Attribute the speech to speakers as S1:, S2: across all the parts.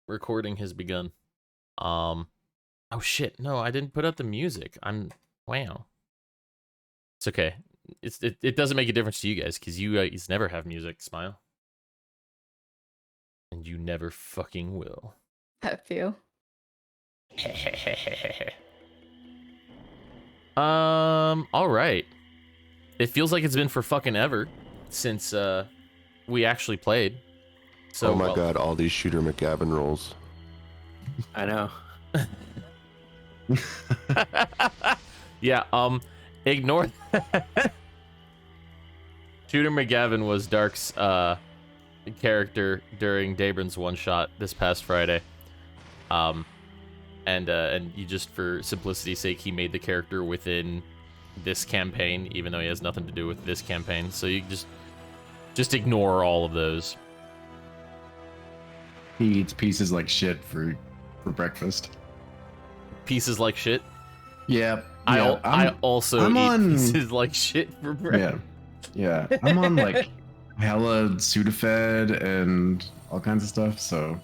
S1: recording has begun. Oh shit! No, I didn't put up the music. Wow. It's okay. It doesn't make a difference to you guys because you guys never have music. Smile. And you never fucking will.
S2: F you.
S1: All right. It feels like it's been for fucking ever since we actually played. So,
S3: oh my god, all these Shooter McGavin rolls.
S4: I know.
S1: Yeah, ignore Shooter McGavin was Dark's character during Dabron's one shot this past Friday. And you just, for simplicity's sake, he made the character within this campaign, even though he has nothing to do with this campaign. So you just ignore all of those.
S5: He eats pieces like shit for breakfast.
S1: Pieces like shit?
S5: Yeah.
S1: I also eat pieces like shit for breakfast.
S5: Yeah. I'm on like hella Sudafed and all kinds of stuff, so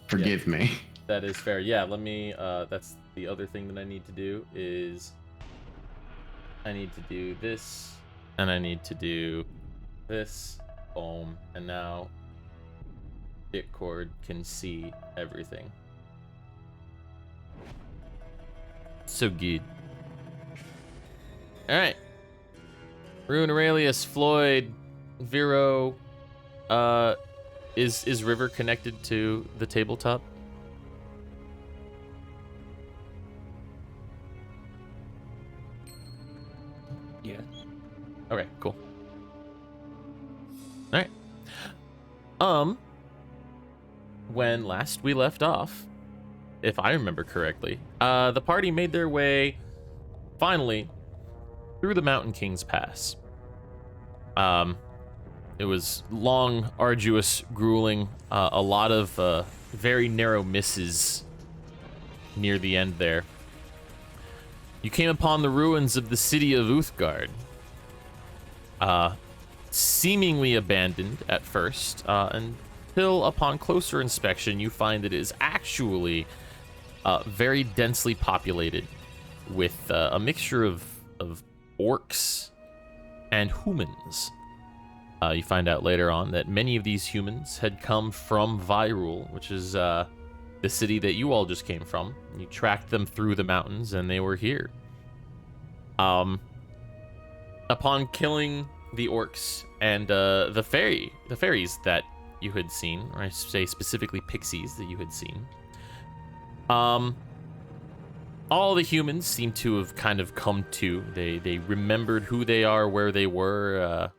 S5: forgive me.
S1: That is fair. Yeah, let me, that's the other thing that I need to do is I need to do this, and I need to do this, boom, and now Bitcord can see everything. So good. Alright. Rune, Aurelius, Floyd, Vero, is River connected to the tabletop?
S4: Yeah.
S1: Okay, cool. Alright. When last we left off, if I remember correctly, the party made their way, finally, through the Mountain King's Pass. It was long, arduous, grueling, a lot of very narrow misses near the end there. You came upon the ruins of the city of Uthgard. Seemingly abandoned at first, until upon closer inspection you find that it is actually very densely populated with a mixture of orcs and humans. You find out later on that many of these humans had come from Vyrule, which is the city that you all just came from. You tracked them through the mountains, and they were here. Upon killing the orcs and the fairies that you had seen, or I say specifically pixies that you had seen, all the humans seem to have kind of come to. They remembered who they are, where they were.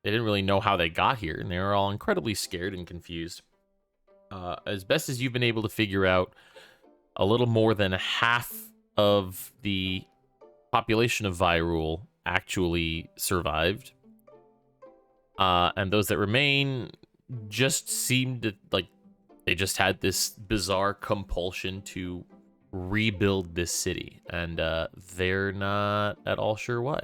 S1: They didn't really know how they got here, and they were all incredibly scared and confused. As best as you've been able to figure out, a little more than half of the population of Vyrule actually survived. And those that remain just seemed to, like, they just had this bizarre compulsion to rebuild this city, and they're not at all sure why.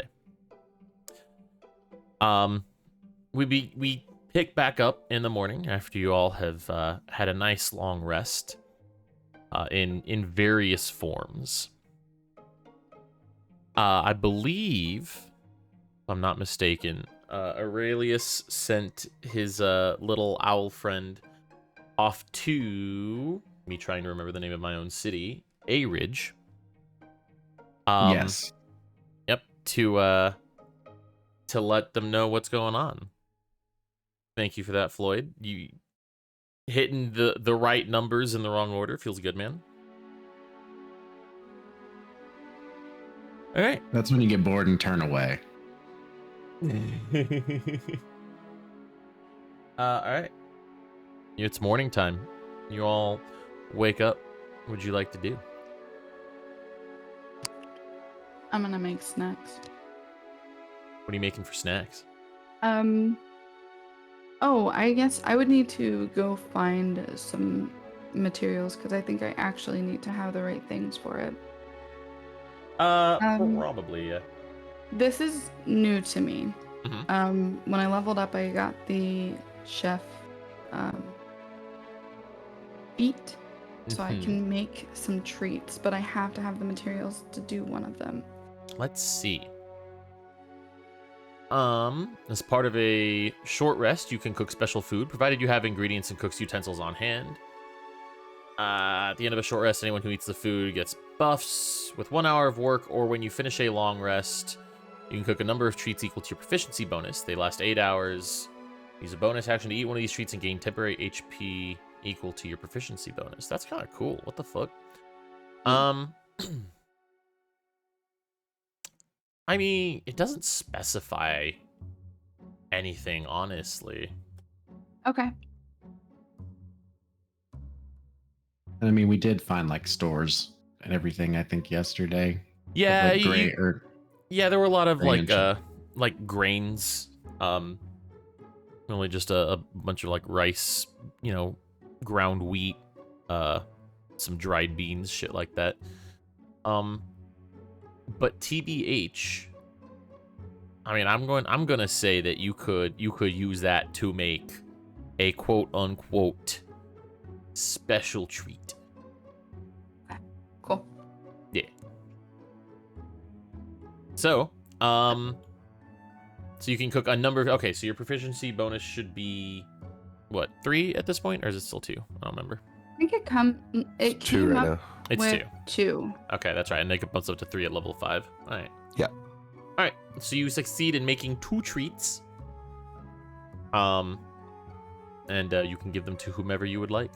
S1: We pick back up in the morning after you all have had a nice long rest in various forms. I believe, if I'm not mistaken, Aurelius sent his little owl friend off to, me trying to remember the name of my own city, A-Ridge.
S5: Yes.
S1: Yep, to let them know what's going on. Thank you for that, Floyd. You hitting the right numbers in the wrong order feels good, man. All right.
S5: That's when you get bored and turn away.
S1: All right. It's morning time. You all wake up. What would you like to do?
S2: I'm gonna make snacks.
S1: What are you making for snacks?
S2: Oh, I guess I would need to go find some materials because I think I actually need to have the right things for it.
S1: Probably, yeah.
S2: This is new to me.
S1: Mm-hmm.
S2: When I leveled up, I got the chef feet so I
S1: Mhm.
S2: can make some treats, but I have to have the materials to do one of them.
S1: Let's see. As part of a short rest, you can cook special food, provided you have ingredients and cook's utensils on hand. At the end of a short rest, anyone who eats the food gets buffs with 1 hour of work, or when you finish a long rest, you can cook a number of treats equal to your proficiency bonus. They last 8 hours. Use a bonus action to eat one of these treats and gain temporary HP equal to your proficiency bonus. That's kind of cool. What the fuck? I mean, it doesn't specify anything, honestly.
S2: Okay.
S5: And I mean, we did find like stores and everything. I think yesterday.
S1: Yeah,
S5: Of, like,
S1: yeah, there were a lot of
S5: grain and
S1: like grains. Only just a bunch of like rice, ground wheat, some dried beans, shit like that. But TBH, I mean, I'm gonna say that you could use that to make a quote unquote special treat.
S2: Cool.
S1: Yeah. So, so you can cook a number of, okay, so your proficiency bonus should be, what, 3 at this point? Or is it still 2? I don't remember.
S2: I think it
S3: It's 2
S2: came
S3: right
S2: up
S3: now.
S1: It's
S2: with
S1: 2.
S2: 2.
S1: Okay, that's right. And it bumps up to 3 at level 5. All right.
S3: Yeah.
S1: All right. So you succeed in making 2 treats. And you can give them to whomever you would like.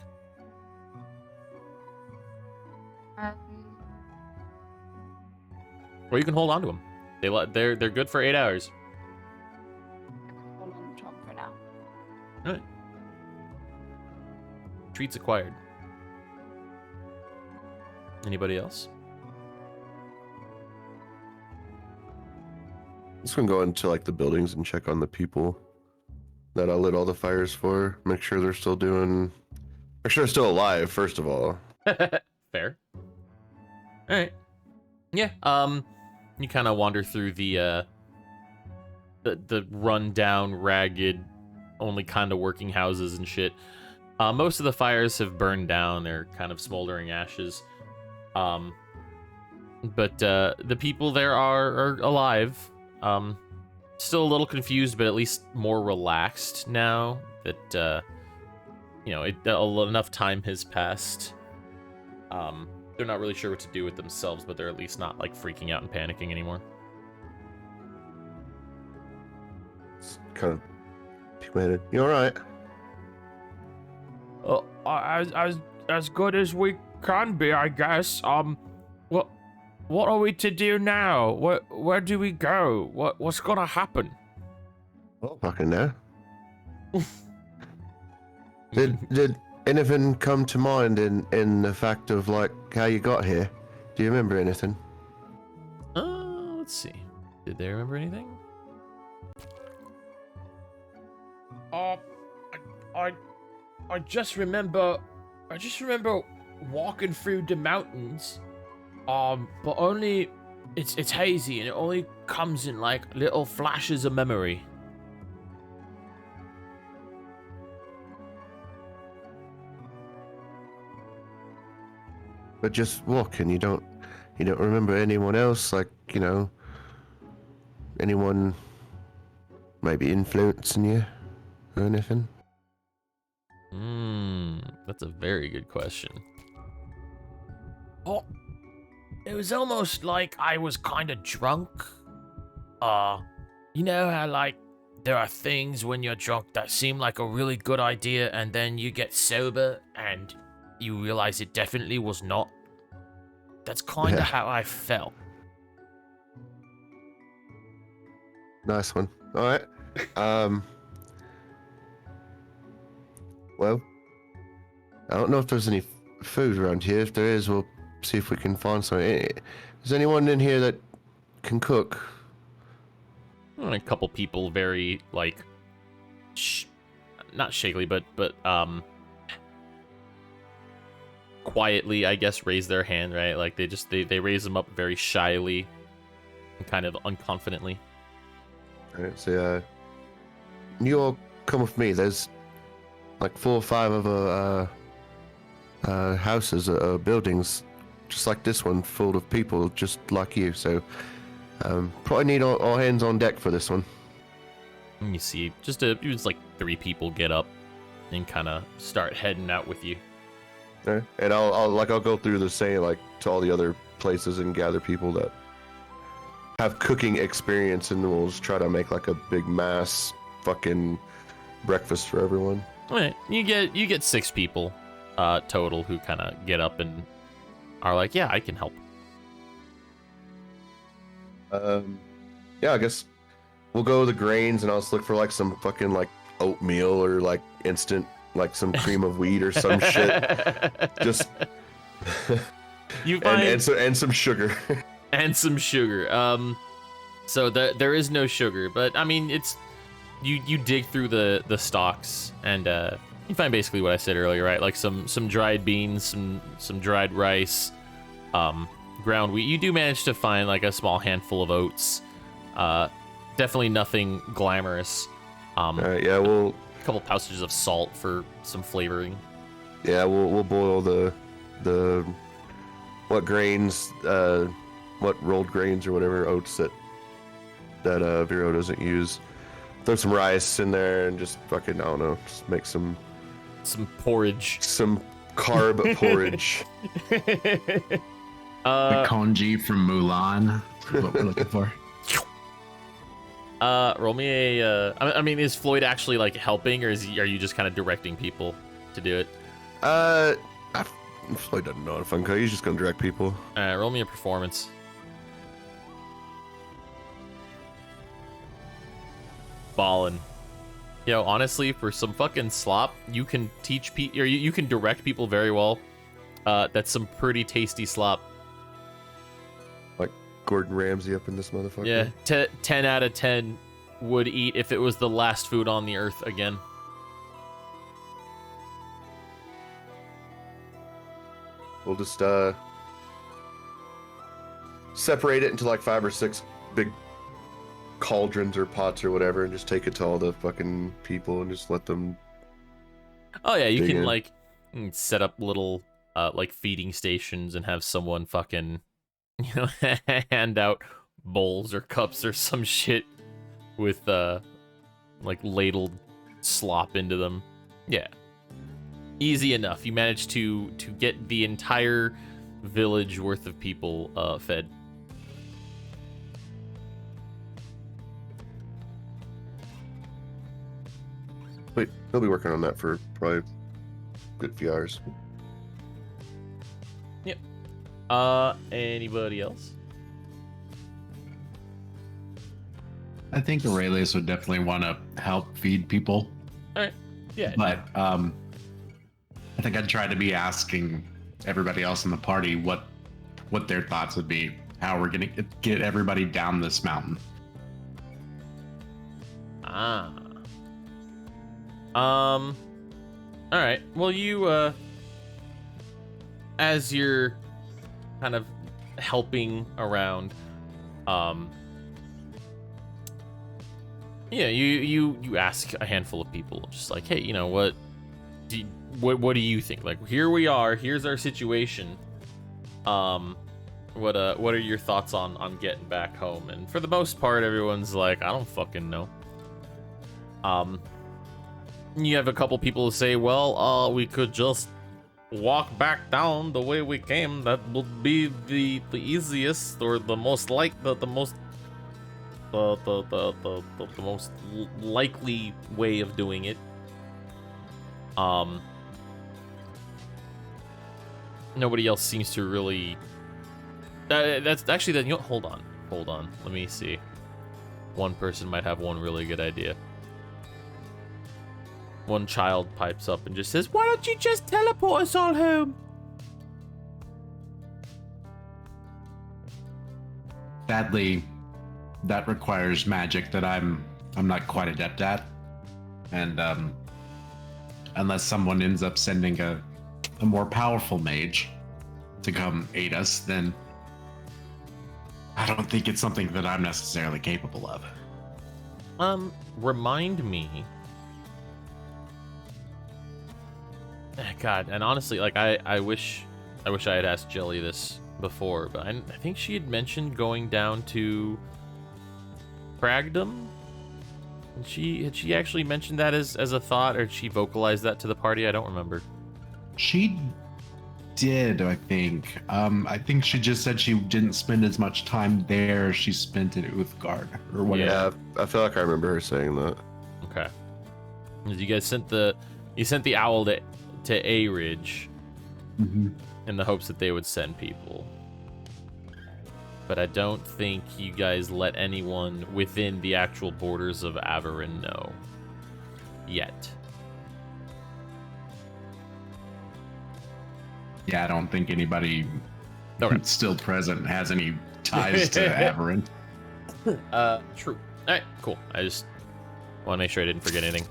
S1: Or you can hold on to them. They're good for 8 hours.
S2: Hold on to 'em for now.
S1: All right. Treats acquired. Anybody else?
S3: I'm just gonna go into like the buildings and check on the people that I lit all the fires for. Make sure they're still still alive, first of all.
S1: Fair. All right. Yeah. You kind of wander through the run-down, ragged, only kind of working houses and shit. Most of the fires have burned down. They're kind of smoldering ashes. But the people there are alive. Still a little confused, but at least more relaxed now that enough time has passed. They're not really sure what to do with themselves, but they're at least not like freaking out and panicking anymore.
S3: It's kind of peek my head in. You all right?
S6: As good as we can be, I guess. What are we to do now? Where do we go? What's gonna happen?
S3: Oh, fucking no. Did anything come to mind in the fact of like how you got here? Do you remember anything?
S1: Let's see. Did they remember anything?
S6: I just remember walking through the mountains. But only it's hazy and it only comes in like little flashes of memory.
S3: But just walking, you don't remember anyone else, like, anyone maybe influencing you or anything?
S1: That's a very good question.
S6: Oh, it was almost like I was kind of drunk. You know how like there are things when you're drunk that seem like a really good idea and then you get sober and you realize it definitely was not? That's kind of
S3: Yeah.
S6: how I felt.
S3: Nice one. All right. Well, I don't know if there's any food around here. If there is, we'll see if we can find some. Is anyone in here that can cook?
S1: A couple people very like not shakily but quietly, I guess, raise their hand, right? Like they raise them up very shyly and kind of unconfidently.
S3: All right, so you all come with me. There's like 4 or 5 other houses, buildings, just like this one, full of people just like you. So probably need all hands on deck for this one.
S1: And you see just like 3 people get up and kind of start heading out with you.
S3: Okay. And I'll go through the same, like, to all the other places and gather people that have cooking experience, and we'll just try to make like a big mass fucking breakfast for everyone.
S1: All right, you get 6 people total who kind of get up and are like, yeah, I can help.
S3: Yeah, I guess we'll go with the grains, and I'll just look for like some fucking like oatmeal or like instant, like some cream of wheat or some shit. Just
S1: you find
S3: and some sugar.
S1: And some sugar. So there is no sugar, but I mean, it's you dig through the stocks, and you find basically what I said earlier, right? Like some dried beans, some dried rice, ground wheat. You do manage to find like a small handful of oats. Definitely nothing glamorous.
S3: All right, yeah, we'll
S1: a couple pouches of salt for some flavoring.
S3: Yeah, we'll boil the what grains, what rolled grains or whatever oats that Vero doesn't use. Throw some rice in there and just fucking, I don't know, just make some
S1: porridge,
S3: some carb porridge.
S5: The congee from Mulan. That's what we're looking for.
S1: Roll me a. I mean, is Floyd actually like helping, or are you just kind of directing people to do it?
S3: Floyd doesn't know if I'm going. He's just gonna direct people.
S1: Roll me a performance. Ballin'. You know, honestly, for some fucking slop, you can teach people, or you can direct people very well. That's some pretty tasty slop.
S3: Like Gordon Ramsay up in this motherfucker.
S1: Yeah, 10 out of 10 would eat if it was the last food on the earth again.
S3: We'll just separate it into like 5 or 6 big cauldrons or pots or whatever, and just take it to all the fucking people and just let them.
S1: Oh yeah, you
S3: dig
S1: can
S3: in.
S1: like set up little like feeding stations and have someone fucking, you know, hand out bowls or cups or some shit with like ladled slop into them. Yeah. Easy enough. You managed to get the entire village worth of people fed.
S3: Wait, he'll be working on that for probably a good few hours.
S1: Yep. Anybody else?
S5: I think Aurelius would definitely want to help feed people.
S1: All right. Yeah.
S5: But I think I'd try to be asking everybody else in the party what their thoughts would be, how we're gonna get everybody down this mountain.
S1: All right. Well, you as you're kind of helping around, yeah, you ask a handful of people, just like, hey, you know, what do you think? Like, here we are, here's our situation. What are your thoughts on getting back home? And for the most part, everyone's like, I don't fucking know. You have a couple people who say, well, we could just walk back down the way we came. That would be the easiest, or the most the most likely way of doing it. Nobody else seems to really. That's actually that. You know, hold on. Let me see. One person might have one really good idea. One child pipes up and just says, "Why don't you just teleport us all home?"
S5: Sadly, that requires magic that I'm not quite adept at, and unless someone ends up sending a more powerful mage to come aid us, then I don't think it's something that I'm necessarily capable of.
S1: Remind me. God, and honestly, like I wish I had asked Jelly this before, but I think she had mentioned going down to Bragdom. And had she actually mentioned that as a thought, or did she vocalize that to the party? I don't remember.
S5: She did, I think. I think she just said she didn't spend as much time there as she spent at Uthgard or whatever.
S3: Yeah, I feel like I remember her saying that.
S1: Okay. You guys sent the owl to A Ridge
S5: Mhm.
S1: in the hopes that they would send people. But I don't think you guys let anyone within the actual borders of Avarine know yet.
S5: Yeah, I don't think anybody
S1: Okay.
S5: still present has any ties to Avarine.
S1: True. All right, cool. I just want to make sure I didn't forget anything.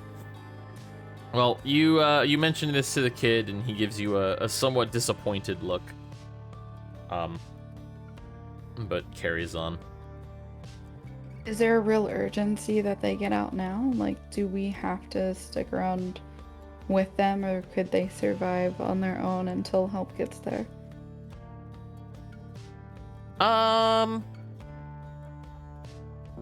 S1: Well, you mentioned this to the kid, and he gives you a somewhat disappointed look. But carries on.
S2: Is there a real urgency that they get out now? Like, do we have to stick around with them, or could they survive on their own until help gets there?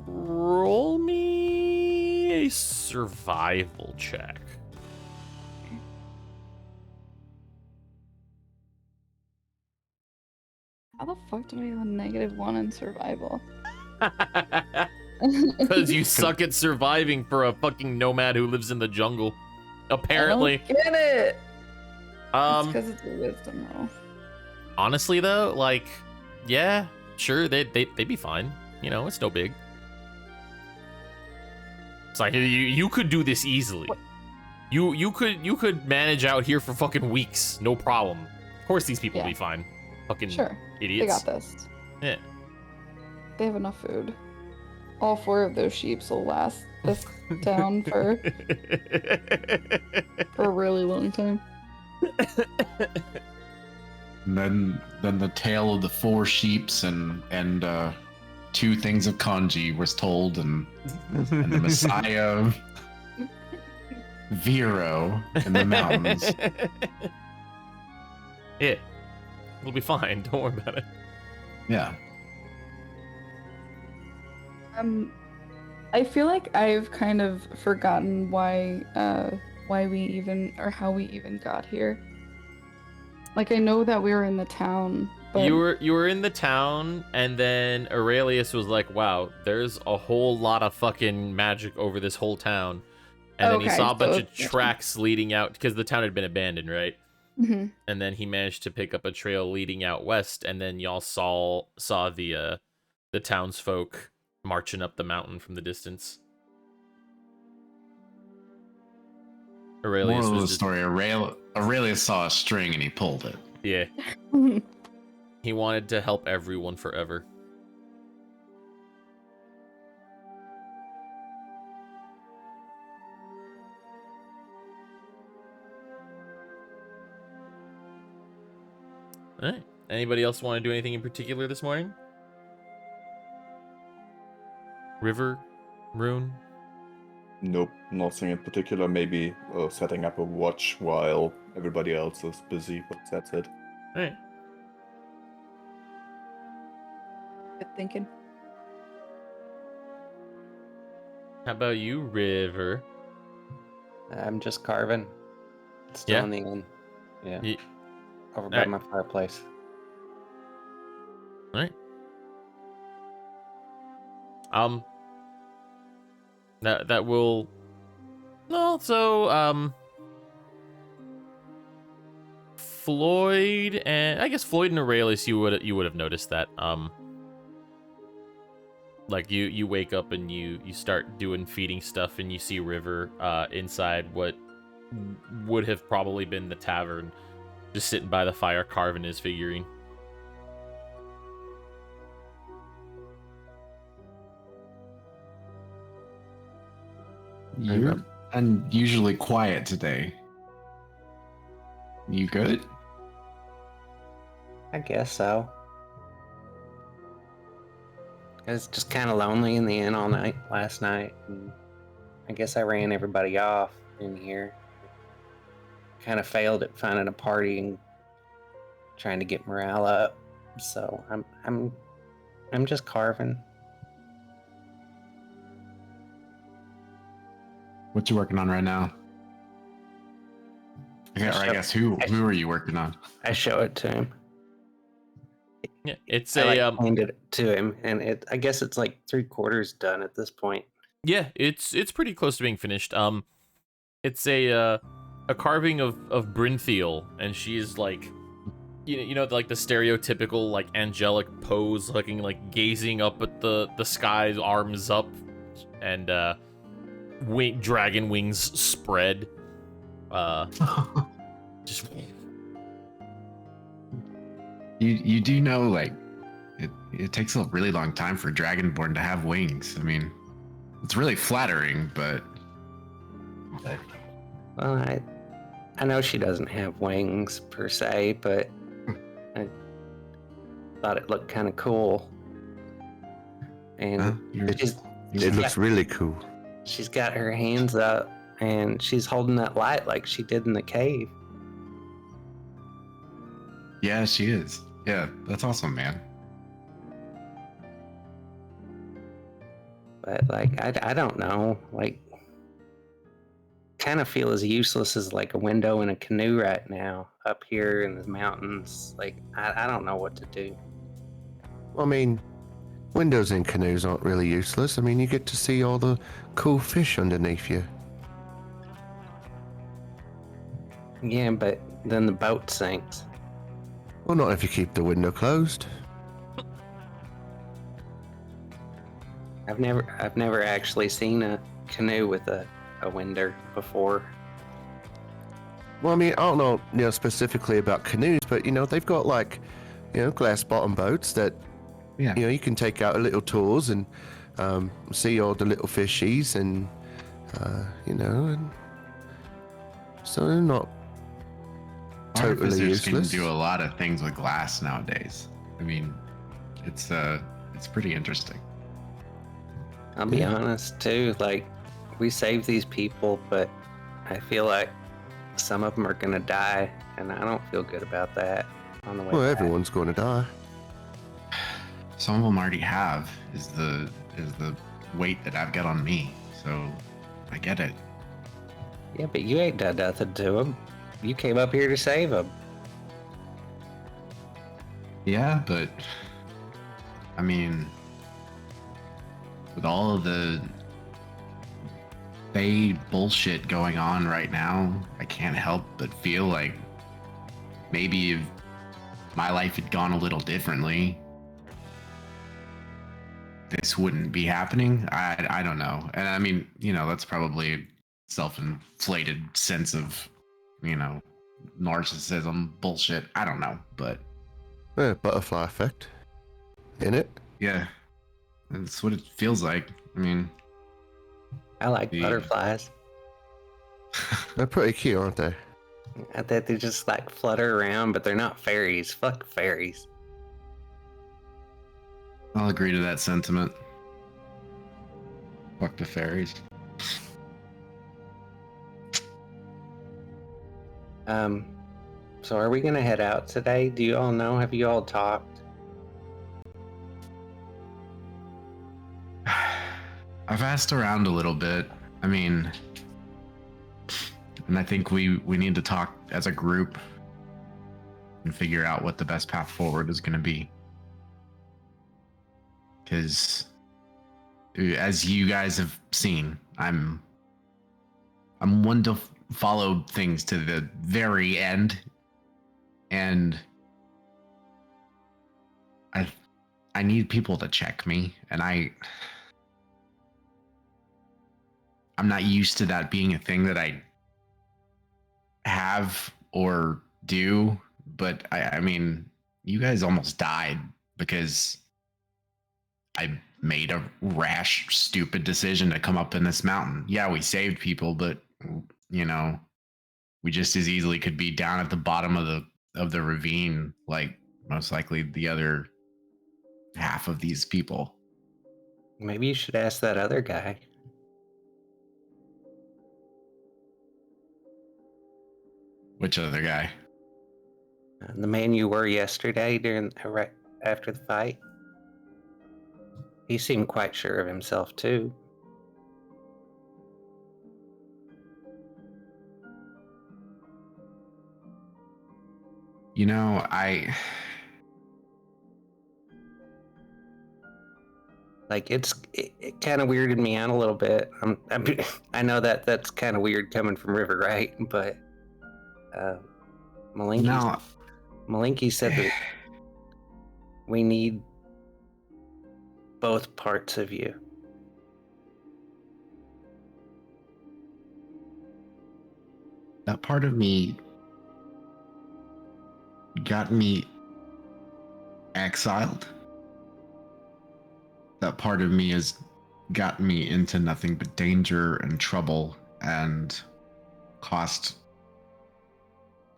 S1: Roll me a survival check.
S2: How the fuck do we have a -1 in survival?
S1: Because you suck at surviving for a fucking nomad who lives in the jungle. Apparently.
S2: I don't get it. It's
S1: Um,
S2: because it's a wisdom roll.
S1: honestly though, like, yeah, sure, they'd be fine. You know, it's no big. It's like you could do this easily. You could manage out here for fucking weeks, no problem. Of course, these people will
S2: Yeah.
S1: be fine. Fucking
S2: Sure,
S1: idiots.
S2: they got this.
S1: Yeah.
S2: They have enough food. All 4 of those sheeps will last this town for a really long time.
S5: And then the tale of the 4 sheeps and 2 things of kanji was told, and the Messiah Vero in the mountains.
S1: Yeah. It'll be fine. Don't worry about it.
S5: Yeah.
S2: I feel like I've kind of forgotten why we even, or how we even got here. Like, I know that we were in the town, but
S1: You were in the town, and then Aurelius was like, "Wow, there's a whole lot of fucking magic over this whole town." And then he
S2: Okay,
S1: saw a bunch
S2: so
S1: of
S2: it's-
S1: tracks leading out because the town had been abandoned, right?
S2: Mhm.
S1: And then he managed to pick up a trail leading out west, and then y'all saw the townsfolk marching up the mountain from the distance. Aurelius
S5: Moral of the
S1: was just,
S5: story: Aurelius saw a string and he pulled it.
S1: yeah, he wanted to help everyone forever. All right. Anybody else want to do anything in particular this morning? River, Rune.
S7: Nope, nothing in particular. Maybe setting up a watch while everybody else is busy, but that's it.
S1: All right.
S2: Good thinking.
S1: How about you, River?
S4: I'm just carving. Still
S1: Yeah?
S4: in the inn. Yeah.
S1: Ye-
S4: Over by
S1: Alright.
S4: my fireplace.
S1: All right. That will. No, so Floyd and I guess Floyd and Aurelius, you would have noticed that. Like you wake up and you start doing feeding stuff, and you see River inside what would have probably been the tavern, just sitting by the fire carving his figurine.
S5: You're unusually quiet today. You good?
S4: I guess so. I was just kind of lonely in the inn all night last night, and I guess I ran everybody off in here. kind of failed at finding a party and trying to get morale up. So I'm just carving.
S5: What you working on right now? Yeah, or I guess who are you working on?
S4: I show it to him.
S1: Yeah, it's
S4: I
S1: a
S4: handed it to him, and I guess it's like 3/4 done at this point.
S1: yeah, it's pretty close to being finished. It's a carving of Brinthiel, and she is like, you know, like the stereotypical like angelic pose, looking like gazing up at the skies, arms up, and dragon wings spread. Just
S5: You do know, like, it takes a really long time for Dragonborn to have wings. I mean, it's really flattering, but
S4: Well, I know she doesn't have wings per se, but I thought it looked kind of cool. And
S3: It looks really cool.
S4: she's got her hands up, and she's holding that light like she did in the cave.
S5: yeah, she is. Yeah, that's awesome, man.
S4: But like, I don't know, like, kind of feel as useless as like a window in a canoe right now up here in the mountains. Like, I don't know what to do.
S3: I mean, windows in canoes aren't really useless. I mean, you get to see all the cool fish underneath you.
S4: Yeah, but then the boat sinks.
S3: Well, not if you keep the window closed.
S4: I've never actually seen a canoe with a window before.
S3: Well, I mean, I don't know, specifically about canoes, but they've got like, glass bottom boats that,
S5: Yeah.
S3: you can take out a little tours and see all the little fishies and, and so they're not totally
S5: Artificers
S3: useless.
S5: can do a lot of things with glass nowadays. I mean, it's pretty interesting.
S4: I'll be honest too, like, we saved these people, but I feel like some of them are gonna die, and I don't feel good about that on the way
S3: Well,
S4: back.
S3: everyone's going to die.
S5: Some of them already have is the weight that I've got on me. So I get it.
S4: Yeah, but you ain't done nothing to them. You came up here to save them.
S5: Yeah, but I mean, with all of the bullshit going on right now, I can't help but feel like maybe if my life had gone a little differently, this wouldn't be happening. I don't know. And I mean, that's probably a self-inflated sense of, narcissism bullshit. I don't know, but
S3: Yeah, butterfly effect. In it?
S5: yeah, that's what it feels like. I mean,
S4: I like
S5: Yeah.
S4: butterflies.
S3: They're pretty cute, aren't they?
S4: I think they just like flutter around, but they're not fairies. Fuck fairies.
S5: I'll agree to that sentiment. Fuck the fairies.
S4: So are we gonna head out today? Do you all know? Have you all talked?
S5: I've asked around a little bit. I mean, and I think we need to talk as a group and figure out what the best path forward is going to be. Because as you guys have seen, I'm one to follow things to the very end, and I need people to check me, and I'm not used to that being a thing that I have or do, but I mean, you guys almost died because I made a rash, stupid decision to come up in this mountain. Yeah, we saved people, but we just as easily could be down at the bottom of the ravine, like most likely the other half of these people.
S4: Maybe you should ask that other guy.
S5: Which other guy?
S4: The man you were yesterday right after the fight. He seemed quite sure of himself too.
S5: You know,
S4: Like it kind of weirded me out a little bit. I know that's kind of weird coming from River, right? But
S5: no.
S4: Malinky said that we need both parts of you.
S5: That part of me got me exiled. That part of me has gotten me into nothing but danger and trouble and cost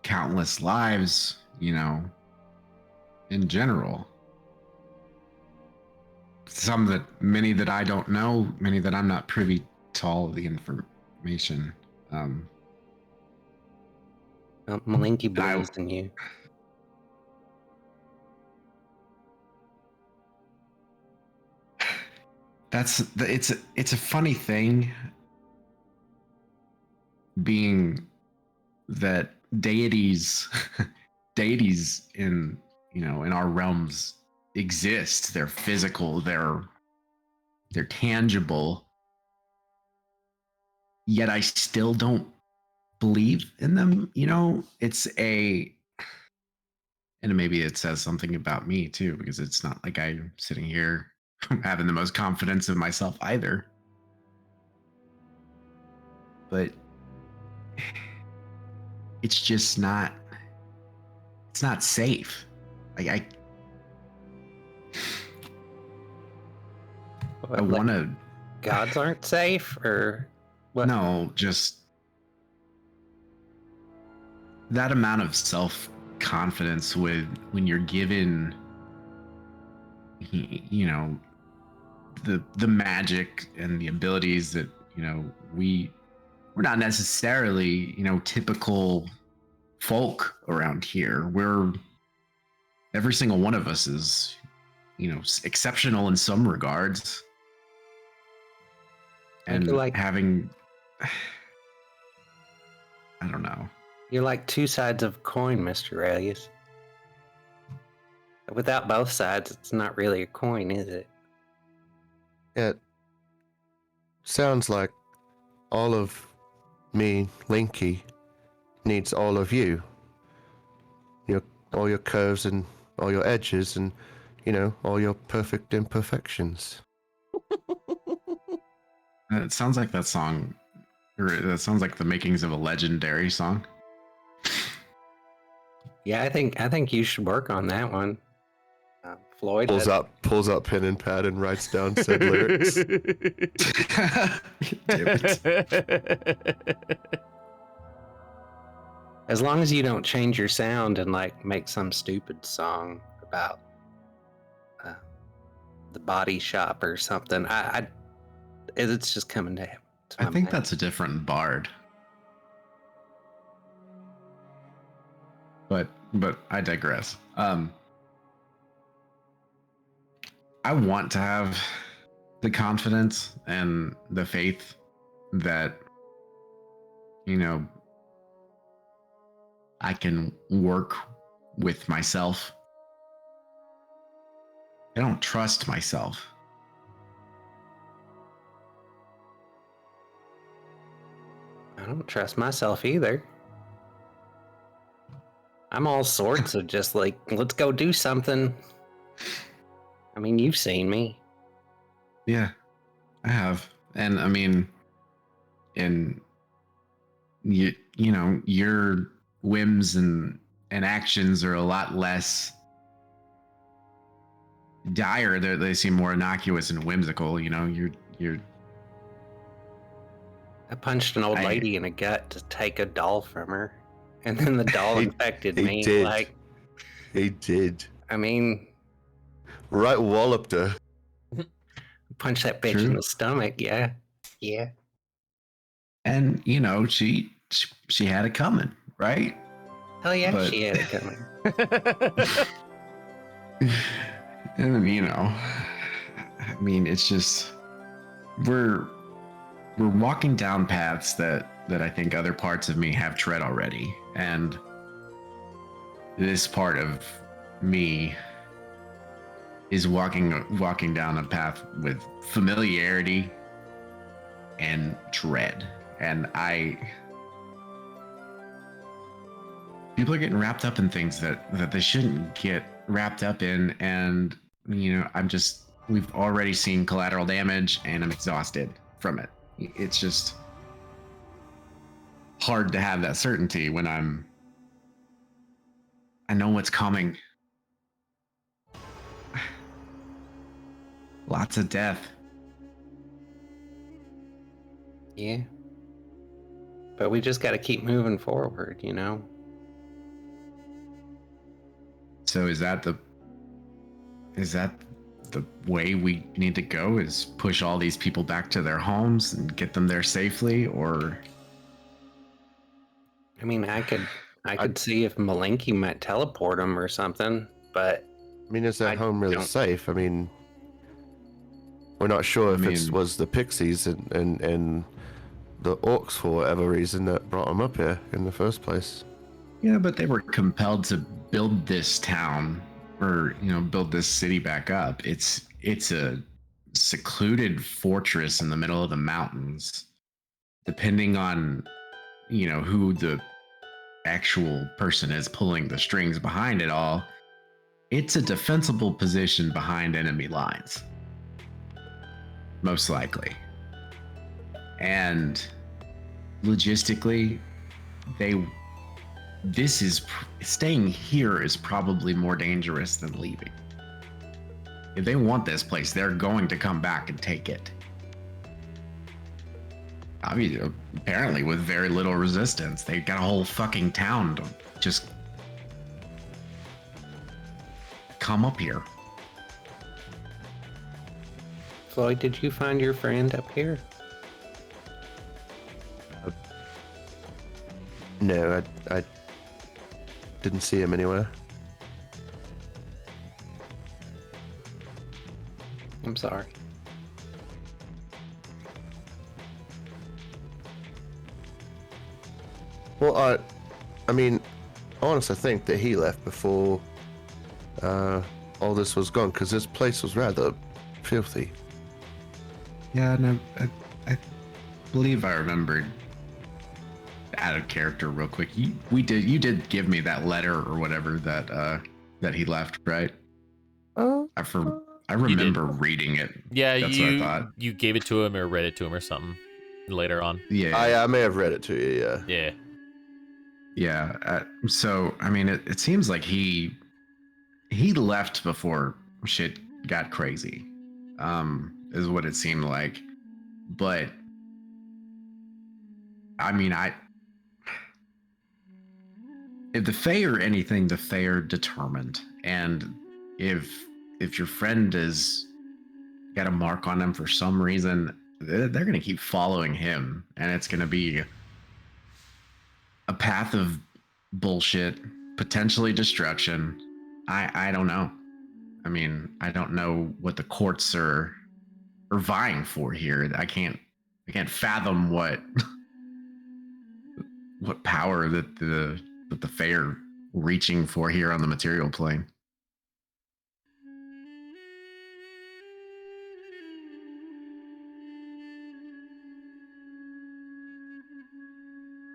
S5: countless lives, you know, in general. Many that I don't know, many that I'm not privy to all of the information.
S4: Malinky believes in you.
S5: It's a funny thing being that deities in in our realms exist. They're physical, they're tangible, yet I still don't believe in them. And maybe it says something about me too, because it's not like I'm sitting here having the most confidence of myself either. But it's just not safe. I want to.
S4: Gods aren't safe, or what?
S5: No, just that amount of self-confidence when you're given, the magic and the abilities that we're not necessarily typical folk around here. Every single one of us is exceptional in some regards, and having I don't know.
S4: You're like two sides of a coin, Mr. Aurelius. Without both sides, it's not really a coin, is it?
S3: It sounds like all of me, Linky, needs all of you. All your curves and all your edges and, all your perfect imperfections.
S5: It sounds like that song, or that sounds like the makings of a legendary song.
S4: Yeah, I think you should work on that one. Floyd
S3: pulls out pen and pad and writes down said lyrics.
S5: Damn it.
S4: As long as you don't change your sound and make some stupid song about the body shop or something, it's just coming to him.
S5: I think that's a different bard. But I digress. I want to have the confidence and the faith that I can work with myself. I don't trust myself.
S4: I don't trust myself either. I'm all sorts of just let's go do something. I mean, you've seen me.
S5: Yeah, I have. And I mean, your whims and actions are a lot less dire. They seem more innocuous and whimsical. You're
S4: I punched an old lady in the gut to take a doll from her, and then the doll infected me.
S3: He did.
S4: I mean,
S3: right walloped her.
S4: Punch that bitch in the stomach. Yeah.
S5: And she had it coming, right?
S4: Oh yeah,
S5: But-
S4: she had it coming.
S5: And you know, I mean, it's just we're walking down paths that I think other parts of me have tread already, and this part of me is walking down a path with familiarity and dread, and people are getting wrapped up in things that they shouldn't get wrapped up in, and you know, we've already seen collateral damage, and I'm exhausted from it. It's just hard to have that certainty when I know what's coming. Lots of death.
S4: Yeah. But we just got to keep moving forward, you know?
S5: So is that the way we need to go, is push all these people back to their homes and get them there safely? Or
S4: I mean, I could see if Malinky might teleport them or something, but
S3: I mean, is their
S4: I
S3: home really
S4: don't-
S3: safe? I mean, we're not sure if it
S5: mean-
S3: was the pixies and the orcs for whatever reason that brought them up here in the first place.
S5: yeah, but they were compelled to build this town, or you know, build this city back up. It's a secluded fortress in the middle of the mountains. Depending on, you know, who the actual person is pulling the strings behind it all, it's a defensible position behind enemy lines, most likely. And logistically, staying here is probably more dangerous than leaving. If they want this place, they're going to come back and take it. Obviously, apparently with very little resistance. They got a whole fucking town to just come up here.
S4: Floyd, did you find your friend up here?
S3: No, I didn't see him anywhere.
S4: I'm sorry.
S3: Well, I mean, I honestly think that he left before all this was gone, because this place was rather filthy.
S5: Yeah, no, I believe I remembered, out of character real quick. You did give me that letter or whatever that he left, right? I remember reading it.
S1: Yeah,
S5: That's what I thought.
S1: you gave it to him or read it to him or something later on.
S5: Yeah.
S3: I may have read it to you, yeah.
S1: Yeah.
S5: Yeah. So, I mean, it seems like he left before shit got crazy, is what it seemed like. But, I mean, if the Fae are anything, the Fae are determined. And if your friend has got a mark on them for some reason, they're going to keep following him. And it's going to be a path of bullshit, potentially destruction. I don't know. I mean, I don't know what the courts are vying for here. I can't fathom what power that the Fae are reaching for here on the material plane.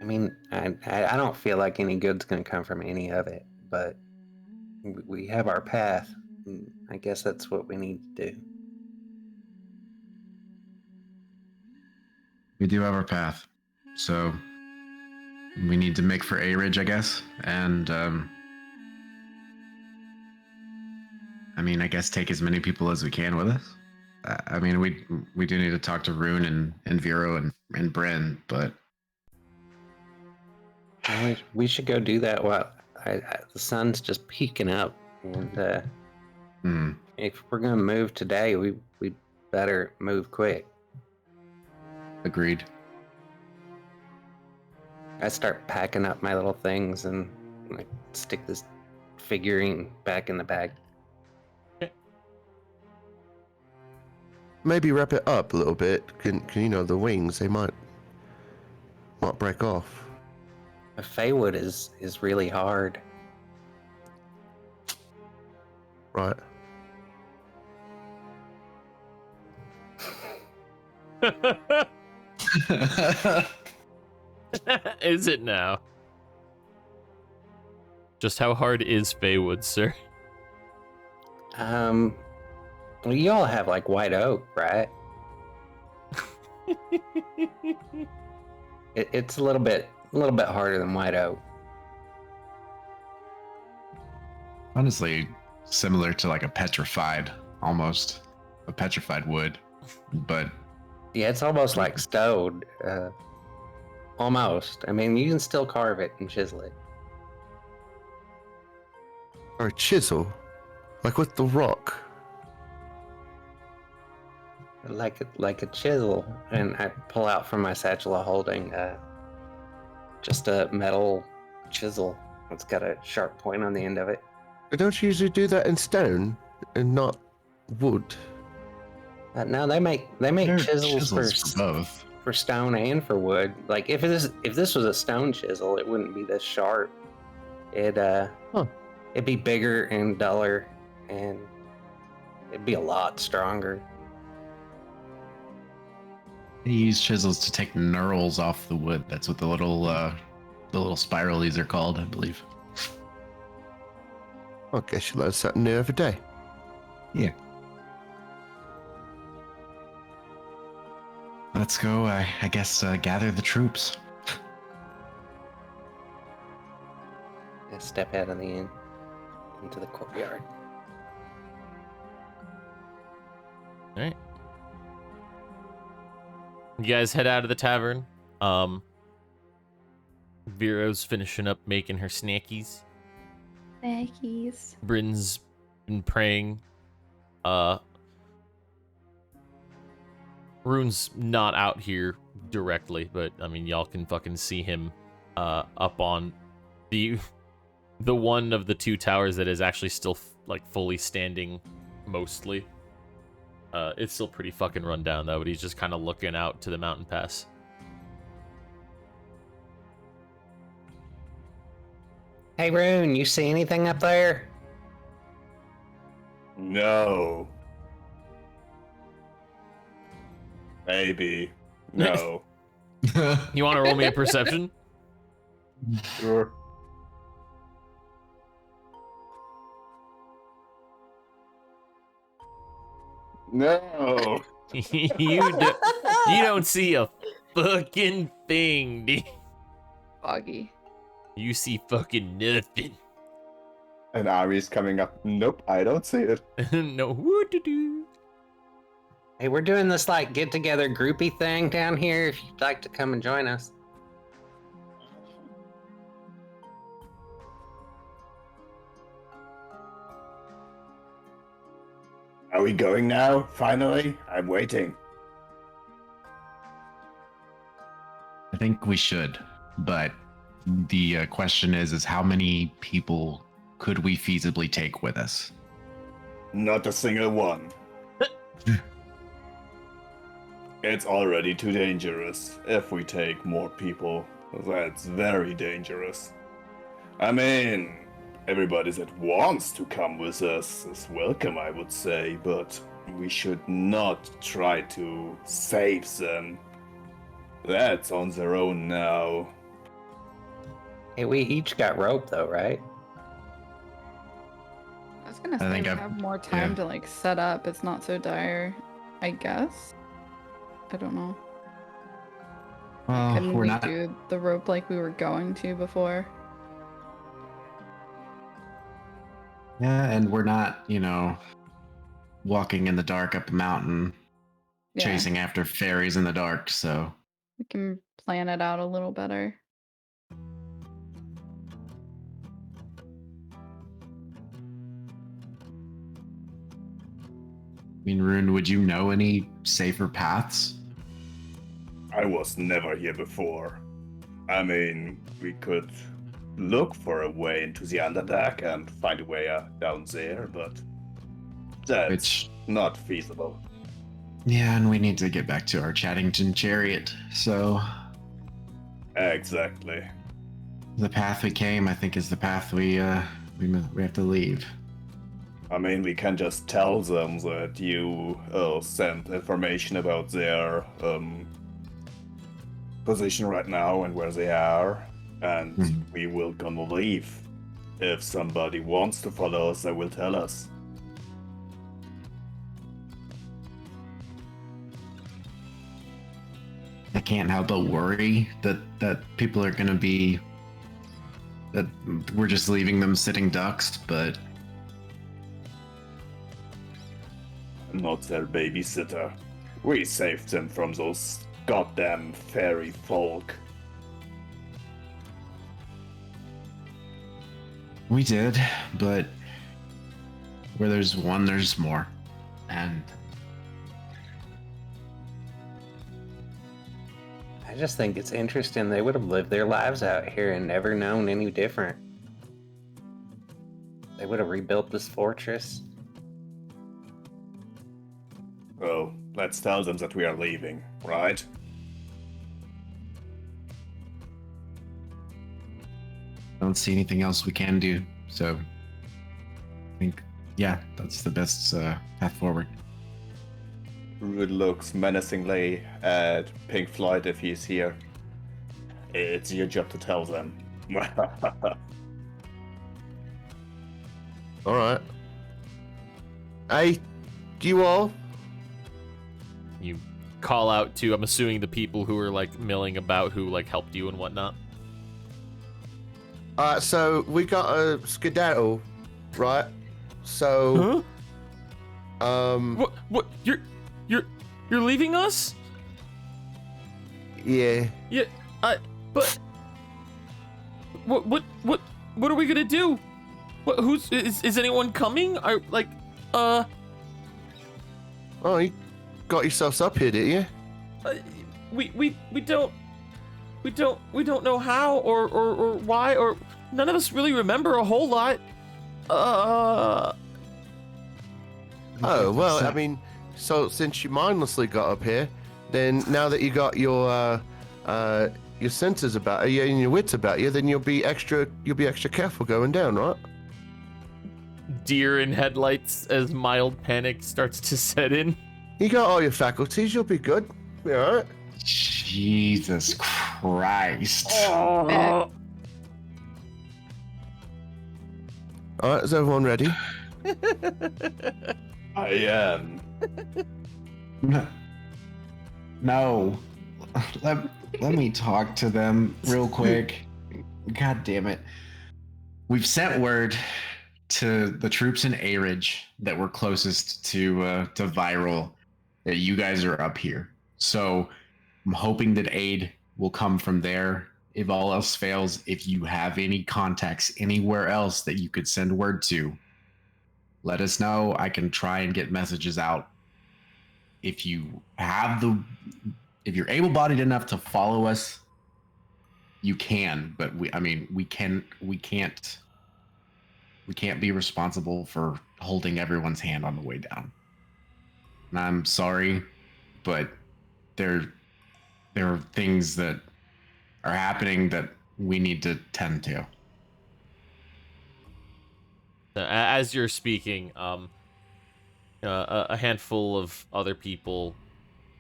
S4: I mean, I don't feel like any good's going to come from any of it, but we have our path. I guess that's what we need to do.
S5: We do have our path, so we need to make for A Ridge, I guess, and I mean, I guess take as many people as we can with us. I mean, we do need to talk to Rune and Vero and Bren, but
S4: We should go do that while the sun's just peeking up, and if we're gonna move today, we better move quick.
S5: agreed.
S4: I start packing up my little things and Like, stick this figurine back in the bag.
S3: Maybe wrap it up a little bit. Can you know the wings? They might break off.
S4: The Feywood is really hard.
S3: Right.
S1: Is it now? Just how hard is Feywood, sir?
S4: Well, you all have like white oak, right? It's a little bit harder than white oak.
S5: Honestly, similar to like a petrified wood, but
S4: Yeah, it's almost like stone. Almost. I mean, you can still carve it and chisel it.
S3: Or a chisel, like with the rock.
S4: Like a chisel, and I pull out from my satchel a holding just a metal chisel. It's got a sharp point on the end of it.
S3: Don't you usually do that in stone and not wood?
S4: No, they make
S5: there are
S4: chisels
S5: for both.
S4: for stone and for wood. Like if this was a stone chisel, it wouldn't be this sharp. It'd be bigger and duller, and it'd be a lot stronger.
S5: They use chisels to take knurls off the wood. That's what the little spiralies are called, I believe.
S3: I guess you learn something new every day.
S5: Yeah. Let's go, I guess, gather the troops.
S4: I step out of the inn into the courtyard.
S1: All right. You guys head out of the tavern. Vero's finishing up making her snackies.
S2: Snackies.
S1: Bryn's been praying. Rune's not out here directly, but I mean, y'all can fucking see him up on the one of the two towers that is actually still like fully standing, mostly. It's still pretty fucking run down though, but he's just kind of looking out to the mountain pass.
S4: Hey, Rune, you see anything up there?
S7: No. Maybe. No.
S1: You want to roll me a perception?
S7: Sure. No.
S1: you don't see a fucking thing, dude.
S2: Foggy.
S1: You see fucking nothing.
S7: And Ari's coming up. Nope, I don't see it.
S1: No, what to do?
S4: Hey, we're doing this like get together groupie thing down here. If you'd like to come and join us.
S7: Are we going now? Finally? I'm waiting.
S5: I think we should, but the question is how many people could we feasibly take with us?
S7: Not a single one. It's already too dangerous. If we take more people, that's very dangerous. I mean, everybody that wants to come with us is welcome, I would say, but we should not try to save them. That's on their own now.
S4: Hey, we each got rope though, right?
S2: I was gonna
S5: I
S2: say
S5: think
S2: we
S5: I've-
S2: have more time
S5: yeah.
S2: to like set up. It's not so dire, I guess. I don't know.
S5: Well,
S2: Couldn't
S5: we're
S2: we
S5: not.
S2: do the rope like we were going to before?
S5: Yeah, and we're not, walking in the dark up a mountain,
S2: Yeah,
S5: chasing after fairies in the dark. So
S2: we can plan it out a little better.
S5: I mean, Rune, would you know any safer paths?
S7: I was never here before. I mean, we could look for a way into the Underdark and find a way down there, but that's
S5: Which,
S7: not feasible.
S5: yeah, and we need to get back to our Chattington chariot. So
S7: Exactly.
S5: the path we came, I think, is the path we have to leave.
S7: I mean, we can just tell them that you sent information about their position right now and where they are, and we will gonna leave. If somebody wants to follow us, they will tell us.
S5: I can't help but worry that people are gonna be that we're just leaving them sitting ducks, but
S7: I'm not their babysitter. We saved them from those goddamn fairy folk.
S5: we did. But where there's one, there's more. And
S4: I just think it's interesting. They would have lived their lives out here and never known any different. They would have rebuilt this fortress.
S7: Well, let's tell them that we are leaving, right?
S5: I don't see anything else we can do. So I think, yeah, that's the best path forward.
S7: Rude looks menacingly at Pink Floyd if he's here. It's your job to tell them.
S3: All right. Hey, you all.
S1: You call out to, I'm assuming, the people who are like milling about, who like helped you and whatnot.
S3: So we got a skedaddle, right? So,
S1: What? You're leaving us?
S3: yeah.
S1: Yeah. But. What are we gonna do? What? Is anyone coming?
S3: Oh, you got yourselves up here, did you?
S1: We don't know how or why, or none of us really remember a whole lot.
S3: Oh, well, I mean, so since you mindlessly got up here, then now that you got your senses about you and your wits about you, then you'll be extra careful going down, right?
S1: Deer in headlights as mild panic starts to set in.
S3: You got all your faculties, you'll be good. Be all right.
S5: Jesus Christ.
S1: Oh.
S3: All right, is everyone ready?
S7: I am.
S5: No. Let me talk to them real quick. God damn it. We've sent word to the troops in Aridge that were closest to Viral that you guys are up here. So I'm hoping that aid will come from there. If all else fails, if you have any contacts anywhere else that you could send word to, let us know. I can try and get messages out. If you have if you're able-bodied enough to follow us, you can, but we can't be responsible for holding everyone's hand on the way down. And I'm sorry, but there are things that are happening that we need to tend to.
S1: As you're speaking, a handful of other people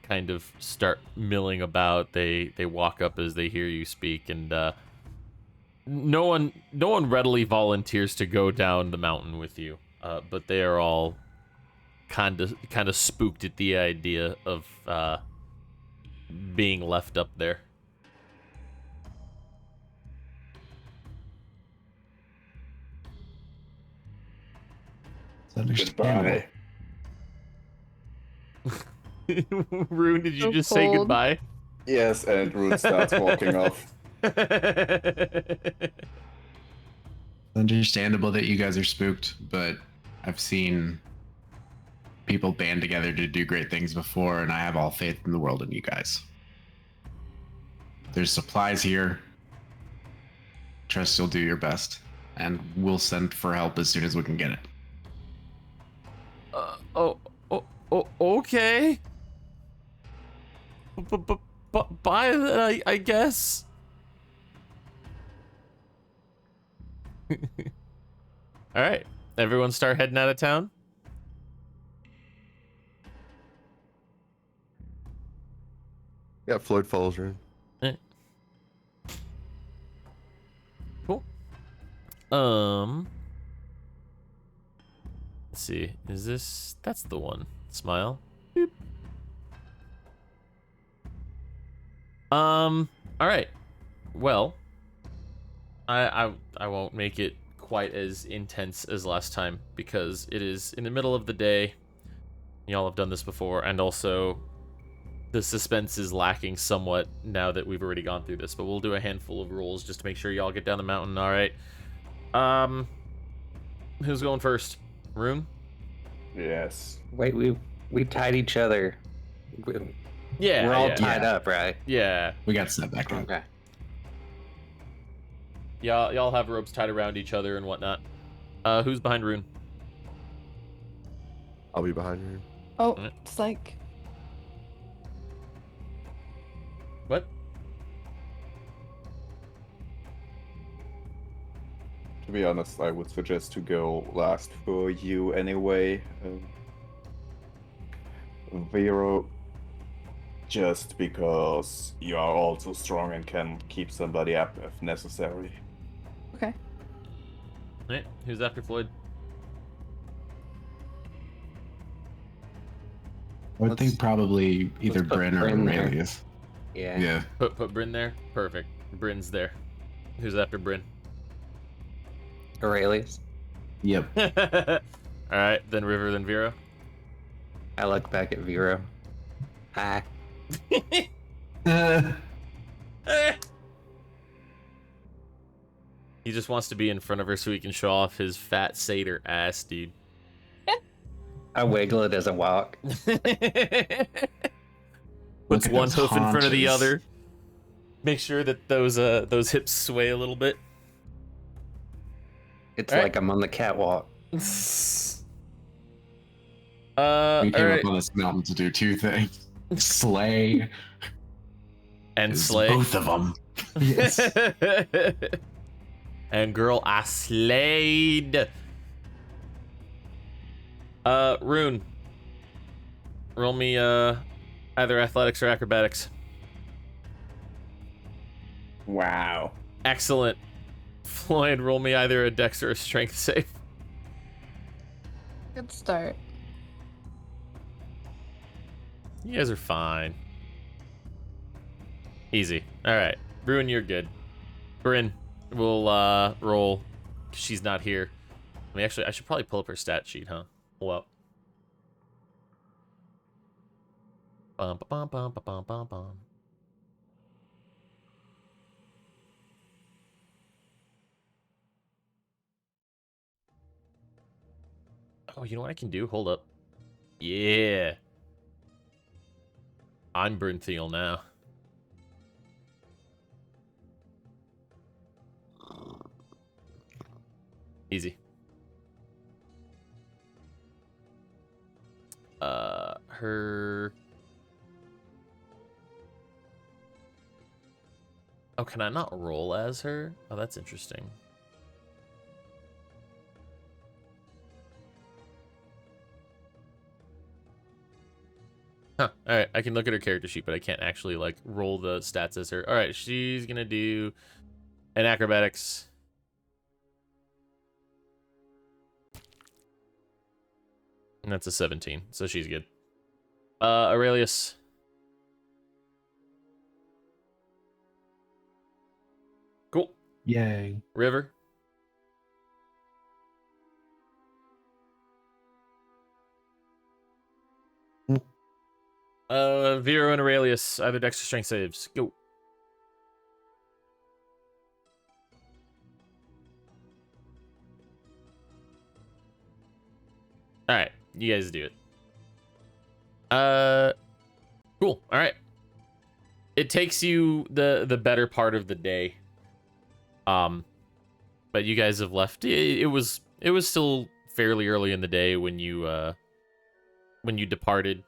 S1: kind of start milling about. They walk up as they hear you speak, and no one readily volunteers to go down the mountain with you. But they are all kind of spooked at the idea of being left up there.
S5: It's understandable.
S7: Goodbye.
S1: Rune, did you
S2: So
S1: just say
S2: cold.
S1: goodbye?
S7: Yes, and Rude starts walking off.
S5: It's understandable that you guys are spooked, but I've seen people band together to do great things before, and I have all faith in the world in you guys. There's supplies here. trust you'll do your best, and we'll send for help as soon as we can get it.
S1: Okay. Bye then, I guess. All right, everyone start heading out of town.
S3: Yeah, Floyd follows around.
S1: Cool. Let's see. Is this? That's the one. Smile. Boop. All right. Well, I won't make it quite as intense as last time because it is in the middle of the day. Y'all have done this before, and also the suspense is lacking somewhat now that we've already gone through this. But we'll do a handful of rolls just to make sure y'all get down the mountain. All right. Who's going first? Rune?
S7: Yes.
S4: Wait, we tied each other.
S1: Yeah.
S4: We're all
S1: yeah.
S4: tied up, right?
S1: Yeah.
S5: We got set back up.
S4: Okay.
S1: Y'all have ropes tied around each other and whatnot. Who's behind Rune?
S3: I'll be behind you.
S2: Oh,
S1: Alright.
S2: psych.
S1: What?
S7: To be honest, I would suggest to go last for you anyway. Vero, just because you are also strong and can keep somebody up if necessary.
S2: Okay.
S1: Alright, who's after Floyd?
S5: I would think probably either
S4: let's put
S5: Bryn or
S4: Bryn there.
S5: Aurelius.
S4: Yeah.
S5: Yeah.
S1: Put Bryn there? Perfect. Bryn's there. Who's after Bryn?
S4: Aurelius.
S5: Yep.
S1: Alright, then River, then Vero.
S4: I look back at Vero. Hi.
S1: He just wants to be in front of her so he can show off his fat satyr ass, dude.
S4: I wiggle it as I walk.
S1: Puts
S5: Look at
S1: one
S5: those
S1: hoof in front of the
S5: haunches.
S1: other. Make sure that those hips sway a little bit.
S4: It's
S1: All right.
S4: like I'm on the catwalk.
S5: We
S1: All
S5: came
S1: right.
S5: up on this mountain to do two things: slay
S1: And
S5: is
S1: slay.
S5: both of them. Yes.
S1: And girl, I slayed. Rune. Roll me either athletics or acrobatics.
S7: Wow.
S1: Excellent. Floyd, roll me either a dex or a strength save.
S2: Good start.
S1: You guys are fine. Easy. All right. Rune, you're good. Bryn, we'll roll. 'Cause she's not here. I mean, actually, I should probably pull up her stat sheet, huh? Pull up. Bum, bum, bum, bum, bum, bum, bum. Oh, you know what I can do? Hold up. Yeah. I'm Bryntheal now. Easy. Her... Oh, can I not roll as her? Oh, that's interesting. Huh. Alright, I can look at her character sheet, but I can't actually, like, roll the stats as her. Alright, she's gonna do an acrobatics. And that's a 17, so she's good. Aurelius. Cool.
S5: Yay.
S1: River. Vero and Aurelius, either dex or strength saves. Go. Alright, you guys do it. Cool. Alright. It takes you the better part of the day. but you guys have left. It was still fairly early in the day when you departed.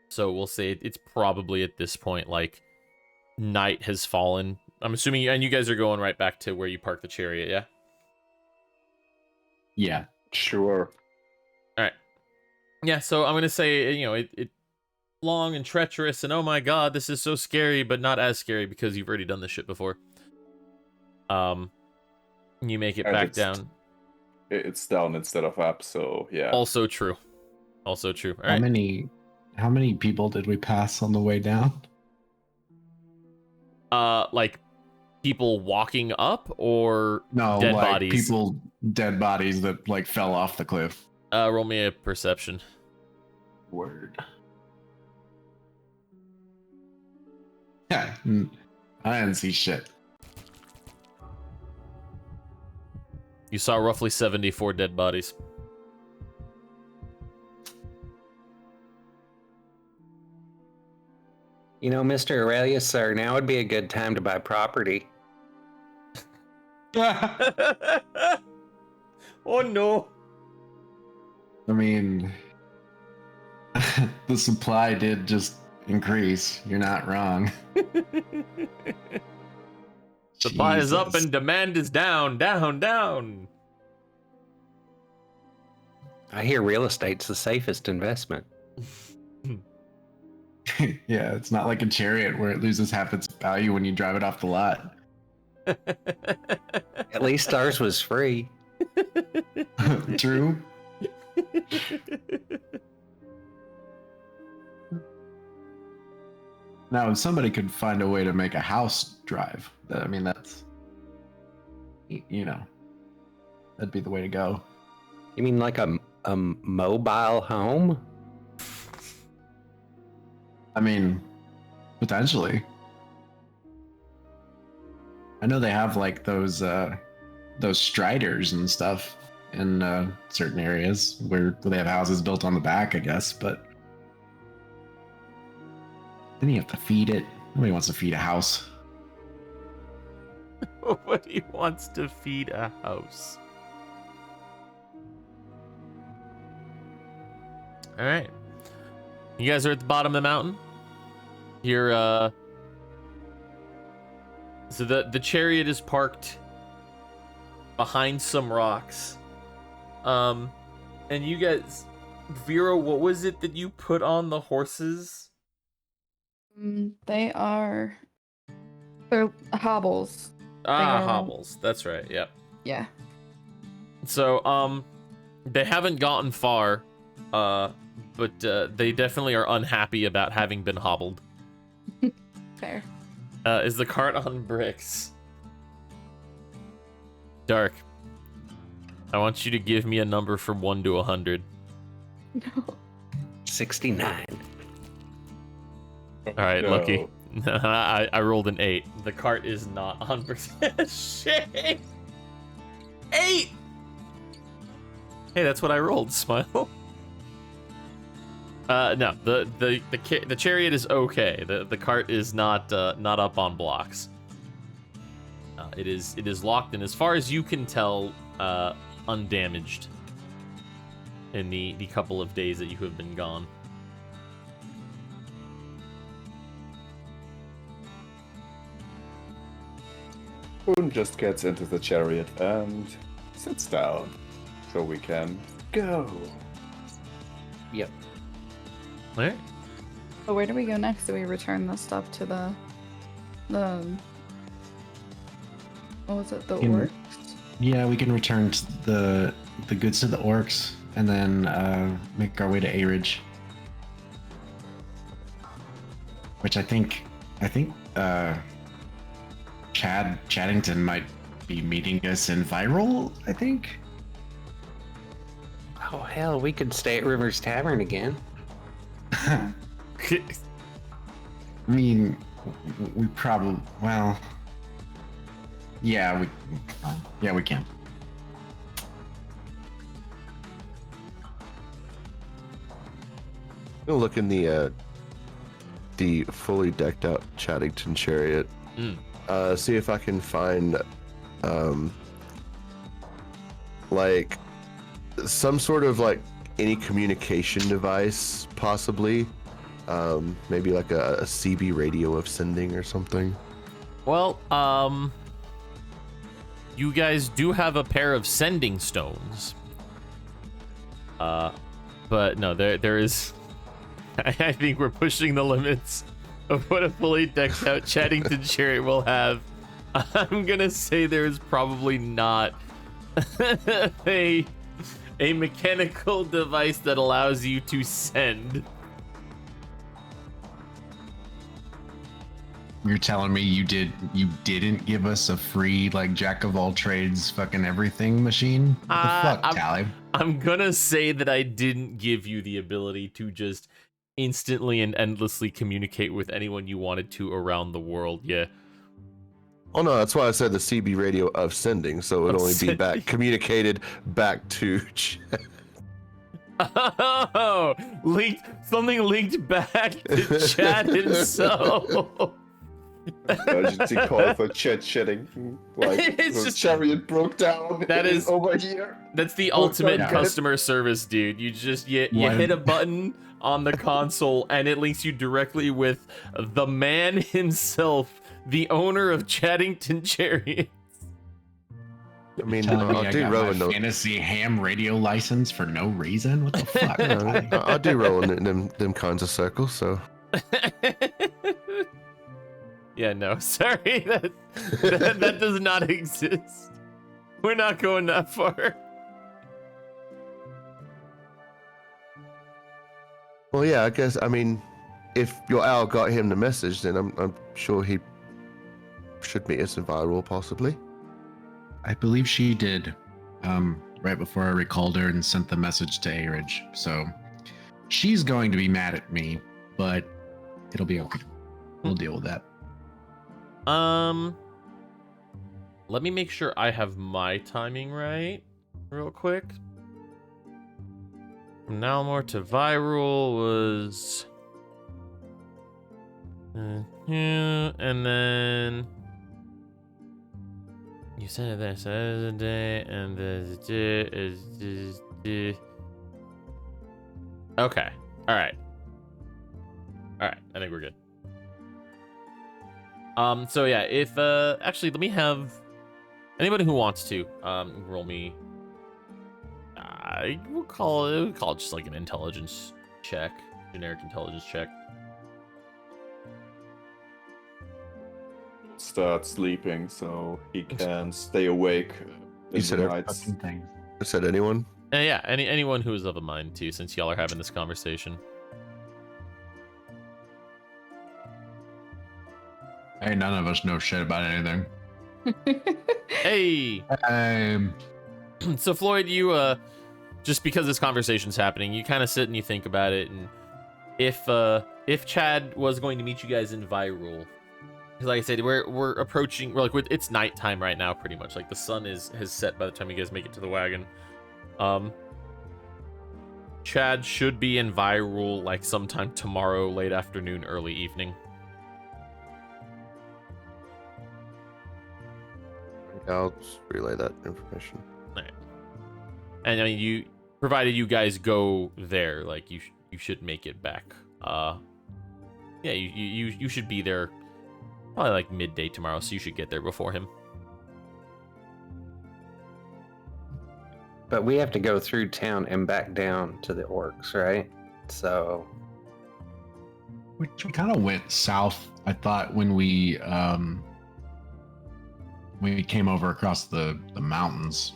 S1: So we'll say it's probably at this point like night has fallen. I'm assuming, and you guys are going right back to where you parked the chariot, yeah?
S5: Yeah.
S7: Sure.
S1: All right. Yeah, so I'm gonna say, it long and treacherous, and oh my god, this is so scary, but not as scary because you've already done this shit before. You make it
S7: And
S1: back
S7: it's
S1: down.
S7: It's down instead of up, so yeah.
S1: Also true. All right.
S5: How many people did we pass on the way down?
S1: Like people walking up or
S5: No,
S1: dead
S5: like
S1: bodies?
S5: dead bodies that like fell off the cliff.
S1: Roll me a perception.
S5: Word. Yeah, I didn't see shit.
S1: You saw roughly 74 dead bodies.
S4: You know, Mr. Aurelius, sir, now would be a good time to buy property.
S1: Oh no.
S5: I mean, the supply did just increase. You're not wrong.
S1: Supply is up
S5: Jesus.
S1: and demand is down, down, down.
S4: I hear real estate's the safest investment.
S5: Yeah, it's not like a chariot where it loses half its value when you drive it off the lot.
S4: At least ours was free.
S5: True. Now, if somebody could find a way to make a house drive, I mean, that's, that'd be the way to go.
S4: You mean like a mobile home?
S5: I mean, potentially. I know they have like those striders and stuff in certain areas where they have houses built on the back, I guess, but then you have to feed it. Nobody wants to feed a house.
S1: Nobody wants to feed a house. All right. You guys are at the bottom of the mountain. You're, so the chariot is parked behind some rocks. And you guys, Vera, what was it that you put on the horses?
S2: They're hobbles.
S1: Ah,
S2: are-
S1: hobbles. That's right. Yep.
S2: Yeah.
S1: So, they haven't gotten far, but they definitely are unhappy about having been hobbled.
S2: Fair.
S1: Is the cart on bricks? Dark. I want you to give me a number from 1 to 100.
S2: No.
S4: 69.
S1: All right,
S7: No.
S1: Lucky. I rolled an 8. The cart is not on bricks. Shit. 8. Hey, that's what I rolled. Smile. No, the chariot is okay. The cart is not up on blocks. It is locked, and as far as you can tell, undamaged. In the couple of days that you have been gone.
S7: Boone just gets into the chariot and sits down so we can go.
S4: Yep.
S1: All right.
S2: So where do we go next? Do we return the stuff to the what was it? The
S5: In-
S2: orcs?
S5: Yeah, we can return the goods to the orcs and then make our way to A Ridge. Which I think Chaddington might be meeting us in Viral, I think.
S4: Oh, hell, we could stay at River's Tavern again.
S5: I mean, we probably, well, yeah, we can.
S3: We'll look in the fully decked out Chaddington chariot. see if I can find, like, some sort of, like, any communication device, possibly. Maybe like a CB radio of sending or something.
S1: Well, you guys do have a pair of sending stones. But no, there is. I think we're pushing the limits of what a fully decked out Chaddington chariot will have. I'm gonna say there is probably not a mechanical device that allows you to send.
S5: You're telling me you didn't give us a free like jack of all trades fucking everything machine? What the fuck, Tally?
S1: I'm gonna say that I didn't give you the ability to just instantly and endlessly communicate with anyone you wanted to around the world. Yeah.
S3: Oh no, that's why I said the CB radio of sending, so it'd only be back communicated back to.
S1: Oh, something linked back to Chad himself.
S7: Emergency call for chat shitting. Like
S1: It's
S7: the
S1: just-
S7: chariot broke down.
S1: That
S7: it
S1: is-
S7: over here.
S1: That's the
S7: Oh,
S1: ultimate
S7: God,
S1: customer service, dude. You just you
S5: Why-
S1: hit a button on the console and it links you directly with the man himself, the owner of Chaddington Chariot.
S3: I mean,
S5: Telling me
S3: I'll
S5: I
S3: do
S5: got
S3: Rowan.
S5: my fantasy ham radio license for no reason? What the fuck? Tally?
S3: I'll do Rowan in them kinds of circles. So
S1: Yeah, no, sorry, that does not exist. We're not going that far.
S3: well, yeah, I guess. I mean, if your owl got him the message, then I'm sure he should meet us in Viral, possibly.
S5: I believe she did. Right before I recalled her and sent the message to A-Ridge. So she's going to be mad at me, but it'll be okay. We'll deal with that.
S1: Let me make sure I have my timing right, real quick. From Nalmor to Viral was, and then you said it there Saturday, and the okay, all right, I think we're good. So yeah, if actually let me have anybody who wants to roll me. We'll call it just like an intelligence check, generic intelligence check.
S7: Start sleeping so he can stay awake.
S3: You said
S7: the
S3: it.
S7: nights.
S5: Things.
S3: Said anyone?
S1: Yeah, anyone who is of a mind too, since y'all are having this conversation.
S5: Hey, none of us know shit about anything.
S1: Hey,
S5: Um,
S1: so Floyd, you just because this conversation's happening, you kind of sit and you think about it, and if Chad was going to meet you guys in Viral, because like I said, we're approaching, it's nighttime right now, pretty much. Like the sun has set by the time you guys make it to the wagon. Chad should be in Viral like sometime tomorrow, late afternoon, early evening.
S3: I'll just relay that information.
S1: And I mean, provided you guys go there, like you should make it back. Yeah, you should be there probably like midday tomorrow, so you should get there before him.
S4: But we have to go through town and back down to the orcs, right? So
S5: we kind of went south. I thought when we came over across the mountains.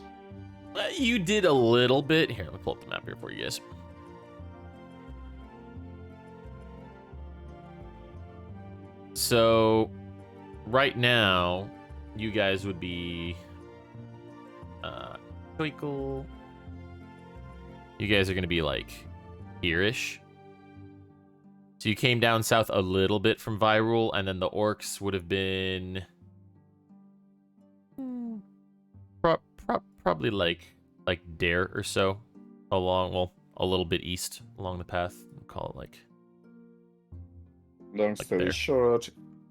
S1: You did a little bit. Here, let me pull up the map here for you guys. So, right now, you guys would be Twinkle. You guys are gonna be like here-ish. So you came down south a little bit from Viral, and then the orcs would have been probably like Dare or so along, well, a little bit east along the path. We'll call it like
S7: Long
S1: Like
S7: story
S1: there.
S7: short,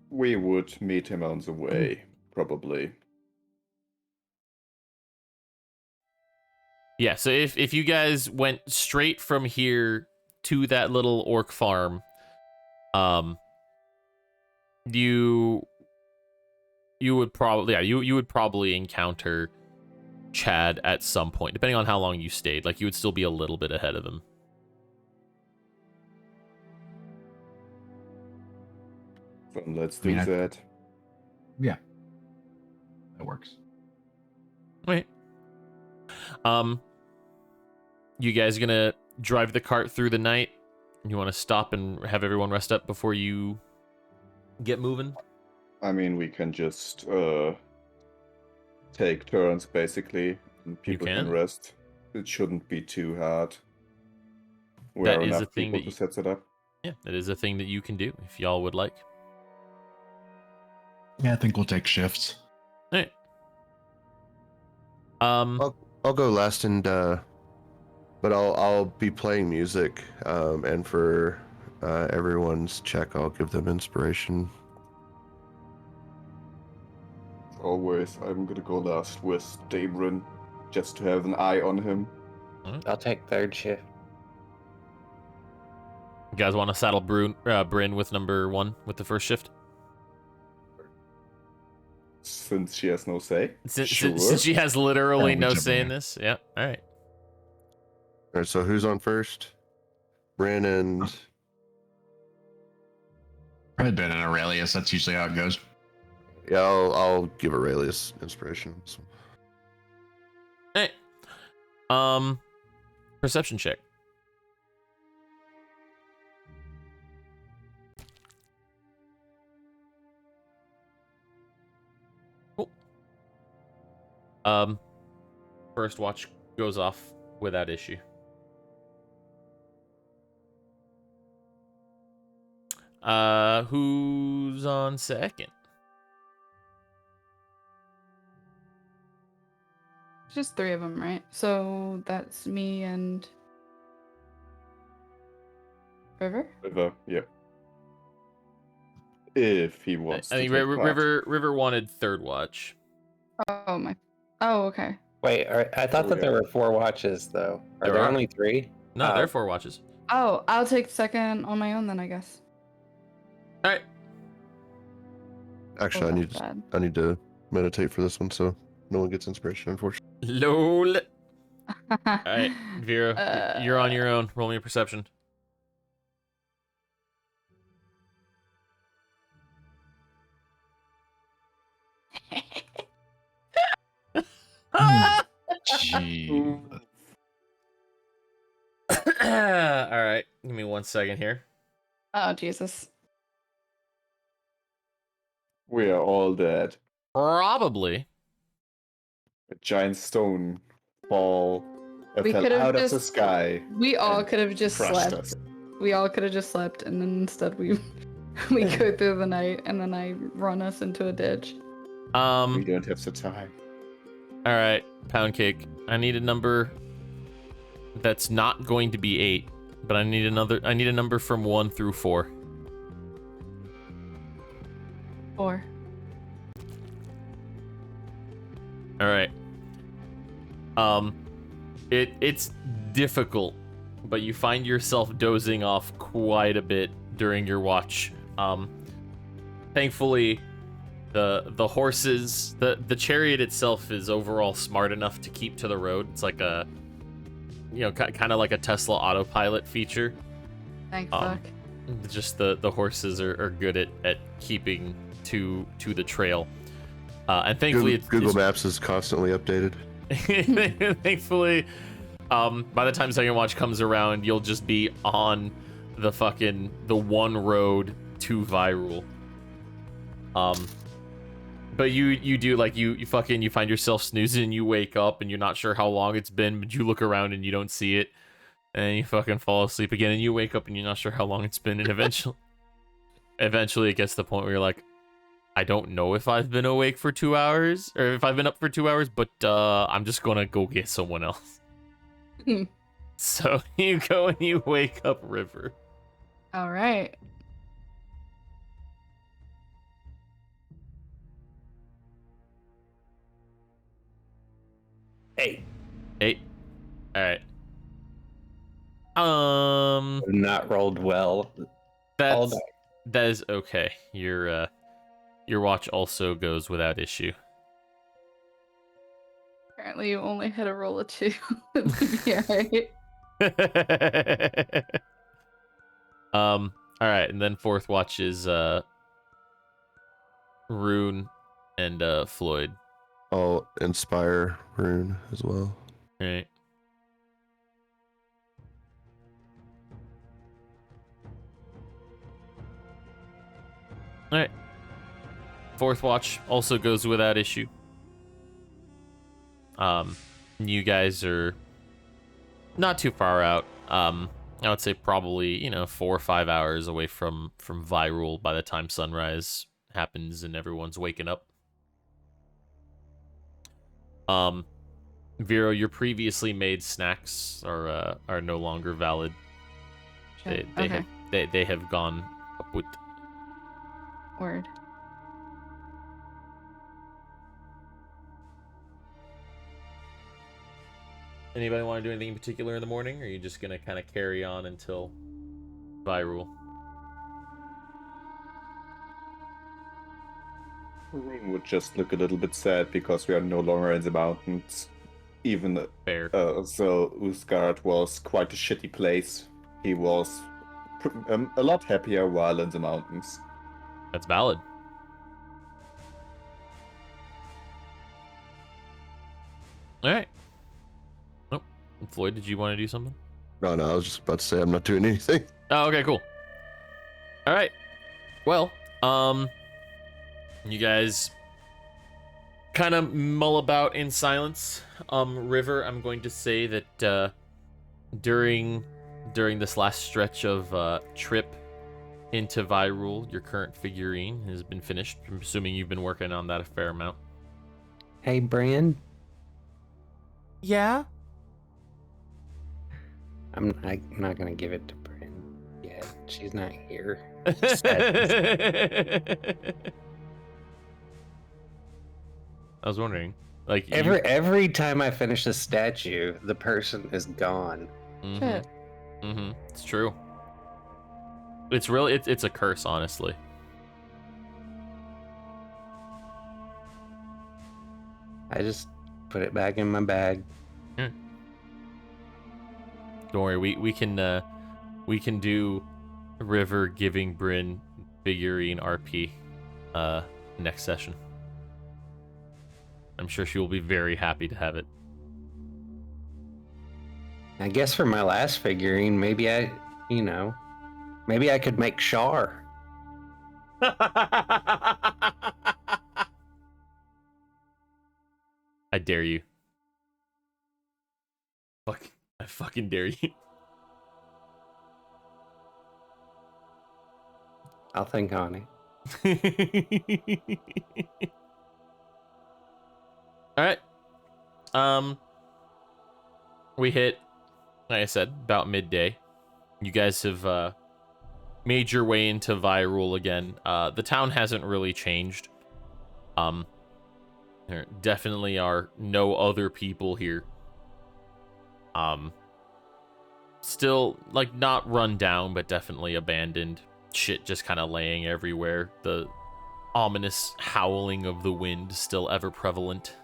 S7: We would meet him on the way, probably.
S1: Yeah, so if you guys went straight from here to that little orc farm, you would probably you would probably encounter Chad at some point, depending on how long you stayed. Like, you would still be a little bit ahead of him.
S7: Then let's do
S5: I mean,
S7: that.
S5: Yeah, that works.
S1: Wait. You guys gonna drive the cart through the night? You want to stop and have everyone rest up before you get moving?
S7: I mean, we can just take turns, basically, and people can
S1: can.
S7: rest. It shouldn't be too hard. We
S1: That
S7: are
S1: is a
S7: enough
S1: thing
S7: people
S1: that
S7: to
S1: you-
S7: set it up.
S1: Yeah, that is a thing that you can do if y'all would like.
S5: Yeah, I think we'll take shifts.
S1: All right.
S3: I'll go last, and but I'll be playing music, and for everyone's check, I'll give them inspiration.
S7: Always, I'm gonna go last with Dameron, just to have an eye on him.
S4: I'll take third shift.
S1: You guys want to saddle Bryn with number 1 with the first shift?
S7: Since she has no say.
S1: Since
S7: Sure.
S1: she has literally no
S5: whichever
S1: say in
S5: way.
S1: this. Yeah. All right.
S3: All right, so who's on first? Bryn and
S5: Probably Ben and Aurelius. That's usually how it goes.
S3: yeah, I'll give Aurelius inspiration. So,
S1: All right. Perception check. Cool. First watch goes off without issue. Who's on second?
S2: Just 3 of them, right? So that's me and River.
S7: River, yeah. If he wants
S1: I
S7: to
S1: think
S7: take part.
S1: River wanted third watch.
S2: Oh my. Oh, okay.
S4: Wait, I thought
S7: Oh,
S4: that
S7: yeah.
S4: there were 4 watches, though. Are
S1: There
S4: there
S1: are.
S4: only 3?
S1: No, there are 4 watches.
S2: Oh, I'll take second on my own then, I guess.
S1: All right.
S3: actually,
S2: Oh, that's bad.
S3: I need to meditate for this one, so no one gets inspiration, unfortunately.
S1: Lol. All right, Vera, you're on
S2: Uh,
S1: your own. Roll me a perception.
S5: Gee.
S1: All right, give me 1 second here.
S2: Oh, Jesus.
S7: We are all dead.
S1: Probably.
S7: A giant stone ball
S2: We
S7: fell
S2: could have
S7: out of the
S2: just-
S7: sky.
S2: We all
S7: And
S2: could have just
S7: crushed
S2: slept.
S7: us.
S2: We all could have just slept, and then instead we go through the night, and then I run us into a ditch.
S7: We
S1: All
S7: don't have the time.
S1: right, pound cake. I need a number that's not going to be 8, but I need a number from 1 through 4.
S2: 4.
S1: All right. It's difficult, but you find yourself dozing off quite a bit during your watch. Thankfully, the horses, the chariot itself is overall smart enough to keep to the road. It's like a, kind of like a Tesla autopilot feature.
S2: Thank fuck.
S1: Just the horses are good at keeping to the trail. And thankfully,
S3: Google Maps is constantly updated.
S1: thankfully, by the time second watch comes around, you'll just be on the one road to Virul. But you do, like, you find yourself snoozing and you wake up and you're not sure how long it's been, but you look around and you don't see it, and you fucking fall asleep again, and you wake up and you're not sure how long it's been, and eventually it gets to the point where you're like, I don't know if I've been awake for 2 hours, or if I've been up for 2 hours, but I'm just gonna go get someone else. So you go and you wake up River.
S2: All right.
S4: 8.
S1: 8. All right.
S4: Not rolled well. All
S1: That's
S4: day.
S1: that is okay. Your watch also goes without issue.
S2: Apparently, you only had a roll of 2. Yeah, right.
S1: All right, and then fourth watch is Rune and Floyd.
S3: I'll inspire Rune as well.
S1: All right. All right. Fourth watch also goes without issue. You guys are not too far out. I would say probably 4 or 5 hours away from Virul by the time sunrise happens and everyone's waking up. Vero, your previously made snacks are no longer valid. They
S2: Okay.
S1: have gone kaput.
S2: Word.
S1: Anybody want to do anything in particular in the morning, or are you just gonna kind of carry on until Virul?
S7: Rune would just look a little bit sad because we are no longer in the mountains. Even
S1: Fair.
S7: so, Usgard was quite a shitty place. He was a lot happier while in the mountains.
S1: That's valid. All right. Oh, Floyd, did you want to do something?
S3: No, I was just about to say I'm not doing anything.
S1: Oh, okay, cool. All right. Well, you guys kind of mull about in silence. River, I'm going to say that during this last stretch of trip into Virul, your current figurine has been finished. I'm assuming you've been working on that a fair amount.
S4: Hey, Bran.
S1: Yeah.
S4: I'm not gonna give it to Bran yet. She's not here.
S1: I was wondering, like
S4: Every time I finish a statue, the person is gone.
S2: Shit.
S1: It's true. It's really it's a curse, honestly.
S4: I just put it back in my bag.
S1: Don't worry, we can do River giving Bryn figurine RP next session. I'm sure she will be very happy to have it.
S4: I guess for my last figurine, maybe I could make Char.
S1: I dare you. I fucking dare you.
S4: I'll think on it.
S1: All right. We hit, like I said, about midday. You guys have made your way into Virul again. The town hasn't really changed. There definitely are no other people here. Still, like, not run down, but definitely abandoned. Shit just kind of laying everywhere. The ominous howling of the wind still ever prevalent.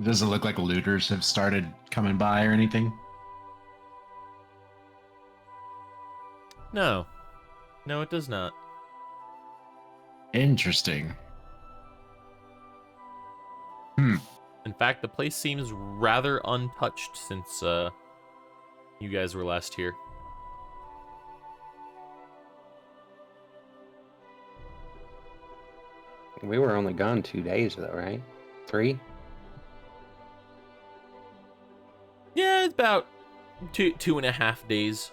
S5: Doesn't look like looters have started coming by or anything.
S1: No, it does not.
S5: Interesting.
S1: In fact, the place seems rather untouched since you guys were last here.
S4: We were only gone 2 days, though, right? 3?
S1: Yeah, it's about 2.5 days.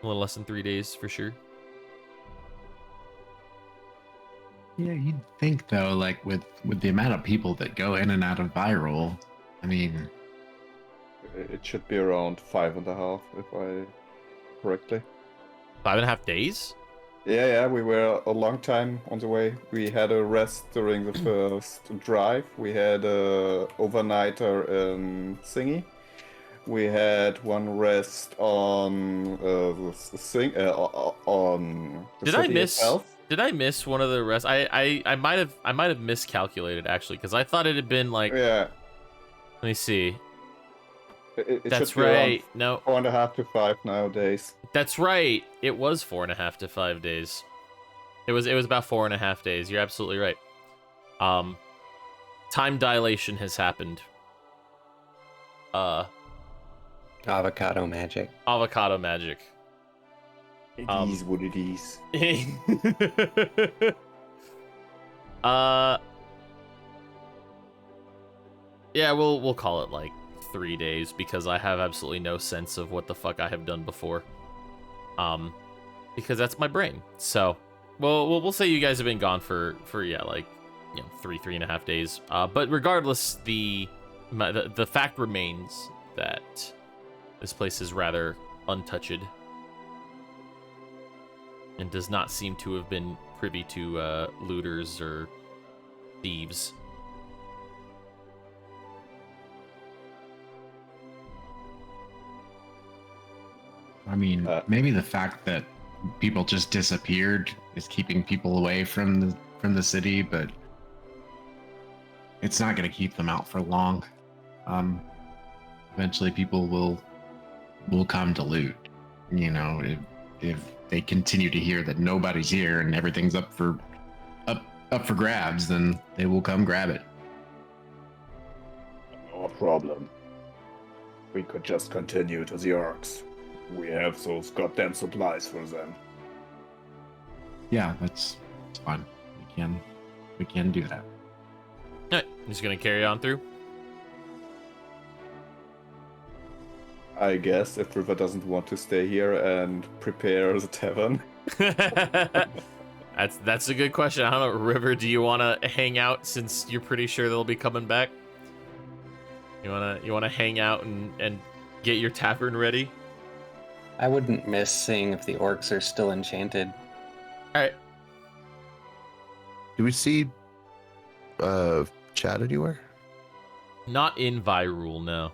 S1: A little less than 3 days for sure.
S5: Yeah, you'd think though, like with the amount of people that go in and out of Virul, I mean,
S7: It should be around 5.5, if I correctly.
S1: 5.5 days?
S7: Yeah, we were a long time on the way. We had a rest during the first drive. We had a overnighter in Singy. We had one rest on on the
S1: Did I
S7: city
S1: miss?
S7: itself.
S1: Did I miss one of the rests? I might have miscalculated actually because I thought it had been like.
S7: Yeah,
S1: Let me see.
S7: it
S1: That's
S7: should be around
S1: right. No,
S7: 4.5 to 5 nowadays.
S1: that's right. It was 4.5 to 5 days. It was about 4.5 days. You're absolutely right. Time dilation has happened.
S4: Avocado magic.
S1: Avocado magic.
S7: It is what it is.
S1: Yeah, we'll call it like 3 days because I have absolutely no sense of what the fuck I have done before. Because that's my brain. So, we'll say you guys have been gone for yeah, like, 3.5 days. But regardless, the fact remains that this place is rather untouched and does not seem to have been privy to looters or thieves.
S5: I mean, maybe the fact that people just disappeared is keeping people away from the city, but it's not going to keep them out for long. Eventually, people will come to loot. If they continue to hear that nobody's here and everything's up for grabs, then they will come grab it.
S7: No problem. We could just continue to the orcs. We have those goddamn supplies for them.
S5: Yeah, that's fine. We can do that.
S1: Alright, just gonna carry on through.
S7: I guess if River doesn't want to stay here and prepare the tavern.
S1: That's a good question. I don't know, River, do you want to hang out since you're pretty sure they'll be coming back? You wanna hang out and get your tavern ready?
S4: I wouldn't miss seeing if the orcs are still enchanted.
S1: All right.
S3: Do we see Chad anywhere?
S1: Not in Virule, no.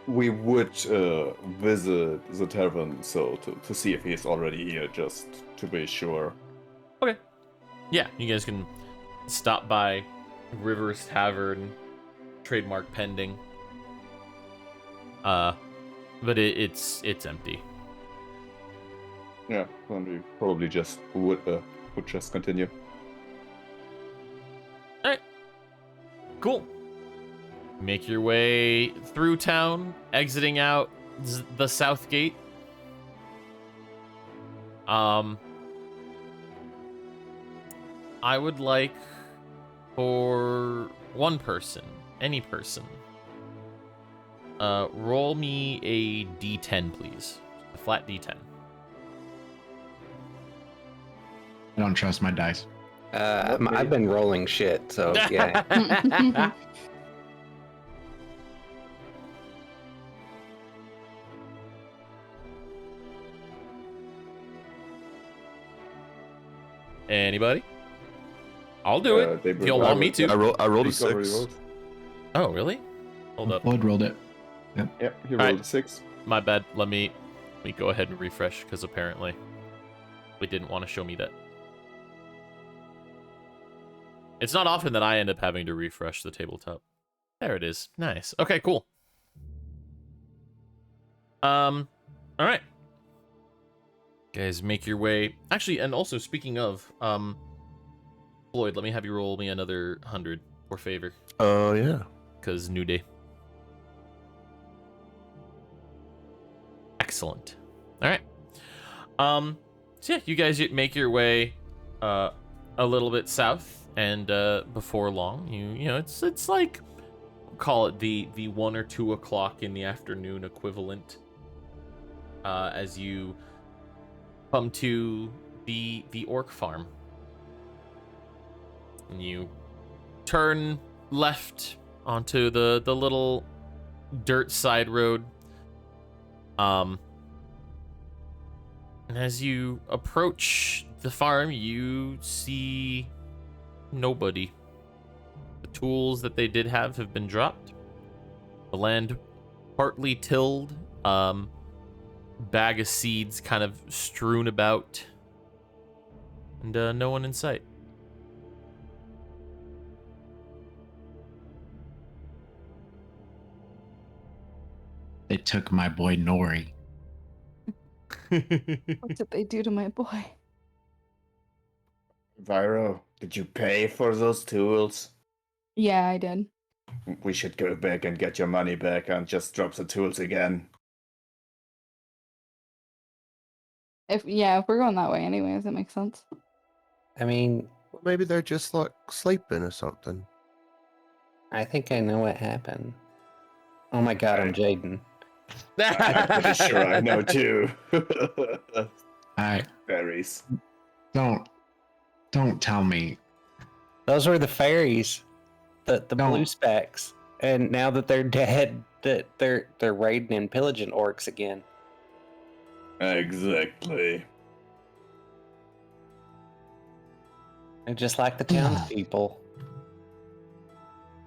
S7: We would visit the tavern so to see if he's already here, just to be sure.
S1: Okay. Yeah, you guys can stop by River's Tavern, trademark pending. But it's empty.
S7: Yeah, then we probably just would just continue.
S1: All right. Cool. Make your way through town, exiting out the south gate. I would like for one person, any person, roll me a d10, please. A flat d10.
S5: I don't trust my dice.
S4: I've been rolling shit, so yeah.
S1: Anybody? I'll do it if you'll want me to.
S3: I rolled a
S7: He's already
S3: 6.
S7: rolled.
S1: Oh, really? Hold up.
S5: Floyd rolled it.
S7: Yep, he
S1: All
S7: rolled
S1: right.
S7: a 6.
S1: My bad. Let me go ahead and refresh because apparently we didn't want to show me that. It's not often that I end up having to refresh the tabletop. There it is. Nice. Okay, cool. All right. Guys, make your way. Actually, and also speaking of, Floyd, let me have you roll me another 100 for favor.
S3: Oh, yeah.
S1: Because new day. Excellent. All right. So yeah, you guys make your way a little bit south, and before long, you know it's like, call it the 1 or 2 o'clock in the afternoon equivalent, as you come to the orc farm, and you turn left onto the little dirt side road. And as you approach the farm, you see nobody. The tools that they did have been dropped. The land partly tilled, bag of seeds kind of strewn about, and no one in sight.
S5: They took my boy Nori.
S2: What did they do to my boy?
S7: Viro, did you pay for those tools?
S2: Yeah, I did.
S7: We should go back and get your money back and just drop the tools again.
S2: If we're going that way anyways, that makes sense.
S4: I mean,
S3: Well, maybe they're just like sleeping or something.
S4: I think I know what happened. Oh my god, I'm Jaden.
S7: I'm pretty sure I know too.
S5: I
S7: Fairies.
S5: don't tell me.
S4: Those were the fairies, the
S5: No.
S4: blue specks, and now that they're dead, that they're raiding and pillaging orcs again.
S7: Exactly.
S4: They're just like the townspeople.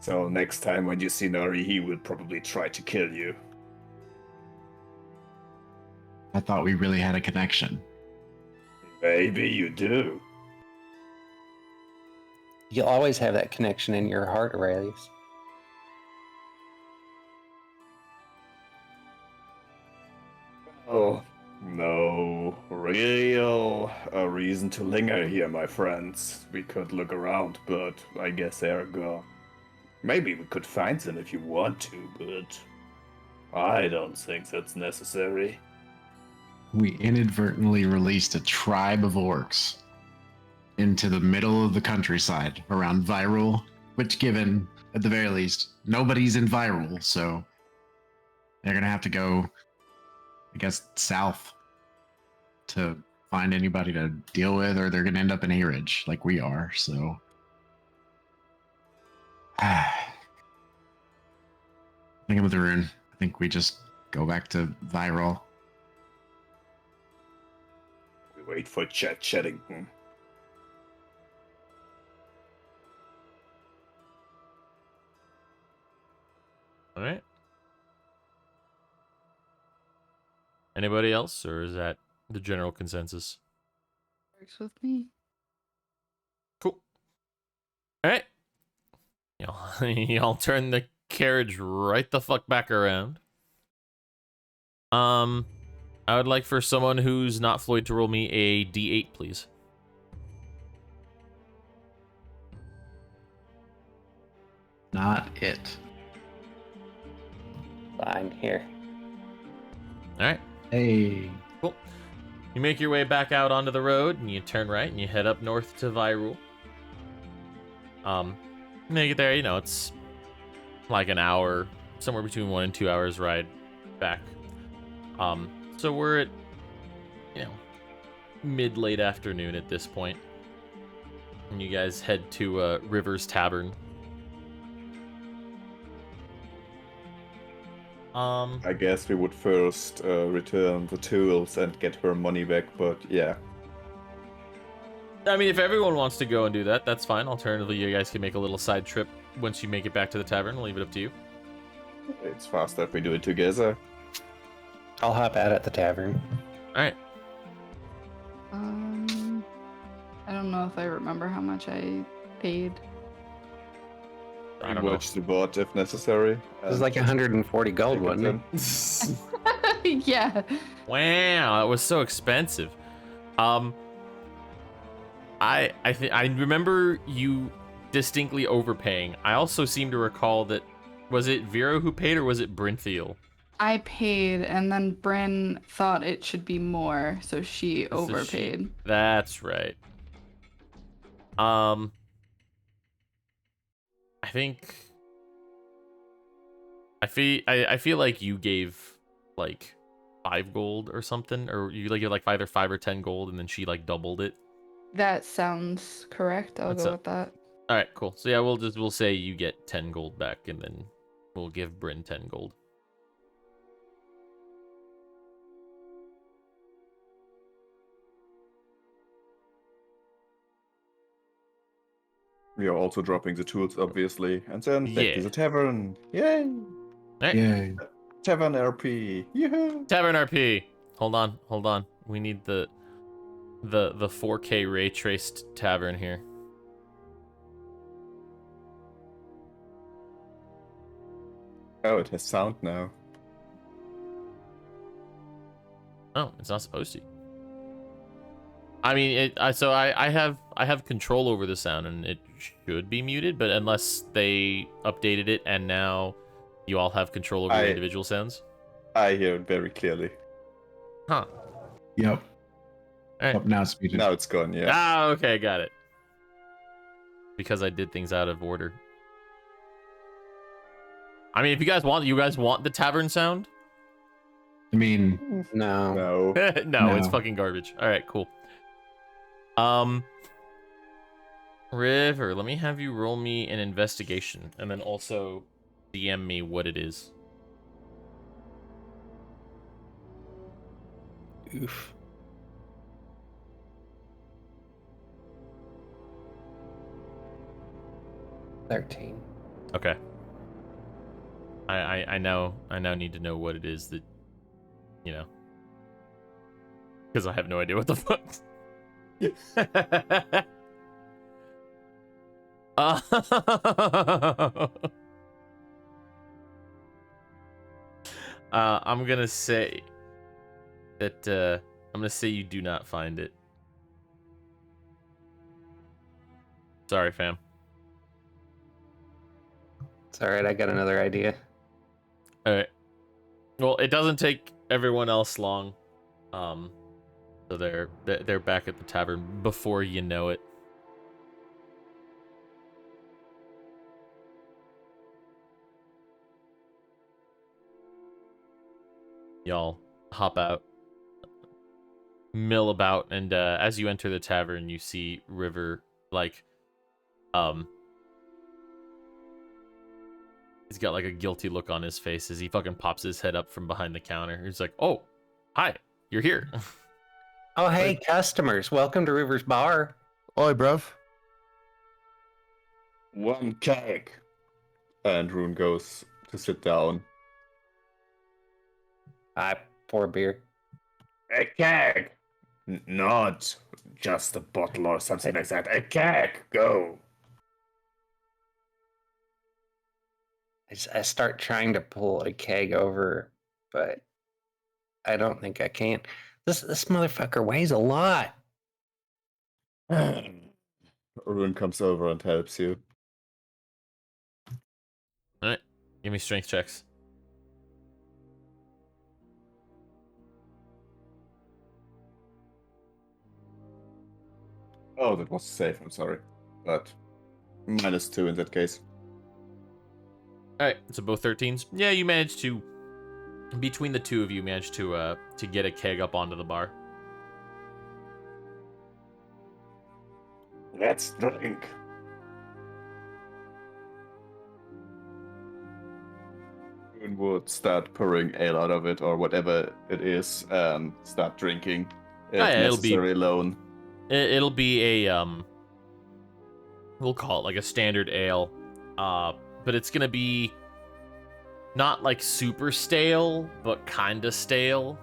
S7: So next time when you see Nori, he will probably try to kill you.
S5: I thought we really had a connection.
S7: Maybe you do.
S4: You'll always have that connection in your heart, Aurelius.
S7: Oh, no real reason to linger here, my friends. We could look around, but I guess they're gone. Maybe we could find them if you want to, but I don't think that's necessary.
S5: We inadvertently released a tribe of orcs into the middle of the countryside around Viral, which, given at the very least, nobody's in Viral, so they're gonna have to go, I guess, south to find anybody to deal with, or they're gonna end up in A-Ridge like we are, so. I think I'm with Arun. I think we just go back to Viral.
S7: We wait for Chet Cheddington.
S1: All right. Anybody else, or is that the general consensus?
S2: Works with me.
S1: Cool. All right. Y'all turn the carriage right the fuck back around. I would like for someone who's not Floyd to roll me a D8, please.
S5: Not it.
S4: Fine, here.
S1: All right.
S5: Hey.
S1: Cool. You make your way back out onto the road, and you turn right, and you head up north to Virul. When you get there, it's like an hour, somewhere between 1 and 2 hours ride back. So we're at, mid-late afternoon at this point. And you guys head to River's Tavern.
S7: I guess we would first return the tools and get her money back, but yeah.
S1: I mean, if everyone wants to go and do that, that's fine. Alternatively, you guys can make a little side trip once you make it back to the tavern. I'll leave it up to you.
S7: It's faster if we do it together.
S4: I'll hop out at the tavern.
S1: All right.
S2: I don't know if I remember how much I paid.
S1: I
S7: We
S1: don't know.
S7: watch the bot if necessary.
S4: It was like 140 gold, wasn't it?
S2: Yeah.
S1: Wow, that was so expensive. I remember you distinctly overpaying. I also seem to recall that, was it Vero who paid or was it Brinthiel?
S2: I paid, and then Bryn thought it should be more, so she overpaid.
S1: That's right. I think I feel like you gave like 5 gold or something, or you like give like either 5 or 10 gold, and then she like doubled it.
S2: That sounds correct. I'll go with that.
S1: All right, cool. So yeah, we'll say you get 10 gold back, and then we'll give Bryn 10 gold.
S7: We are also dropping the tools, obviously, and then back
S1: Yeah.
S7: to the tavern. Yay!
S1: Right.
S5: Yay.
S7: Tavern RP. Yeah.
S1: Tavern RP. Hold on. We need the 4K ray traced tavern here.
S7: Oh, it has sound now.
S1: Oh, it's not supposed to. I mean, I have control over the sound, and it should be muted, but unless they updated it and now you all have control over your individual sounds.
S7: I hear it very clearly.
S1: Huh.
S5: Yep.
S1: Alright.
S5: Oh, now it's muted.
S7: Now it's gone, yeah.
S1: Ah, okay, got it. Because I did things out of order. I mean, if you guys want the tavern sound?
S5: I mean,
S4: No.
S7: No.
S1: No, it's
S5: No.
S1: fucking garbage. All right, cool. River, let me have you roll me an investigation, and then also DM me what it is.
S4: Oof. $13.
S1: Okay. I now need to know what it is that, you know, because I have no idea what the fuck. I'm gonna say that I'm gonna say you do not find it. Sorry, fam.
S4: It's alright, I got another idea.
S1: All right. Well, it doesn't take everyone else long. So they're back at the tavern before you know it. Y'all hop out, mill about, and as you enter the tavern, you see River, like, he's got like a guilty look on his face as he fucking pops his head up from behind the counter. He's like, "Oh, hi, you're here."
S4: Oh, hey, customers. Welcome to River's Bar.
S3: Oi, bruv.
S7: One keg. And Rune goes to sit down.
S4: I pour a beer.
S7: A keg! Not just a bottle or something like that. A keg! Go!
S4: I start trying to pull a keg over, but I don't think I can. This motherfucker weighs a lot.
S7: Rune comes over and helps you.
S1: All right, give me strength checks.
S7: Oh, that was safe, I'm sorry. But -2 in that case.
S1: All right, so both 13s. Yeah, you managed to, between the two of you, managed to get a keg up onto the bar.
S7: Let's drink. Rune would start pouring ale out of it or whatever it is and start drinking. If
S1: yeah, it'll be-
S7: necessary alone.
S1: It'll be a we'll call it like a standard ale, but it's gonna be not like super stale, but kinda stale.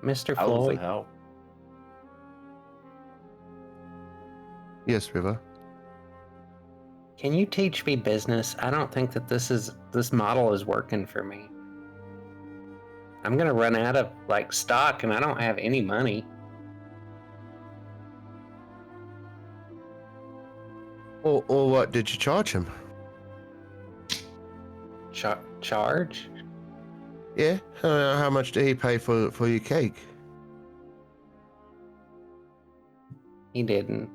S4: Mr.
S7: How the
S4: Floyd,
S7: hell?
S3: Yes, River.
S4: can you teach me business? I don't think that this model is working for me. I'm gonna run out of like stock, and I don't have any money.
S3: Or what did you charge him?
S4: Charge?
S3: Yeah? How much did he pay for your cake?
S4: He didn't.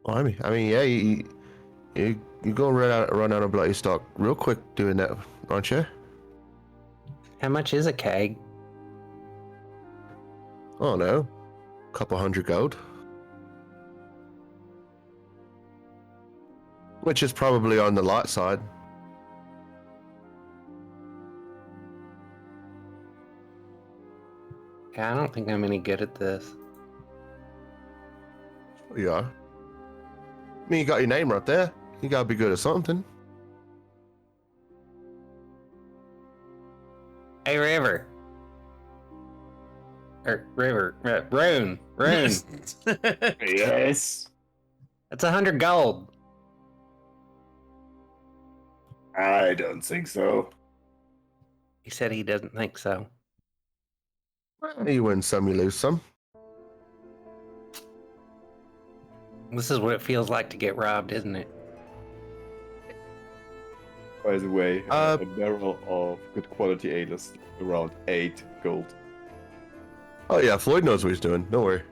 S3: Well, I mean, yeah, you gonna run out of bloody stock real quick doing that, aren't you?
S4: How much is a keg?
S3: Oh no, couple hundred gold. Which is probably on the light side.
S4: Yeah, I don't think I'm any good at this.
S3: Yeah. I mean, you got your name right there. You gotta be good at something.
S4: Hey, River. Rune.
S7: Yes.
S4: That's 100 gold.
S7: I don't think so.
S4: He said he doesn't think so.
S3: You win some, you lose some.
S4: This is what it feels like to get robbed, isn't it?
S7: By the way,
S3: Uh,
S7: a barrel of good quality ale is around 8 gold.
S3: Oh yeah, Floyd knows what he's doing. Don't worry.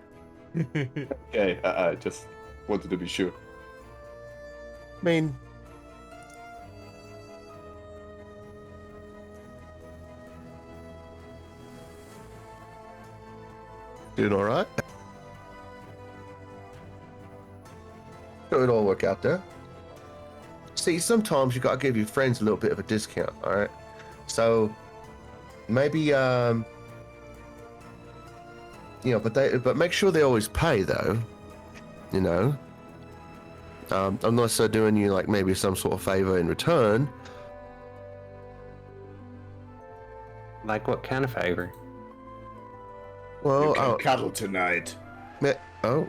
S7: Okay, I just wanted to be sure.
S3: I mean, doing all right. It'll all work out there. See, sometimes you gotta give your friends a little bit of a discount. All right. So maybe but make sure they always pay though. You know. Unless they're doing you like maybe some sort of favor in return.
S4: Like what kind of favor?
S3: Well,
S7: You can cuddle tonight.
S3: oh.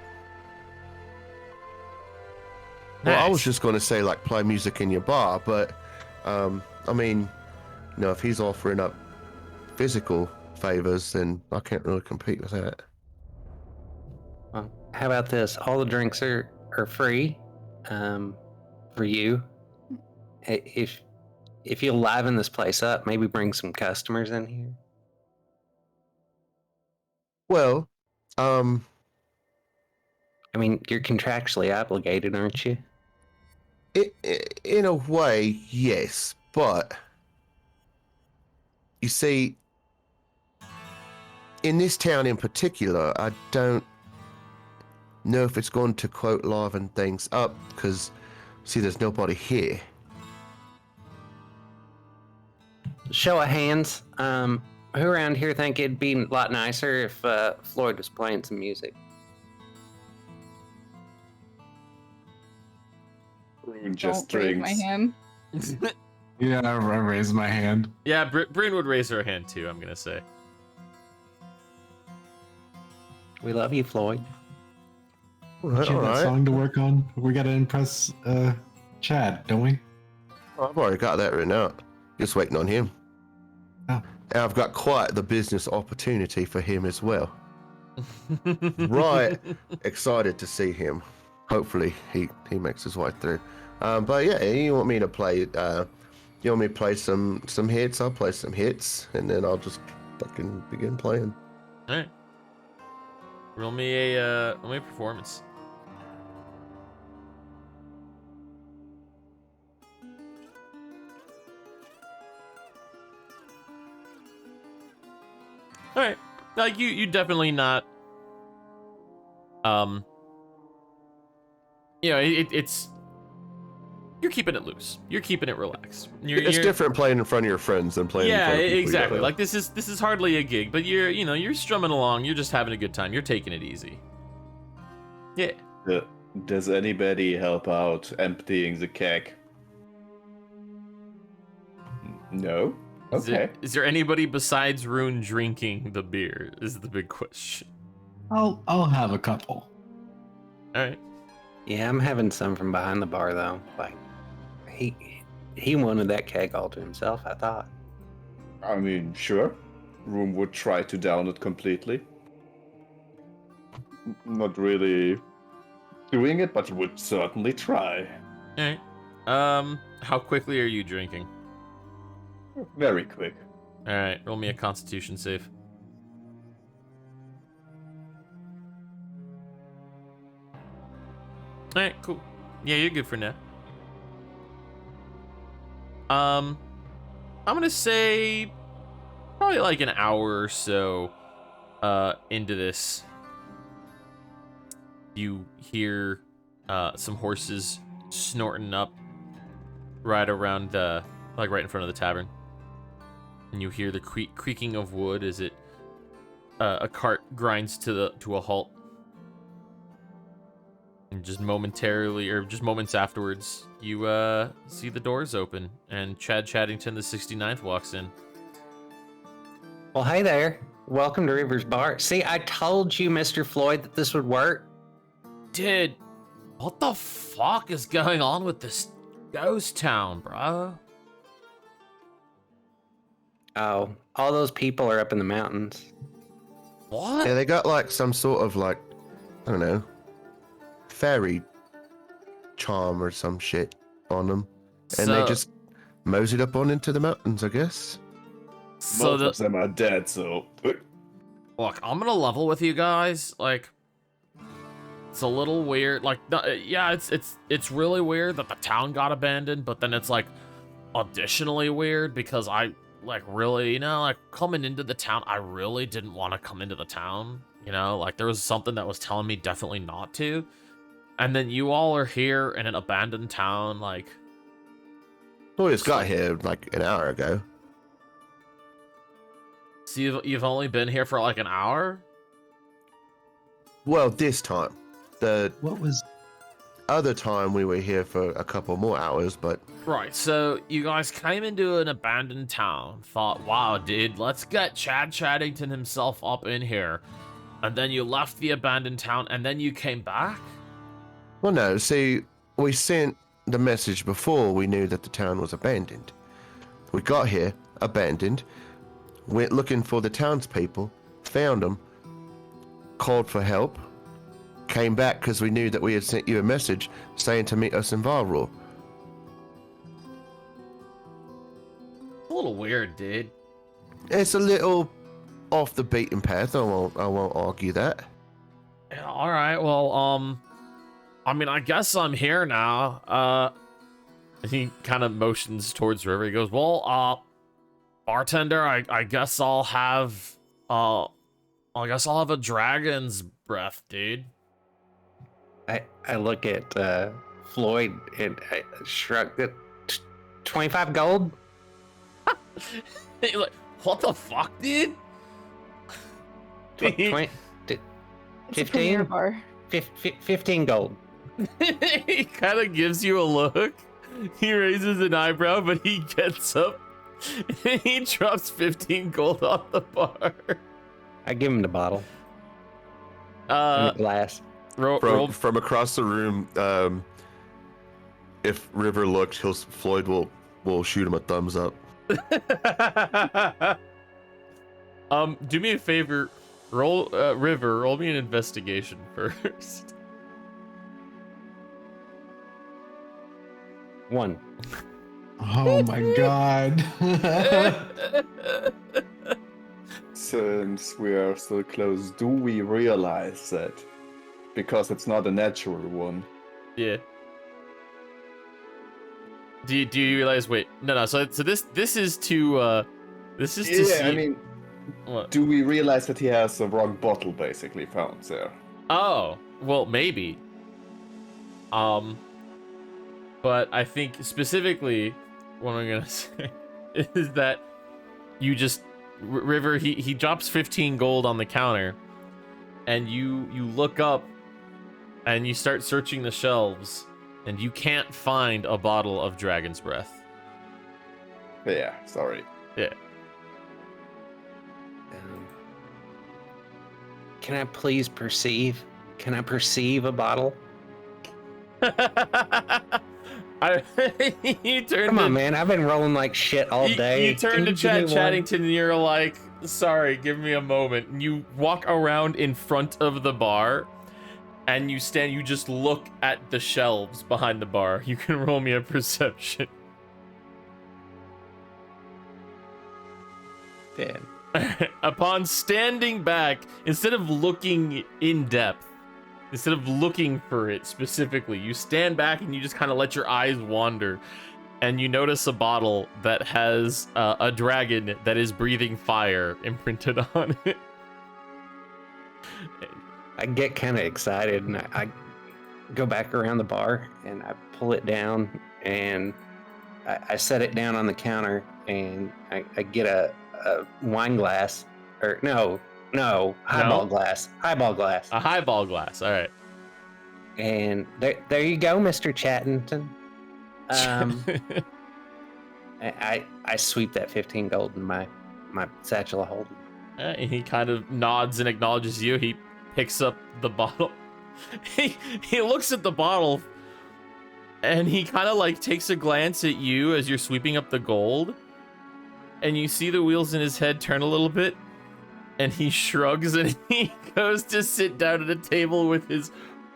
S3: Well, I was
S6: Nice.
S3: just going to say like play music in your bar, but I mean, if he's offering up physical favors, then I can't really compete with that.
S4: Well, how about this? All the drinks are free for you. If you'll liven this place up, maybe bring some customers in here.
S3: Well,
S4: I mean, you're contractually obligated, aren't you?
S3: in a way, yes, but you see, in this town in particular, I don't know if it's going to quote liven things up because, see, there's nobody here.
S4: Show of hands. Who around here think it'd be a lot nicer if Floyd was playing some music?
S7: Rune just
S2: Don't raise
S7: drinks.
S2: my hand.
S5: Yeah, I raise my hand.
S1: Yeah, Bryn would raise her hand too, I'm gonna say.
S4: We love you, Floyd.
S3: All
S5: We
S3: right,
S5: have
S3: all
S5: that
S3: right.
S5: song to work on. We gotta impress Chad, don't we?
S3: I've already got that written out. Just waiting on him.
S5: Oh.
S3: And I've got quite the business opportunity for him as well. Right. Excited to see him. Hopefully he makes his way through. But yeah, you want me to play you want me to play some hits? I'll play some hits and then I'll just fucking begin playing.
S1: Alright. Roll me a performance. Alright. Like you definitely not it's you're keeping it loose. You're keeping it relaxed.
S3: It's different playing in front of your friends than playing in
S1: Yeah,
S3: front of people you
S1: exactly.
S3: don't know.
S1: Like this is hardly a gig, but you're strumming along. You're just having a good time. You're taking it easy. Yeah.
S7: Does anybody help out emptying the keg? No? Okay.
S1: Is there anybody besides Rune drinking the beer? Is the big question.
S5: I'll have a couple.
S1: All right.
S4: Yeah, I'm having some from behind the bar though. Like he wanted that keg all to himself, I thought.
S7: I mean, sure. Room would try to down it completely. Not really doing it, but he would certainly try.
S1: All right. How quickly are you drinking?
S7: Very quick.
S1: All right. Roll me a Constitution save. All right. Cool. Yeah, you're good for now. I'm gonna say probably like an hour or so into this, you hear some horses snorting up right around right in front of the tavern, and you hear the creaking of wood as it a cart grinds to a halt. And just momentarily, or just moments afterwards, you see the doors open, and Chad Chaddington, the 69th, walks in.
S4: Well, hey there. Welcome to River's Bar. See, I told you, Mr. Floyd, that this would work.
S6: Dude, what the fuck is going on with this ghost town, bro?
S4: Oh, all those people are up in the mountains.
S6: What?
S3: Yeah, they got like some sort of like, I don't know, fairy charm or some shit on them, and they just moseyed up on into the mountains, I guess.
S1: So
S7: Most of them are dead, so...
S1: Look, I'm gonna level with you guys. Like, it's a little weird. Like, yeah, it's really weird that the town got abandoned, but then it's like additionally weird because I like really, you know, like coming into the town, I really didn't want to come into the town. You know, like there was something that was telling me definitely not to. And then you all are here in an abandoned town, like.
S3: Well, it's got here like an hour ago.
S1: So you've only been here for like an hour?
S3: Well, this time. The
S5: What was?
S3: other time we were here for a couple more hours, but
S1: Right, so you guys came into an abandoned town, thought, wow, dude, let's get Chad Chaddington himself up in here. And then you left the abandoned town, and then you came back?
S3: well, no. See, we sent the message before we knew that the town was abandoned. We got here, abandoned, went looking for the townspeople, found them, called for help, came back because we knew that we had sent you a message saying to meet us in Valror.
S1: A little weird, dude.
S3: It's a little off the beaten path. I won't argue that.
S1: Yeah, alright, well, I mean, I guess I'm here now. He kind of motions towards River. He goes, well, bartender, I guess I'll have, I guess I'll have a dragon's breath, dude.
S4: I look at Floyd and I shrug. 25 gold?
S1: He's like, what the fuck, dude?
S4: 20,
S2: It's a premier
S4: 15?
S2: bar.
S4: 15 gold.
S1: He kind of gives you a look. He raises an eyebrow, but he gets up and he drops 15 gold on the bar.
S4: I give him the bottle. And the glass.
S1: Roll.
S3: From across the room, if River looked, Floyd will shoot him a thumbs up.
S1: Do me a favor. Roll, River. Roll me an investigation first.
S4: 1.
S5: Oh my god.
S7: Since we are still close, do we realize that? Because it's not a natural one.
S1: Yeah. Do you realize? Wait, no. So this is to see.
S7: I mean,
S1: What?
S7: do we realize that he has a wrong bottle basically found there?
S1: Oh, well, maybe. But I think specifically what I'm gonna say is that you just River he drops 15 gold on the counter, and you look up and you start searching the shelves, and you can't find a bottle of Dragon's Breath.
S7: Yeah, sorry.
S1: Yeah.
S4: Can I please perceive? Can I perceive a bottle?
S1: You turn
S4: Come
S1: to,
S4: on, man. I've been rolling like shit all day.
S1: You turn to
S4: Give
S1: Chad
S4: me one.
S1: Chaddington and you're like, sorry, give me a moment. And you walk around in front of the bar and you just look at the shelves behind the bar. You can roll me a perception.
S4: Damn.
S1: Upon standing back, instead of looking in depth, instead of looking for it specifically, you stand back and you just kind of let your eyes wander, and you notice a bottle that has a dragon that is breathing fire imprinted on it.
S4: I get kind of excited and I go back around the bar and I pull it down and I set it down on the counter and I get a wine glass, or no, No, highball
S1: No?
S4: glass. Highball glass.
S1: A highball glass. All right.
S4: And there you go, Mr. Chattington. I sweep that 15 gold in my satchel of holding.
S1: He kind of nods and acknowledges you. He picks up the bottle. He looks at the bottle, and he kind of like takes a glance at you as you're sweeping up the gold, and you see the wheels in his head turn a little bit, and he shrugs and he goes to sit down at a table with his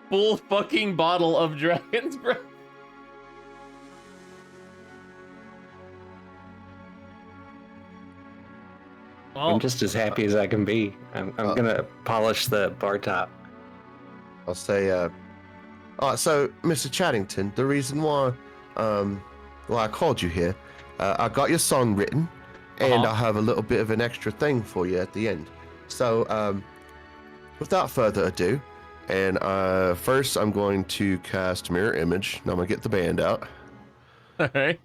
S1: full fucking bottle of Dragon's Breath. Well,
S4: I'm just as happy as I can be. I'm gonna polish the bar top.
S3: I'll say, so Mr. Chattington, the reason why I called you here, I got your song written, and I have a little bit of an extra thing for you at the end. So, without further ado, and first I'm going to cast Mirror Image. Now I'm gonna get the band out.
S1: all right.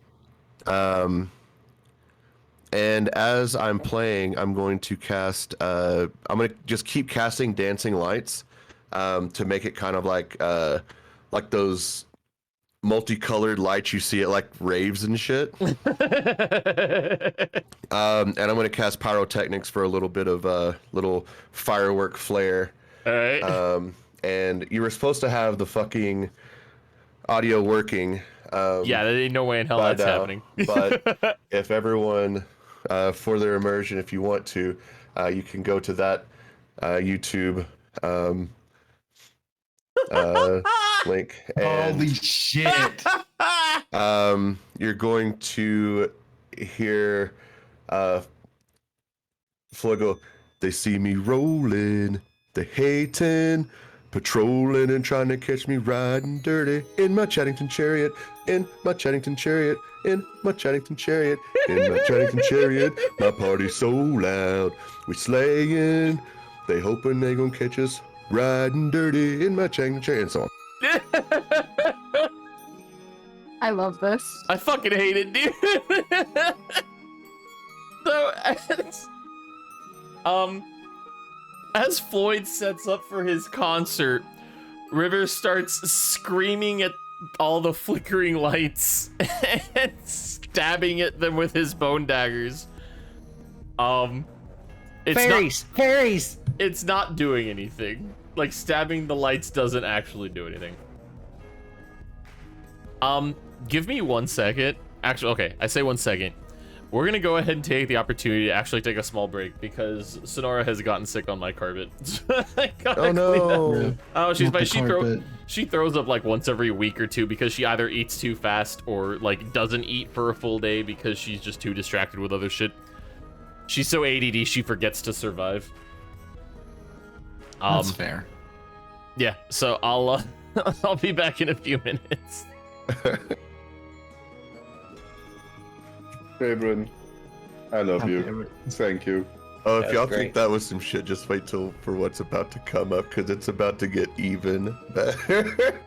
S3: And as I'm playing, I'm going to cast. I'm gonna just keep casting dancing lights, to make it kind of like those multicolored lights you see at like raves and shit. And I'm gonna cast pyrotechnics for a little bit of little firework flare.
S1: All right.
S3: And you were supposed to have the fucking audio working.
S1: Yeah, there ain't no way in hell that's happening.
S3: But if everyone, for their immersion, if you want to, you can go to that YouTube link. And,
S5: Holy shit!
S3: you're going to hear Floyd go, "They see me rolling, they hating, patrolling and trying to catch me riding dirty in my Chattington chariot, in my Chattington chariot, in my Chattington chariot, in my Chattington chariot. My party's so loud, we slaying. They hoping they gonna catch us riding dirty in my Chattington chariot," and so on.
S2: I love this.
S1: I fucking hate it, dude. As Floyd sets up for his concert, River starts screaming at all the flickering lights and stabbing at them with his bone daggers.
S4: Fairies!
S1: It's not doing anything. Like, stabbing the lights doesn't actually do anything. Give me 1 second. Actually, okay, I say 1 second. We're gonna go ahead and take the opportunity to actually take a small break because Sonora has gotten sick on my carpet.
S3: Oh no!
S1: Oh,
S5: Not the carpet.
S1: she throws up like once every week or two because she either eats too fast or like doesn't eat for a full day because she's just too distracted with other shit. She's so ADD she forgets to survive.
S5: That's fair.
S1: Yeah, so I'll I'll be back in a few minutes.
S7: Fabian, I love you. Thank you.
S3: Oh, if
S4: That
S3: y'all
S4: was great.
S3: think that was some shit, just wait till for what's about to come up, because it's about to get even better.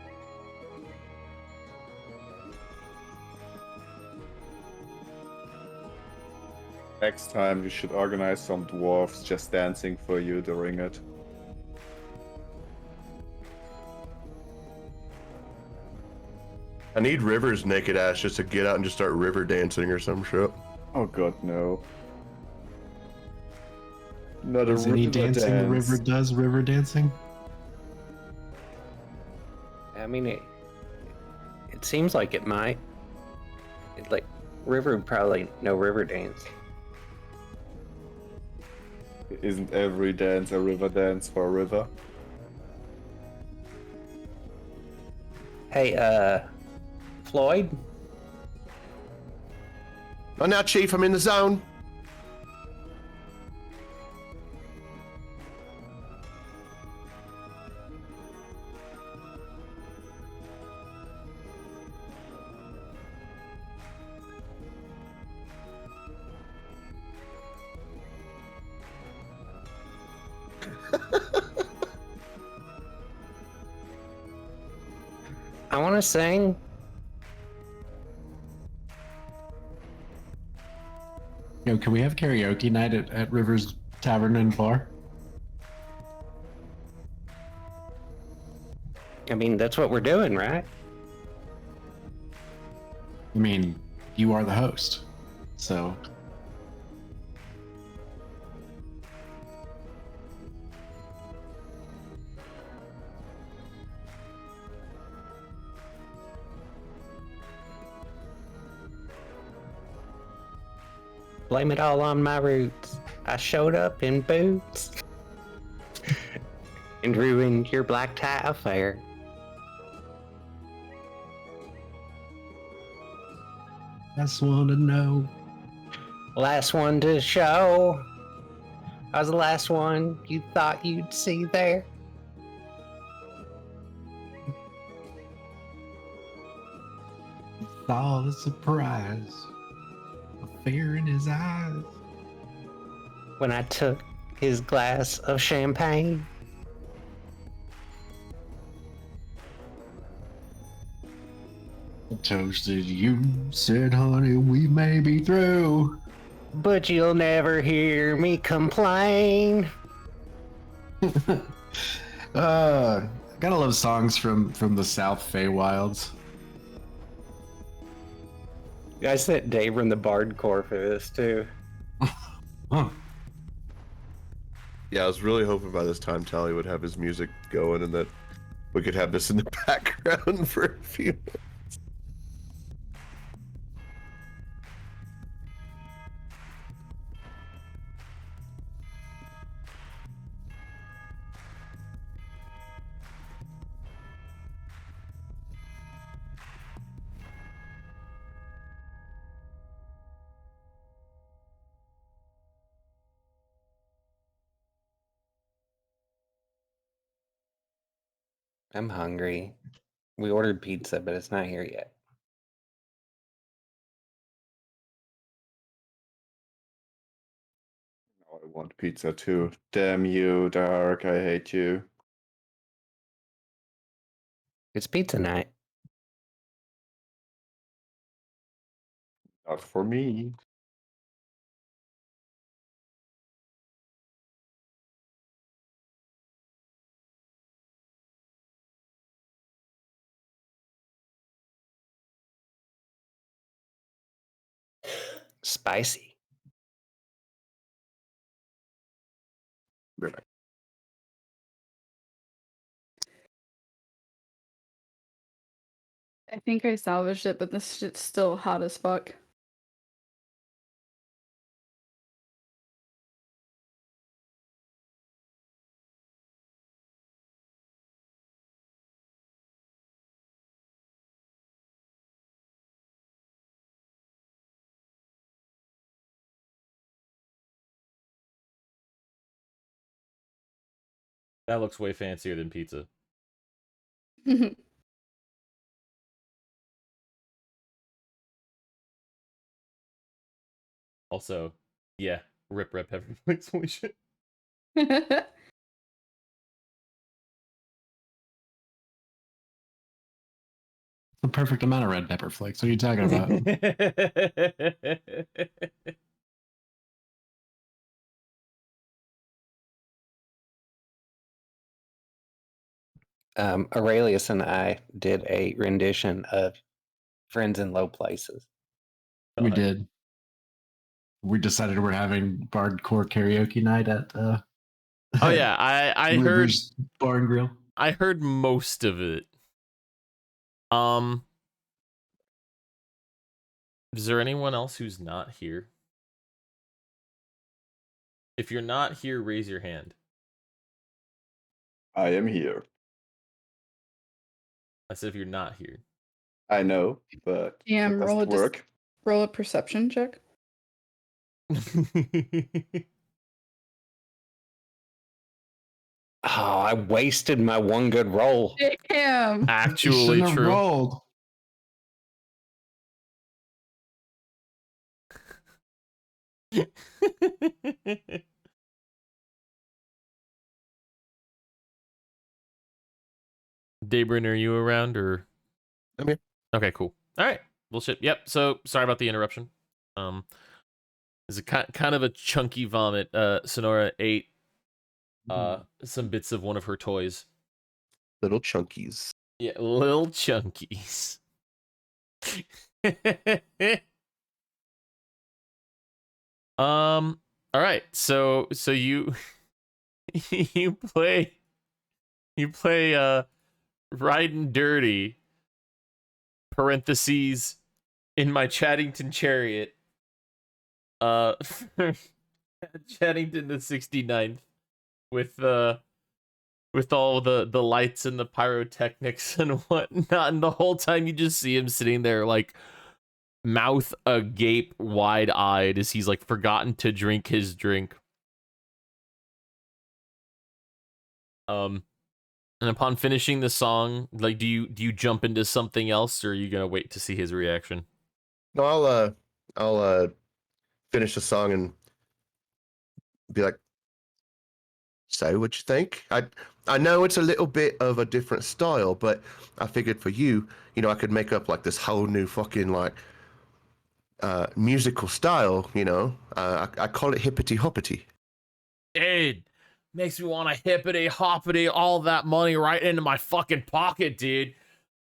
S7: Next time you should organize some dwarves just dancing for you during it.
S3: I need River's naked ass just to get out and just start river dancing or some shit.
S7: Oh god, no. Not
S5: Is
S7: a
S5: any
S7: river
S5: dancing the
S7: dance.
S5: river does river dancing?
S4: I mean, it seems like it might. Like, River would probably know river dance.
S7: Isn't every dance a river dance for a river?
S4: Hey, Floyd?
S3: Oh, now, Chief, I'm in the zone.
S4: I want to sing.
S5: Yo, can we have karaoke night at River's Tavern and Bar?
S4: I mean, that's what we're doing, right?
S5: I mean, you are the host, so
S4: Blame it all on my roots. I showed up in boots and ruined your black tie affair.
S5: just want to know.
S4: Last one to show. I was the last one you thought you'd see there.
S5: Saw the surprise, a fear in his eyes.
S4: When I took his glass of champagne.
S5: Toasted you, said, honey, we may be through.
S4: But you'll never hear me complain.
S5: Gotta love songs from the South Feywilds.
S4: I sent Dave in the Bardcore for this too.
S5: Huh.
S3: Yeah, I was really hoping by this time Tally would have his music going and that we could have this in the background for a few minutes.
S4: I'm hungry. We ordered pizza, but it's not here yet.
S7: Oh, I want pizza too. Damn you, Dark. I hate you.
S4: It's pizza night.
S7: Not for me.
S4: Spicy.
S3: Be right back.
S2: I think I salvaged it, but this shit's still hot as fuck.
S1: That looks way fancier than pizza. Also, yeah, rip pepper flakes. Holy shit.
S5: The perfect amount of red pepper flakes. What are you talking about?
S4: Aurelius and I did a rendition of Friends in Low Places.
S5: We did. We decided we're having bardcore karaoke night at
S1: Oh yeah, I heard
S5: Rivers Bar and Grill.
S1: I heard most of it. Is there anyone else who's not here? If you're not here, raise your hand.
S7: I am here.
S1: I said if you're not here.
S7: I know, but
S2: Damn,
S7: it doesn't work.
S2: roll a perception check.
S4: Oh, I wasted my one good roll.
S2: Damn.
S1: Actually
S5: You shouldn't have
S1: true.
S5: rolled.
S1: Daybrin, are you around or?
S3: I'm here.
S1: Okay, cool. All right, bullshit. Yep. So sorry about the interruption. It's a kind of a chunky vomit. Sonora ate some bits of one of her toys.
S3: Little chunkies.
S1: Yeah, little chunkies. All right. So you you play Riding Dirty parentheses in my Chaddington chariot. Chaddington the 69th with all the lights and the pyrotechnics and whatnot, and the whole time you just see him sitting there like mouth agape, wide-eyed, as he's like forgotten to drink his drink. And upon finishing the song, like, do you jump into something else, or are you gonna wait to see his reaction?
S3: No, I'll finish the song and be like, so what'd you think? I know it's a little bit of a different style, but I figured for you, I could make up like this whole new fucking like musical style, I call it hippity hoppity.
S6: Dude, makes me want to hippity hoppity all that money right into my fucking pocket, dude.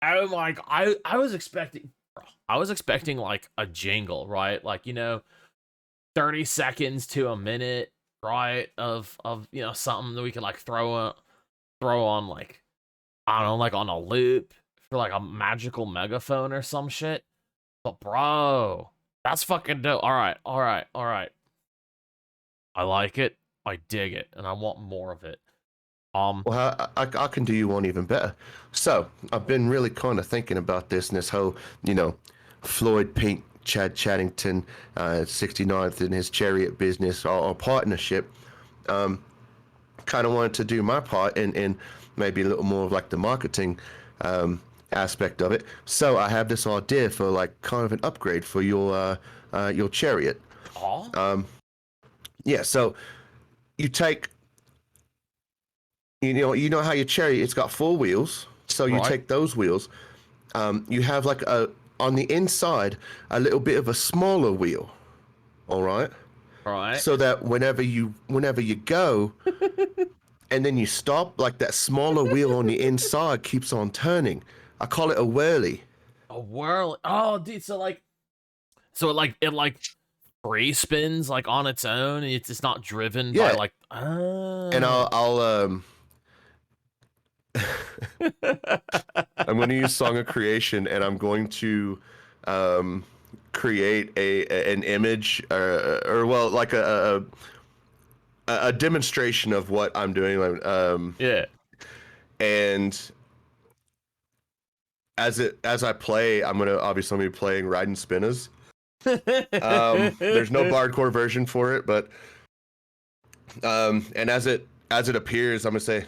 S6: Oh my, I was expecting like a jingle, right? Like, 30 seconds to a minute, right? Of something that we could like throw on, like, I don't know, like on a loop for like a magical megaphone or some shit. But bro, that's fucking dope. All right. I like it. I dig it, and I want more of it.
S3: Well, I can do you one even better. So I've been really kind of thinking about this and this whole, Floyd Pink, Chad Chaddington, 69th in his chariot business, our partnership. Kind of wanted to do my part in maybe a little more of like the marketing aspect of it. So I have this idea for like kind of an upgrade for your chariot.
S6: Oh.
S3: Yeah. So you take, you know how your chariot, it's got 4 wheels. So you
S1: Right.
S3: take those wheels. You have like on the inside a little bit of a smaller wheel. All right.
S1: Right.
S3: So that whenever you go and then you stop, like that smaller wheel on the inside keeps on turning. I call it a whirly.
S6: A whirl. Oh, dude. So it free spins like on its own. It's not driven by
S3: Yeah.
S6: like.
S3: And I'll I'm going to use Song of Creation, and I'm going to create an image or well, like a demonstration of what I'm doing.
S1: Yeah.
S3: And as I play, I'm gonna be playing Riding Spinners. There's no bardcore version for it, but and as it appears, I'm gonna say,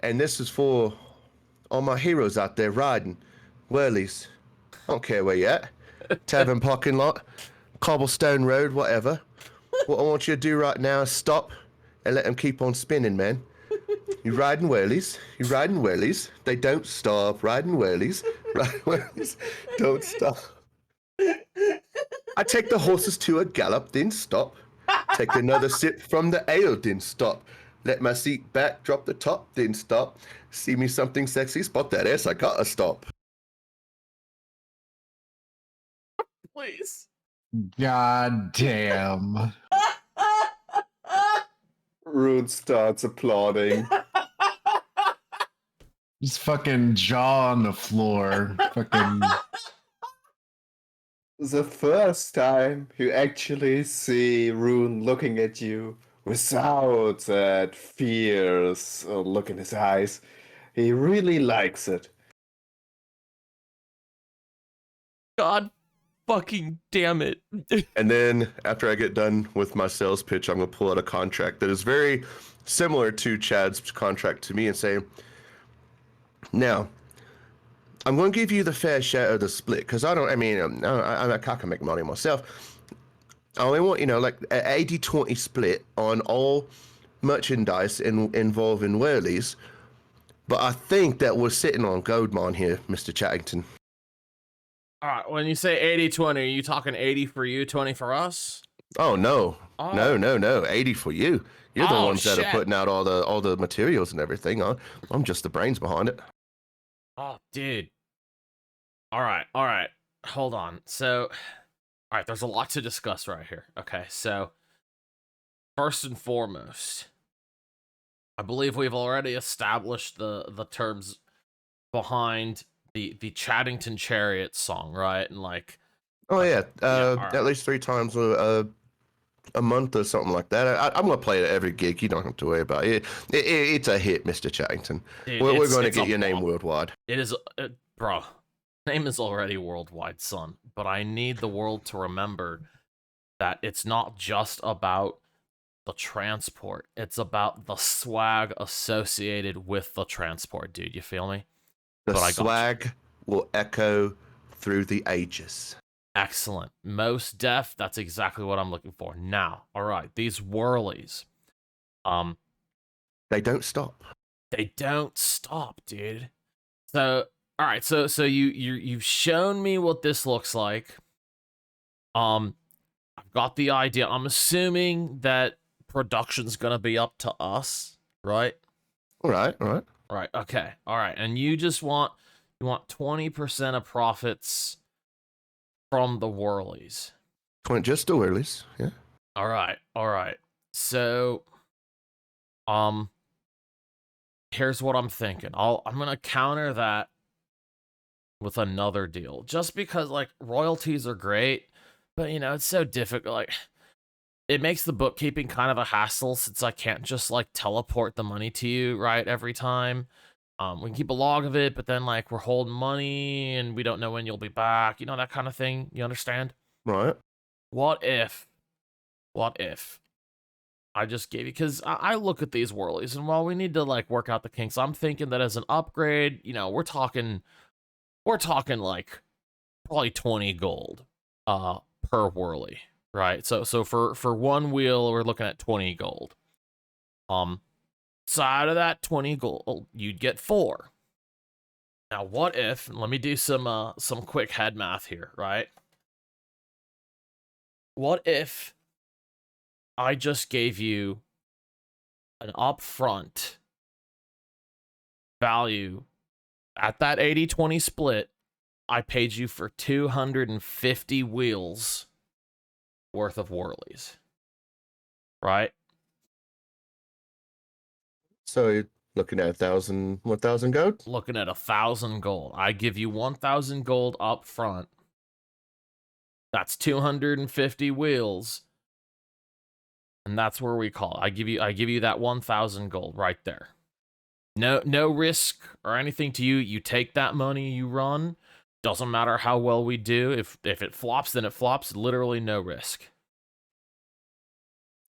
S3: and this is for all my heroes out there riding whirlies. I don't care where you're at. Tavern parking lot, cobblestone road, whatever. What I want you to do right now is stop and let them keep on spinning, man. You riding whirlies. They don't stop. Riding whirlies, don't stop. I take the horses to a gallop, then stop. Take another sip from the ale, then stop. Let my seat back, drop the top, then stop. See me something sexy, spot that ass, I gotta stop.
S1: Please.
S5: God damn.
S7: Rune starts applauding.
S5: Just fucking jaw on the floor. Fucking.
S7: The first time you actually see Rune looking at you without that fierce look in his eyes, he really likes it.
S1: God fucking damn it.
S3: And then after I get done with my sales pitch, I'm gonna pull out a contract that is very similar to Chad's contract to me and say, now, I'm going to give you the fair share of the split because I can make money myself. I only want, like an 80-20 split on all merchandise involving whirlies. But I think that we're sitting on gold mine here, Mr. Chattington.
S1: All right, when you say 80-20, are you talking 80 for you, 20 for us?
S3: Oh, no.
S1: Oh.
S3: No. 80 for you. You're the
S1: Oh,
S3: ones that
S1: shit.
S3: are putting out all the materials and everything. I'm just the brains behind it.
S6: Oh, dude. All right. Hold on. So, all right, there's a lot to discuss right here. Okay, so first and foremost, I believe we've already established the terms behind the Chaddington Chariot song, right? And like,
S3: Oh yeah,
S6: yeah, all
S3: at
S6: right.
S3: least 3 times a month or something like that. I'm gonna play it at every gig. You don't have to worry about it. It's a hit, Mr. Chattington.
S6: Dude,
S3: We're going to
S6: it's a
S3: get your name
S6: bop.
S3: worldwide.
S6: It is, bro. Name is already worldwide, son. But I need the world to remember that it's not just about the transport. It's about the swag associated with the transport, dude. You feel me?
S3: The
S6: But I got you.
S3: swag will echo through the ages.
S6: Excellent. Most def. That's exactly what I'm looking for. Now, all right, these whirlies.
S3: They don't stop.
S6: They don't stop, dude. So, all right, so you've shown me what this looks like. I've got the idea. I'm assuming that production's gonna be up to us, right?
S3: All right, all right.
S6: Right. Okay. All right. And you want 20% of profits from the whirlies.
S3: Just the whirlies, yeah.
S6: All right. All right. So, here's what I'm thinking. I'm gonna counter that with another deal, just because like royalties are great, but you know it's so difficult. Like, it makes the bookkeeping kind of a hassle since I can't just like teleport the money to you right every time. We can keep a log of it, but then like we're holding money and we don't know when you'll be back. You know, that kind of thing. You understand?
S3: Right.
S6: What if I just gave you, because I look at these whirlies, and while we need to like work out the kinks, I'm thinking that as an upgrade, you know, we're talking like probably 20 gold per whirly, right? So for one wheel, we're looking at 20 gold. So out of that 20 gold, you'd get 4. Now, what if, let me do some quick head math here, right? What if I just gave you an upfront value at that 80-20 split? I paid you for 250 wheels worth of whirlies, right?
S3: So you're looking at 1,000 gold?
S6: Looking at 1,000 gold. I give you 1,000 gold up front. That's 250 wheels. And that's where we call it. I give you that 1,000 gold right there. No risk or anything to you. You take that money, you run. Doesn't matter how well we do. If it flops, then it flops. Literally no risk.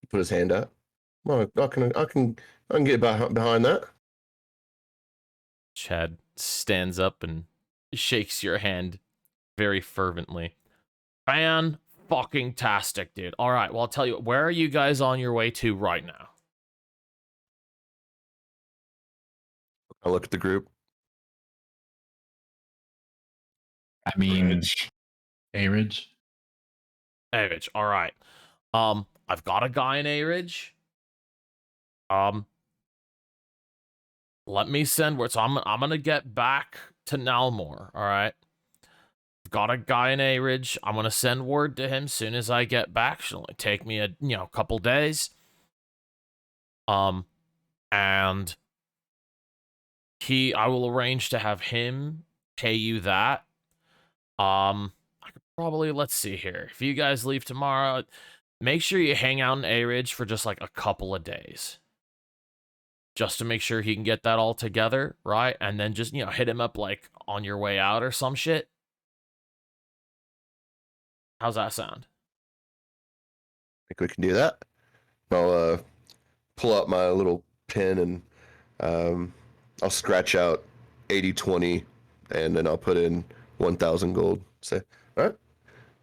S3: He put his hand up. Well, I can get behind that.
S6: Chad stands up and shakes your hand very fervently. Fan-fucking-tastic, dude. All right, well, I'll tell you, where are you guys on your way to right now?
S3: I look at the group.
S5: I mean,
S7: Rich.
S5: A-Ridge.
S6: A-Ridge, all right. I've got a guy in A-Ridge. Let me send word. So I'm gonna get back to Nalmor, all right? I've got a guy in A-Ridge. I'm gonna send word to him soon as I get back. Should only take me a couple days. And I will arrange to have him pay you that. I could probably, let's see here. If you guys leave tomorrow, make sure you hang out in A-Ridge for just like a couple of days. Just to make sure he can get that all together, right? And then just, hit him up like on your way out or some shit. How's that sound?
S3: I think we can do that. I'll pull out my little pen and I'll scratch out 80-20 and then I'll put in 1,000 gold. Say, all right,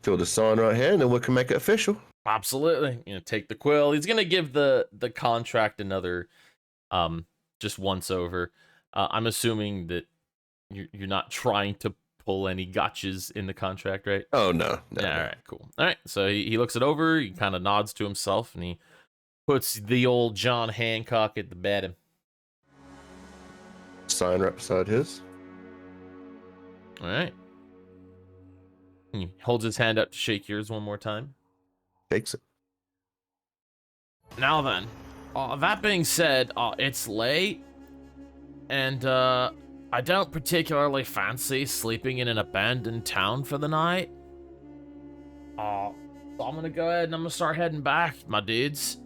S3: fill the sign right here and then we can make it official.
S6: Absolutely. Take the quill. He's gonna give the contract another just once over. I'm assuming that you're not trying to pull any gotchas in the contract, right?
S3: Oh no.
S6: Yeah, all right, cool. All right, so he looks it over, he kind of nods to himself, and he puts the old John Hancock at the bottom.
S3: Sign right beside his.
S1: All right. He holds his hand up to shake yours one more time.
S3: Takes it.
S1: Now then, that being said, it's late, and I don't particularly fancy sleeping in an abandoned town for the night. So I'm gonna go ahead and I'm gonna start heading back, my dudes.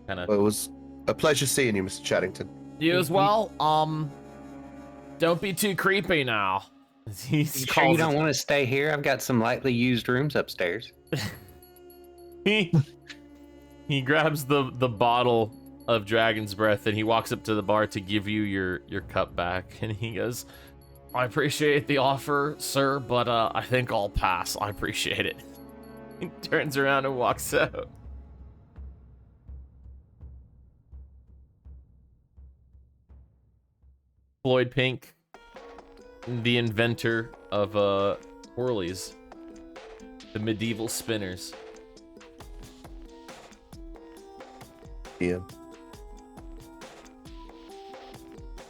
S3: Well, it was a pleasure seeing you, Mr. Chattington.
S1: You as well. Don't be too creepy now.
S4: You sure you don't want to stay here? I've got some lightly used rooms upstairs.
S1: He grabs the bottle of Dragon's Breath and he walks up to the bar to give you your cup back, and he goes, I appreciate the offer, sir, but I think I'll pass. I appreciate it. He turns around and walks out. Floyd Pink, the inventor of Whirlies, the medieval spinners.
S3: Yeah.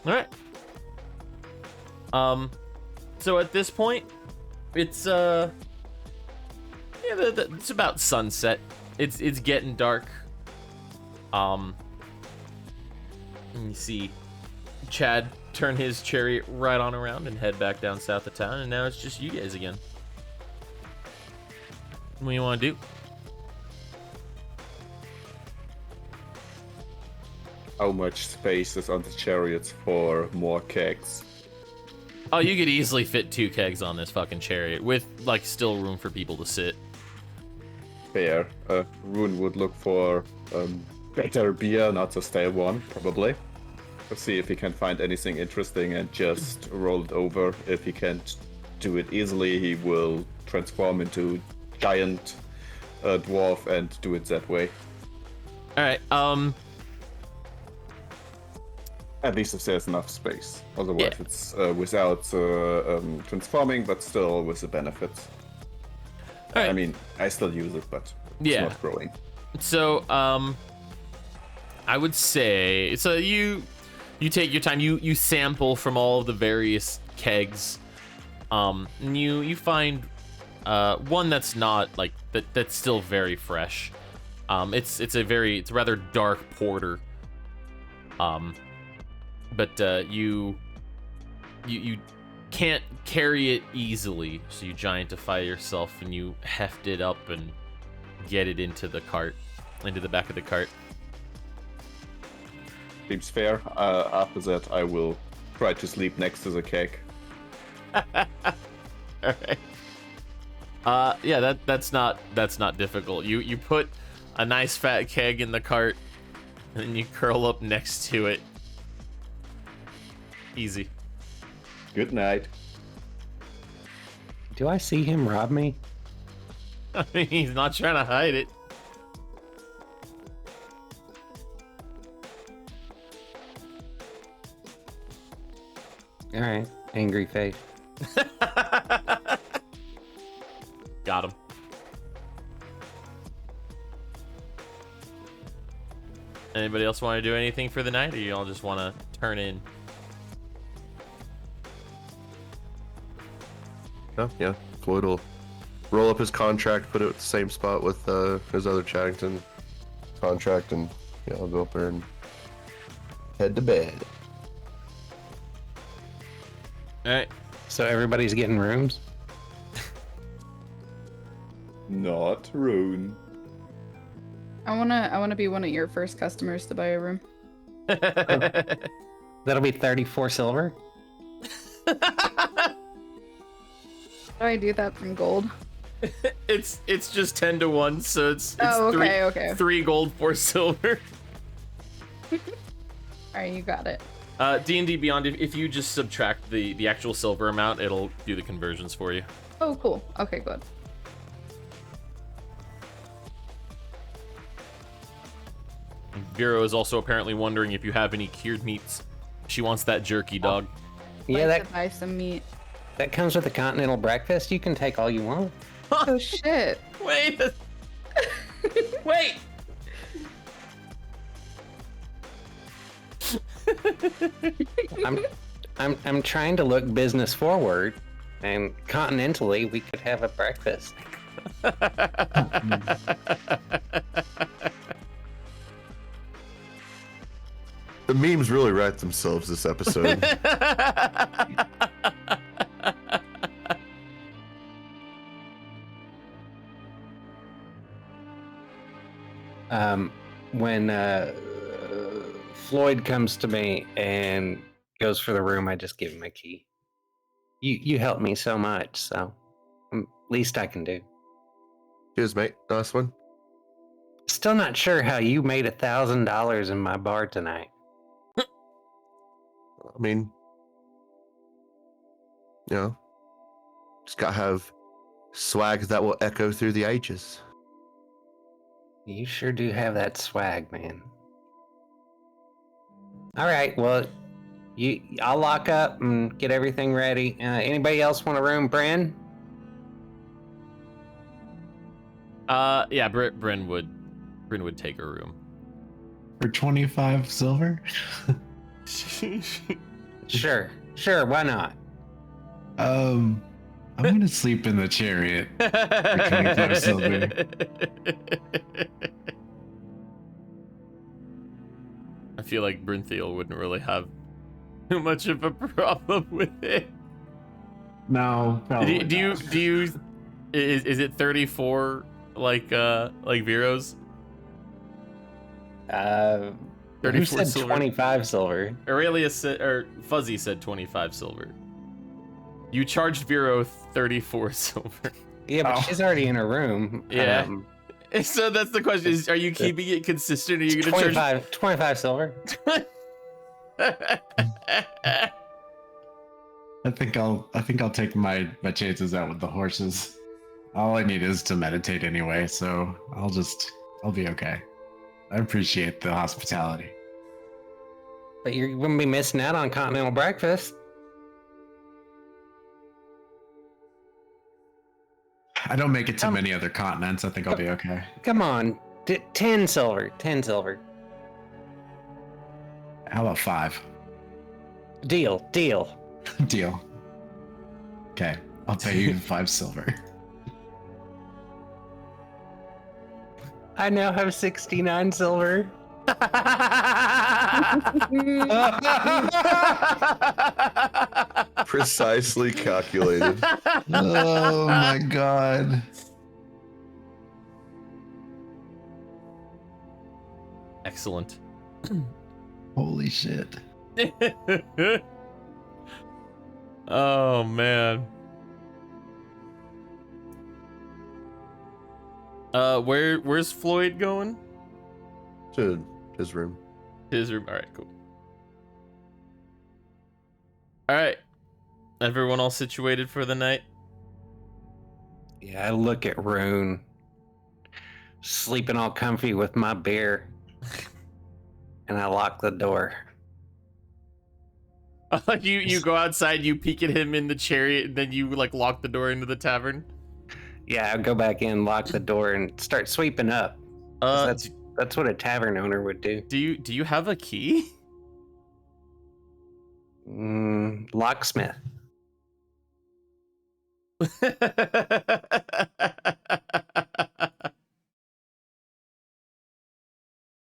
S1: All right. So at this point, it's it's about sunset. It's getting dark. And you see Chad turn his chariot right on around and head back down south of town, and now it's just you guys again. What do you want to do?
S7: How much space is on the chariots for more kegs?
S1: Oh, you could easily fit 2 kegs on this fucking chariot with like still room for people to sit.
S7: Fair. Rune would look for better beer, not a stale one, probably. Let's see if he can find anything interesting and just roll it over. If he can't do it easily, he will transform into giant dwarf and do it that way.
S1: All right.
S7: At least if there's enough space. Otherwise,
S1: Yeah.
S7: it's without transforming, but still with the benefits.
S1: All right.
S7: I mean, I still use it, but it's
S1: Yeah.
S7: not growing.
S1: So, I would say, so you take your time, you sample from all of the various kegs, and you find one that's not like that's still very fresh. It's a rather dark porter. But you can't carry it easily, so you giantify yourself and you heft it up and get it into the back of the cart.
S7: Seems fair. After that, I will try to sleep next to the keg.
S1: Alright. Yeah, that's not difficult. You put a nice fat keg in the cart and then you curl up next to it. Easy.
S7: Good night.
S4: Do I see him rob me?
S1: I mean, he's not trying to hide it.
S4: All right, angry face.
S1: Got him. Anybody else want to do anything for the night, or you all just want to turn in?
S3: Oh, yeah. Floyd will roll up his contract, put it at the same spot with his other Chattington contract, and yeah, I'll go up there and head to bed.
S1: All right.
S4: So everybody's getting rooms?
S7: Not Rune.
S2: I wanna be one of your first customers to buy a room.
S4: That'll be 34 silver?
S2: How do I do that from gold?
S1: It's just 10 to 1, so it's
S2: Oh,
S1: three,
S2: okay, okay.
S1: 3 gold, 4 silver.
S2: Alright, you got it.
S1: D&D Beyond, if you just subtract the actual silver amount, it'll do the conversions for you.
S2: Oh, cool. Okay, good.
S1: Vero is also apparently wondering if you have any cured meats. She wants that jerky, dog.
S4: Yeah,
S2: I'd like
S4: that
S2: to buy some meat.
S4: that comes with a continental breakfast. You can take all you want.
S2: Oh shit.
S1: Wait. Wait.
S4: I'm trying to look business forward, and continentally we could have a breakfast.
S3: The memes really write themselves this episode.
S4: When Floyd comes to me and goes for the room, I just give him a key. You helped me so much, so least I can do.
S3: Cheers, mate. Nice one.
S4: Still not sure how you made $1,000 in my bar tonight.
S3: I mean, you know, just gotta have swag that will echo through the ages.
S4: You sure do have that swag, man. All right, well, I'll lock up and get everything ready. Anybody else want a room, Bren?
S1: Yeah, Bryn would take a room.
S5: For 25 silver?
S4: Sure, why not?
S5: I'm gonna sleep in the chariot for 25 silver.
S1: I feel like Brinthiel wouldn't really have too much of a problem with it.
S5: No, probably
S1: Do you
S5: not.
S1: is it 34 like Vero's?
S4: Who
S1: 34
S4: said
S1: silver.
S4: 25 silver?
S1: Aurelia said, or Fuzzy said 25 silver. You charged Vero 34 silver.
S4: Yeah, but she's already in her room.
S1: Yeah. So that's the question: are you keeping it consistent? Or are you gonna
S4: 25 silver?
S5: I think I'll take my chances out with the horses. All I need is to meditate anyway, so I'll be okay. I appreciate the hospitality.
S4: But you're gonna be missing out on continental breakfast.
S5: I don't make it to many other continents. I think I'll be okay.
S4: Come on, 10 silver. 10 silver.
S5: How about 5?
S4: Deal.
S5: Deal. Okay, I'll pay you 5 silver.
S4: I now have 69 silver.
S3: Precisely calculated.
S5: Oh my god.
S1: Excellent.
S5: Holy shit.
S1: Oh man. Where's Floyd going?
S3: To his room.
S1: His room. All right, cool. All right, everyone all situated for the night?
S4: Yeah, I look at Rune, sleeping all comfy with my beer, and I lock the door.
S1: You go outside, you peek at him in the chariot, and then you like lock the door into the tavern.
S4: Yeah, I go back in, lock the door, and start sweeping up. 'Cause that's what a tavern owner would do.
S1: Do you have a key?
S4: Locksmith.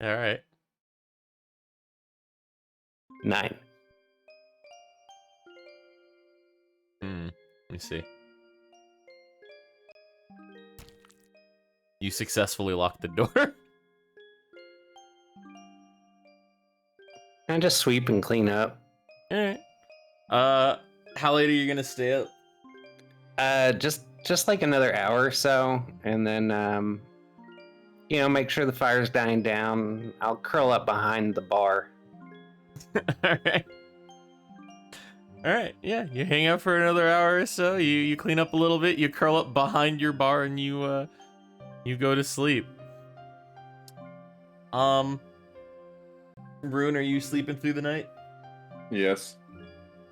S1: All right.
S4: 9.
S1: Let me see. You successfully locked the door.
S4: I just sweep and clean up.
S1: All right. How late are you gonna stay up?
S4: Just like another hour or so, and then make sure the fire's dying down. I'll curl up behind the bar.
S1: All right. All right. Yeah, you hang out for another hour or so. You clean up a little bit. You curl up behind your bar, and you go to sleep. Rune, are you sleeping through the night?
S7: Yes.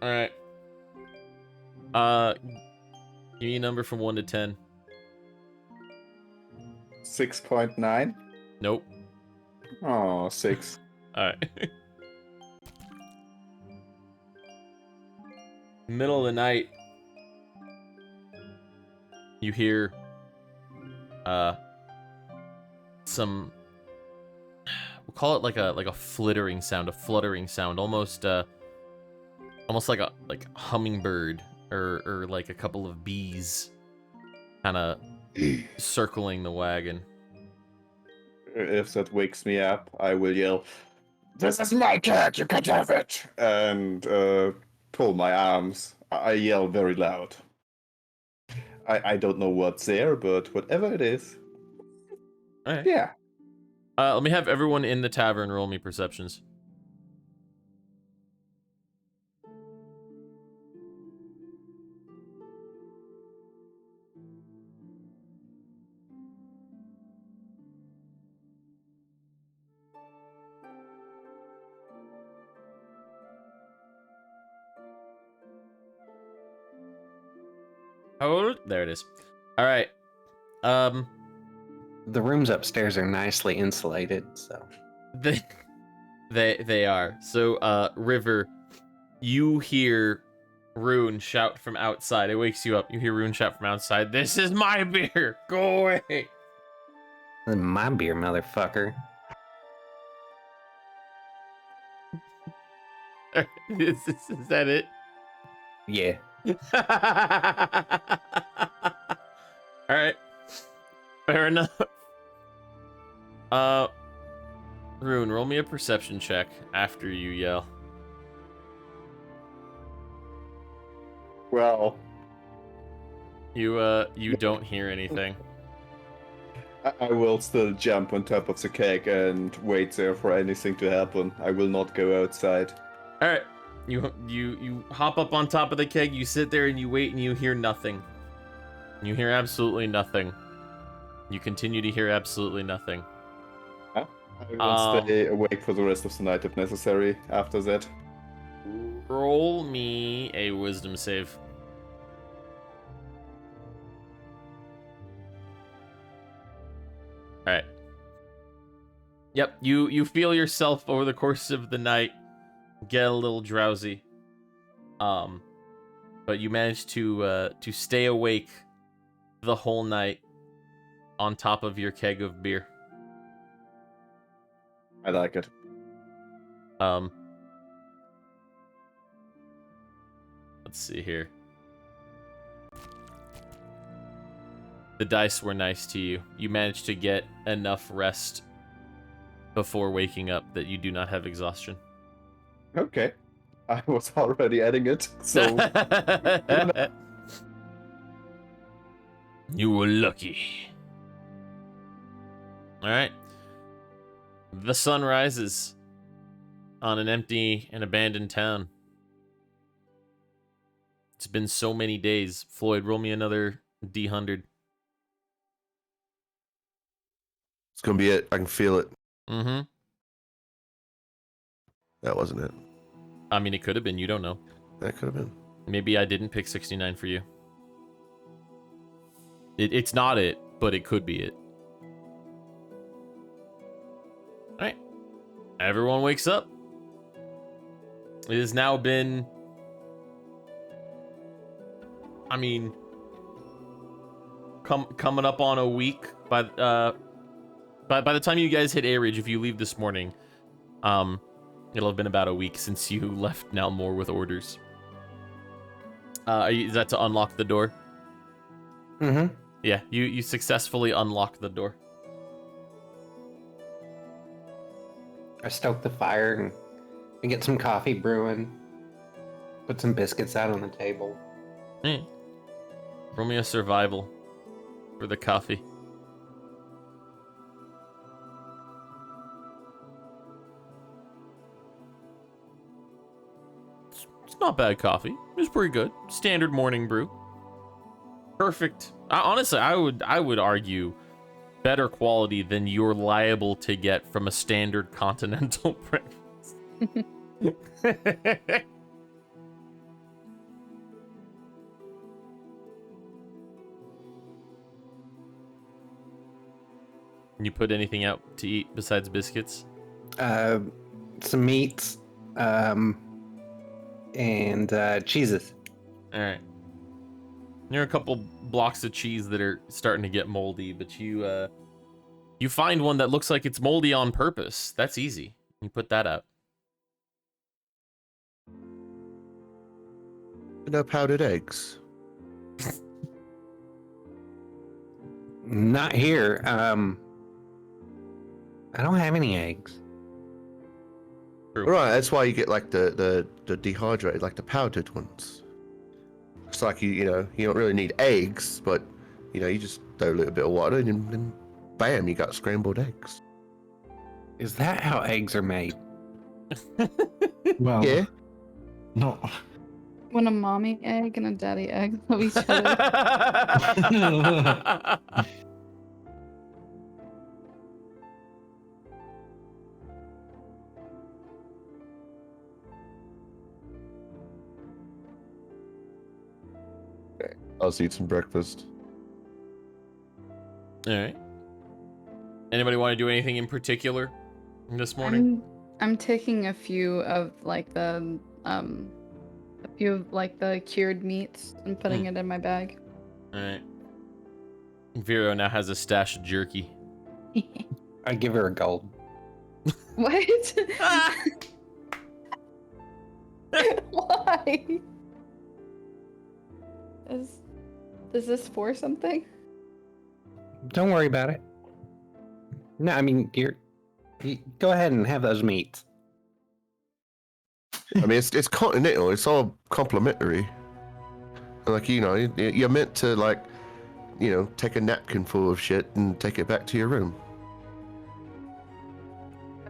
S1: All right. Give me a number from 1 to 10.
S7: 6.9.
S1: Nope.
S7: Oh, 6.
S1: All right. Middle of the night, you hear some, we'll call it like a fluttering sound, almost like a hummingbird or like a couple of bees kind of circling the wagon.
S7: If that wakes me up, I will yell, "This is my cat, you can't have it!" And pull my arms. I yell very loud. I don't know what's there, but whatever it is.
S1: All right.
S7: Yeah.
S1: Let me have everyone in the tavern roll me perceptions. Oh, there it is. All right.
S4: The rooms upstairs are nicely insulated, so
S1: They are. So, River, you hear Rune shout from outside. It wakes you up. You hear Rune shout from outside. This is my beer. Go away.
S4: this is my beer, motherfucker.
S1: is that it?
S4: Yeah.
S1: All right. Fair enough. Rune, roll me a perception check after you yell.
S7: Well,
S1: You don't hear anything.
S7: I will still jump on top of the keg and wait there for anything to happen. I will not go outside.
S1: All right. You hop up on top of the keg. You sit there and you wait, and you hear nothing. You hear absolutely nothing. You continue to hear absolutely nothing.
S7: I will stay awake for the rest of the night if necessary after that.
S1: Roll me a wisdom save. All right. Yep, you feel yourself over the course of the night get a little drowsy. But you manage to stay awake the whole night on top of your keg of beer.
S7: I like it.
S1: Let's see here. The dice were nice to you. You managed to get enough rest before waking up that you do not have exhaustion.
S7: Okay. I was already adding it, so...
S1: You were lucky. Alright. The sun rises on an empty and abandoned town. It's been so many days. Floyd, roll me another D100.
S3: It's gonna be it. I can feel it.
S1: Mm-hmm.
S3: That wasn't it.
S1: I mean, it could have been. You don't know.
S3: That could have been.
S1: Maybe I didn't pick 69 for you. It's not it, but it could be it. Alright. Everyone wakes up. It has now been... I mean... coming up on a week. By the time you guys hit A-Ridge, if you leave this morning, it'll have been about a week since you left Nalmor with orders. Is that to unlock the door?
S4: Mm-hmm.
S1: Yeah, you successfully unlock the door.
S4: I stoke the fire and get some coffee brewing. Put some biscuits out on the table.
S1: Hey. Roll me a survival for the coffee. It's not bad coffee. It's pretty good. Standard morning brew. Perfect. Honestly, I would argue better quality than you're liable to get from a standard continental breakfast. You put anything out to eat besides biscuits?
S4: Some meats, and cheeses.
S1: All right. There are a couple blocks of cheese that are starting to get moldy, but you find one that looks like it's moldy on purpose. That's easy. You put that up.
S3: No powdered eggs.
S4: Not here. I don't have any eggs.
S1: True.
S3: Right, that's why you get like the dehydrated, like the powdered ones. It's like you know, you don't really need eggs, but you know, you just throw a little bit of water and then bam, you got scrambled eggs.
S4: Is that how eggs are made?
S5: Well,
S3: Yeah.
S5: no.
S2: When a mommy egg and a daddy egg love each other.
S3: I'll eat some breakfast.
S1: All right. Anybody want to do anything in particular this morning?
S2: I'm taking a few of like the cured meats and putting it in my bag.
S1: All right. Vero now has a stash of jerky.
S4: I give her a gold.
S2: What? Why? Is this for something?
S4: Don't worry about it. No, I mean, you go ahead and have those meats.
S3: I mean, it's continental. It's all complimentary. Like, you know, you're meant to, like, you know, take a napkin full of shit and take it back to your room.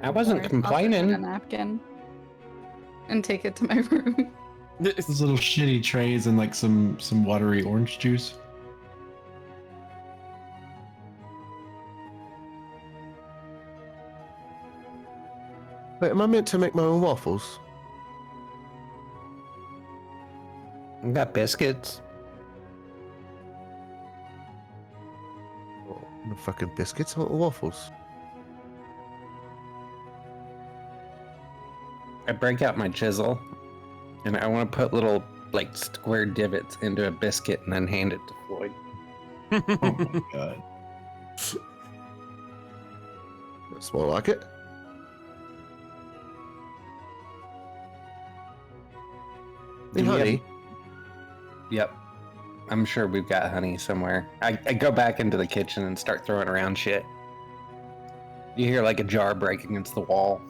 S4: I wasn't
S2: Or I'll
S4: complaining.
S2: take a napkin and take it to my room.
S5: Those little shitty trays and like some watery orange juice.
S3: Wait, am I meant to make my own waffles?
S4: I got biscuits.
S3: Oh, no fucking biscuits, I want waffles.
S4: I break out my chisel, and I want to put little like square divots into a biscuit and then hand it to Floyd.
S5: Oh my god.
S3: That's more like it.
S4: Do
S3: Hey,
S4: we have-
S3: honey.
S4: Yep. I'm sure we've got honey somewhere. I go back into the kitchen and start throwing around shit. You hear like a jar break against the wall.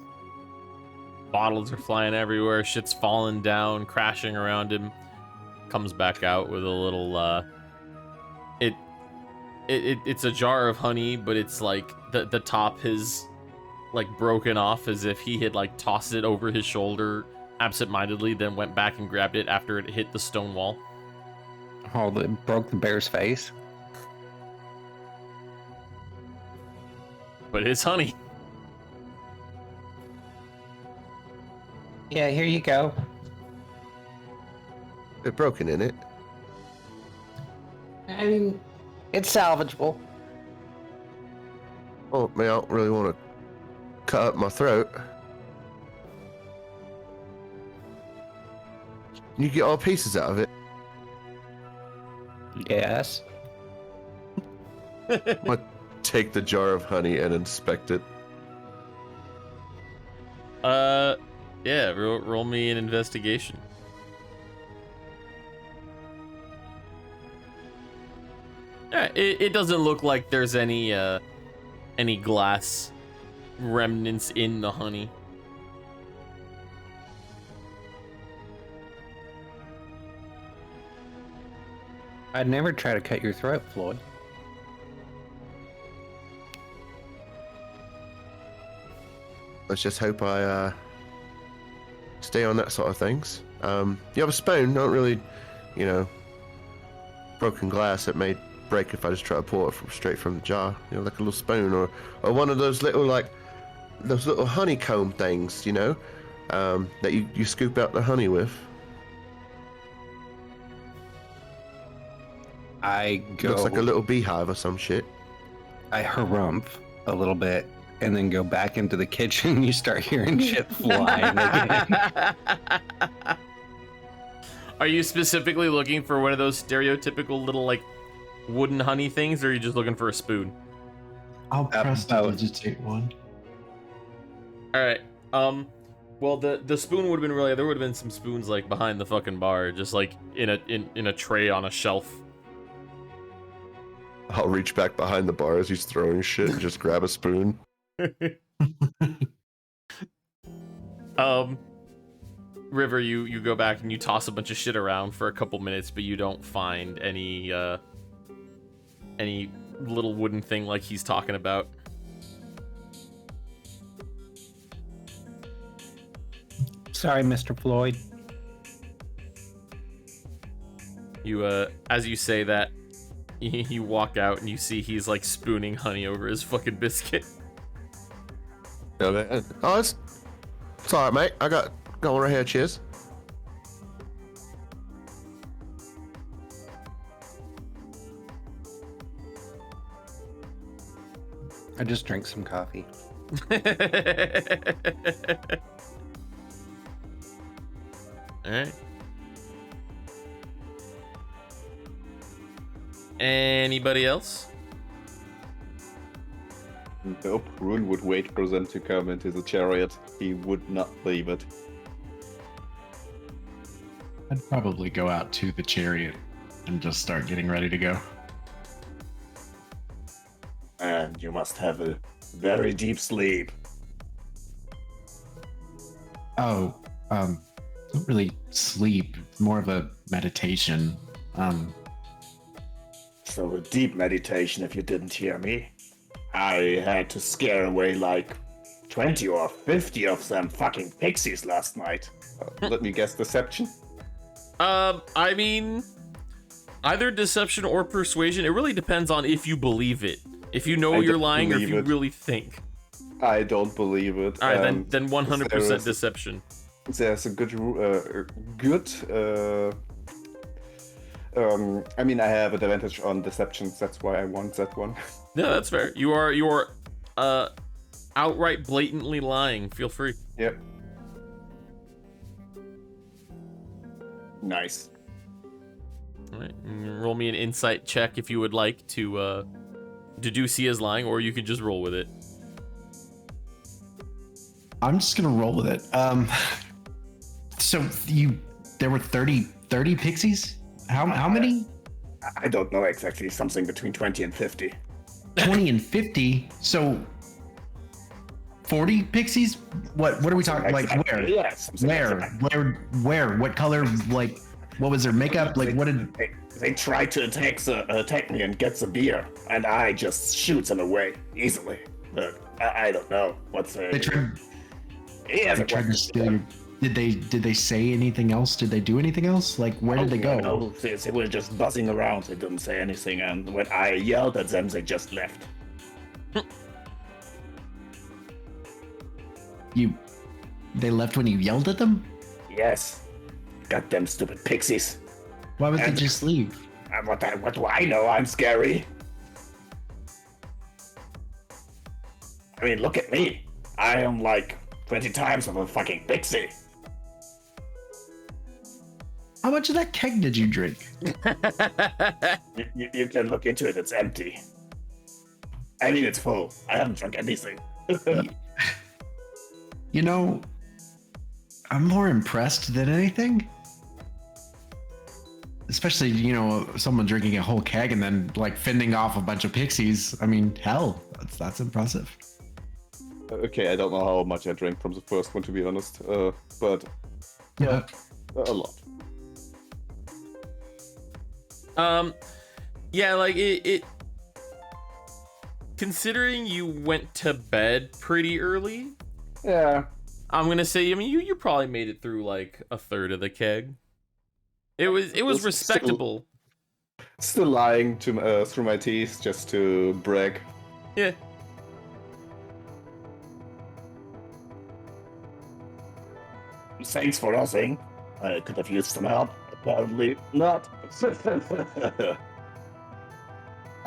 S1: Bottles are flying everywhere. Shit's falling down, crashing around him. Comes back out with a little. It's a jar of honey, but it's like the top is like broken off, as if he had like tossed it over his shoulder absentmindedly, then went back and grabbed it after it hit the stone wall.
S4: Oh, it broke the bear's face.
S1: But it's honey.
S4: Yeah, here you go.
S3: Bit broken in it.
S4: I mean, it's salvageable.
S3: Oh, man, I don't really want to cut up my throat. You get all pieces out of it.
S4: Yes.
S3: I'm gonna take the jar of honey and inspect it.
S1: Yeah, roll me an investigation. It doesn't look like there's any glass remnants in the honey.
S4: I'd never try to cut your throat, Floyd.
S3: Let's just hope I stay on that sort of things. You have a spoon, not really, you know, broken glass that may break if I just try to pour it straight from the jar. You know, like a little spoon or one of those little those little honeycomb things, you know, that you scoop out the honey with.
S4: I go.
S3: Looks like a little beehive or some shit.
S4: I harumph a little bit and then go back into the kitchen. You start hearing shit flying again.
S1: Are you specifically looking for one of those stereotypical little like wooden honey things, or are you just looking for a spoon?
S5: I'll prestidigitate one.
S1: All right. Well, the spoon would have been there would have been some spoons like behind the fucking bar, just like in a tray on a shelf.
S3: I'll reach back behind the bar as he's throwing shit and just grab a spoon.
S1: River, you go back and you toss a bunch of shit around for a couple minutes, but you don't find any little wooden thing like he's talking about.
S4: Sorry, Mr. Floyd.
S1: You as you say that, you walk out and you see he's like spooning honey over his fucking biscuit.
S3: Oh, it's alright, mate. I got one right here. Cheers.
S4: I just drank some coffee.
S1: Alright. Anybody else?
S7: Nope, Rune would wait for them to come into the chariot. He would not leave it.
S5: I'd probably go out to the chariot and just start getting ready to go.
S7: And you must have a very deep sleep.
S5: Oh, don't really sleep. It's more of a meditation.
S7: So a deep meditation, if you didn't hear me. I had to scare away like 20 or 50 of them fucking pixies last night. Let me guess, deception?
S1: I mean, either deception or persuasion. It really depends on if you believe it. If you know you're lying, or if you really think.
S7: I don't believe it.
S1: All right, then 100% deception.
S7: There's a good, I mean, I have an advantage on deceptions. That's why I want that one.
S1: Yeah, that's fair. You are outright blatantly lying. Feel free.
S7: Yep. Nice.
S1: All right, roll me an insight check if you would like to deduce he is lying, or you could just roll with it.
S5: I'm just gonna roll with it. So there were 30 pixies? How many?
S7: I don't know exactly. Something between 20 and 50.
S5: 20 and 50? So 40 pixies? What are we talking? Like where?
S7: Yes.
S5: Where? What color? Like what was their makeup? Like what did?
S7: They tried to attack me and get the beer, and I just shoot them away easily. But I don't know what's
S5: They tried.
S7: Yeah,
S5: They tried to steal your. Did they say anything else? Did they do anything else? Like where did they go?
S7: No, they were just buzzing around. They didn't say anything, and when I yelled at them, they just left.
S5: They left when you yelled at them?
S7: Yes. Goddamn stupid pixies.
S5: Why would they just leave?
S7: What do I know? I'm scary. I mean, look at me. I am like 20 times of a fucking pixie.
S5: How much of that keg did you drink?
S7: You can look into it. It's empty. I mean, it's full. I haven't drunk anything.
S5: You know, I'm more impressed than anything. Especially, you know, someone drinking a whole keg and then like fending off a bunch of pixies. I mean, hell, that's impressive.
S7: Okay, I don't know how much I drank from the first one, to be honest. But
S5: Yeah.
S7: A lot.
S1: Yeah, like it considering you went to bed pretty early,
S7: Yeah.
S1: I'm gonna say, I mean, you probably made it through like a third of the keg. It was respectable.
S7: Still lying to through my teeth just to brag.
S1: Yeah.
S7: Thanks for nothing. I could have used some help. Apparently not.
S5: I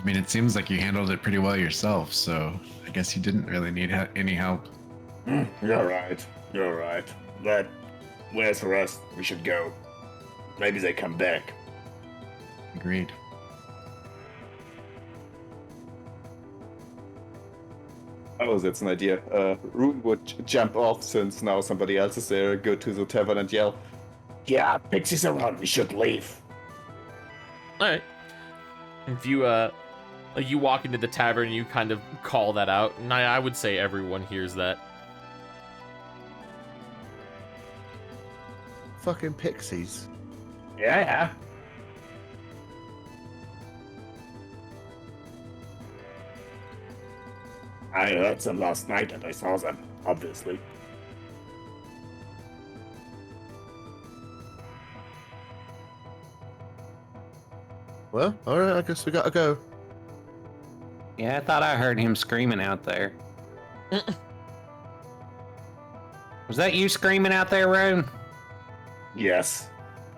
S5: mean, it seems like you handled it pretty well yourself, so I guess you didn't really need any help.
S7: You're right. You're right. But where's the rest? We should go. Maybe they come back.
S5: Agreed.
S7: Oh, that's an idea. Rune would jump off since now somebody else is there, go to the tavern and yell, "Yeah, pixies around, we should leave."
S1: All right. If you like you walk into the tavern and you kind of call that out, and I would say everyone hears that.
S3: Fucking pixies.
S7: Yeah. I heard them last night and I saw them, obviously.
S3: Well, alright, I guess we gotta go.
S4: Yeah, I thought I heard him screaming out there. Was that you screaming out there, Rune?
S7: Yes,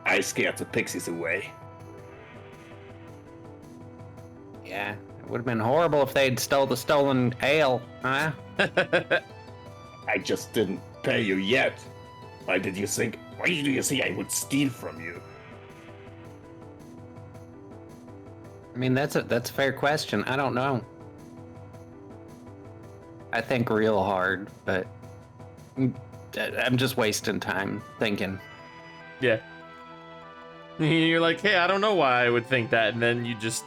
S7: I scared the pixies away.
S4: Yeah, it would have been horrible if they'd stole the stolen ale, huh?
S7: I just didn't pay you yet. Why do you think I would steal from you?
S4: I mean, that's a fair question. I don't know. I think real hard, but I'm just wasting time thinking.
S1: Yeah. You're like, hey, I don't know why I would think that, and then you just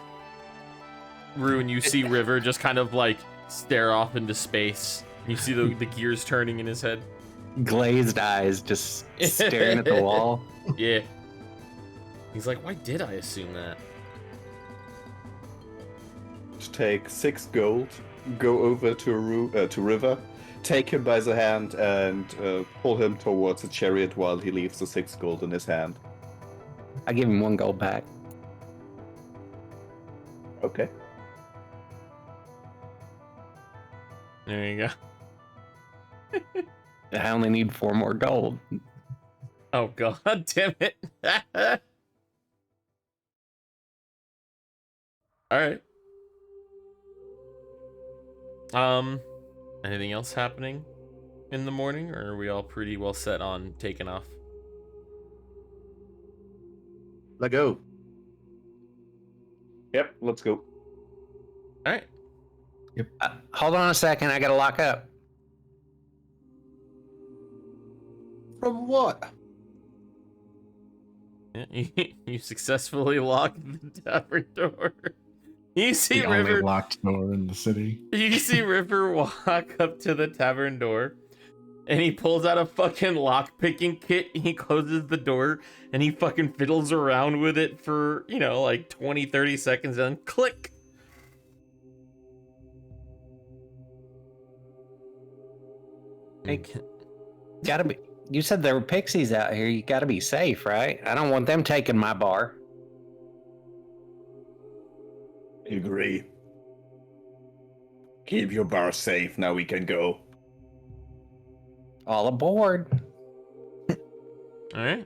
S1: you see River just kind of like stare off into space. You see the gears turning in his head.
S4: Glazed eyes, just staring at the wall.
S1: Yeah. He's like, why did I assume that?
S7: Take 6 gold, go over to River, take him by the hand, and pull him towards the chariot while he leaves the 6 gold in his hand.
S4: I give him 1 gold back.
S7: Okay.
S1: There you go.
S4: I only need 4 more gold.
S1: Oh god damn it. Alright. Anything else happening in the morning, or are we all pretty well set on taking off?
S3: Let go.
S7: Yep, let's go.
S1: Alright.
S4: Hold on a second, I gotta lock up.
S3: From what?
S1: Yeah, you successfully locked the tavern door. You see
S5: The only
S1: River.
S5: locked door in the city.
S1: You see River walk up to the tavern door, and he pulls out a fucking lock-picking kit, and he closes the door, and he fucking fiddles around with it for, you know, like 20, 30 seconds, and then click!
S4: Hey, gotta be. You said there were pixies out here. You gotta be safe, right? I don't want them taking my bar.
S7: Agree. Keep your bar safe, now we can go.
S4: All aboard.
S1: Alright.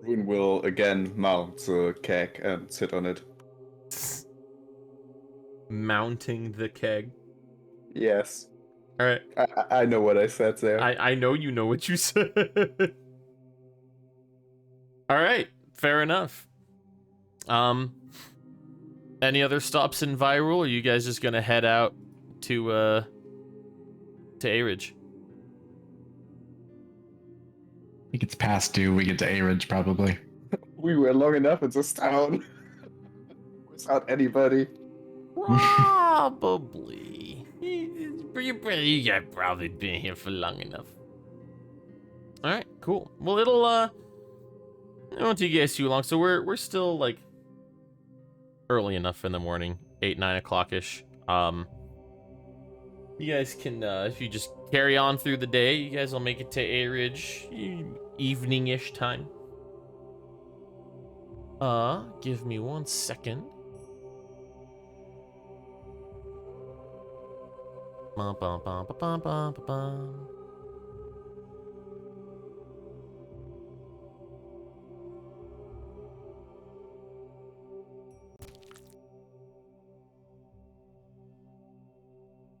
S7: Rune will again mount the keg and sit on it.
S1: Mounting the keg.
S7: Yes.
S1: Alright.
S7: I know what I said there.
S1: I know you know what you said. Alright, fair enough. Any other stops in Viral, or are you guys just gonna head out to A-Ridge?
S5: I think it's past due. We get to A-Ridge probably.
S7: We were long enough in this town. Without anybody.
S1: Probably. You have probably been here for long enough. Alright, cool. Well, it'll, it won't take you guys too long, so we're still, like, early enough in the morning. 8, 9 o'clock-ish. You guys can, if you just carry on through the day, you guys will make it to A-Ridge evening-ish time. Give me 1 second. Bum, bum, bum, bum, bum, bum, bum.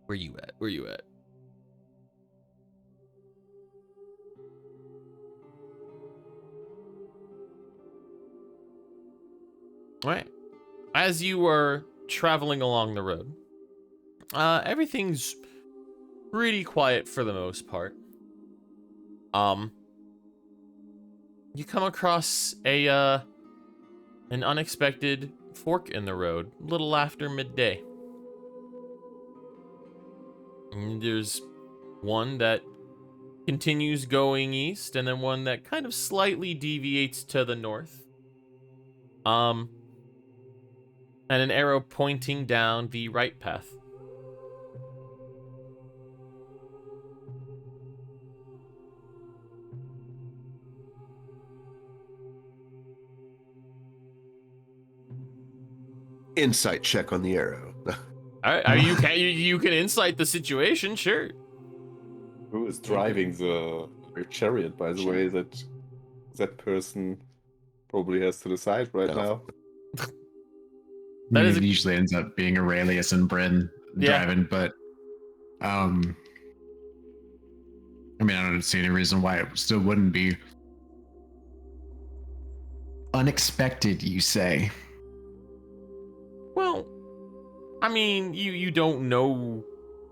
S1: Where you at? Where you at? Right. As you are traveling along the road, everything's pretty quiet for the most part. You come across an unexpected fork in the road, a little after midday. And there's one that continues going east, and then one that kind of slightly deviates to the north. And an arrow pointing down the right path.
S3: Insight check on the arrow.
S1: Are you can insight the situation, sure.
S7: Who is driving the chariot, by the way? That person probably has to decide right now.
S1: That is
S5: it usually ends up being Aurelius and Bryn driving, but I mean, I don't see any reason why it still wouldn't be. Unexpected, you say?
S1: Well, I mean, you don't know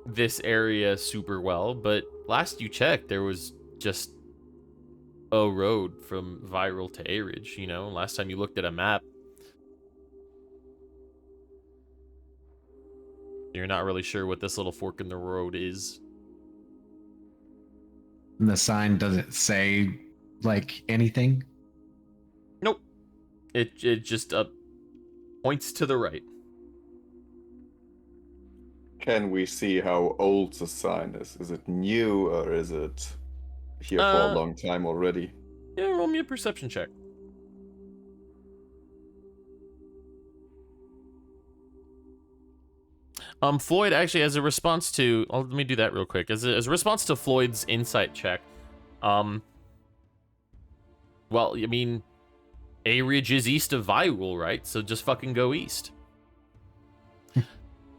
S1: this area super well, but last you checked, there was just a road from Viral to Aridge, you know? Last time you looked at a map. You're not really sure what this little fork in the road is.
S5: And the sign doesn't say, like, anything?
S1: Nope. It just points to the right.
S7: Can we see how old the sign is? Is it new or is it here for a long time already?
S1: Yeah, roll me a perception check. Floyd, actually, as a response to, let me do that real quick. As a response to Floyd's insight check, well, I mean, A-Ridge is east of Viral, right? So just fucking go east.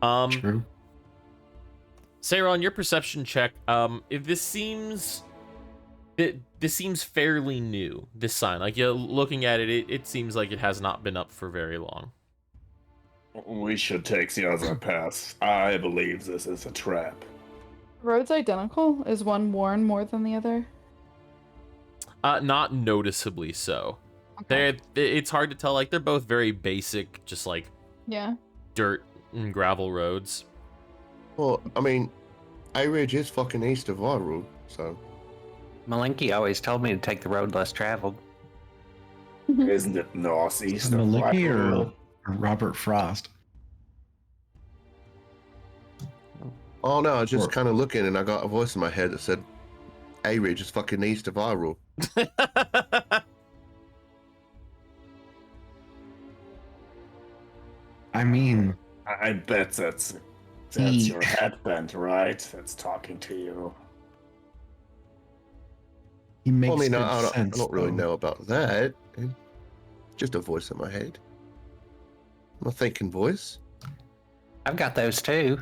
S5: True.
S1: Sarah, on your perception check, if this seems fairly new, this sign. Like, you're looking at it, it seems like it has not been up for very long.
S7: We should take the other path. I believe this is a trap.
S2: Road's identical? Is one worn more than the other?
S1: Not noticeably so.
S2: Okay.
S1: It's hard to tell. Like, they're both very basic, just like
S2: Yeah.
S1: dirt and gravel roads.
S3: Well, I mean, A-Ridge is fucking east of Viral, so...
S4: Malinky always told me to take the road less traveled.
S7: Isn't it northeast of
S5: Malicki
S7: Viral?
S5: or Robert Frost?
S3: Oh no, I was just
S5: Or-
S3: kind of looking and I got a voice in my head that said, A-Ridge is fucking east of Viral.
S5: I mean,
S7: I bet that's
S5: He-
S7: your headband, right? That's talking to you.
S5: he makes
S3: Well, I mean,
S5: good
S3: I
S5: sense.
S3: don't really
S5: though.
S3: know about that. Just a voice in my head. My thinking voice.
S4: I've got those too.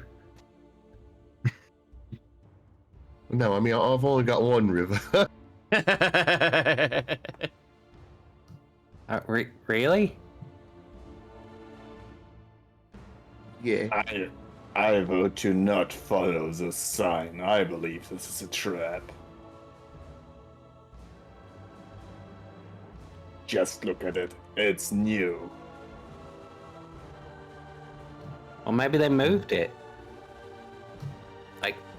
S3: No, I mean, I've only got one river.
S4: Really?
S3: Yeah.
S7: I vote to not follow this sign. I believe this is a trap. Just look at it. It's new.
S4: Well, maybe they moved it.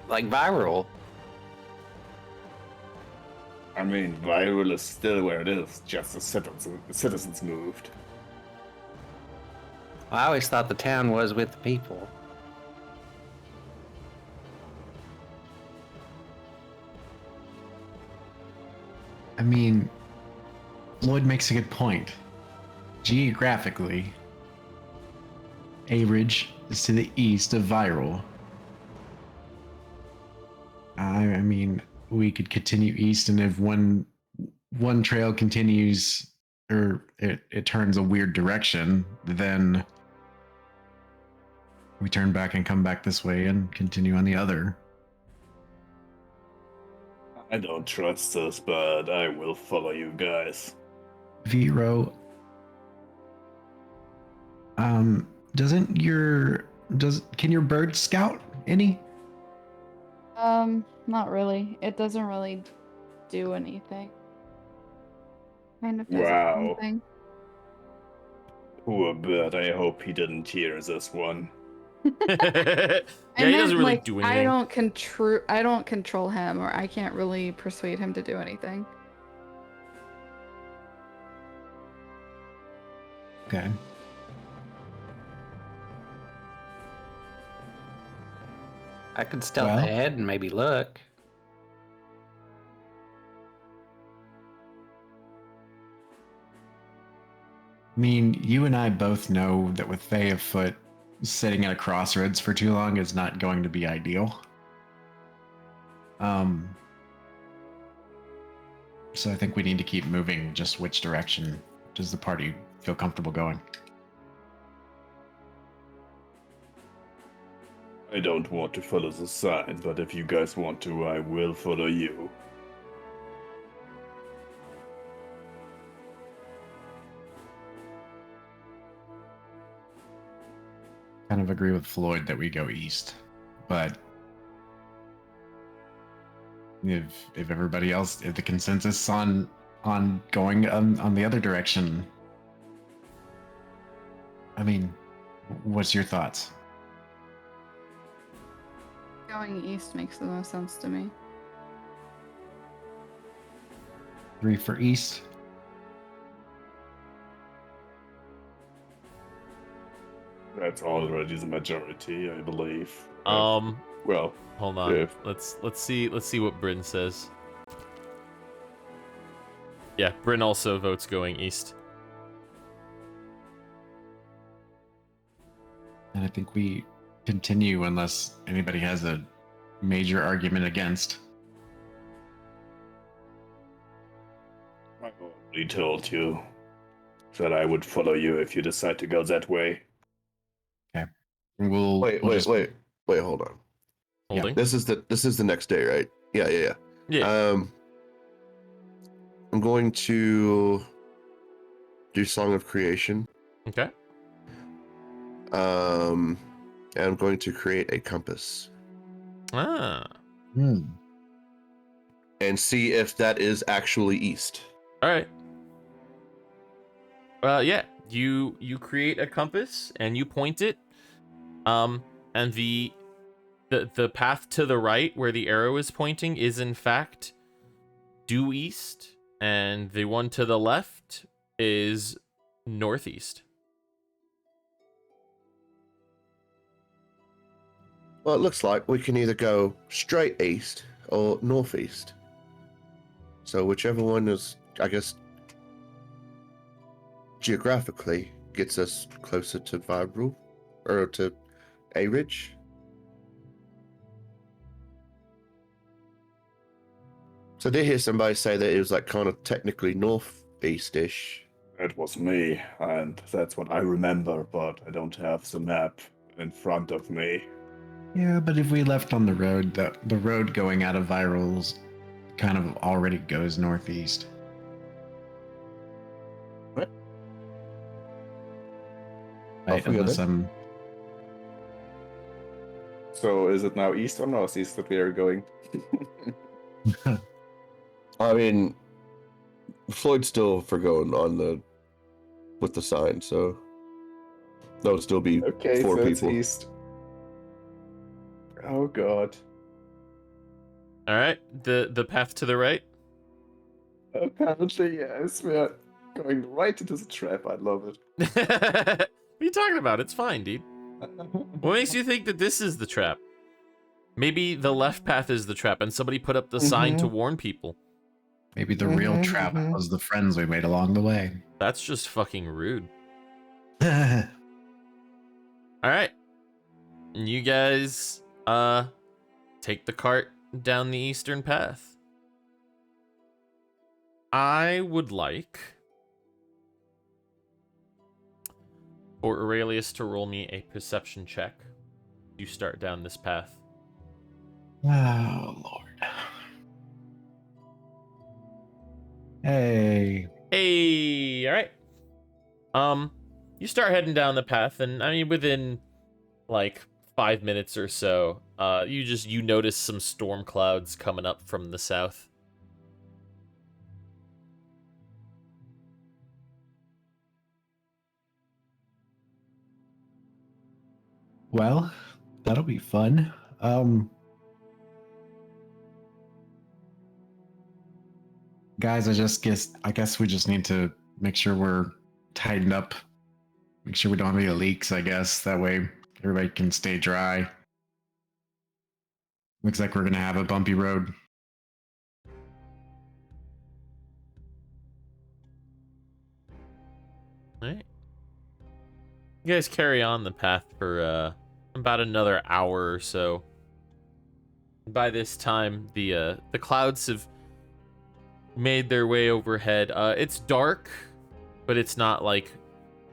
S4: Like Viral.
S7: I mean, Viral is still where it is, just the citizens moved.
S4: I always thought the town was with the people.
S5: I mean, Lloyd makes a good point. Geographically, A-Ridge is to the east of Viral. I mean, we could continue east, and if one trail continues or it turns a weird direction, then we turn back and come back this way and continue on the other.
S7: I don't trust this, but I will follow you guys.
S5: Vero, Can your bird scout any?
S2: Not really. It doesn't really do anything. Kind of does its own
S7: Wow.
S2: thing.
S7: Poor bird. I hope he didn't hear this one.
S1: Yeah,
S2: I
S1: he
S2: meant
S1: doesn't really
S2: like
S1: do
S2: I
S1: anything.
S2: don't control him, or I can't really persuade him to do anything.
S5: Okay.
S4: I could stealth
S5: Well.
S4: ahead and maybe look.
S5: I mean, you and I both know that with Faye afoot, sitting at a crossroads for too long is not going to be ideal. So I think we need to keep moving. Just which direction does the party feel comfortable going?
S7: I don't want to follow the sign, but if you guys want to, I will follow you.
S5: Kind of agree with Floyd that we go east, but if everybody else, if the consensus on going on the other direction, I mean, what's your thoughts?
S2: Going east makes the most sense to me.
S5: 3 for east.
S7: That's already the majority, I believe. Well,
S1: Hold on.
S7: if
S1: Let's see what Bryn says. Yeah, Bryn also votes going east.
S5: And I think we continue unless anybody has a major argument against.
S7: I already told you that I would follow you if you decide to go that way.
S5: Okay. We'll
S3: Wait, hold on.
S1: Holding.
S3: This is the next day, right? Yeah.
S1: Yeah.
S3: I'm going to do Song of Creation.
S1: Okay.
S3: And I'm going to create a compass
S1: Ah.
S3: and see if that is actually east.
S1: All right. Yeah. You create a compass and you point it. And the path to the right where the arrow is pointing is in fact due east, and the one to the left is northeast.
S3: Well, it looks like we can either go straight east or northeast. So whichever one is, I guess, geographically gets us closer to Vibril or to A Ridge. So I did hear somebody say that it was like kind of technically northeast-ish.
S7: That was me, and that's what I remember, but I don't have the map in front of me.
S5: Yeah, but if we left on the road, the road going out of Virals kind of already goes northeast.
S3: Right.
S5: Right,
S3: Off we go
S5: unless
S3: then.
S7: So is it now east or northeast that we are going?
S3: I mean, Floyd's still for going on with the sign, so that would still be
S7: Okay,
S3: 4
S7: so it's
S3: people.
S7: east. Oh god.
S1: All right. The path to the right.
S7: Apparently, yes, we are going right into the trap. I love it.
S1: What are you talking about? It's fine, dude. What makes you think that this is the trap? Maybe the left path is the trap and somebody put up the sign to warn people.
S5: Maybe the real trap was the friends we made along the way.
S1: That's just fucking rude.
S5: All
S1: All right. You guys take the cart down the eastern path. I would like for Aurelius to roll me a perception check. You start down this path.
S5: Oh, Lord. Hey.
S1: Hey, all right. you start heading down the path, and I mean, within like 5 minutes or so, you notice some storm clouds coming up from the south.
S5: Well, that'll be fun. Guys, I guess we just need to make sure we're tightened up. Make sure we don't have any leaks, I guess. That way everybody can stay dry. Looks like we're gonna have a bumpy road.
S1: All right. You guys carry on the path for about another hour or so. By this time, the clouds have made their way overhead. It's dark, but it's not like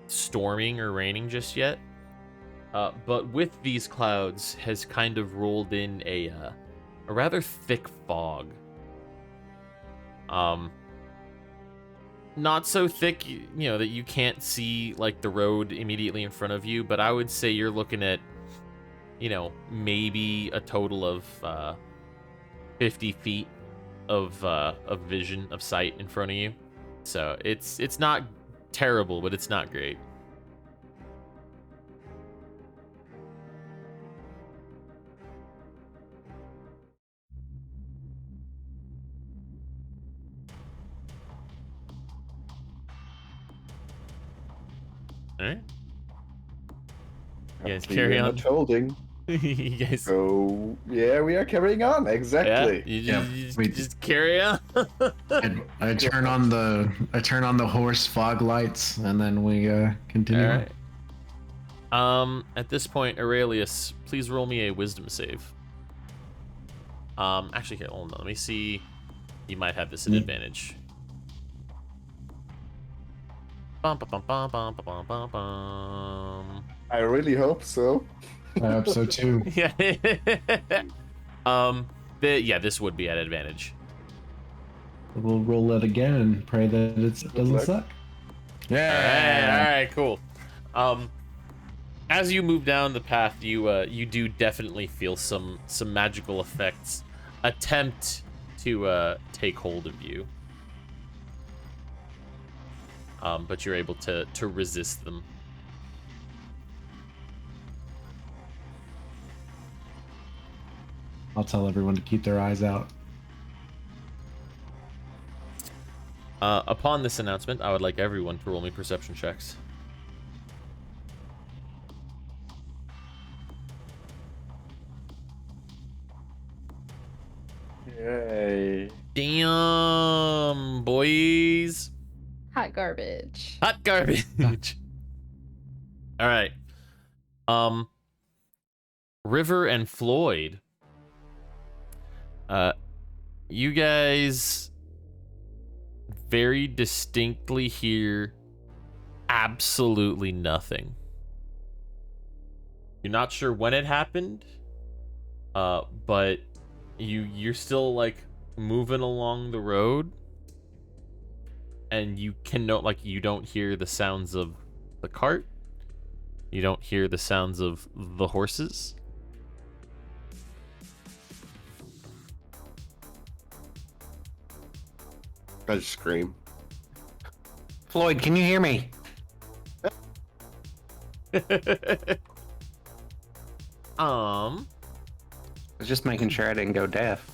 S1: storming or raining just yet. But with these clouds has kind of rolled in a rather thick fog. Not so thick, you know, that you can't see like the road immediately in front of you, but I would say you're looking at, you know, maybe a total of 50 feet of vision, of sight in front of you. So it's not terrible, but it's not great. All right. You guys carry on.
S7: Not holding.
S1: You guys.
S7: So yeah, we are carrying on. Exactly.
S1: Yeah, you just carry on.
S5: I turn on the horse fog lights, and then we continue.
S1: All right. At this point, Aurelius, please roll me a wisdom save. Actually, here, hold on. Let me see. You might have this at advantage. Bum, bum, bum, bum, bum, bum, bum, bum.
S7: I really hope so.
S5: I hope so too.
S1: Yeah. This would be at advantage.
S5: We'll roll it again and pray that it doesn't
S7: luck.
S5: suck.
S1: All right, cool. As you move down the path, you do definitely feel some magical effects attempt to take hold of you. But you're able to resist them.
S5: I'll tell everyone to keep their eyes out.
S1: Upon this announcement, I would like everyone to roll me perception checks.
S7: Yay.
S1: Damn, boys.
S2: Hot garbage.
S1: Hot garbage. All right. River and Floyd. You guys very distinctly hear absolutely nothing. You're not sure when it happened, but you're still like moving along the road, and you can note like you don't hear the sounds of the cart. You don't hear the sounds of the horses.
S3: I just scream.
S4: Floyd, can you hear me?
S1: Um,
S4: I was just making sure I didn't go deaf.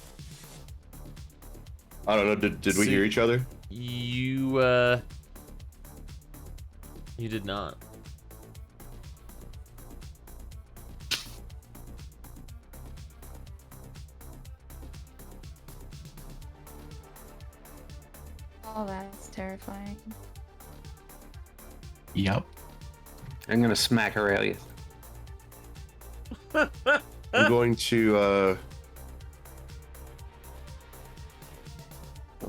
S3: I don't know. Did we hear each other?
S1: you did not.
S2: Oh, that's terrifying.
S5: Yep.
S4: I'm gonna smack Aurelius.
S3: I'm going to. Oh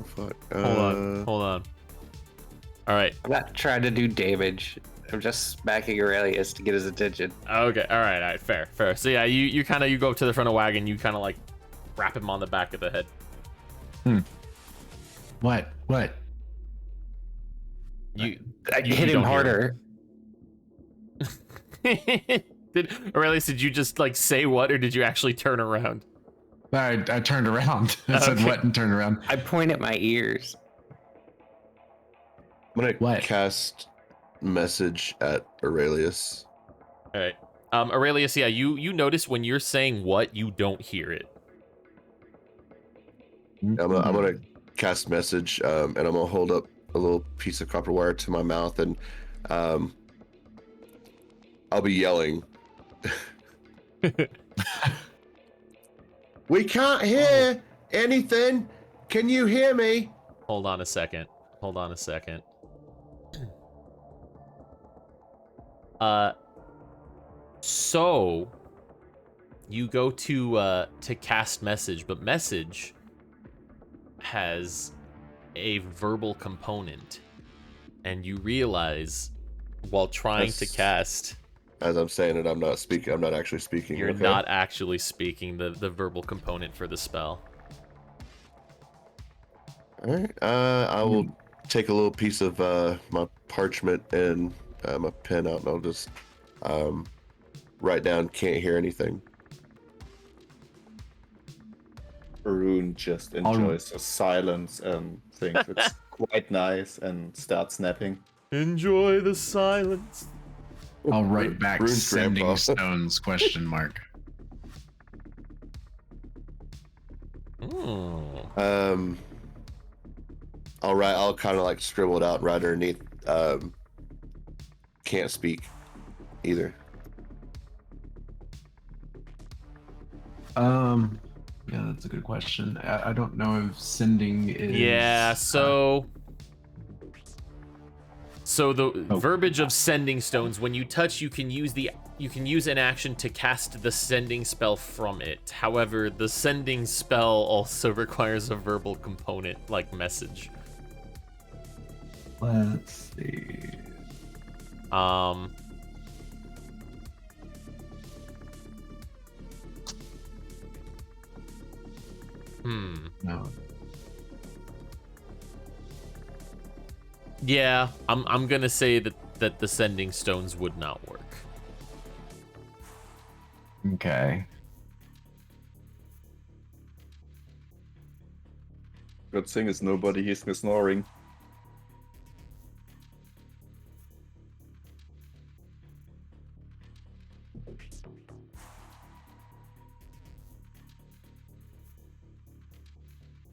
S3: fuck.
S1: Hold on. All right.
S4: I'm not trying to do damage. I'm just smacking Aurelius to get his attention.
S1: Okay. All right. Fair. So yeah, you kind of go up to the front of the wagon. You kind of like wrap him on the back of the head.
S5: What?
S1: You
S4: I
S1: you
S4: hit
S1: don't
S4: him
S1: hear
S4: harder.
S1: Aurelius, did you just like say what, or did you actually turn around?
S5: I turned around. I said
S1: Okay.
S5: what and turned around.
S4: I point at my ears.
S3: I'm gonna
S5: What?
S3: cast message at Aurelius.
S1: All right. Aurelius, yeah, you notice when you're saying what, you don't hear it.
S3: I'm gonna cast message, and I'm gonna hold up a little piece of copper wire to my mouth, and I'll be yelling. We can't hear anything. Can you hear me?
S1: Hold on a second. So you go to cast message, but message has a verbal component, and you realize while trying to cast,
S3: As I'm saying it, I'm not speaking. I'm not actually speaking.
S1: you're
S3: okay?
S1: not actually speaking the verbal component for the spell.
S3: All right. I will take a little piece of my parchment and my pen out, and I'll just write down. Can't hear anything.
S7: Arun just enjoys the silence and thinks it's quite nice and starts snapping.
S1: Enjoy the silence.
S5: I'll write back
S3: Rune's
S5: sending
S3: grandpa.
S5: stones question mark.
S3: I'll kind of like scribble it out right underneath. Can't speak either.
S5: Yeah, that's a good question. I don't know if sending is.
S1: Yeah, so the verbiage of sending stones, when you touch, you can use an action to cast the sending spell from it. However, the sending spell also requires a verbal component like message.
S5: Let's see. No.
S1: Yeah, I'm gonna say that the sending stones would not work.
S5: Okay.
S7: Good thing is nobody hears me snoring.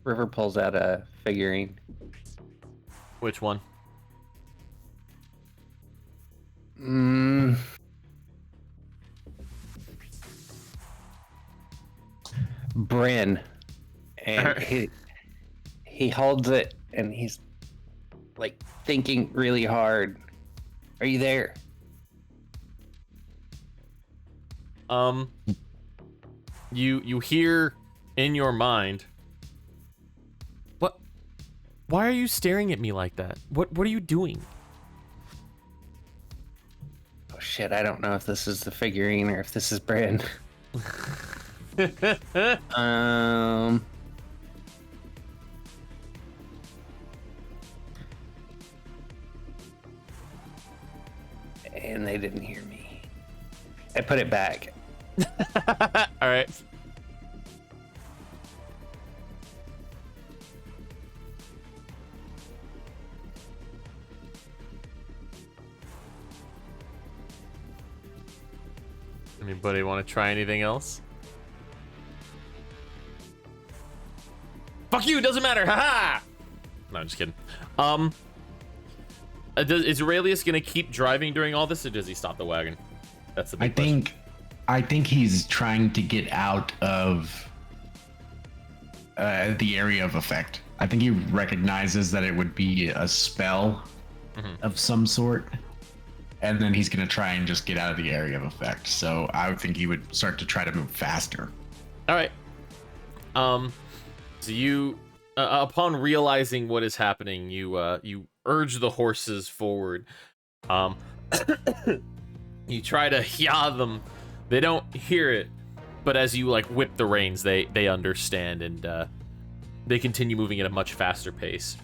S4: River pulls out a figurine.
S1: Which one?
S4: Bryn. And he holds it and he's like thinking really hard. Are you there?
S1: You hear in your mind, what? Why are you staring at me like that? What are you doing?
S4: Oh shit, I don't know if this is the figurine or if this is Bryn. And they didn't hear me. I put it back.
S1: All right. Anybody want to try anything else? Fuck you, doesn't matter. Haha. No, I'm just kidding. Is Aurelius gonna keep driving during all this, or does he stop the wagon? That's the big question.
S5: I think he's trying to get out of the area of effect. I think he recognizes that it would be a spell of some sort, and then he's going to try and just get out of the area of effect. So I would think he would start to try to move faster.
S1: All right. So you, upon realizing what is happening, you urge the horses forward. You try to yah them. They don't hear it, but as you like whip the reins, they understand, and they continue moving at a much faster pace.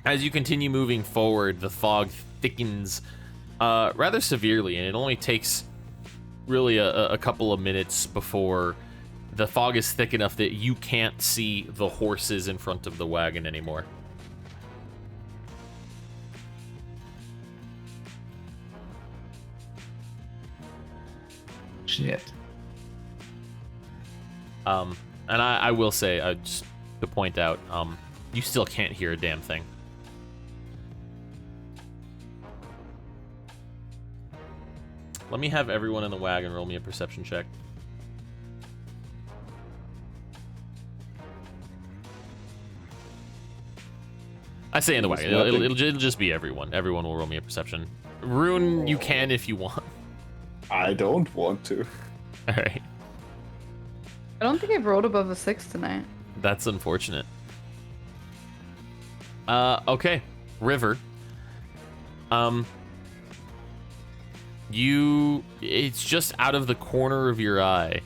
S1: As you continue moving forward, the fog thickens, rather severely, and it only takes really a couple of minutes before the fog is thick enough that you can't see the horses in front of the wagon anymore.
S5: Shit.
S1: And I will say, just to point out, you still can't hear a damn thing. Let me have everyone in the wagon roll me a perception check. I say in the wagon. It'll just be everyone. Everyone will roll me a perception. Rune, you can if you want.
S7: I don't want to.
S1: All right.
S2: I don't think I've rolled above a 6 tonight.
S1: That's unfortunate. Okay. River. It's just out of the corner of your eye.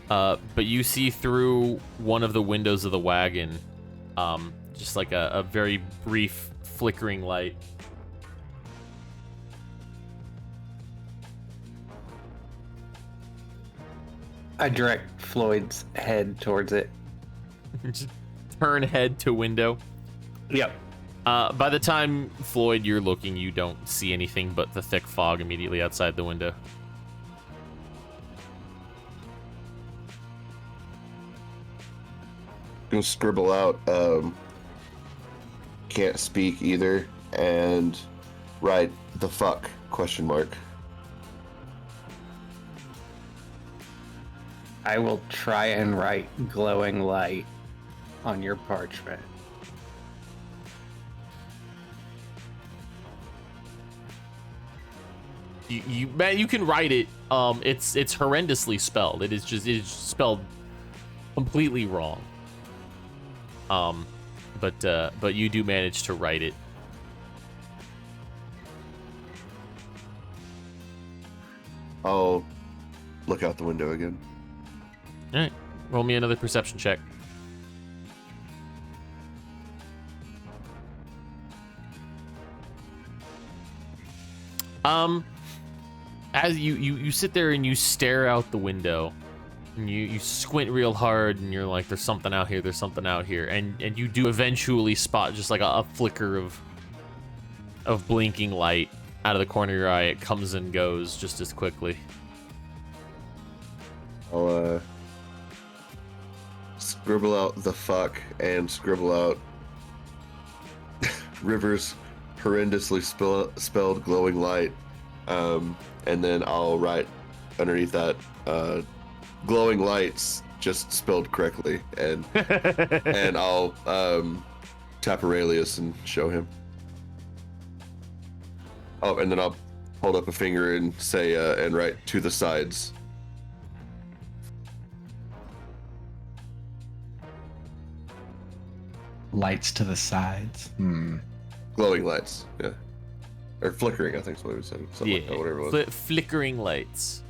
S1: But you see through one of the windows of the wagon, just like a very brief flickering light.
S4: I direct Floyd's head towards it.
S1: Just turn head to window.
S4: Yep.
S1: By the time, Floyd, you're looking, you don't see anything but the thick fog immediately outside the window.
S3: Gonna scribble out, can't speak either, and write the fuck, question mark.
S4: I will try and write glowing light on your parchment.
S1: You can write it. It's horrendously spelled. It is spelled completely wrong. But you do manage to write it.
S3: I'll look out the window again.
S1: All right, roll me another perception check. As you sit there and you stare out the window, and you squint real hard, and you're like, there's something out here, and you do eventually spot just like a flicker of blinking light out of the corner of your eye. It comes and goes just as quickly.
S3: I'll scribble out the fuck and scribble out River's horrendously spelled glowing light, and then I'll write underneath that glowing lights just spelled correctly, and and I'll tap Aurelius and show him. Oh, and then I'll hold up a finger and say and write to the sides.
S5: Lights to the sides.
S3: Glowing lights, yeah. Or flickering, I think is what we said. Something like that, whatever it was.
S1: Flickering lights.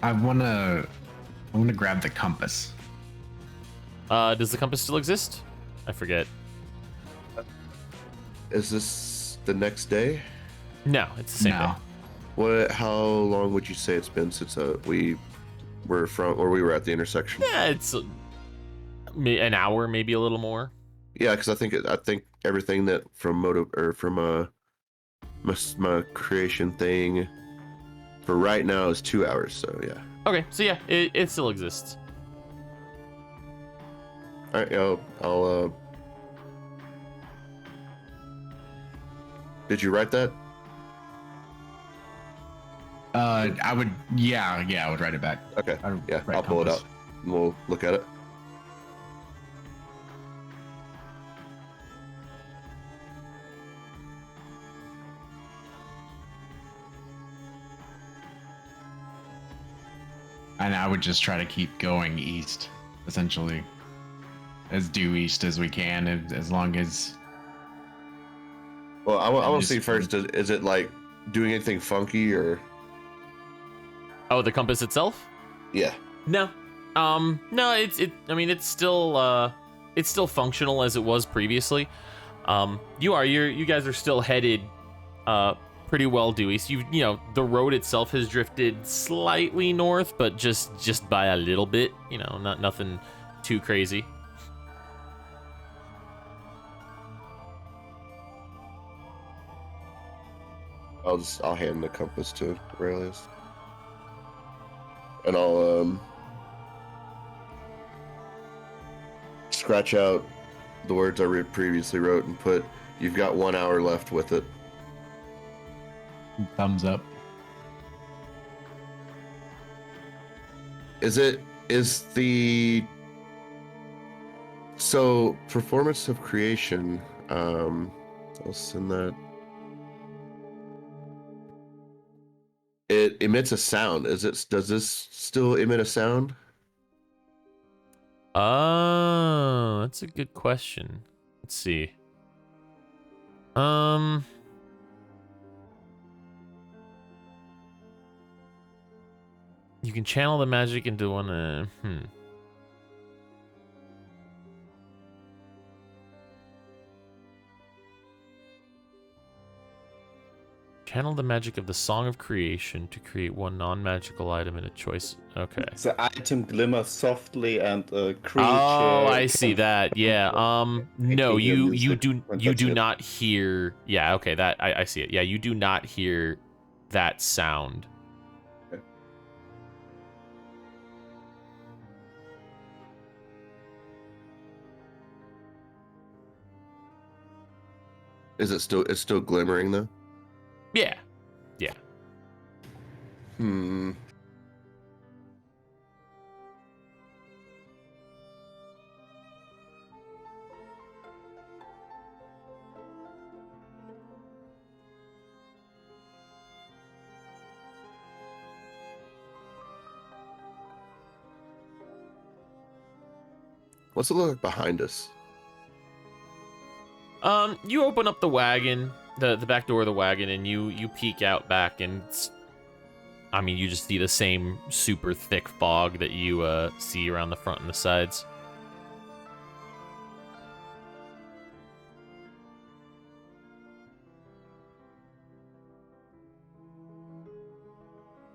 S5: I wanna grab the compass.
S1: Does the compass still exist? I forget.
S3: Is this the next day?
S1: No, it's the same day.
S3: What? How long would you say it's been since we were we were at the intersection?
S1: Yeah, it's an hour, maybe a little more.
S3: Yeah, because I think everything that from my creation thing for right now is 2 hours. So yeah.
S1: Okay, so yeah, it still exists.
S3: All right, I'll Did you write that?
S5: I would, I would write it back.
S3: Okay. Yeah,
S5: write
S3: I'll pull it
S5: compass.
S3: out and we'll look at it.
S5: And I would just try to keep going east, essentially, as due east as we can, as long as.
S3: Well, I want to see first. Is it like doing anything funky or?
S1: Oh, the compass itself?
S3: Yeah.
S1: No. No, I mean, it's still functional as it was previously. You guys are still headed, pretty well due east. You know, the road itself has drifted slightly north, but just by a little bit. You know, nothing too crazy.
S3: I'll hand the compass to Aurelius. And I'll scratch out the words I previously wrote and put, "You've got 1 hour left with it."
S5: Thumbs up.
S3: Is the so performance of creation, I'll send that. It emits a sound. Does this still emit a sound?
S1: Oh, that's a good question. Let's see. You can channel the magic into one. Channel the magic of the Song of Creation to create one non-magical item in a choice. Okay.
S7: The item glimmers softly and a creature.
S1: Oh, I see that. Yeah. No, you do
S7: it.
S1: not hear. Yeah. Okay. That I see it. Yeah, you do not hear that sound.
S3: Okay. It's still glimmering though?
S1: Yeah. Yeah.
S3: What's it look like behind us?
S1: You open up the wagon, the back door of the wagon, and you peek out back, and I mean, you just see the same super thick fog that you see around the front and the sides.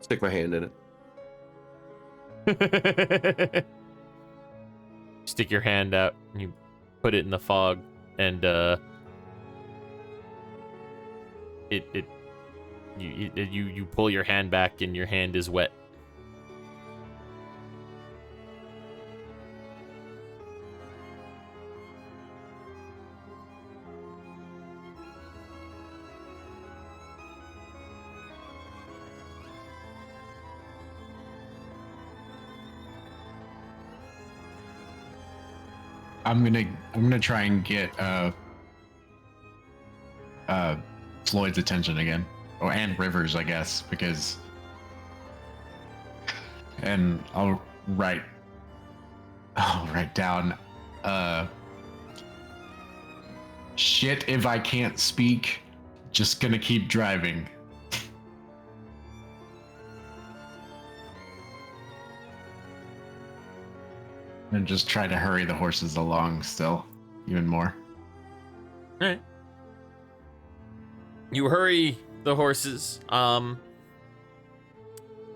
S3: Stick my hand in it.
S1: Stick your hand out, and you put it in the fog, and you pull your hand back, and your hand is wet.
S5: I'm gonna try and get Floyd's attention again, and Rivers, I guess, because, and I'll write down shit if I can't speak, just gonna keep driving. And just try to hurry the horses along still, even more.
S1: All right. You hurry the horses.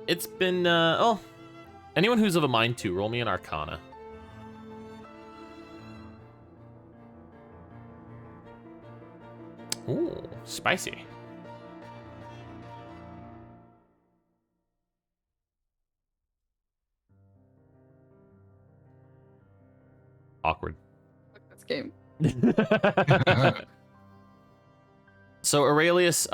S1: It's been, anyone who's of a mind to, roll me an Arcana. Ooh, spicy. Awkward.
S2: This game.
S1: So Aurelius,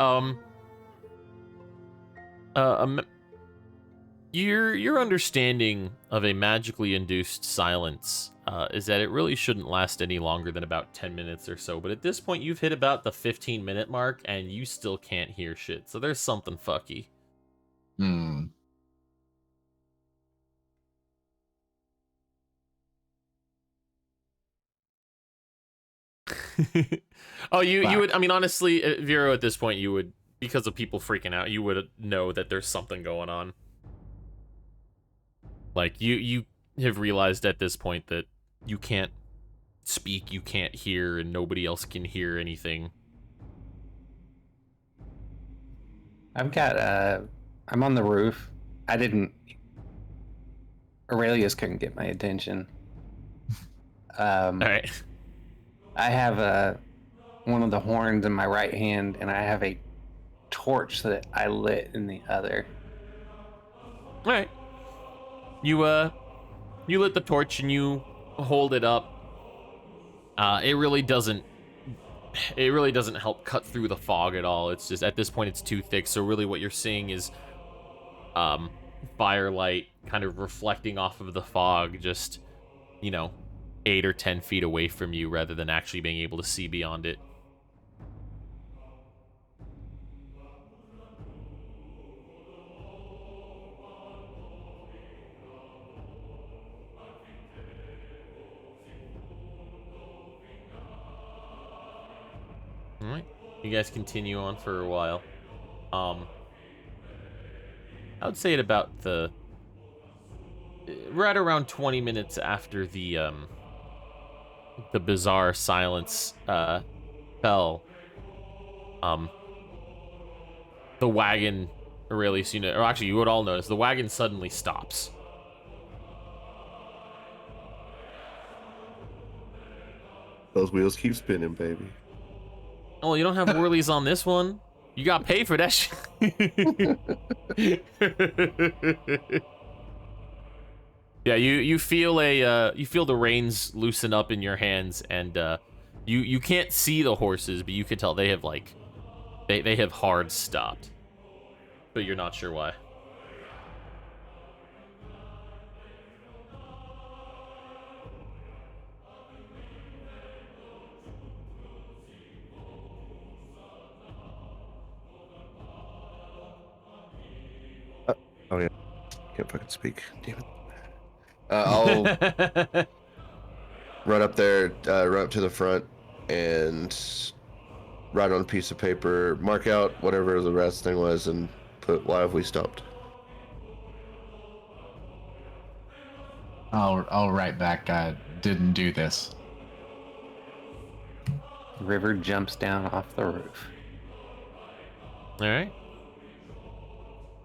S1: your understanding of a magically induced silence is that it really shouldn't last any longer than about 10 minutes or so. But at this point, you've hit about the 15-minute mark, and you still can't hear shit. So there's something fucky. Oh, you would, I mean, honestly, Vero, at this point, you would, because of people freaking out, you would know that there's something going on. Like, you have realized at this point that you can't speak, you can't hear, and nobody else can hear anything.
S4: I've got I'm on the roof. Aurelius couldn't get my attention.
S1: All right.
S4: I have one of the horns in my right hand, and I have a torch that I lit in the other.
S1: All right. You lit the torch and you hold it up. It really doesn't help cut through the fog at all. It's just at this point it's too thick. So really what you're seeing is firelight kind of reflecting off of the fog, just 8 or 10 feet away from you, rather than actually being able to see beyond it. All right, you guys continue on for a while. I would say at about right around 20 minutes after the bizarre silence fell, the wagon, Aurelius, or actually you would all notice, the wagon suddenly stops.
S3: Those wheels keep spinning, baby.
S1: Oh, you don't have whirlies on this one? You got paid for that shit. Yeah, you feel the reins loosen up in your hands, and you can't see the horses, but you can tell they have they have hard stopped. But you're not sure why.
S3: Oh yeah, can't fucking speak. Damn it. I'll run up there, run up to the front, and write on a piece of paper, mark out whatever the rest thing was, and put "Why have we stopped?"
S5: I'll write back. I didn't do this.
S4: River jumps down off the roof.
S1: All right.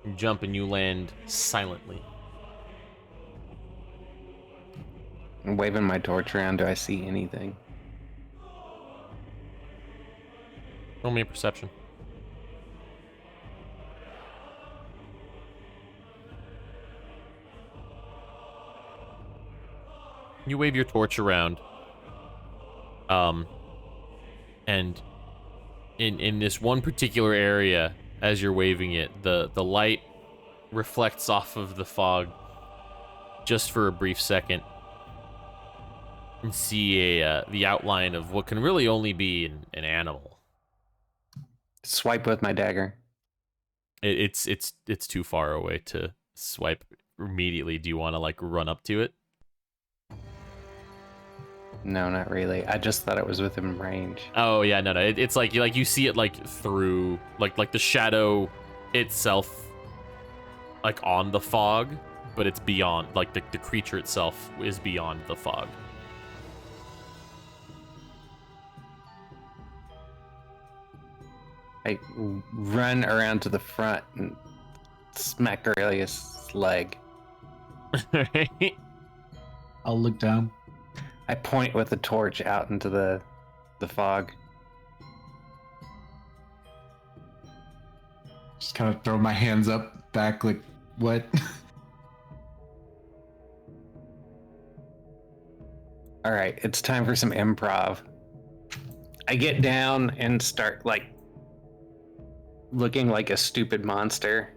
S1: You jump and you land silently.
S4: I'm waving my torch around. Do I see anything?
S1: Roll me a perception. You wave your torch around. And in this one particular area, as you're waving it, the light reflects off of the fog just for a brief second, and see the outline of what can really only be an animal.
S4: Swipe with my dagger.
S1: It's too far away to swipe immediately. Do you want to run up to it?
S4: No, not really. I just thought it was within range.
S1: Oh yeah, no. It's like you see it through like the shadow itself, on the fog, but it's beyond. The creature itself is beyond the fog.
S4: I run around to the front and smack Aurelius' leg.
S1: Right?
S5: I'll look down.
S4: I point with the torch out into the fog.
S5: Just kind of throw my hands up back like, what?
S4: All right, it's time for some improv. I get down and start looking like a stupid monster.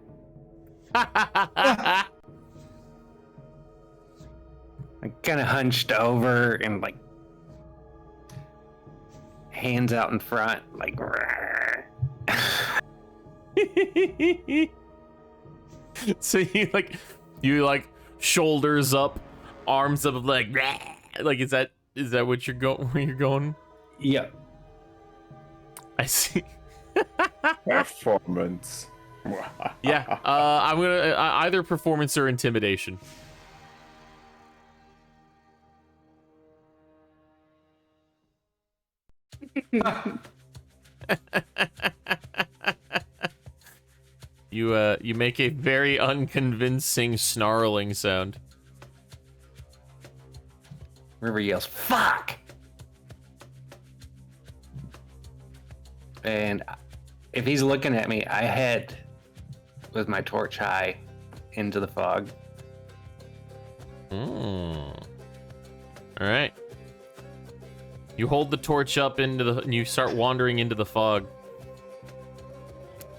S4: I kind of hunched over and hands out in front,
S1: So you shoulders up, arms up, is that what you're going where you're going?
S4: Yep.
S1: I see.
S7: Performance.
S1: Yeah. I'm gonna either performance or intimidation. You make a very unconvincing snarling sound.
S4: River yells, "Fuck!" And if he's looking at me, I head with my torch high into the fog.
S1: All right. You hold the torch up into the, and you start wandering into the fog.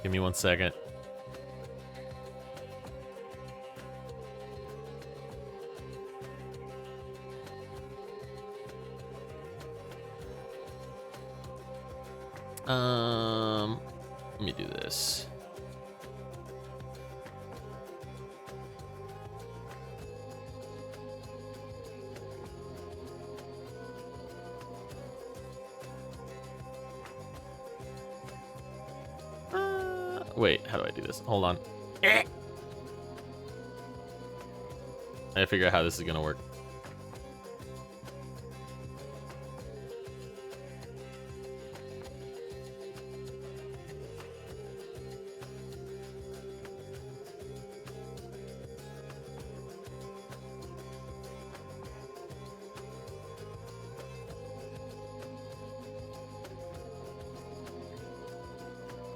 S1: Give me 1 second. Let me do this. Wait, how do I do this? Hold on. I gotta figure out how this is gonna work.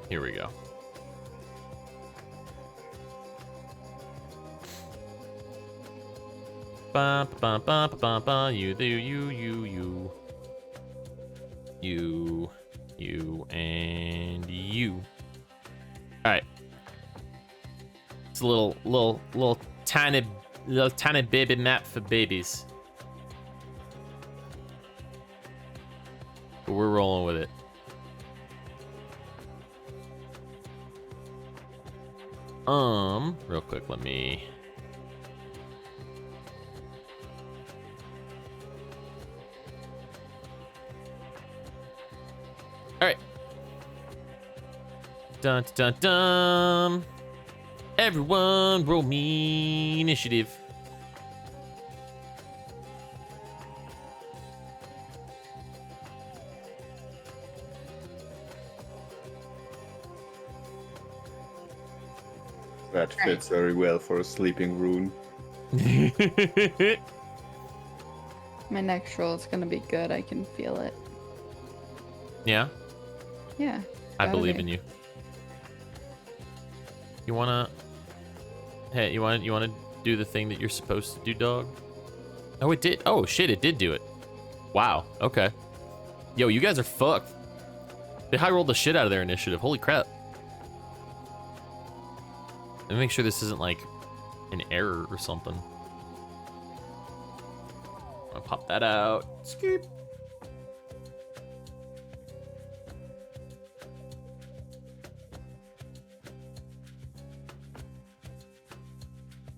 S1: Here we go. Ba ba ba ba ba ba. You, and you. All right. It's a little tiny baby map for babies. But we're rolling with it. Real quick, let me. All right. Dun dun dun. Everyone, roll me initiative.
S7: That fits very well for a sleeping rune.
S2: My next roll is gonna be good. I can feel it.
S1: Yeah,
S2: Yeah.
S1: I
S2: gotta
S1: believe
S2: be.
S1: in you. You wanna? Hey, you wanna do the thing that you're supposed to do, dog? Oh, it did. Oh shit, it did do it. Wow. Okay. Yo, you guys are fucked. They high rolled the shit out of their initiative. Holy crap. Let me make sure this isn't like an error or something. I'll pop that out. Scoop.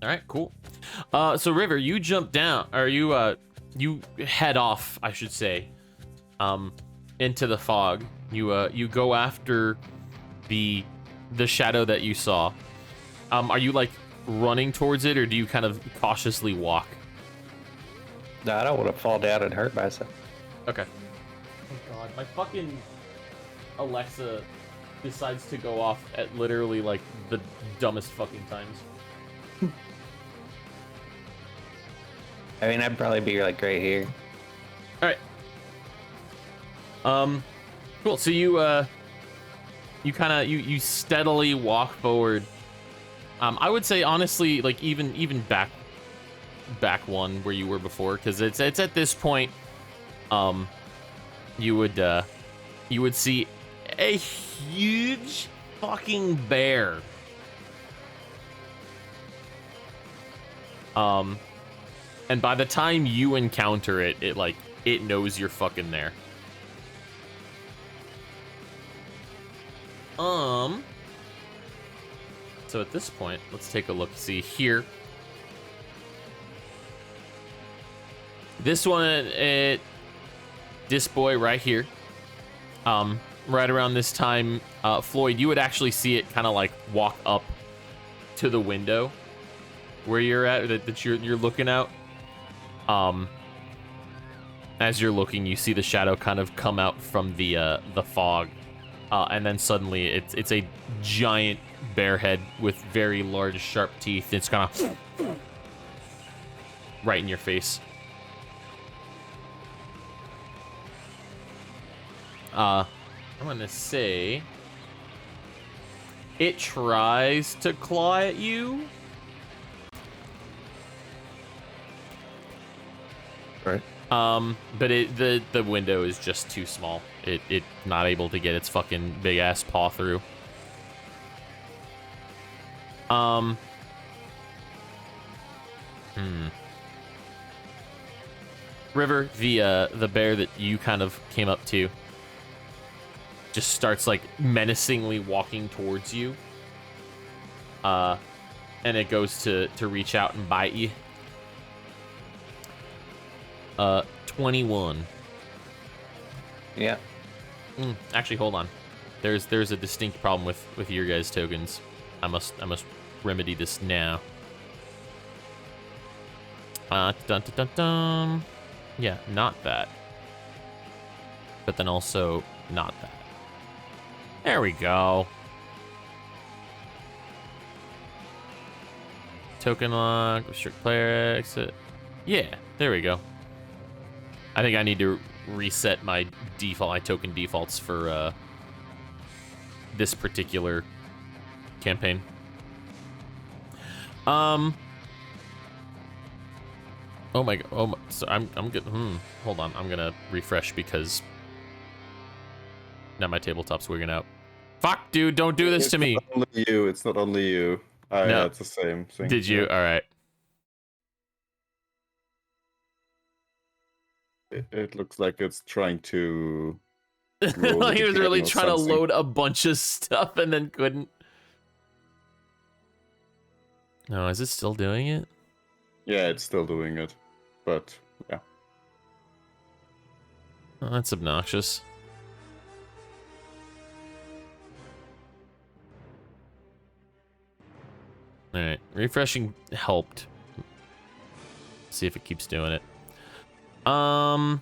S1: All right, cool. So River, you jump down, or you head off, I should say, into the fog. You go after the shadow that you saw. Are you like running towards it, or do you kind of cautiously walk?
S4: No, I don't want to fall down and hurt myself.
S1: Okay. Oh god, my fucking Alexa decides to go off at literally like the dumbest fucking times.
S4: I mean, I'd probably be like right here.
S1: All right. Cool. So you kind of you steadily walk forward. I would say honestly, like even back one where you were before, because it's at this point, you would see a huge fucking bear. And by the time you encounter it, it knows you're fucking there. So at this point, let's take a look. See here. This one, this boy right here. Right around this time, Floyd, you would actually see it kind of like walk up to the window where you're at, that you're looking out. As you're looking, you see the shadow kind of come out from the fog, and then suddenly it's a giant bear head with very large, sharp teeth. It's kind of right in your face. I'm gonna say it tries to claw at you.
S3: Right.
S1: But the window is just too small. It not able to get its fucking big ass paw through. River, the bear that you kind of came up to, just starts like menacingly walking towards you. And it goes to reach out and bite you. 21.
S4: Yeah.
S1: Actually, hold on. There's a distinct problem with your guys' tokens. I must remedy this now. Dun dun dun dun. Yeah, not that. But then also not that. There we go. Token lock, restrict player exit. Yeah, there we go. I think I need to reset my token defaults for this particular campaign. Oh my god. Oh my, so I'm good. Hold on. I'm gonna refresh because now my tabletop's wigging out. Fuck, dude! Don't do this to me.
S7: It's not only you. It's not only you. I
S1: No.
S7: had the same thing.
S1: Did you?
S7: Yeah.
S1: All right.
S7: It looks like it's trying to.
S1: He
S7: roll it
S1: was
S7: again
S1: really
S7: or
S1: trying to
S7: something.
S1: load a bunch of stuff and then couldn't. No, is it still doing it?
S7: Yeah, it's still doing it, but yeah.
S1: Oh, that's obnoxious. Alright, refreshing helped. See if it keeps doing it. And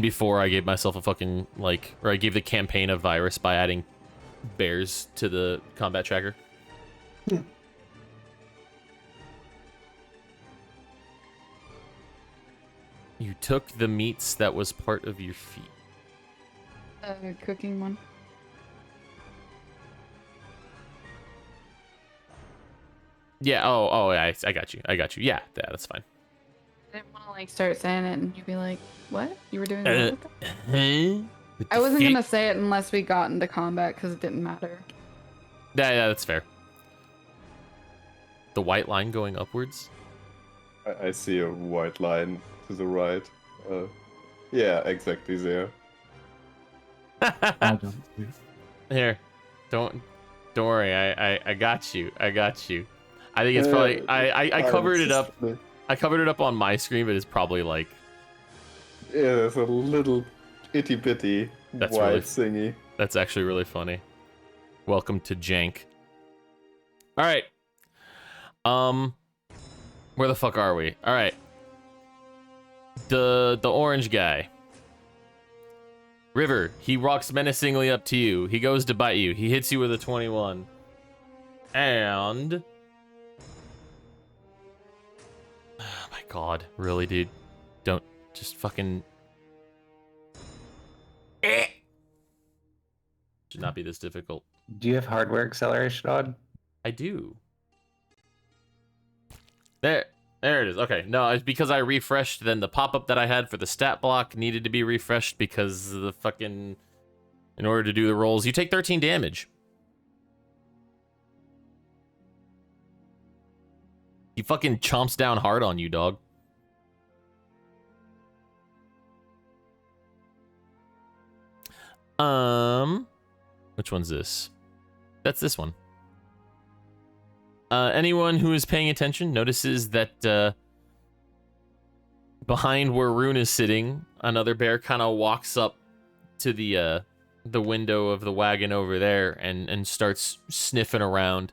S1: before I gave myself a fucking, like, or I gave the campaign a virus by adding bears to the combat tracker. You took the meats that was part of your feet.
S2: Cooking one.
S1: Yeah, oh, yeah, I got you. Yeah, that's fine.
S2: I didn't want to like start saying it and you'd be like, "What? You were doing what with that?"
S1: With
S2: I
S1: the
S2: wasn't
S1: feet?
S2: gonna say it unless we got into combat because it didn't matter.
S1: Yeah, that's fair. The white line going upwards?
S7: I see a white line to the right. Yeah, exactly there.
S5: I don't see.
S1: Here, don't worry. I got you. I think it's probably I covered it up. I covered it up on my screen, but it's probably like
S7: Yeah, there's a little itty bitty
S1: That's
S7: white
S1: really-
S7: thingy.
S1: that's actually really funny. Welcome to Jank. All right. Where the fuck are we? All right. The orange guy. River, he walks menacingly up to you. He goes to bite you. He hits you with a 21. And oh my god, really, dude? Don't just fucking should not be this difficult.
S4: Do you have hardware acceleration on?
S1: I do. There it is. Okay, no, it's because I refreshed. Then the pop-up that I had for the stat block needed to be refreshed because the fucking, in order to do the rolls, you take 13 damage. He fucking chomps down hard on you, dog. Which one's this? That's this one. Anyone who is paying attention notices that behind where Rune is sitting, another bear kind of walks up to the window of the wagon over there and starts sniffing around.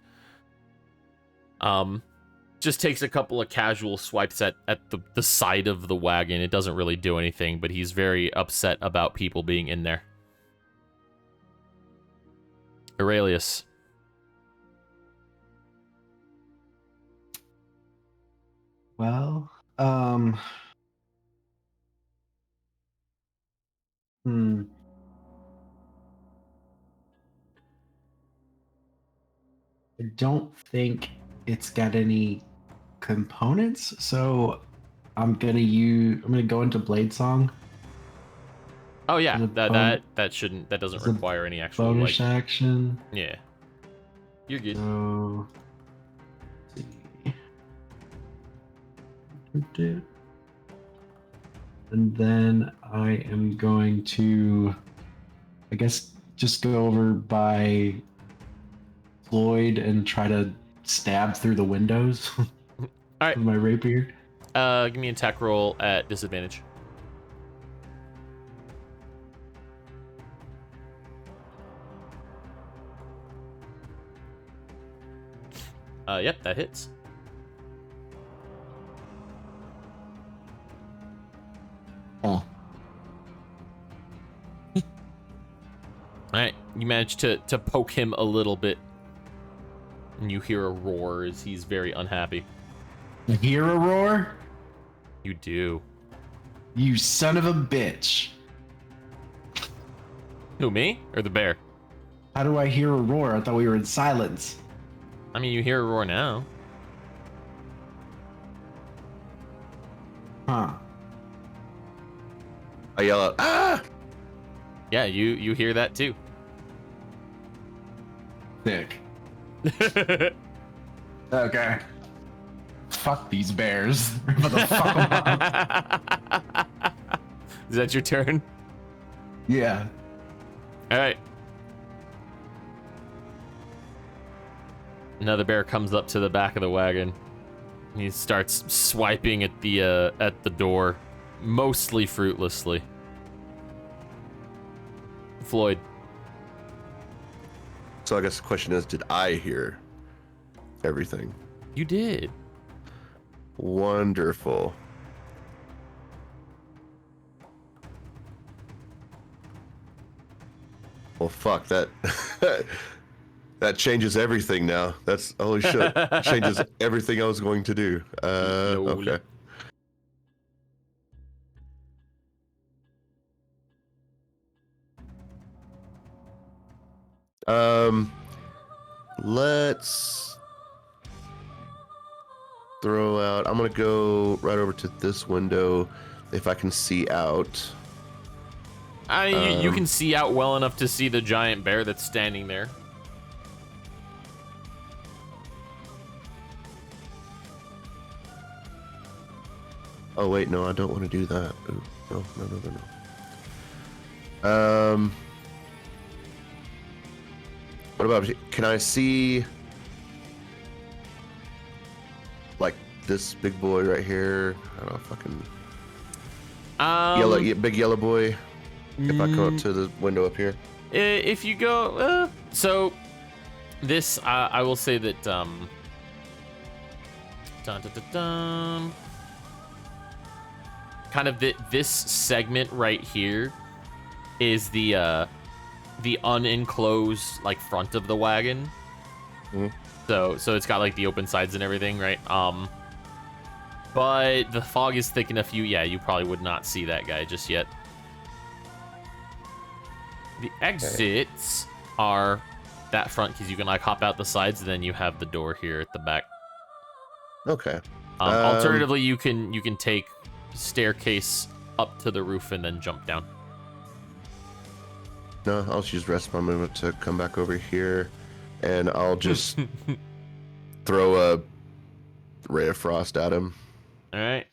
S1: just takes a couple of casual swipes at the side of the wagon. It doesn't really do anything, but he's very upset about people being in there. Aurelius.
S5: Well, I don't think it's got any components, so I'm gonna go into Blade Song.
S1: Oh yeah,
S5: As a
S1: that doesn't
S5: as a
S1: require any actual
S5: bonus
S1: like.
S5: action.
S1: Yeah, you're good.
S5: So, let's see. And then I am going to, I guess, just go over by Floyd and try to stab through the windows.
S1: All right.
S5: With my rapier.
S1: Give me an attack roll at disadvantage. Yep, that hits.
S5: Oh.
S1: All right, you manage to poke him a little bit, and you hear a roar as he's very unhappy.
S5: You hear a roar?
S1: You do.
S5: You son of a bitch.
S1: Who, me or the bear?
S5: How do I hear a roar? I thought we were in silence.
S1: I mean, you hear a roar now.
S5: Huh.
S3: I yell out, ah!
S1: Yeah, you hear that too.
S5: Sick. Okay. Fuck these bears. I'm gonna fuck 'em up.
S1: Is that your turn?
S5: Yeah.
S1: All right. Another bear comes up to the back of the wagon. He starts swiping at the door, mostly fruitlessly. Floyd.
S3: So I guess the question is, did I hear everything?
S1: You did.
S3: Wonderful. Well, fuck that. That changes everything now. That's holy shit. Changes everything I was going to do. Okay. Let's throw out. I'm gonna go right over to this window if I can see out.
S1: You can see out well enough to see the giant bear that's standing there.
S3: Oh wait, no, I don't want to do that. Ooh, no. What about? Can I see like this big boy right here? I don't know, fucking big yellow boy. If I come up to the window up here.
S1: If you go, so this, I will say that kind of this segment right here is the unenclosed like front of the wagon.
S3: Mm-hmm.
S1: So it's got like the open sides and everything, right? But the fog is thick enough. You probably would not see that guy just yet. The exits are that front because you can like hop out the sides, and then you have the door here at the back.
S3: Okay.
S1: Alternatively, you can take staircase up to the roof and then jump down.
S3: No, I'll just use rest of my movement to come back over here, and I'll just throw a ray of frost at him.
S1: All right.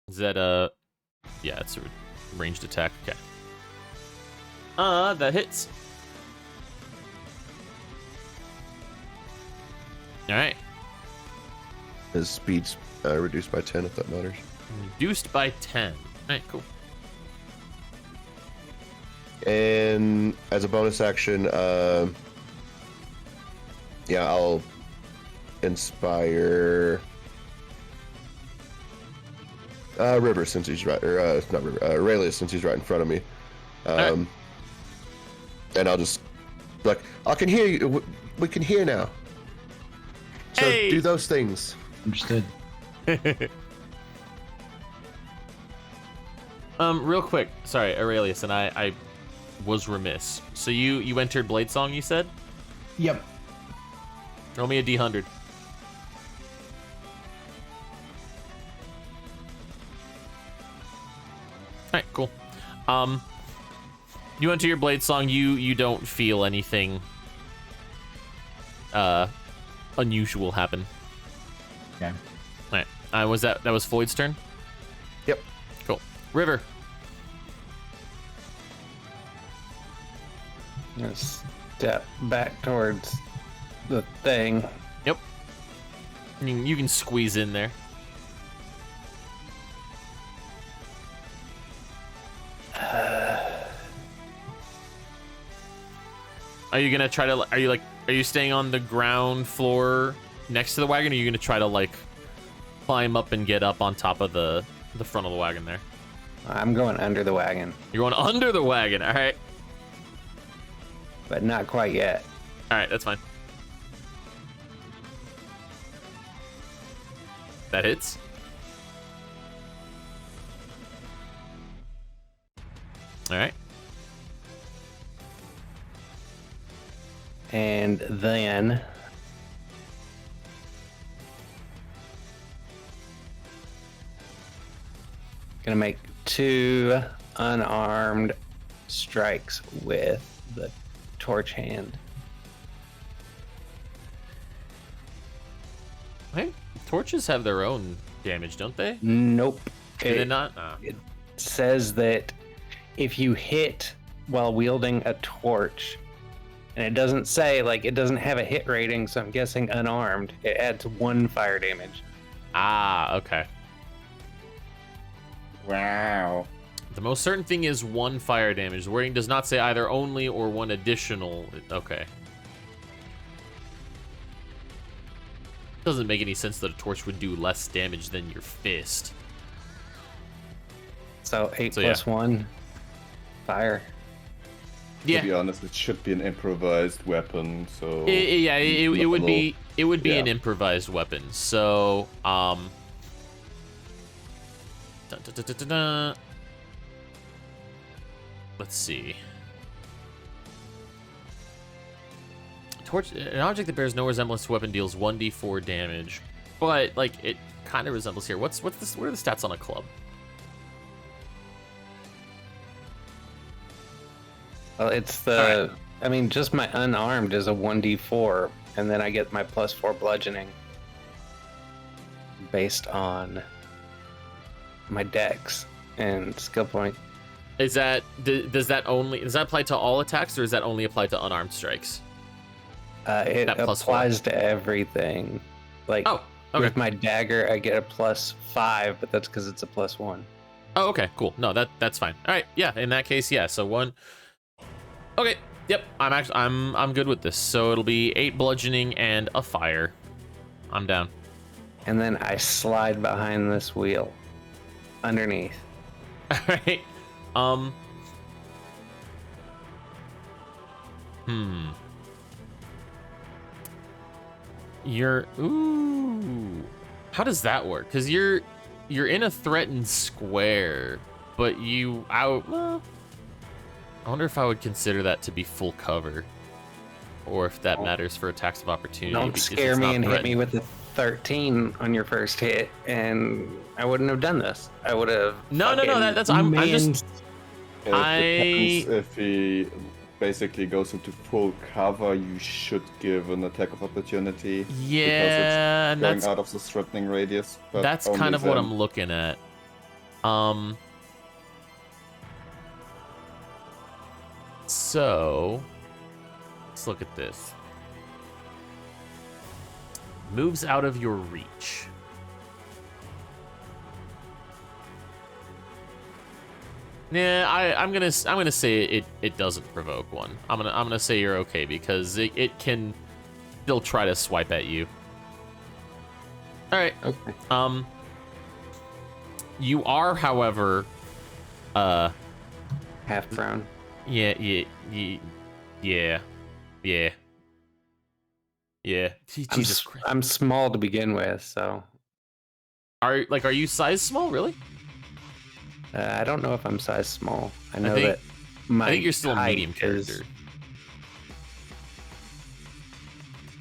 S1: Is that yeah, it's a ranged attack. Okay. That hits. All right.
S3: His speed's reduced by 10, if that matters.
S1: Reduced by 10. All right, cool.
S3: And as a bonus action, yeah, I'll inspire River since he's right, or not River, Aurelius since he's right in front of me. And I'll just like, I can hear you. We can hear now. So
S1: Hey!
S3: do those things.
S5: Understood.
S1: Real quick, sorry, Aurelius, and I was remiss. So you entered Blade Song, you said?
S5: Yep.
S1: Roll me a D100. Alright, cool. You enter your Blade Song, you don't feel anything unusual happen.
S5: Okay.
S1: Alright. That was Floyd's turn?
S3: Yep.
S1: Cool. River.
S4: Just step back towards the thing.
S1: Yep. You can squeeze in there. Are you gonna try to? Are you staying on the ground floor next to the wagon? Or are you gonna try to like climb up and get up on top of the front of the wagon there?
S4: I'm going under the wagon,
S1: You're going under the wagon. All right.
S4: but not quite yet.
S1: All right, that's fine. That hits. All right.
S4: And then gonna make 2 unarmed strikes with the torch hand.
S1: Hey, torches have their own damage, don't they?
S4: Nope.
S1: Do they not?
S4: It says that if you hit while wielding a torch, and it doesn't say, like, it doesn't have a hit rating, so I'm guessing unarmed, it adds 1 fire damage.
S1: Ah, okay.
S7: Wow.
S1: The most certain thing is 1 fire damage. The wording does not say either only or 1 additional. Okay. Doesn't make any sense that a torch would do less damage than your fist.
S4: So 8
S1: So,
S4: plus 1 fire.
S1: Yeah.
S7: To be honest, it should be an improvised weapon, so...
S1: It would be
S7: Yeah.
S1: an improvised weapon. So, let's see. Torch, an object that bears no resemblance to weapon deals 1d4 damage, but like it kind of resembles here. What are the stats on a club?
S4: Well, it's the...
S1: Alright.
S4: I mean, just my unarmed is a 1d4, and then I get my plus 4 bludgeoning based on my dex and skill point.
S1: Does that apply to all attacks, or does that only apply to unarmed strikes?
S4: It
S1: That plus
S4: applies to everything. Like,
S1: Oh, okay.
S4: with my dagger, I get a plus 5, but that's because it's a plus 1.
S1: Oh, okay, cool. No, that's fine. All right, yeah. In that case, yeah. So 1. Okay. Yep. I'm good with this. So it'll be 8 bludgeoning and a fire. I'm down.
S4: And then I slide behind this wheel underneath.
S1: All right. How does that work? Because you're in a threatened square, but well, I wonder if I would consider that to be full cover, or if that matters for attacks of opportunity.
S4: Don't
S1: because
S4: scare
S1: it's
S4: me
S1: not
S4: and hit me
S1: threatened.
S4: with a 13 on your first hit, and I wouldn't have done this. I would have.
S1: No, that's I'm just
S7: It depends if he basically goes into full cover, you should give an attack of opportunity.
S1: yeah, and
S7: Going
S1: that's
S7: out of the threatening radius. But
S1: that's
S7: only
S1: kind of what
S7: then.
S1: I'm looking at. So let's look at this. Moves out of your reach. Nah, I'm gonna say it doesn't provoke one. I'm gonna say you're okay because it can still try to swipe at you. All right.
S4: Okay.
S1: You are, however,
S4: Half brown.
S1: yeah. Jesus Christ.
S4: I'm small to begin with, so
S1: Are you size small, really?
S4: I don't know if I'm size small. I know
S1: think-
S4: that my
S1: I think you're still a
S4: height
S1: medium
S4: is-
S1: character.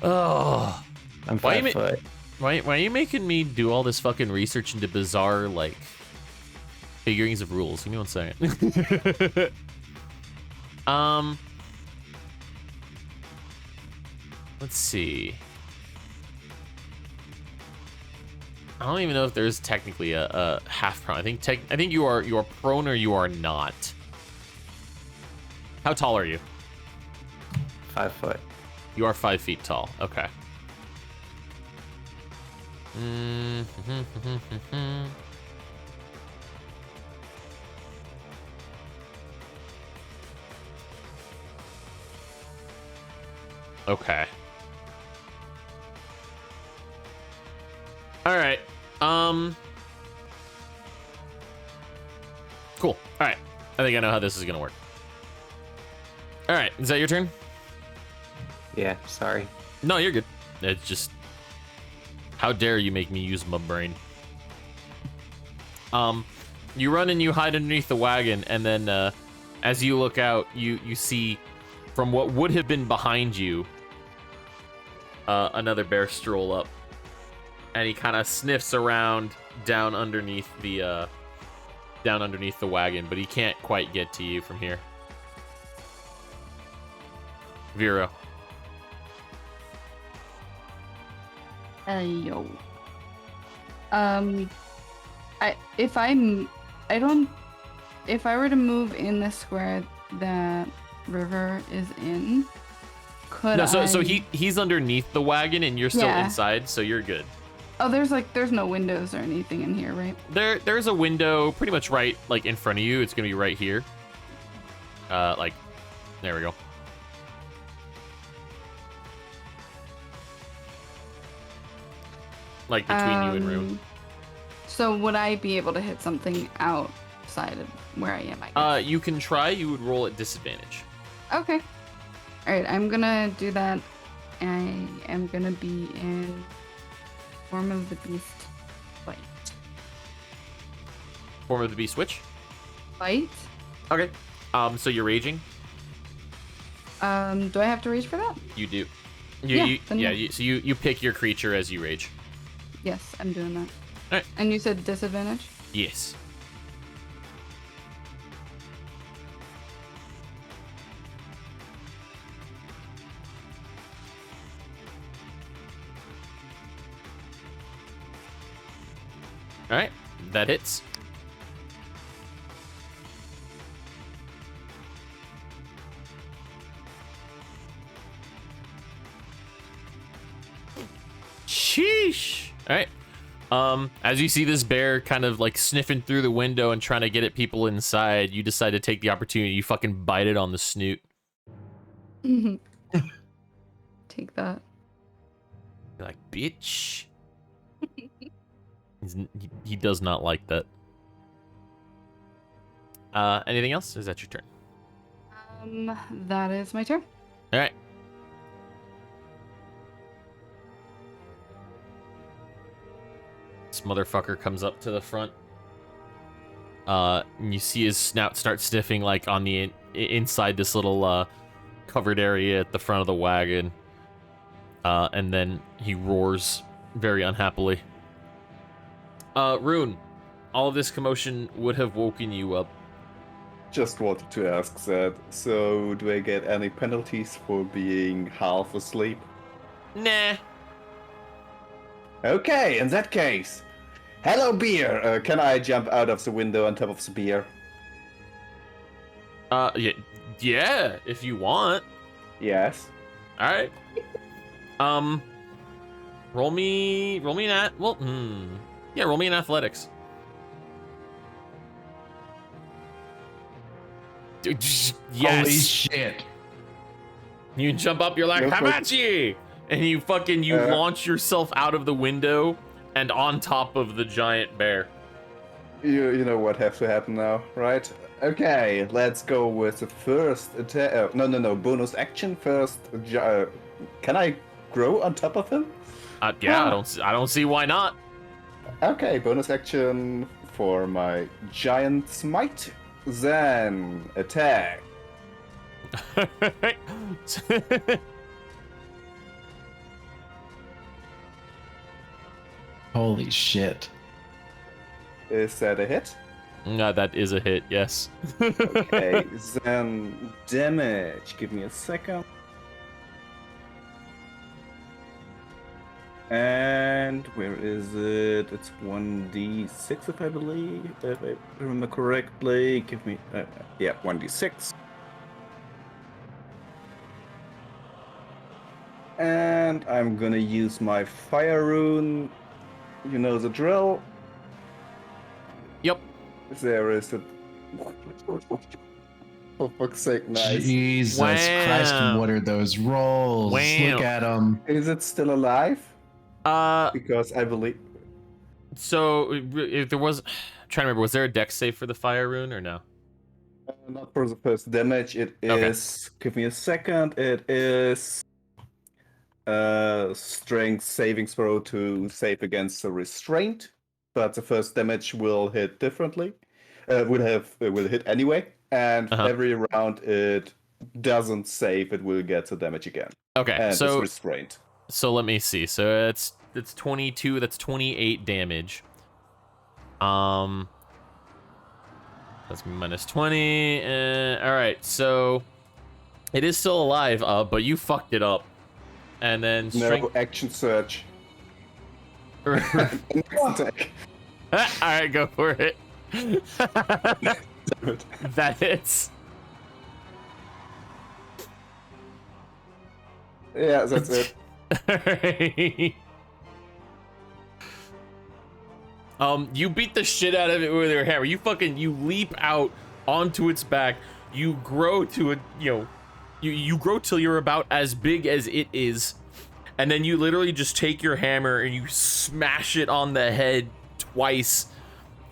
S1: Oh,
S4: I'm
S1: Why you
S4: 5 foot.
S1: why are you making me do all this fucking research into bizarre like figurings of rules? Give me 1 second. Let's see. I don't even know if there's technically a half prone. I think you are prone or you are not. How tall are you?
S4: 5 foot.
S1: You are 5 feet tall. Okay. Okay. All right. Cool. All right. I think I know how this is gonna work. All right. Is that your turn?
S4: Yeah, sorry.
S1: No, you're good. It's just, how dare you make me use my brain? You run and you hide underneath the wagon, and then as you look out, you see from what would have been behind you another bear stroll up, and he kind of sniffs around down underneath the wagon, but he can't quite get to you from here. Vero.
S2: Yo. If I were to move in the square that River is in, could
S1: No,
S2: I?
S1: so he's underneath the wagon and you're still
S2: Yeah.
S1: inside, so you're good.
S2: Oh, there's no windows or anything in here, right?
S1: There's a window pretty much right like in front of you. It's gonna be right here. Like, there we go. Like between you and Rune.
S2: So would I be able to hit something outside of where I am? I guess?
S1: You can try. You would roll at disadvantage.
S2: Okay. All right, I'm gonna do that. I am gonna be in form of the beast fight.
S1: Form of the beast switch.
S2: Fight?
S1: Okay. So you're raging.
S2: Do I have to rage for that?
S1: You do. So you pick your creature as you rage.
S2: Yes, I'm doing that.
S1: Alright.
S2: And you said disadvantage?
S1: Yes. All right, that hits. Sheesh. All right. As you see this bear kind of like sniffing through the window and trying to get at people inside, you decide to take the opportunity. You fucking bite it on the snoot.
S2: Take that.
S1: You're like, bitch. He does not like that. Anything else? Or is that your turn?
S2: That is my turn.
S1: All right. This motherfucker comes up to the front. And you see his snout start sniffing like on the inside this little covered area at the front of the wagon. And then he roars very unhappily. Rune, all of this commotion would have woken you up.
S7: Just wanted to ask that. So, do I get any penalties for being half asleep?
S1: Nah.
S7: Okay, in that case. Hello, beer. Can I jump out of the window on top of the beer?
S1: Yeah, if you want.
S7: Yes.
S1: All right. Roll me an roll me an athletics. Dude, yes.
S5: Holy shit.
S1: You jump up, you're like,
S7: No,
S1: Hamachi! And you
S7: Uh.
S1: launch yourself out of the window, and on top of the giant bear.
S7: You know what has to happen now, right? Okay, let's go with the first attack. No. Bonus action first. Can I grow on top of him?
S1: Yeah, I don't see why not.
S7: Okay, bonus action for my giant smite. Then attack.
S5: Holy shit.
S7: Is that a hit?
S1: That is a hit, yes.
S7: Okay, then damage. Give me a second. And where is it? It's 1d6 if I believe, if I remember correctly. Give me, yeah, 1d6. And I'm gonna use my fire rune. You know the drill.
S1: Yep.
S7: There is a. For fuck's sake, nice.
S5: Jesus
S1: Wow.
S5: Christ, what are those rolls?
S1: Wow.
S5: Look at them.
S7: Is it still alive? Because I believe.
S1: So if there was, I'm trying to remember, was there a dex save for the fire rune or no?
S7: Not for the first damage. It is.
S1: Okay.
S7: Give me a second. It is. Strength saving throw to save against the restraint, but the first damage will hit differently. Will hit anyway, and every round it doesn't save, it will get the damage again.
S1: Okay,
S7: And
S1: so
S7: it's restraint.
S1: So let me see. So it's 22. That's 28 damage. That's minus 20. All right. So it is still alive. But you fucked it up. And then
S7: No action search. Next attack.
S1: All right, go for it. That hits.
S7: Yeah, that's it.
S1: You beat the shit out of it with your hammer. You leap out onto its back. You grow to a, you grow till you're about as big as it is, and then you literally just take your hammer and you smash it on the head twice.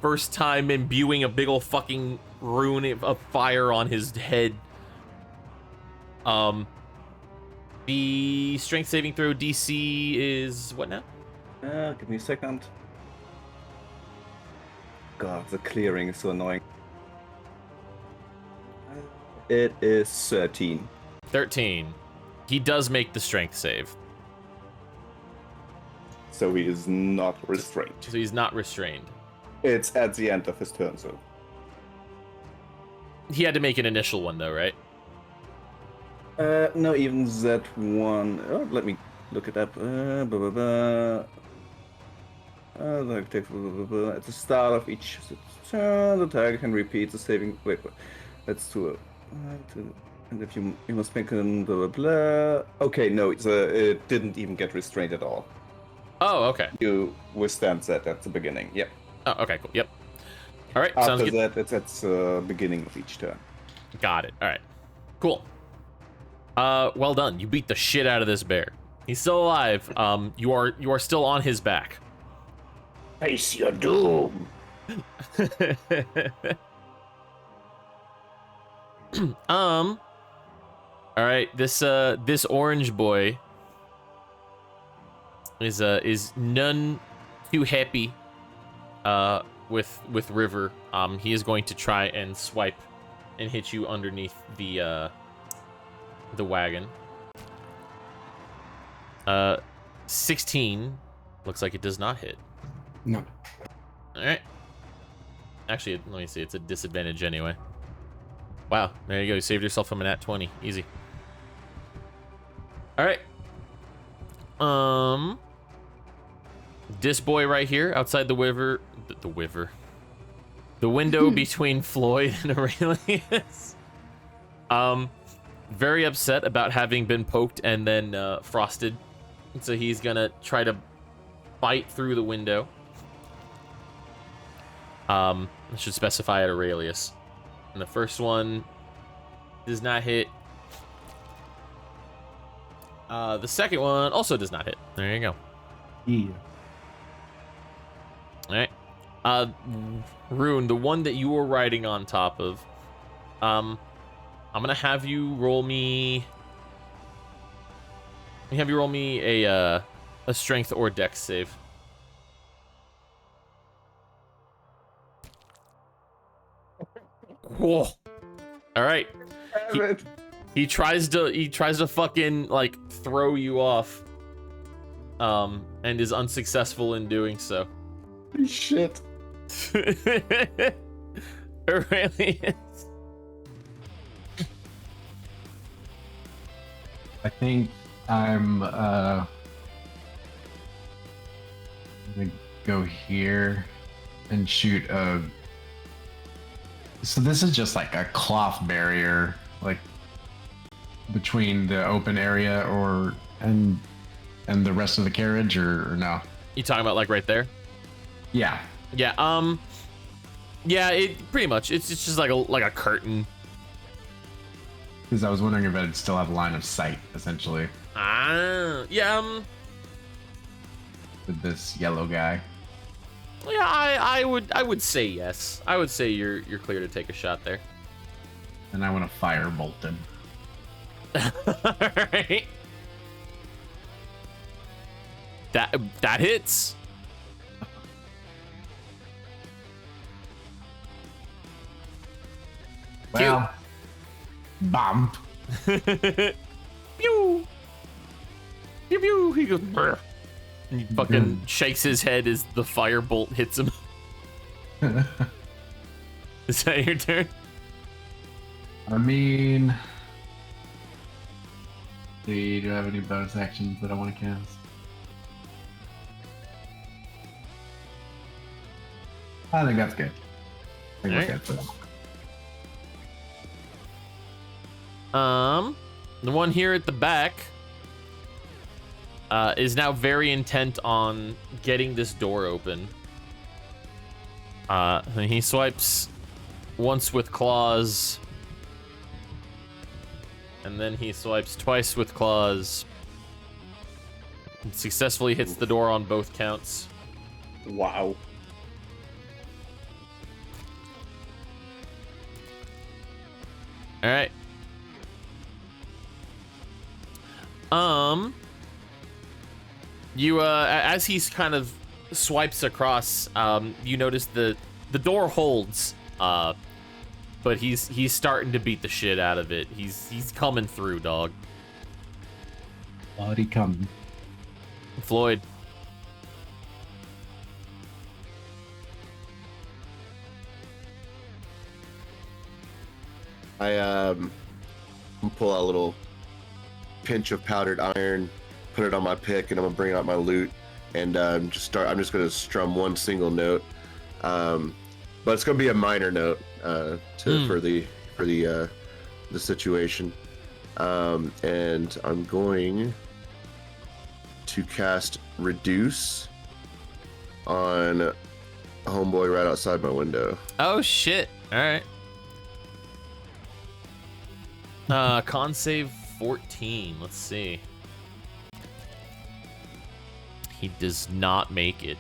S1: First time imbuing a big ol' fucking rune of fire on his head. The strength saving throw DC is what now?
S7: Give me a second. God, the clearing is so annoying. It is 13.
S1: 13. He does make the strength save.
S7: So he is not restrained.
S1: So he's not restrained.
S7: It's at the end of his turn, so.
S1: He had to make an initial one though, right?
S7: No, even that one. Oh, let me look it up. At the start of each turn, the target can repeat the saving. Wait. That's to and if you must make a blah blah blah. Okay, no, it didn't even get restrained at all.
S1: Oh, okay.
S7: You withstand that at the beginning. Yep.
S1: Oh, okay, cool. Yep. All right, sounds
S7: After
S1: good.
S7: that, it's at the beginning of each turn.
S1: Got it. All right. Cool. Well done. You beat the shit out of this bear. He's still alive. You are still on his back.
S7: Face your doom.
S1: All right. This orange boy is none too happy with River. He is going to try and swipe and hit you underneath the wagon. 16 looks like it does not hit.
S5: No.
S1: All right. Actually, let me see. It's a disadvantage anyway. Wow, there you go. You saved yourself from a nat 20. Easy. All right. This boy right here outside the window between Floyd and Aurelius. Very upset about having been poked and then frosted. So he's gonna try to bite through the window. I should specify at Aurelius. And the first one does not hit. The second one also does not hit. There you go.
S5: Yeah.
S1: All right. Rune, the one that you were riding on top of, I'm gonna have you roll me. A strength or dex save. Whoa. All right. He tries to fucking like throw you off. And is unsuccessful in doing so.
S3: Shit.
S1: Aurelius.
S5: I think I'm gonna go here and shoot a. So this is just like a cloth barrier, like between the open area and the rest of the carriage, or no?
S1: You talking about like right there?
S5: Yeah.
S1: Yeah. Yeah. It pretty much. It's just like a curtain.
S5: Because I was wondering if I'd still have a line of sight, essentially,
S1: Yeah.
S5: with this yellow guy.
S1: Yeah. I would say yes. I would say you're clear to take a shot there.
S5: And I want to firebolt him.
S1: All right. That hits.
S5: Well, bump.
S1: Pew! Pew pew! He goes, brr. And he fucking shakes his head as the firebolt hits him. Is that your turn?
S5: I mean, do I have any bonus actions that I want to cast? I think that's good. I think we're good for that.
S1: The one here at the back is now very intent on getting this door open. And he swipes once with claws, and then he swipes twice with claws, and successfully hits the door on both counts.
S7: Wow.
S1: All right. You as he's kind of swipes across, you notice the door holds, but he's starting to beat the shit out of it. He's coming through, dog.
S5: Bloody coming.
S1: Floyd.
S3: I pull out a little pinch of powdered iron, put it on my pick, and I'm gonna bring out my lute and I'm just gonna strum one single note, but it's gonna be a minor note for the situation, and I'm going to cast Reduce on a homeboy right outside my window.
S1: Oh shit! All right. Con save 14. Let's see. He does not make it.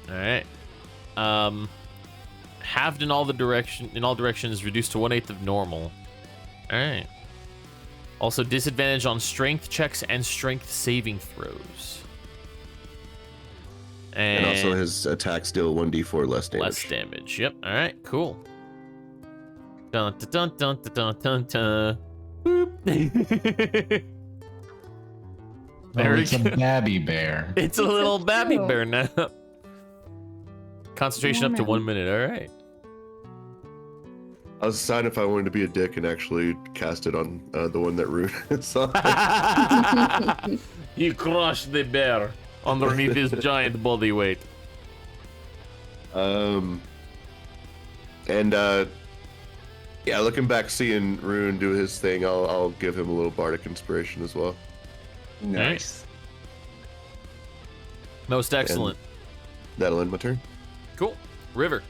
S1: All right. Halved in all directions, reduced to 1/8 of normal. All right. Also disadvantage on strength checks and strength saving throws.
S3: And also his attacks deal 1d4 less damage.
S1: Less damage. Yep. All right. Cool. Dun dun dun dun dun dun dun. Boop. There
S5: It's a babby bear.
S1: It's a little babby
S2: cute.
S1: bear now. Concentration up to 1 minute. All right.
S3: I was deciding if I wanted to be a dick and actually cast it on the one that Rune saw.
S1: You crushed the bear underneath his giant body weight.
S3: Yeah, looking back, seeing Rune do his thing, I'll give him a little bardic inspiration as well.
S7: Nice.
S1: Most excellent.
S3: That'll end my turn.
S1: Cool. River.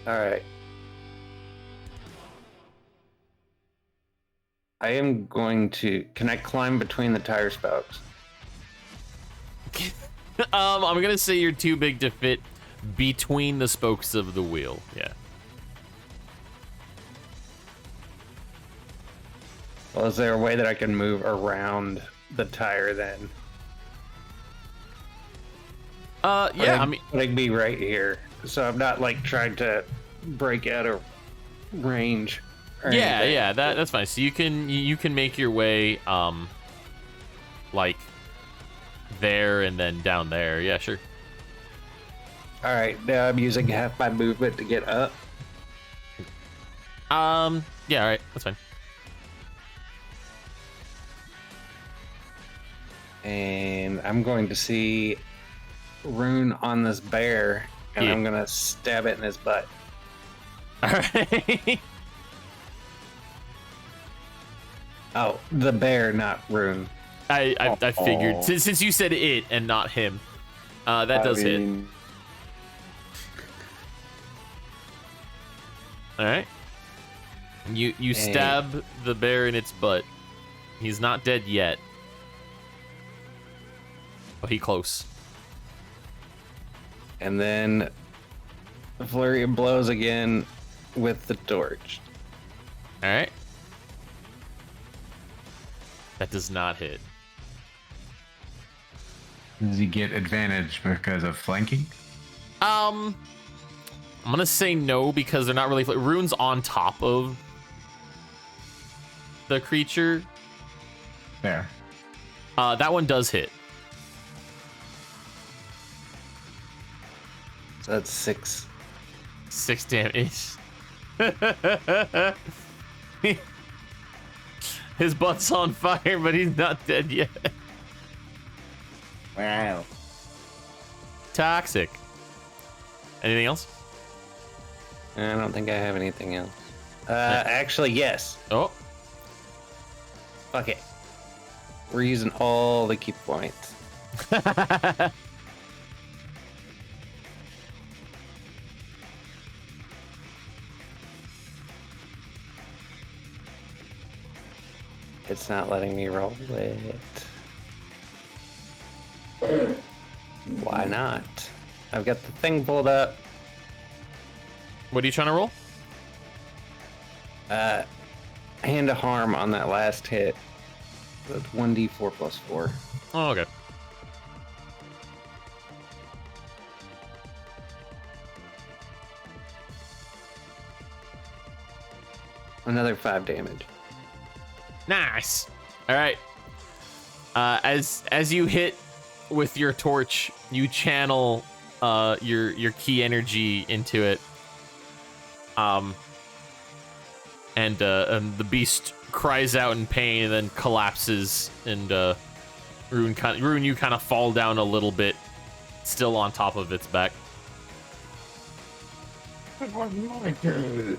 S4: All right. I am going to. Can I climb between the tire spokes?
S1: I'm gonna say you're too big to fit between the spokes of the wheel. Yeah.
S4: Well, is there a way that I can move around the tire then?
S1: Yeah, I mean,
S4: I'd be right here, so I'm not like trying to break out of range. or
S1: yeah,
S4: anything.
S1: yeah, that's fine. So you can make your way, like there and then down there. Yeah, sure.
S4: All right, now I'm using half my movement to get up.
S1: Yeah, all right, that's fine.
S4: And I'm going to see Rune on this bear, and
S1: Yeah.
S4: I'm gonna stab it in his butt.
S1: All right.
S4: Oh, the bear, not Rune.
S1: I figured
S7: Aw.
S1: since you said it and not him, that does hit. All right. You stab the bear in its butt. He's not dead yet, but he close.
S4: And then the flurry of blows again with the torch.
S1: All right. That does not hit.
S5: Does he get advantage because of flanking?
S1: I'm gonna say no because they're not really. Rune's on top of the creature.
S5: There.
S1: That one does hit.
S4: So that's 6.
S1: 6 damage. His butt's on fire, but he's not dead yet.
S7: Wow.
S1: Toxic. Anything else?
S4: I don't think I have anything else. Actually, yes.
S1: Oh.
S4: Fuck it. We're using all the key points. It's not letting me roll it. Why not? I've got the thing pulled up.
S1: What are you trying to roll?
S4: Hand of harm on that last hit. That's 1d4 plus 4.
S1: Oh, okay.
S4: Another 5 damage.
S1: Nice. All right. As you hit with your torch, you channel your key energy into it. And the beast cries out in pain and then collapses, and Rune, you kind of fall down a little bit, still on top of its back.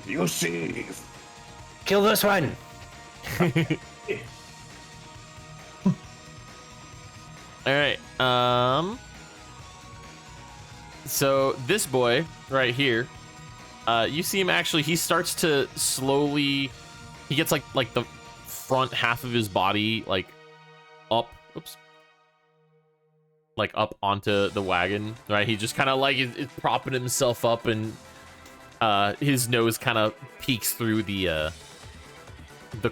S7: You see.
S4: Kill this one!
S1: All right. So this boy right here, you see him actually. He starts to slowly. He gets like the front half of his body like up. Oops. Like up onto the wagon. Right. He just kind of like is propping himself up, and his nose kind of peeks through the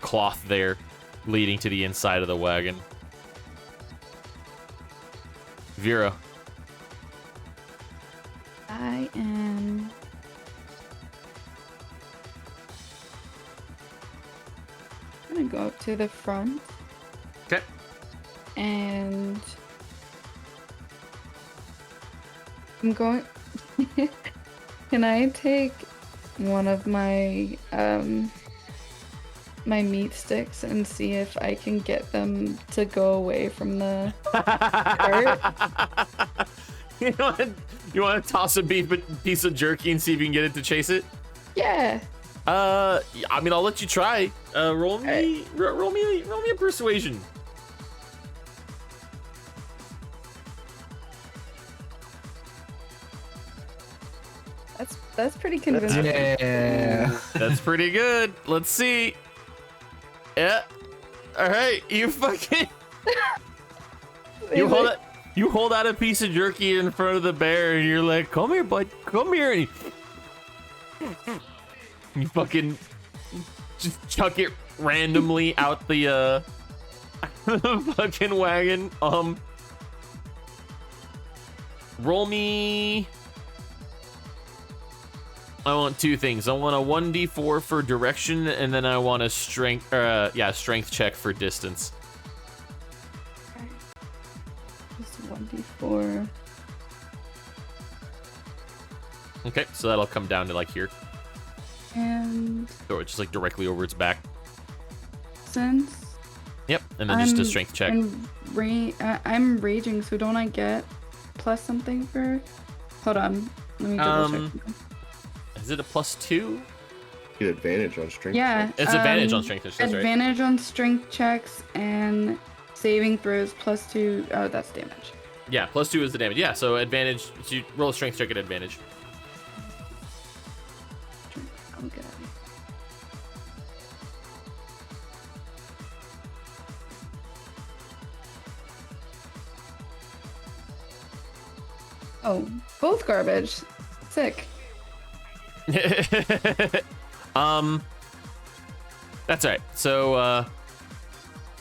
S1: cloth there, leading to the inside of the wagon. Vera.
S2: I am gonna go up to the front
S1: Okay.
S2: and I'm going. Can I take one of my my meat sticks and see if I can get them to go away from the cart?
S1: You want to toss a piece of jerky and see if you can get it to chase it?
S2: Yeah.
S1: I mean, I'll let you try. Roll me a persuasion.
S2: That's pretty convincing.
S5: Yeah.
S1: That's pretty good. Let's see. Yeah, All right, you fucking. You hold out a piece of jerky in front of the bear, and you're like, "Come here, bud. Come here." And you fucking just chuck it randomly out the fucking wagon. Roll me. I want two things. I want a 1d4 for direction, and then I want a strength check for distance.
S2: Okay. Just 1d4.
S1: Okay, so that'll come down to like here.
S2: And
S1: So it's just like directly over its back.
S2: since
S1: Yep, and then just a strength check.
S2: I'm raging, so don't I get plus something for? Hold on, let me double check.
S1: Is it a +2?
S3: Get advantage on strength.
S2: Yeah,
S1: It's advantage on strength checks, that's right.
S2: advantage on strength checks and saving throws +2. Oh, that's damage.
S1: Yeah, +2 is the damage. Yeah, so advantage. So you roll a strength check at advantage.
S2: I'll get it. Oh, both garbage. Sick.
S1: That's all right. So,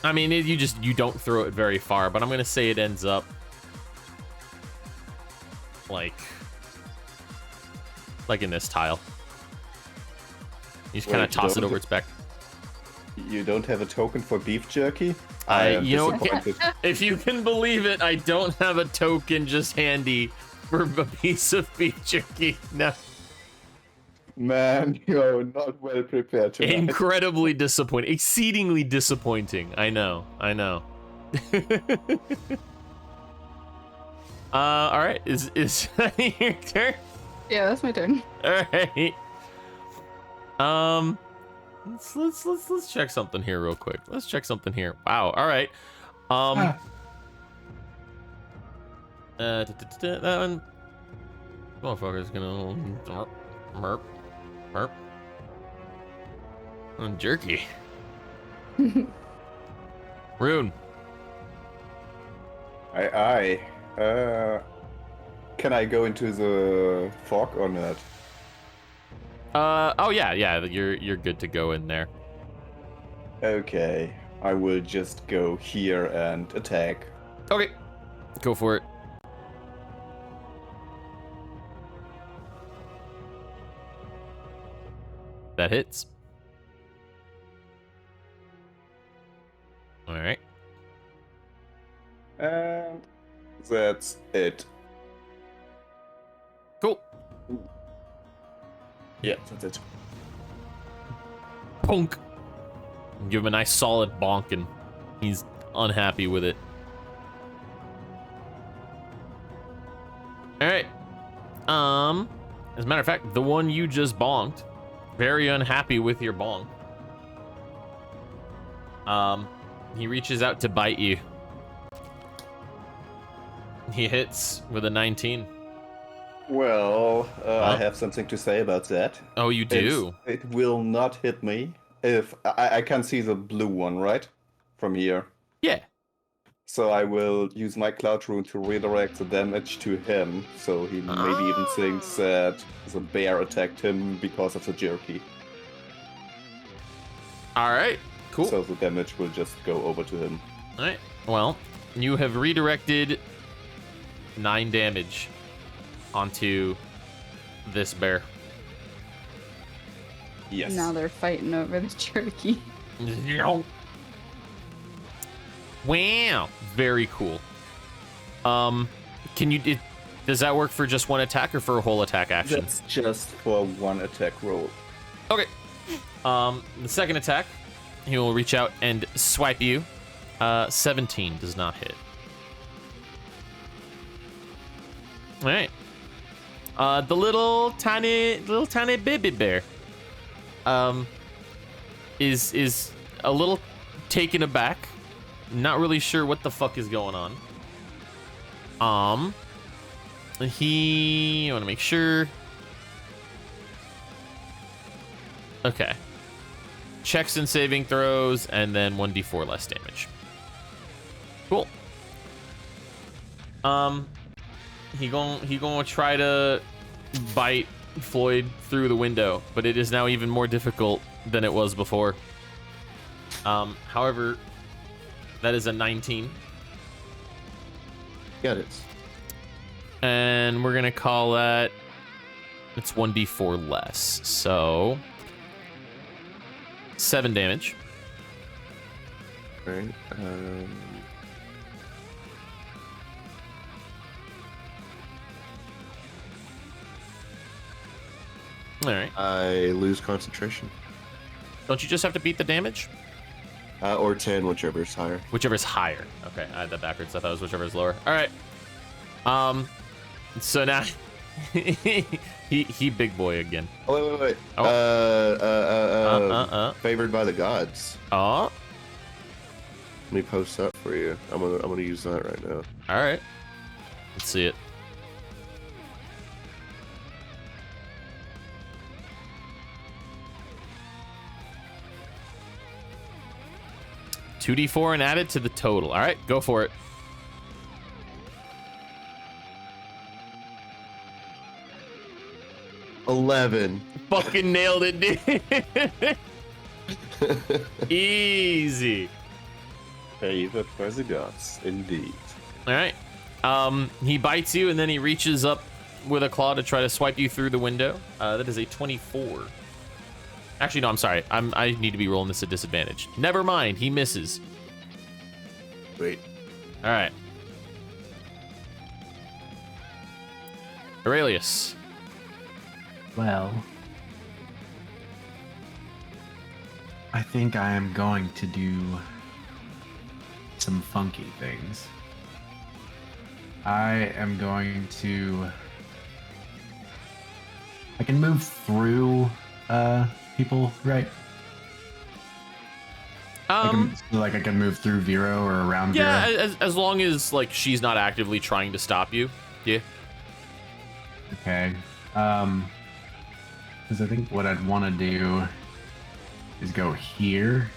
S1: I mean, you don't throw it very far, but I'm gonna say it ends up like in this tile. You just kind of toss it over its back.
S7: You don't have a token for beef jerky?
S1: You know,
S7: disappointed.
S1: if you can believe it, I don't have a token just handy for a piece of beef jerky. No.
S7: Man, you're not well prepared tonight.
S1: Incredibly disappointing. Exceedingly disappointing. I know. All right. Is your turn?
S2: Yeah, that's my turn.
S1: All right. Let's check something here real quick. Let's check something here. Wow. All right. That one. Motherfucker's gonna merp. Jerky. Rune.
S7: Aye. Can I go into the fog or not?
S1: Oh yeah. You're good to go in there.
S7: Okay. I will just go here and attack.
S1: Okay. Go for it. That hits. All right.
S7: And that's it.
S1: Cool.
S7: Yeah, that's it.
S1: Bonk. Give him a nice solid bonk, and he's unhappy with it. All right. As a matter of fact, the one you just bonked, very unhappy with your bonk. He reaches out to bite you. He hits with a 19.
S7: Well,
S1: Huh?
S7: I have something to say about that.
S1: Oh, you do?
S7: It will not hit me if I can see the blue one, right? From here.
S1: Yeah.
S7: So I will use my Cloud Rune to redirect the damage to him, so he maybe even thinks that the bear attacked him because of the jerky.
S1: All right. Cool.
S7: So the damage will just go over to him.
S1: All right. Well, you have redirected 9 damage onto this bear.
S7: Yes.
S2: Now they're fighting over the jerky.
S1: Wow. Very cool. Does that work for just one attack or for a whole attack action?
S7: That's just for one attack roll.
S1: Okay. The second attack, he will reach out and swipe you. 17 does not hit. All right. The little tiny baby bear is a little taken aback, not really sure what the fuck is going on. I want to make sure. Okay. checks and saving throws, and then 1d4 less damage. Cool. He gonna try to bite Floyd through the window, but it is now even more difficult than it was before. However, that is a 19.
S3: Got it.
S1: And we're gonna call that, it's 1d4 less, so 7 damage.
S3: All right.
S1: All right.
S3: I lose concentration.
S1: Don't you just have to beat the damage?
S3: Or 10, whichever is higher.
S1: Whichever's higher. Okay, I had that backwards. I thought it was whichever's lower. All right. So now he big boy again.
S3: Oh, wait.
S1: Oh.
S3: Favored by the gods.
S1: Oh.
S3: Let me post that for you. I'm gonna use that right now.
S1: All right. Let's see it. $2d4 and add it to the total. All right, go for it.
S3: $11.
S1: Fucking nailed it, dude. Easy.
S3: Favored by the gods, indeed.
S1: All right. He bites you and then he reaches up with a claw to try to swipe you through the window. That is a 24. Actually, no, I'm sorry. I need to be rolling this at disadvantage. Never mind. He misses.
S3: Wait.
S1: All right. Aurelius.
S5: Well, I think I am going to do some funky things. I am going to... I can move through people, right? I can move through Vero or around
S1: Yeah,
S5: Vero.
S1: as long as like she's not actively trying to stop you. Yeah.
S5: Okay. Because I think what I'd want to do is go here.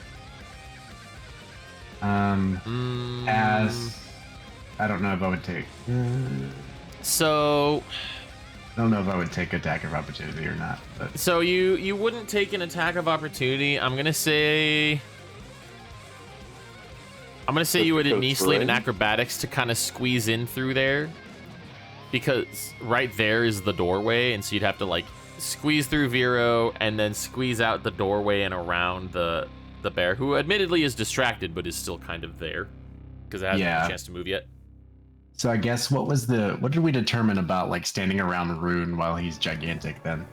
S5: As I don't know if I would take.
S1: So
S5: I don't know if I would take attack of opportunity or not. But
S1: so you wouldn't take an attack of opportunity. I'm gonna say you would need slate and acrobatics to kind of squeeze in through there, because right there is the doorway, and so you'd have to like squeeze through Vero and then squeeze out the doorway and around the bear, who admittedly is distracted but is still kind of there because it hasn't had a chance to move yet.
S5: So I guess what did we determine about like standing around Rune while he's gigantic then?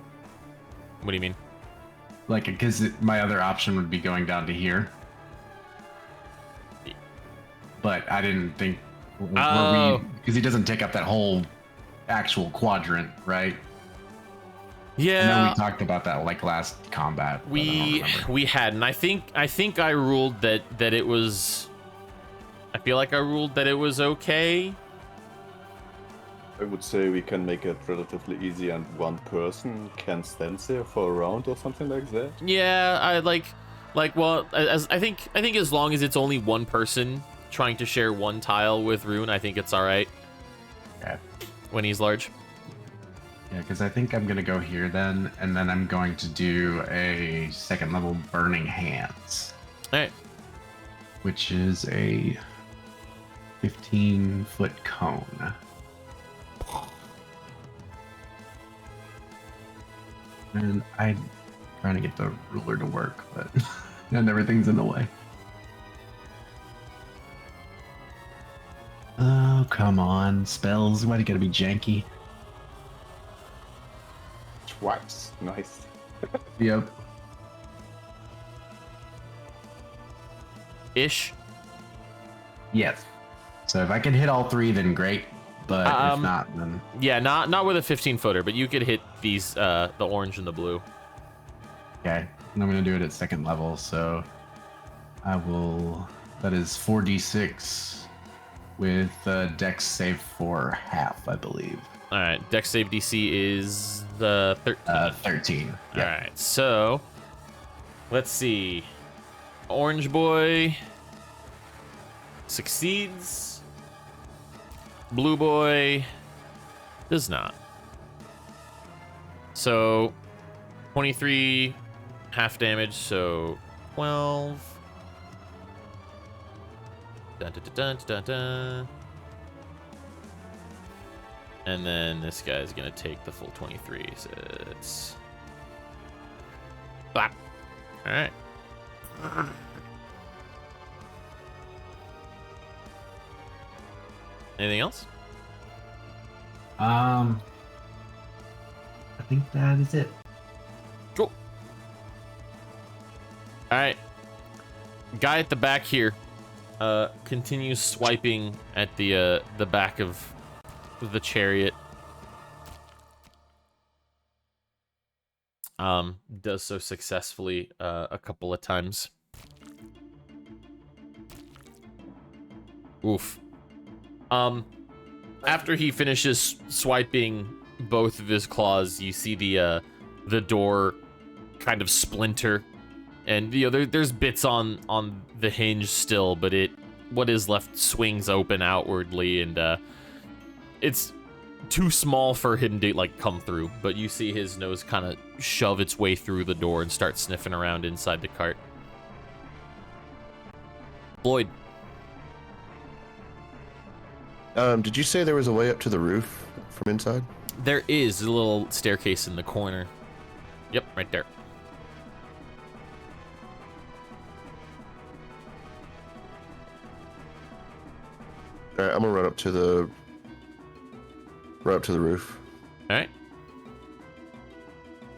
S1: What do you mean?
S5: Like, because my other option would be going down to here. But I didn't think, because he doesn't take up that whole actual quadrant, right?
S1: Yeah,
S5: I know we talked about that like last combat.
S1: We had, and I think I ruled that it was. I feel like I ruled that it was okay.
S7: I would say we can make it relatively easy, and one person can stand there for a round or something like that.
S1: Yeah, I like well, as I think as long as it's only one person trying to share one tile with Rune, I think it's all right.
S5: Okay.
S1: When he's large.
S5: Yeah, because I think I'm gonna go here then, and then I'm going to do a second level Burning Hands.
S1: All right.
S5: Which is a 15-foot cone. And I'm trying to get the ruler to work, but and everything's in the way. Oh, come on, spells. Why do you gotta be janky?
S7: Twice. Nice.
S5: Yep.
S1: Ish.
S5: Yes. So if I can hit all three, then great. But if not, then
S1: yeah, not with a 15-footer, but you could hit these the orange and the blue.
S5: okay. And I'm gonna do it at second level, so I will. That is 4d6 with Dex save for half, I believe.
S1: All right, Dex save DC is the 13.
S5: 13.
S1: All right, so Let's see. Orange boy succeeds. Blue boy does not. So 23 half damage, so 12. Dun, dun, dun, dun, dun, dun. And then this guy's gonna take the full 23, so it's blah. All right. Anything else?
S5: I think that is it.
S1: Cool. All right. Guy at the back here continues swiping at the back of the chariot. Does so successfully a couple of times. Oof. After he finishes swiping both of his claws, you see the door kind of splinter, and there's bits on the hinge still, but what is left swings open outwardly, and it's too small for him to like come through. But you see his nose kind of shove its way through the door and start sniffing around inside the cart. Floyd.
S3: Did you say there was a way up to the roof from inside?
S1: There is a little staircase in the corner. Yep, right there.
S3: All right, I'm gonna run up to the roof.
S1: All right.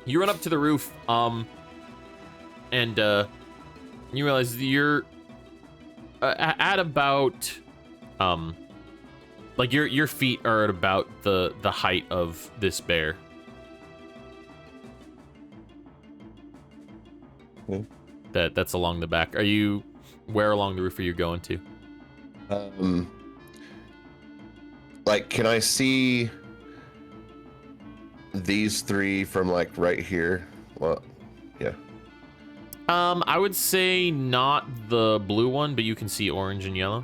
S1: You run up to the roof, and you realize that you're at about, like your feet are at about the height of this bear.
S3: Okay.
S1: That's along the back. Where along the roof are you going to?
S3: Like, can I see these three from like right here? Well, yeah.
S1: I would say not the blue one, but you can see orange and yellow.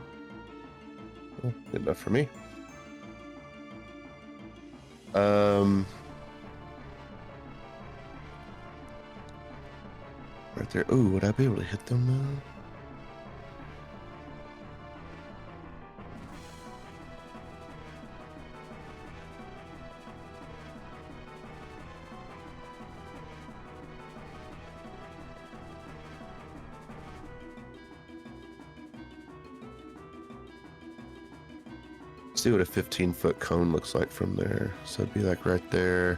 S3: Well, good enough for me. Right there. Ooh, would I be able to hit them now? See what a 15-foot cone looks like from there. So it'd be like right there.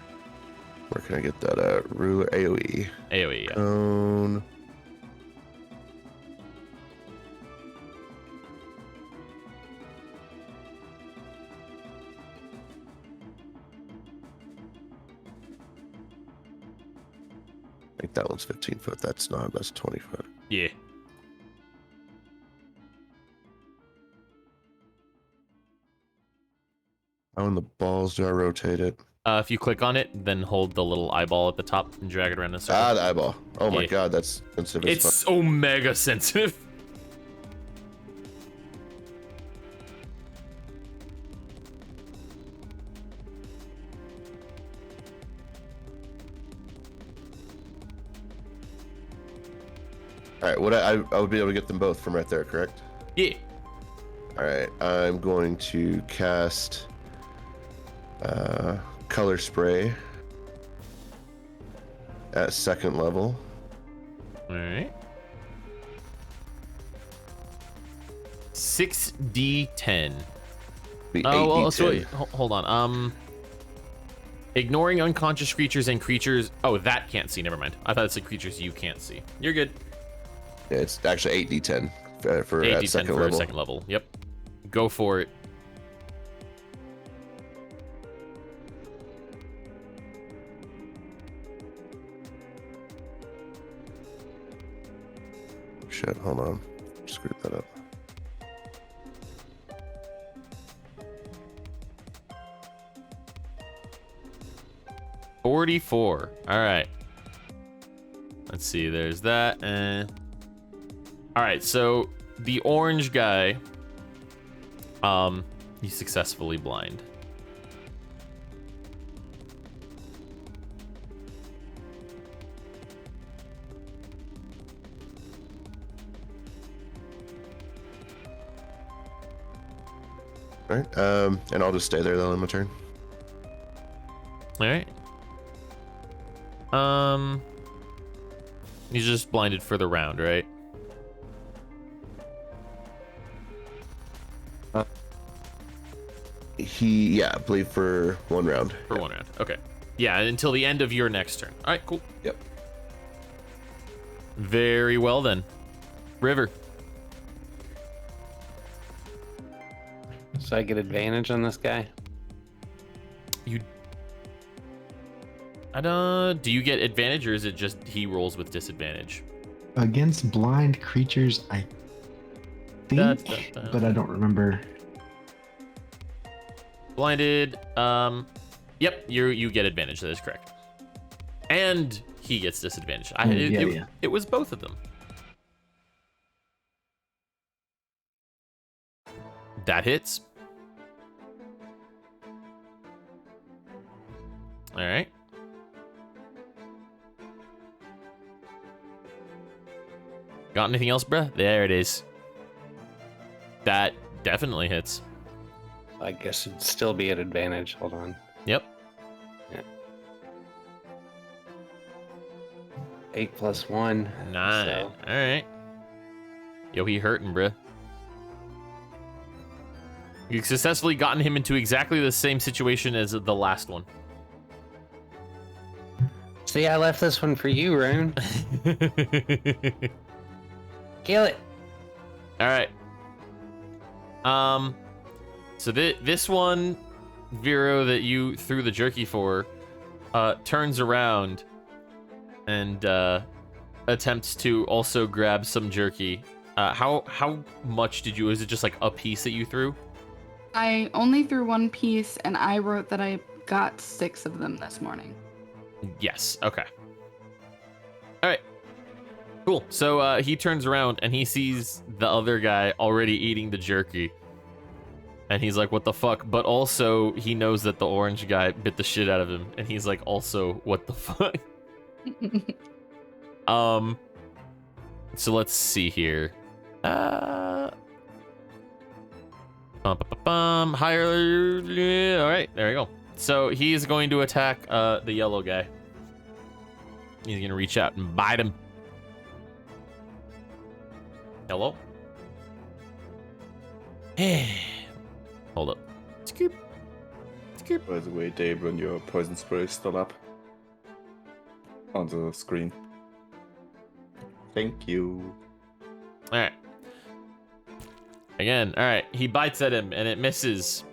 S3: Where can I get that at? Ruler AoE.
S1: AoE, yeah.
S3: Cone. I think that one's 15 foot. That's 20 foot.
S1: Yeah.
S3: How in the balls do I rotate it?
S1: If you click on it, then hold the little eyeball at the top and drag it around in a circle.
S3: Ah, the eyeball. Oh my
S1: Yeah.
S3: god, that's sensitive as
S1: It's
S3: fuck.
S1: so mega sensitive.
S3: Alright, I would be able to get them both from right there, correct?
S1: Yeah.
S3: Alright, I'm going to cast color spray at second level.
S1: All right. 6d10.
S3: Be
S1: Oh, well,
S3: 8d10.
S1: so wait, hold on. Ignoring unconscious creatures and creatures. Oh, that can't see. Never mind. I thought it said creatures you can't see. You're good.
S3: Yeah, it's actually 8d10 for
S1: 8d10
S3: at second
S1: for
S3: level.
S1: second level. Yep. Go for it.
S3: Shit, hold on. Screwed that up. $44. All right.
S1: let's see. There's that. All right, so the orange guy, he's successfully blind.
S3: All right. And I'll just stay there though in my turn.
S1: All right. He's just blinded for the round, right?
S3: I believe for 1 round.
S1: For 1 round. Okay. Yeah, until the end of your next turn. All right, cool.
S3: Yep.
S1: Very well then. River.
S4: So I get advantage on this guy?
S1: Do you get advantage, or is it just he rolls with disadvantage?
S5: Against blind creatures, I think, but I don't remember.
S1: Blinded. Yep, you get advantage. That is correct. And he gets disadvantage. It was both of them. That hits. All right. Got anything else, bruh? There it is. That definitely hits.
S4: I guess it'd still be at advantage. Hold on.
S1: Yep.
S4: Yeah. 8 plus 1.
S1: 9.
S4: So.
S1: All right. Yo, he hurting, bruh. You've successfully gotten him into exactly the same situation as the last one.
S4: See, I left this one for you, Rune. Kill it.
S1: All right. So this one, Vero, that you threw the jerky for, turns around and attempts to also grab some jerky. How much did you? Is it just like a piece that you threw?
S2: I only threw 1 piece, and I wrote that I got 6 of them this morning.
S1: Yes. Okay. All right. Cool. So he turns around and he sees the other guy already eating the jerky. And he's like, what the fuck? But also, he knows that the orange guy bit the shit out of him. And he's like, also, what the fuck? So let's see here. Higher. All right, there we go. So he's going to attack the yellow guy. He's going to reach out and bite him. Hello? Hold up. Scoop. Scoop.
S7: By the way, Dave, when your poison spray is still up on the screen. Thank you.
S1: Alright. Again, alright. He bites at him and it misses.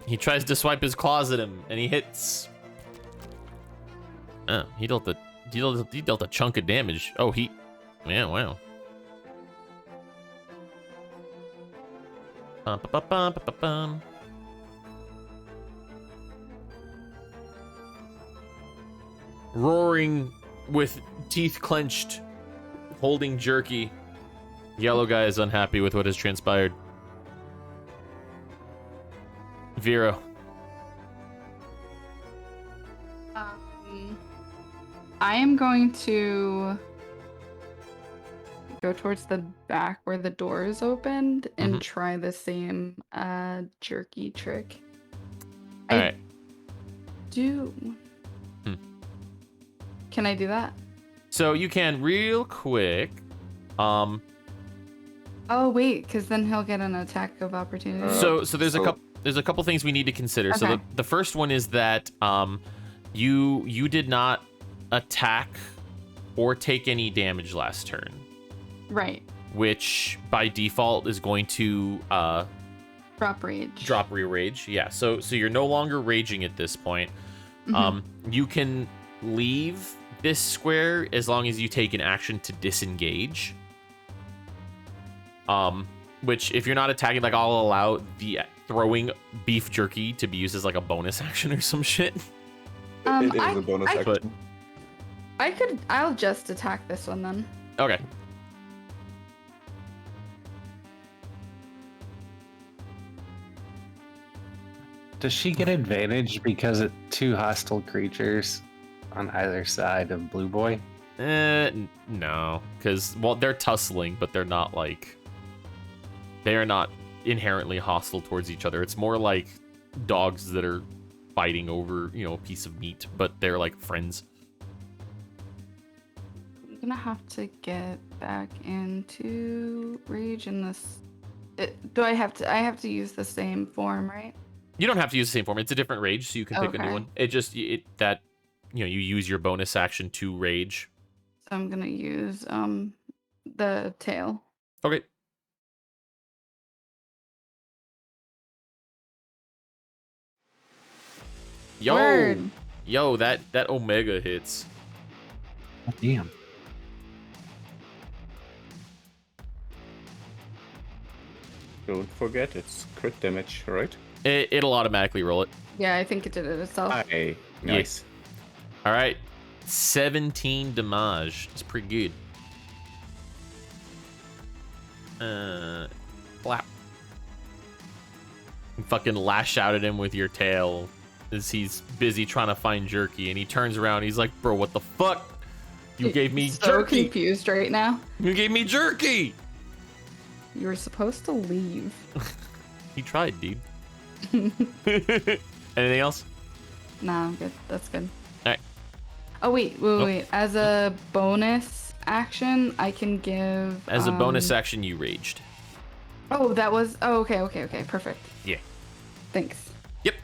S1: He tries to swipe his claws at him and he hits. Oh, he dealt a chunk of damage. Oh, yeah, wow. Roaring with teeth clenched, holding jerky. Yellow guy is unhappy with what has transpired. Vero.
S2: I am going to go towards the back where the door is opened and try the same jerky trick.
S1: All right.
S2: Can I do that?
S1: So you can real quick.
S2: Oh wait, because then he'll get an attack of opportunity.
S1: So there's a couple things we need to consider.
S2: Okay.
S1: So the first one is that you did not attack or take any damage last turn.
S2: Right.
S1: Which by default is going to
S2: Drop rage.
S1: Drop rage. Yeah. So you're no longer raging at this point. You can leave this square as long as you take an action to disengage. Which if you're not attacking, like I'll allow the throwing beef jerky to be used as like a bonus action or some shit.
S7: It is a bonus action.
S2: I'll just attack this one then.
S1: Okay.
S4: Does she get advantage because it's two hostile creatures on either side of Blue Boy?
S1: No, because well, they're tussling, but they're not like they are not inherently hostile towards each other. It's more like dogs that are fighting over, a piece of meat, but they're like friends.
S2: I'm gonna have to get back into rage in this. I have to use the same form, right?
S1: You don't have to use the same form. It's a different rage, so you can pick a new
S2: Okay.
S1: one. You use your bonus action to rage.
S2: So I'm gonna use the tail.
S1: Okay.
S2: Word.
S1: Yo, that Omega hits.
S5: Oh, damn.
S7: Don't forget, it's crit damage, right?
S1: It'll automatically roll it.
S2: Yeah, I think it did it itself.
S7: Aye. Nice.
S1: All right, 17 damage. It's pretty good. Flap. You fucking lash out at him with your tail as he's busy trying to find Jerky, and he turns around. He's like, "Bro, what the fuck? You gave me
S2: so
S1: Jerky.
S2: confused right now.
S1: You gave me Jerky."
S2: You were supposed to leave.
S1: He tried, dude. Anything else?
S2: Nah, I'm good. That's good.
S1: Alright.
S2: Oh wait. As a bonus action, I can give.
S1: As a bonus action, you raged.
S2: Oh, that was. Oh, okay. Perfect.
S1: Yeah.
S2: Thanks.
S1: Yep.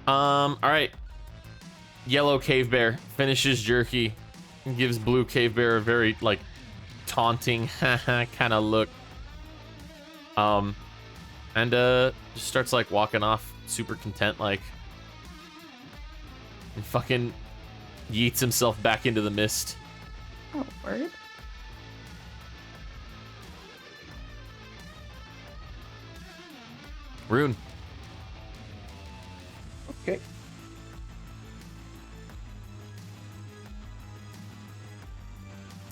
S1: All right. Yellow cave bear finishes Jerky and gives blue cave bear a very like taunting kind of look. And just starts like walking off, super content, like, and fucking yeets himself back into the mist.
S2: Oh, word.
S1: Rune.
S7: Okay.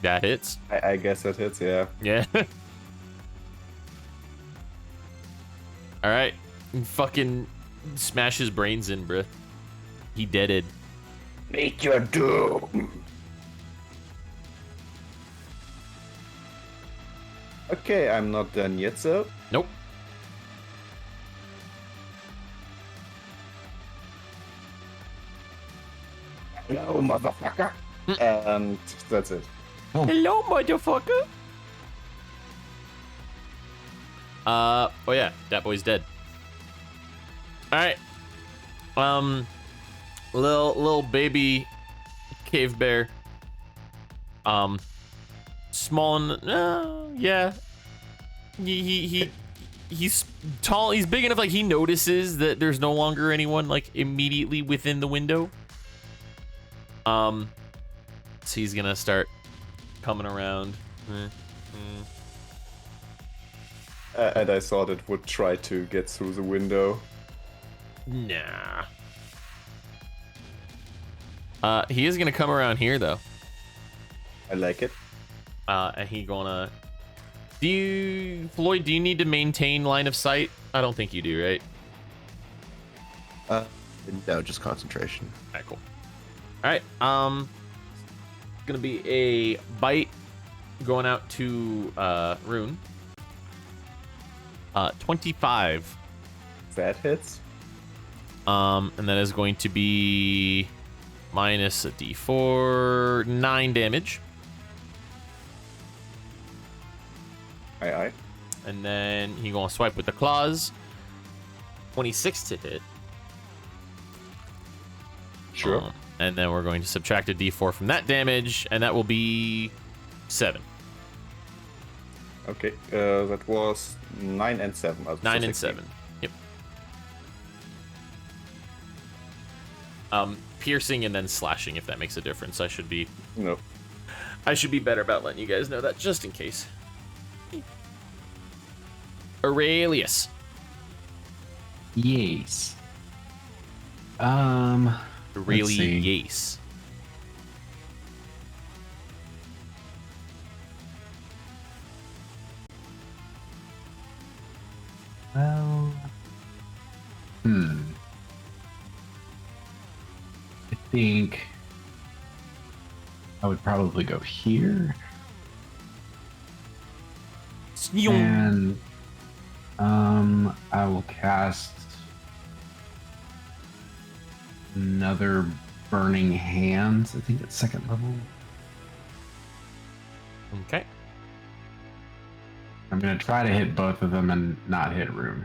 S1: That hits.
S7: I guess that hits, yeah.
S1: Yeah. All right. Fucking smash his brains in, bruh. He deaded.
S7: Meet your doom. Okay, I'm not done yet, so.
S1: Nope.
S7: Hello, motherfucker. And that's it.
S1: Hello, motherfucker. Oh yeah, that boy's dead. All right. Little baby cave bear. Small and yeah. He's tall. He's big enough. Like he notices that there's no longer anyone like immediately within the window. So he's gonna start coming around.
S7: And I thought it would try to get through the window.
S1: Nah. He is gonna come around here though.
S7: I like it.
S1: And he gonna. Floyd? Do you need to maintain line of sight? I don't think you do, right?
S3: No, just concentration.
S1: Alright, cool. Alright, gonna be a bite going out to Rune. 25.
S7: That hits.
S1: And that is going to be minus a d4, 9 damage.
S7: Aye.
S1: And then he gonna swipe with the claws. 26 to hit.
S7: Sure.
S1: And then we're going to subtract a d4 from that damage, and that will be 7.
S7: Okay, that was 9 and 7.
S1: 9 and 7. Yep. Piercing and then slashing, if that makes a difference. I should be
S7: No.
S1: better about letting you guys know that, just in case. Aurelius.
S5: Yes.
S1: Really,
S5: see.
S1: yes.
S5: I think I would probably go here. And I will cast another Burning Hands. I think it's second level.
S1: Okay.
S5: I'm gonna try to hit both of them and not hit Rune.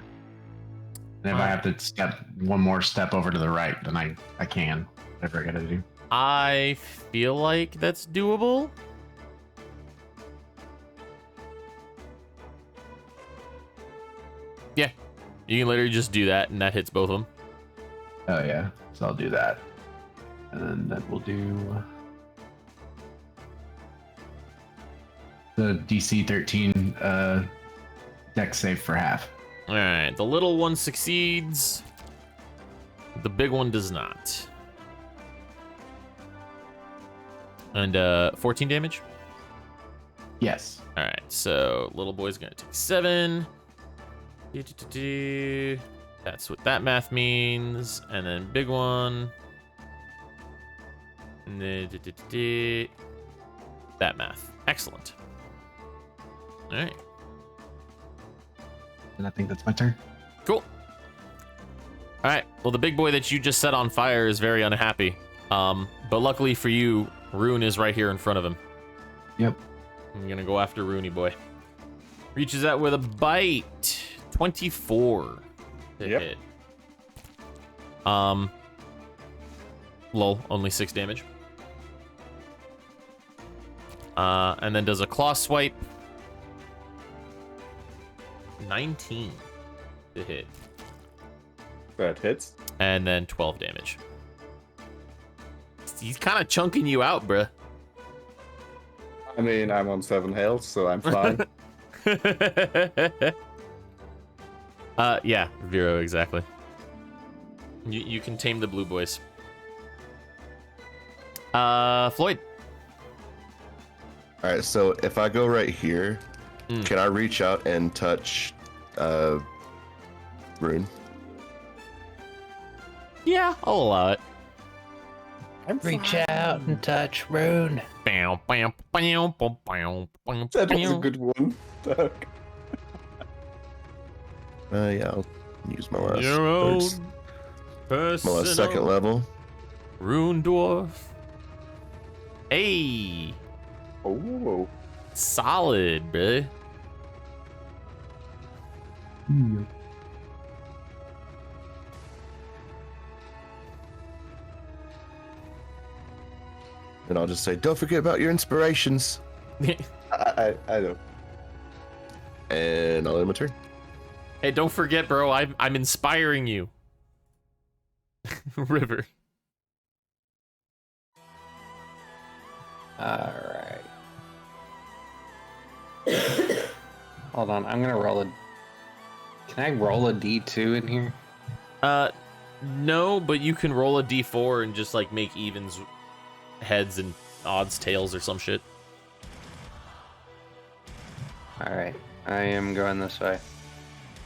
S5: And if I have to step one more step over to the right, then I can. Whatever I gotta do.
S1: I feel like that's doable. Yeah, you can literally just do that, and that hits both of them.
S5: Oh yeah, so I'll do that, and then we'll do the DC 13 dex save for half.
S1: All right, the little one succeeds. The big one does not. And 14 damage.
S5: Yes.
S1: All right, so little boy's gonna take 7. That's what that math means. And then big one. And then that math. Excellent. All right.
S5: And I think that's my turn.
S1: Cool. All right. Well, the big boy that you just set on fire is very unhappy. But luckily for you, Rune is right here in front of him.
S5: Yep.
S1: I'm gonna go after Rooney boy. Reaches out with a bite. 24 to hit. Lol, only 6 damage. And then does a claw swipe. 19 to hit.
S7: That hits.
S1: And then 12 damage. He's kind of chunking you out, bruh.
S7: I mean, I'm on 7 health, so I'm fine.
S1: Yeah, Vero, exactly. You can tame the blue boys. Floyd.
S3: All right, so if I go right here, can I reach out and touch Rune?
S1: Yeah, I'll allow it.
S4: Reach out and touch Rune.
S1: That
S7: That was a good one.
S3: Yeah, I'll use my last,
S1: Your own
S3: my last second level.
S1: Rune dwarf. Hey,
S7: Oh.
S1: solid, bruh.
S3: And I'll just say, don't forget about your inspirations.
S7: I know.
S3: And I'll end my turn.
S1: Hey, don't forget, bro. I'm inspiring you. River.
S4: Alright. Hold on, I'm gonna roll a... Can I roll a D2 in here?
S1: No, but you can roll a d4 and just like make evens, heads, and odds, tails, or some shit.
S4: Alright, I am going this way.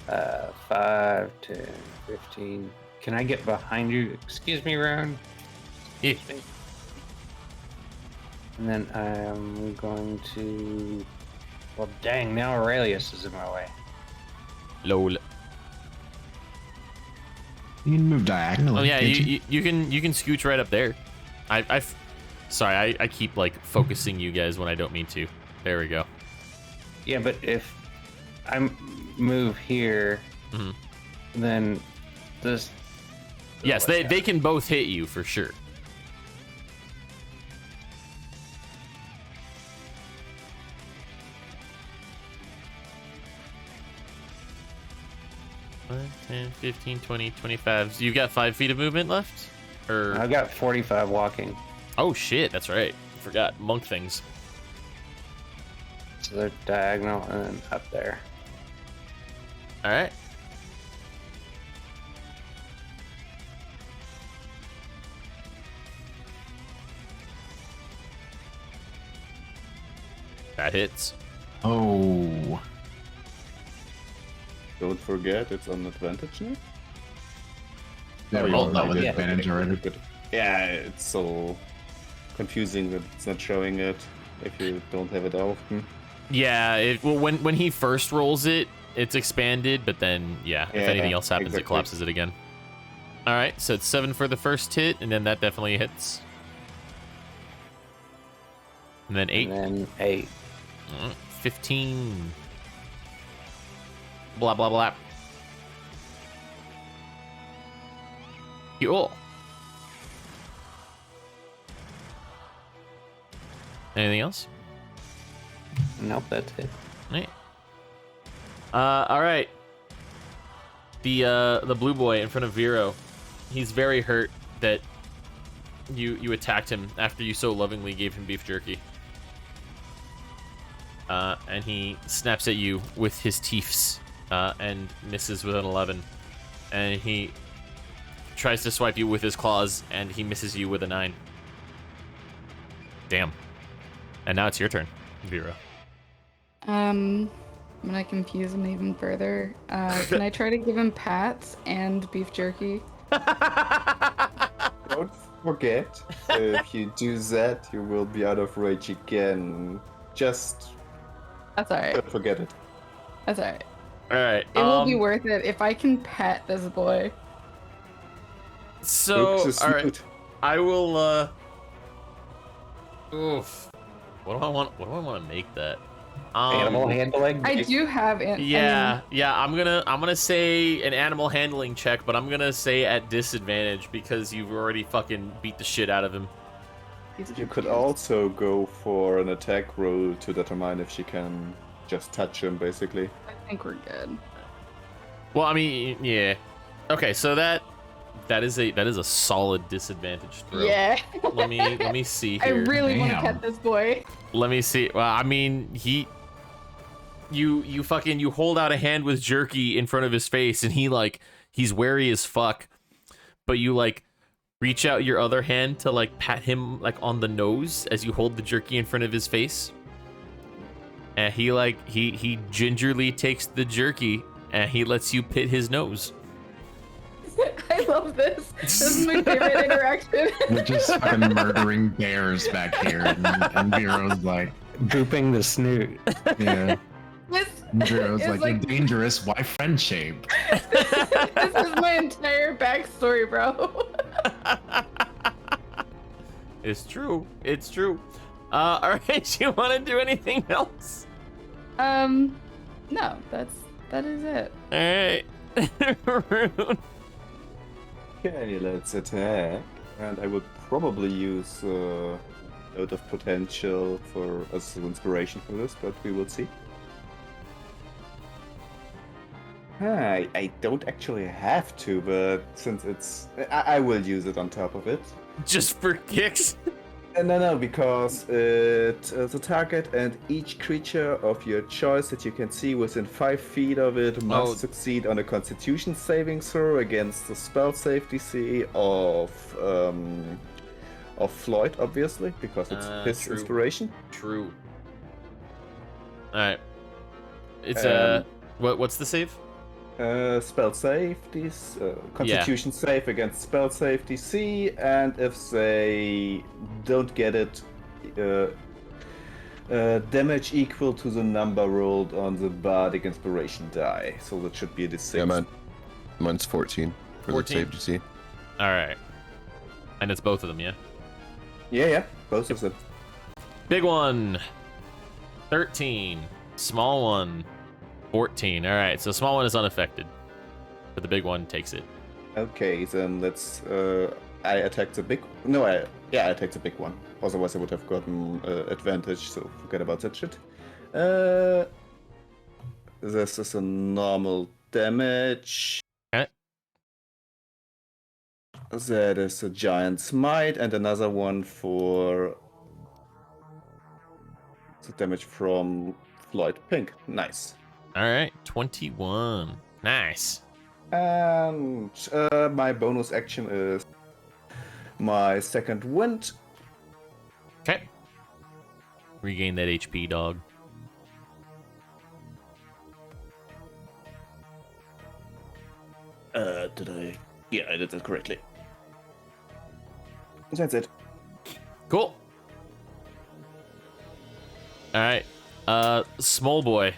S4: 5, 10, 15. Can I get behind you? Excuse me, Rune.
S1: Yeah.
S4: Excuse me. And then I'm going to... Well, dang, now Aurelius is in my way.
S1: Lol.
S5: You can move diagonally.
S1: Oh yeah,
S5: can't
S1: you can scooch right up there. Sorry, I keep like focusing you guys when I don't mean to. There we go.
S4: Yeah, but if I move here, then this...
S1: Yes, they can both hit you for sure. Five, 10, 15, 20, 25. So you've got 5 feet of movement left? Or
S4: I've got 45 walking.
S1: oh shit, that's right. Forgot monk things.
S4: So they're diagonal and then up there.
S1: All right. That hits.
S5: Oh.
S7: Don't forget, it's an advantage now.
S5: Yeah, we
S7: Oh,
S5: rolled that with
S4: yeah.
S5: advantage already.
S7: Good. Yeah, it's so confusing that it's not showing it if you don't have it often.
S1: Yeah, well, when he first rolls it, it's expanded, but then, yeah, if
S7: Yeah,
S1: anything else happens, it
S7: exactly.
S1: collapses it again. All right, so it's 7 for the first hit, and then that definitely hits. And then 8.
S4: And then 8.
S1: 15. Blah, blah, blah. Cool. Anything else?
S4: Nope, that's it.
S1: Right. All right. The blue boy in front of Vero, he's very hurt that you attacked him after you so lovingly gave him beef jerky. And he snaps at you with his teeths and misses with an 11. And he tries to swipe you with his claws, and he misses you with a 9. Damn. And now it's your turn, Vero.
S2: I'm gonna confuse him even further. Can I try to give him pats and beef jerky?
S7: Don't forget, if you do that, you will be out of rage again. Just
S2: That's alright.
S7: don't forget it.
S2: That's alright.
S1: All right.
S2: It will be worth it if I can pet this boy.
S1: So,
S7: Looks
S1: all right.
S7: sweet.
S1: I will. Oof. What do I want? What do I want to make that?
S4: Animal handling?
S2: I do have it.
S1: Yeah, yeah. I'm gonna say an animal handling check, but I'm gonna say at disadvantage because you've already fucking beat the shit out of him.
S7: You could also go for an attack roll to determine if she can just touch him, basically.
S2: I think we're good.
S1: Well, I mean, yeah. Okay, so that is a solid disadvantage throw.
S2: Yeah.
S1: Let me see
S2: I
S1: here.
S2: really want to
S5: Damn.
S2: pet this boy.
S1: Let me see. Well, I mean, you fucking hold out a hand with jerky in front of his face, and he's wary as fuck. But you reach out your other hand to pat him on the nose as you hold the jerky in front of his face. And he gingerly takes the jerky and he lets you pit his nose.
S2: I love this. This is my favorite interaction.
S5: We're just fucking murdering bears back here, and Vero's like,
S4: Drooping the snoot.
S5: yeah.
S2: This,
S5: And Vero's
S2: it's
S5: like, you're dangerous. Why friend shape?
S2: this is my entire backstory, bro.
S1: It's true. It's true. All right. You want to do anything else?
S2: No, that is it.
S1: All right. Rune.
S7: Okay, let's attack. And I would probably use Note of Potential as an inspiration for this, but we will see. I don't actually have to, but since it's... I will use it on top of it.
S1: Just for kicks.
S7: No, because it's a target and each creature of your choice that you can see within 5 feet of it must succeed on a Constitution saving throw against the spell save DC of Floyd, obviously, because it's his
S1: true.
S7: inspiration.
S1: True. All right. It's what's the save?
S7: Spell save, Constitution save against spell save DC, and if they don't get it, damage equal to the number rolled on the Bardic Inspiration die. So that should be a D6.
S3: Yeah, mine's 14 for
S1: 14.
S3: the save DC.
S1: All right. And it's both of them, yeah?
S7: Yeah, both of them.
S1: Big one. 13. Small one. 14. All right, so small one is unaffected. But the big one takes it.
S7: Okay, then let's... I attacked the big... No, I attacked the big one. Otherwise I would have gotten advantage, so forget about that shit. This is a normal damage.
S1: Okay.
S7: That is a giant smite, and another one for the damage from Floyd Pink. Nice.
S1: All right, 21. Nice.
S7: And my bonus action is my second wind.
S1: Okay. Regain that HP, dog.
S7: Did I Yeah, I did that correctly. That's it.
S1: Cool. All right. Small boy.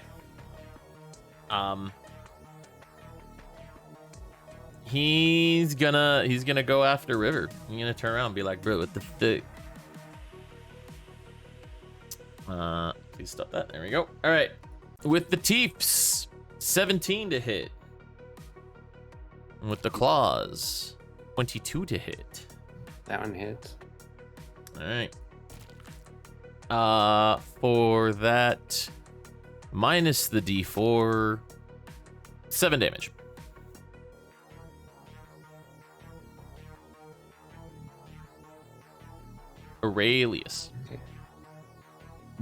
S1: He's gonna go after River. He's gonna turn around and be like, bro, what the fuck? Please stop that. There we go. All right. With the teeps, 17 to hit. And with the claws, 22 to hit.
S4: That one hits.
S1: All right. For that, minus the D4, 7 damage. Aurelius.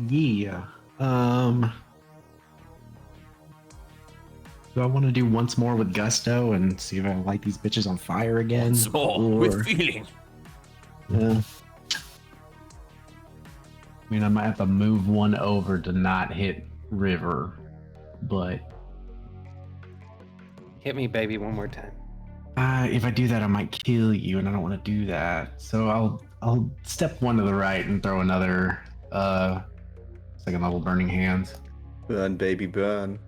S5: Yeah. Do I want to do once more with gusto and see if I light these bitches on fire again?
S1: Once more with feeling.
S5: Yeah. I mean, I might have to move one over to not hit River, but
S4: Hit me, baby, one more time.
S5: if I do that, I might kill you, and I don't want to do that. So I'll step one to the right and throw another second level burning hands.
S7: Burn, baby, burn.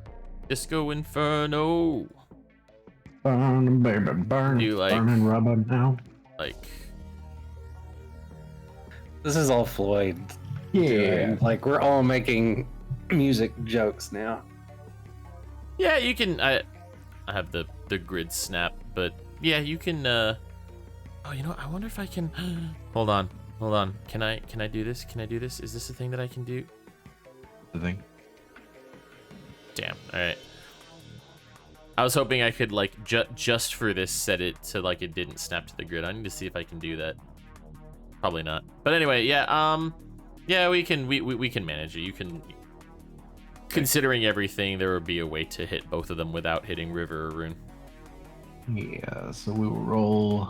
S1: Disco Inferno.
S5: Burn, baby, burn.
S1: You like-
S5: burning rubber now.
S1: Like,
S4: This is all Floyd.
S5: Yeah.
S4: doing. Like, we're all making music jokes now.
S1: yeah, you can. I have the grid snap, but yeah, you can. Oh, you know, I wonder if I can. Hold on. Can I do this? Can I do this? Is this a thing that I can do?
S5: The thing.
S1: Damn. All right. I was hoping I could like just for this set it to like it didn't snap to the grid. I need to see if I can do that. Probably not. But anyway, yeah. Yeah, we can manage it. You can. Considering everything, there would be a way to hit both of them without hitting River or Rune.
S5: Yeah, so we will roll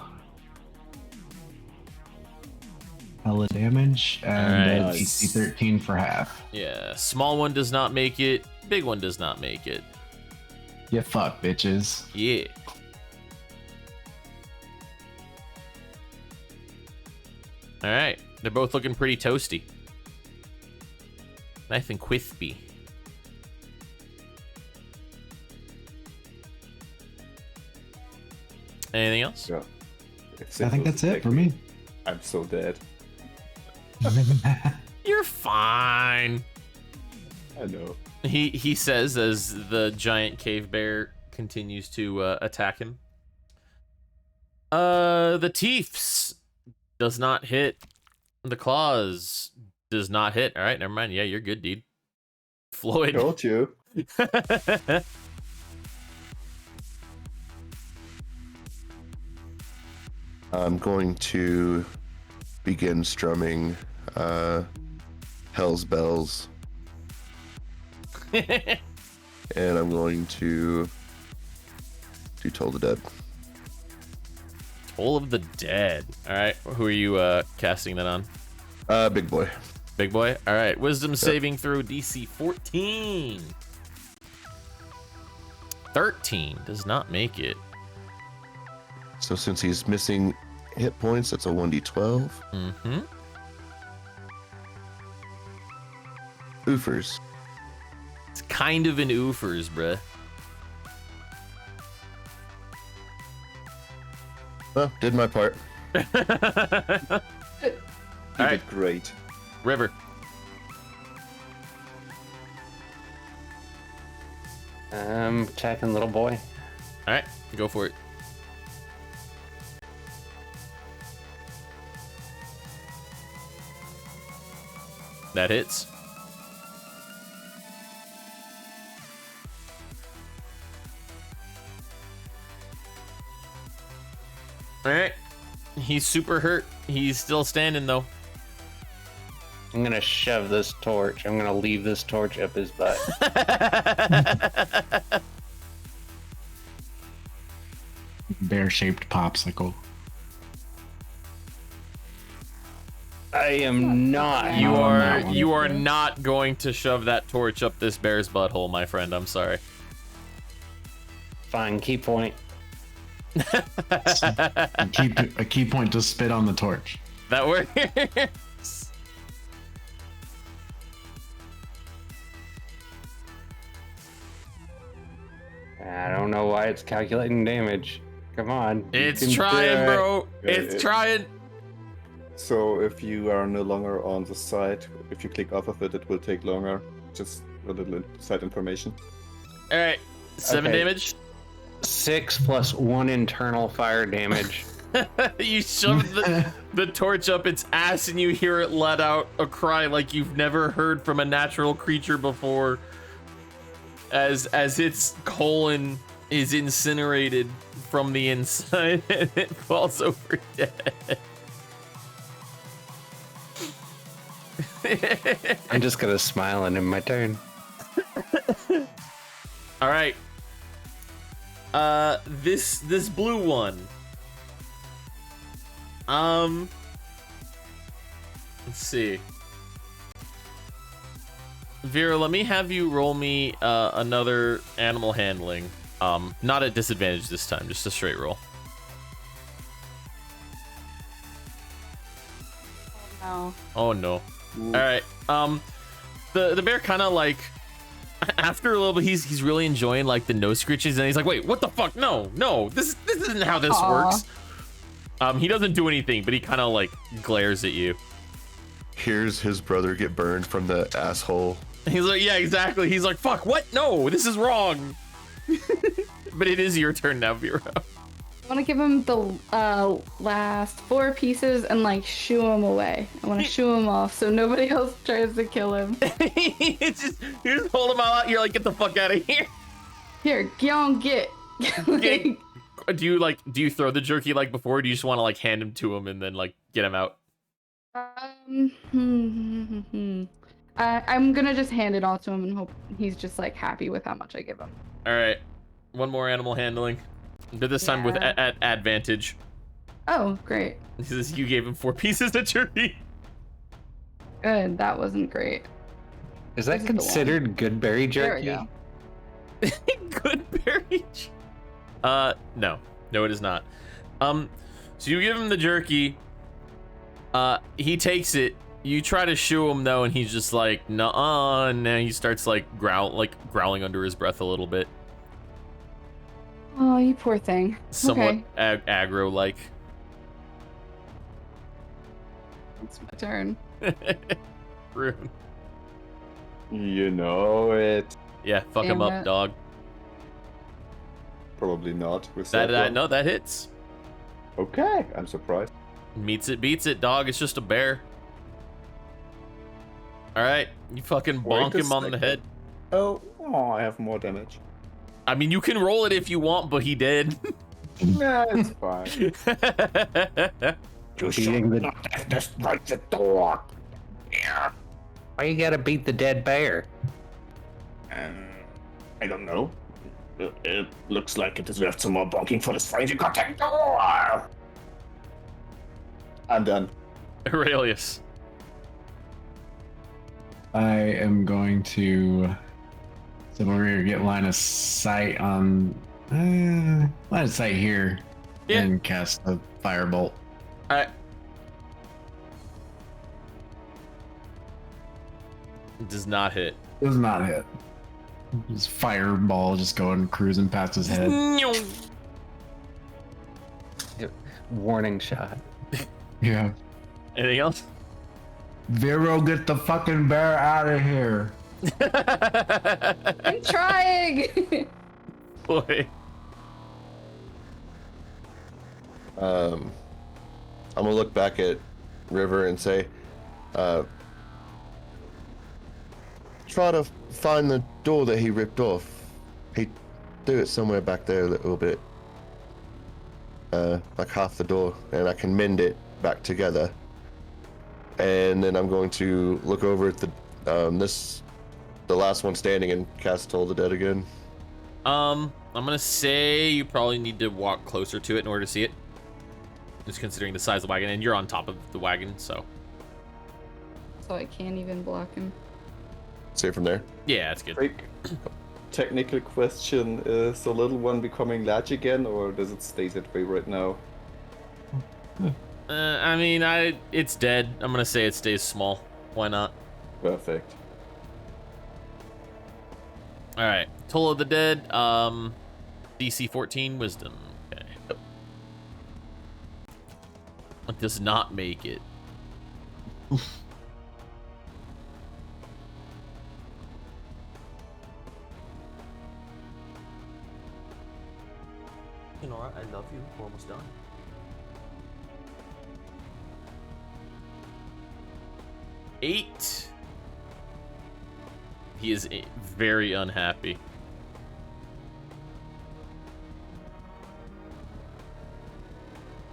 S5: hella damage and
S1: Alright.
S5: DC 13 for half.
S1: Yeah, small one does not make it. Big one does not make it.
S5: Yeah, fuck, bitches.
S1: Yeah. All right, they're both looking pretty toasty. Nice and crispy. Anything else?
S7: Yeah.
S5: I think that's it for me.
S7: I'm so dead.
S1: You're fine.
S7: I know.
S1: He says as the giant cave bear continues to attack him. The teeths does not hit. The claws does not hit. All right, never mind. Yeah, you're good, dude. Floyd.
S7: Told you.
S3: I'm going to begin strumming Hell's Bells, and I'm going to do Toll the Dead.
S1: Toll of the Dead. All right, who are you casting that on?
S3: Big boy.
S1: Big boy. All right, Wisdom saving throw DC 14. 13 does not make it.
S3: So since he's missing hit points, that's a 1d12.
S1: Mm-hmm.
S3: Oofers.
S1: It's kind of an oofers, bruh.
S3: Well, did my part.
S7: You
S1: All right,
S7: did great.
S1: River.
S4: Attacking little boy.
S1: All right, go for it. That hits. All right. He's super hurt. He's still standing though.
S4: I'm gonna shove this torch. I'm gonna leave this torch up his butt.
S5: Bear-shaped popsicle.
S4: I am not.
S1: You
S5: on
S1: are
S5: that one.
S1: you are not going to shove that torch up this bear's butthole, my friend. I'm sorry.
S4: Fine. Key point.
S5: A key point to spit on the torch.
S1: That works.
S4: I don't know why it's calculating damage. Come on. you
S1: It's
S4: can do
S1: trying,
S4: it.
S1: bro.
S7: Yeah,
S1: It's trying.
S7: So if you are no longer on the site, if you click off of it, it will take longer. Just a little side information.
S1: All right, 7
S4: Okay.
S1: damage.
S4: 6 plus 1 internal fire damage.
S1: You shove the torch up its ass and you hear it let out a cry like you've never heard from a natural creature before. As its colon is incinerated from the inside and it falls over dead.
S4: I'm just gonna smile and end my turn.
S1: All right. This blue one. Let's see. Vera, let me have you roll me another animal handling. Not at disadvantage this time, just a straight roll.
S2: No.
S1: Oh no. All right. The bear kind of like after a little bit he's really enjoying like the nose scritches and he's like, wait, what the fuck? No, this isn't how this works. He doesn't do anything, but he kind of like glares at you.
S3: Hears his brother get burned from the asshole.
S1: He's like, yeah, exactly. He's like, fuck, what? No, this is wrong. But it is your turn now, Vera.
S2: I want to give him the last 4 pieces and like shoo him away. I want to shoo him off so nobody else tries to kill him.
S1: you just hold him all out. You're like, get the fuck out of here.
S2: Here, get.
S1: Get- Do you throw the jerky like before? Or do you just want to like hand him to him and then like get him out?
S2: I'm gonna just hand it all to him and hope he's just like happy with how much I give him.
S1: All right, one more animal handling. But this time with at advantage.
S2: Oh, great.
S1: This is you gave him 4 pieces of jerky.
S2: Good. That wasn't great.
S4: Is that
S2: This is the one.
S4: considered good berry
S2: There we
S4: jerky?
S2: go.
S1: Good berry. No, it is not. So you give him the jerky. He takes it. You try to shoo him though, and he's just like, nuh-uh. And then he starts like growling under his breath a little bit,
S2: Oh, you poor thing.
S1: somewhat
S2: Okay,
S1: aggro like.
S2: it's my turn.
S1: Rude.
S7: You know it.
S1: Yeah, fuck him
S2: Damn
S1: up,
S2: it.
S1: dog.
S7: Probably not. With
S1: That
S7: one.
S1: no, that hits.
S7: Okay, I'm surprised.
S1: Meets it, beats it, dog. It's just a bear. All right, you fucking
S7: Wait
S1: bonk
S7: a
S1: him on the
S7: second.
S1: head.
S7: Oh, I have more damage.
S1: I mean, you can roll it if you want, but he did.
S7: Yeah, it's fine.
S4: Beating the
S7: Just right the door. Yeah.
S4: Why you gotta beat the dead bear?
S7: I don't know. It looks like it is worth some more bonking for this strange contact door. I'm done.
S1: Aurelius.
S5: I am going to. So we're gonna get line of sight on. Line of sight here.
S1: Yeah.
S5: And cast a firebolt.
S1: All right. It does not hit.
S5: Does not hit. Just fireball just going cruising past his head.
S4: Warning shot.
S5: Yeah.
S1: Anything else?
S5: Vero, get the fucking bear out of here.
S2: I'm trying.
S1: Boy.
S3: I'm gonna look back at River and say, try to find the door that he ripped off. He threw it somewhere back there a little bit. Like half the door, and I can mend it back together. And then I'm going to look over at the last one standing and cast Toll the Dead again.
S1: I'm gonna say you probably need to walk closer to it in order to see it. Just considering the size of the wagon, and you're on top of the wagon, so.
S2: So I can't even block him.
S3: See it from there.
S1: Yeah, that's good.
S7: Freak. technical question. Is the little one becoming large again, or does it stay that way right now?
S1: I mean, it's dead. I'm gonna say it stays small. Why not?
S7: Perfect.
S1: All right, Toll of the Dead. DC 14 Wisdom. Okay. It does not make it. You know what? I love you. We're almost done. Eight. He is very unhappy.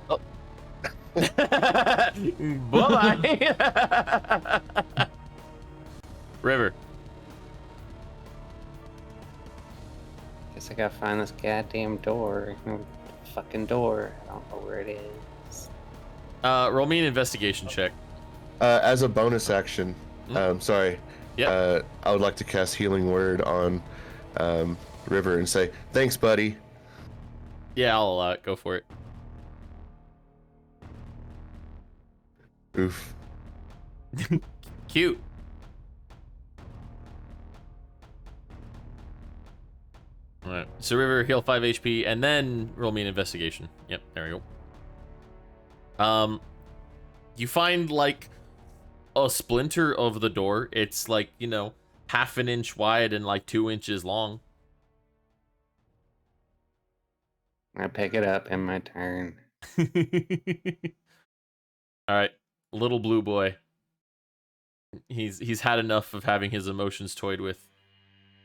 S3: Oh.
S1: Bye. River.
S4: Guess I gotta find this goddamn door. Fucking door. I don't know where it is.
S1: Roll me an investigation check.
S3: As a bonus action, sorry.
S1: Yeah.
S3: I would like to cast Healing Word on River and say, "Thanks, buddy."
S1: Yeah, I'll allow it. Go for it.
S3: Oof.
S1: Cute. All right. So River, heal 5 HP, and then roll me an investigation. Yep, there we go. You find like a splinter of the door. It's like, you know, half an inch wide and like 2 inches long.
S4: I pick it up in my turn.
S1: All right, little blue boy. He's had enough of having his emotions toyed with.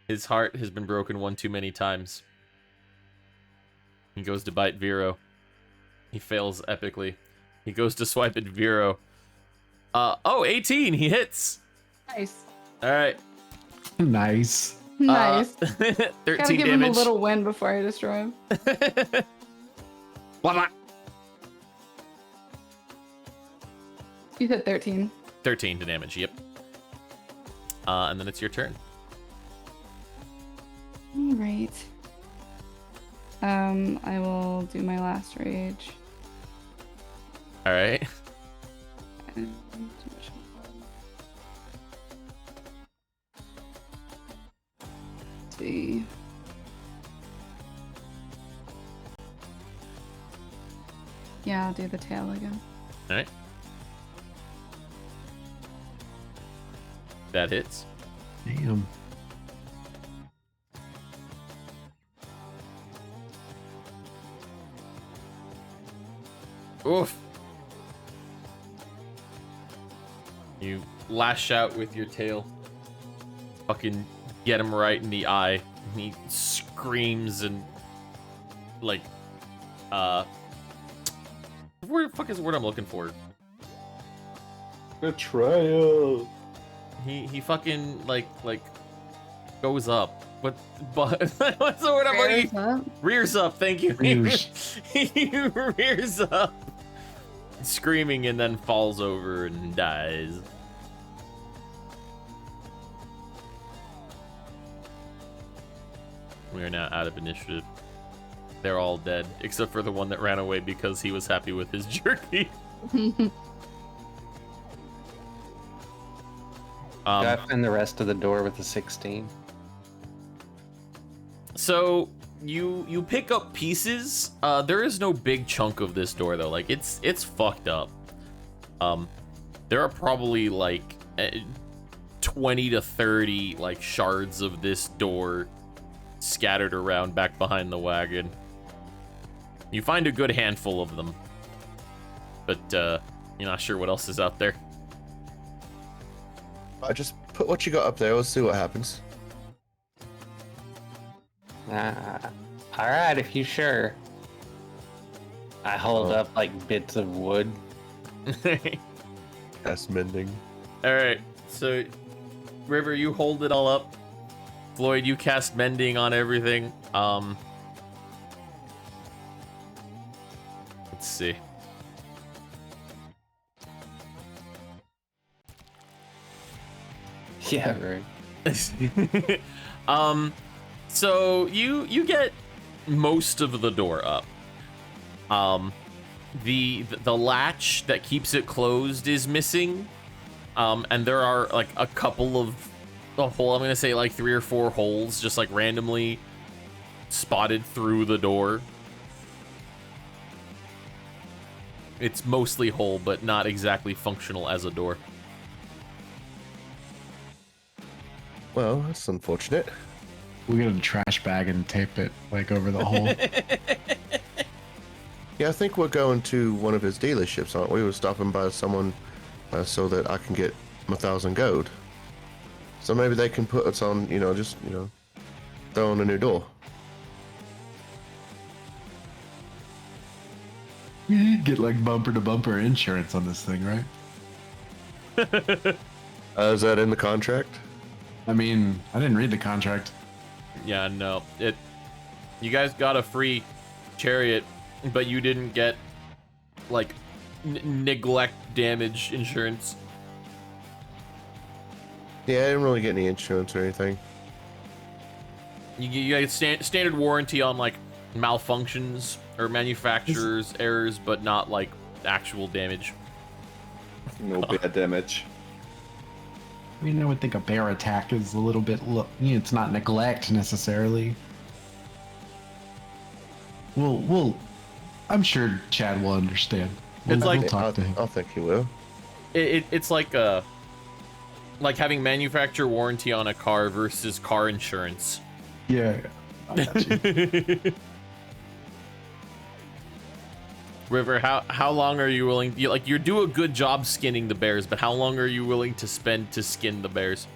S1: His heart has been broken one too many times. He goes to bite Vero. He fails epically. He goes to swipe at Vero. 18. He hits.
S2: Nice.
S1: All right.
S5: Nice.
S2: Nice.
S1: 13
S2: Gotta give him a little win before I destroy him.
S1: Blah, blah.
S2: You said 13.
S1: 13 to damage. Yep. And then it's your turn.
S2: All right. I will do my last rage.
S1: All right.
S2: And see. Yeah, I'll do the tail again.
S1: All right. That hits.
S5: Damn.
S1: Oof. You lash out with your tail. Fucking get him right in the eye. And he screams and like where the fuck is the word I'm looking for?
S7: Betrayal.
S1: He fucking like goes up. But what's the word I'm looking for? Rears up, thank you.
S5: Rears.
S1: He rears up. Screaming and then falls over and dies. We are now out of initiative. They're all dead, except for the one that ran away because he was happy with his jerky.
S4: I find the rest of the door with the 16.
S1: So you pick up pieces. There is no big chunk of this door though. Like it's fucked up. There are probably like 20 to 30 like shards of this door scattered around back behind the wagon. You find a good handful of them, but you're not sure what else is out there.
S3: I just put what you got up there. Let's see what happens.
S4: Alright, if you sure. I hold up like bits of wood.
S3: Cast mending.
S1: All right, so River, you hold it all up. Floyd, you cast mending on everything. Let's see.
S4: Yeah, right.
S1: So you get most of the door up. The latch that keeps it closed is missing. And there are like a couple of I'm gonna say like 3 or 4 holes just like randomly spotted through the door. It's mostly whole, but not exactly functional as a door.
S3: Well, that's unfortunate.
S5: We'll get a trash bag and tape it like over the hole.
S3: Yeah, I think we're going to one of his dealerships, aren't we? We're stopping by someone so that I can get 1,000 gold. So maybe they can put us on, just, throw on a new door.
S5: We need to get like bumper to bumper insurance on this thing, right?
S3: Is that in the contract?
S5: I mean, I didn't read the contract.
S1: Yeah, no. You guys got a free chariot, but you didn't get like neglect damage insurance.
S3: Yeah, I didn't really get any insurance or anything.
S1: You get standard warranty on like malfunctions or manufacturer's errors, but not like actual damage.
S7: No bad damage.
S5: I mean, I would think a bear attack is a little bit. It's not neglect necessarily. I'm sure Chad will understand.
S1: It's like-
S5: we'll talk to him.
S3: I think he will.
S1: It's like having manufacturer warranty on a car versus car insurance.
S5: Yeah, I got you.
S1: River, how long are you willing? You do a good job skinning the bears, but how long are you willing to spend to skin the bears?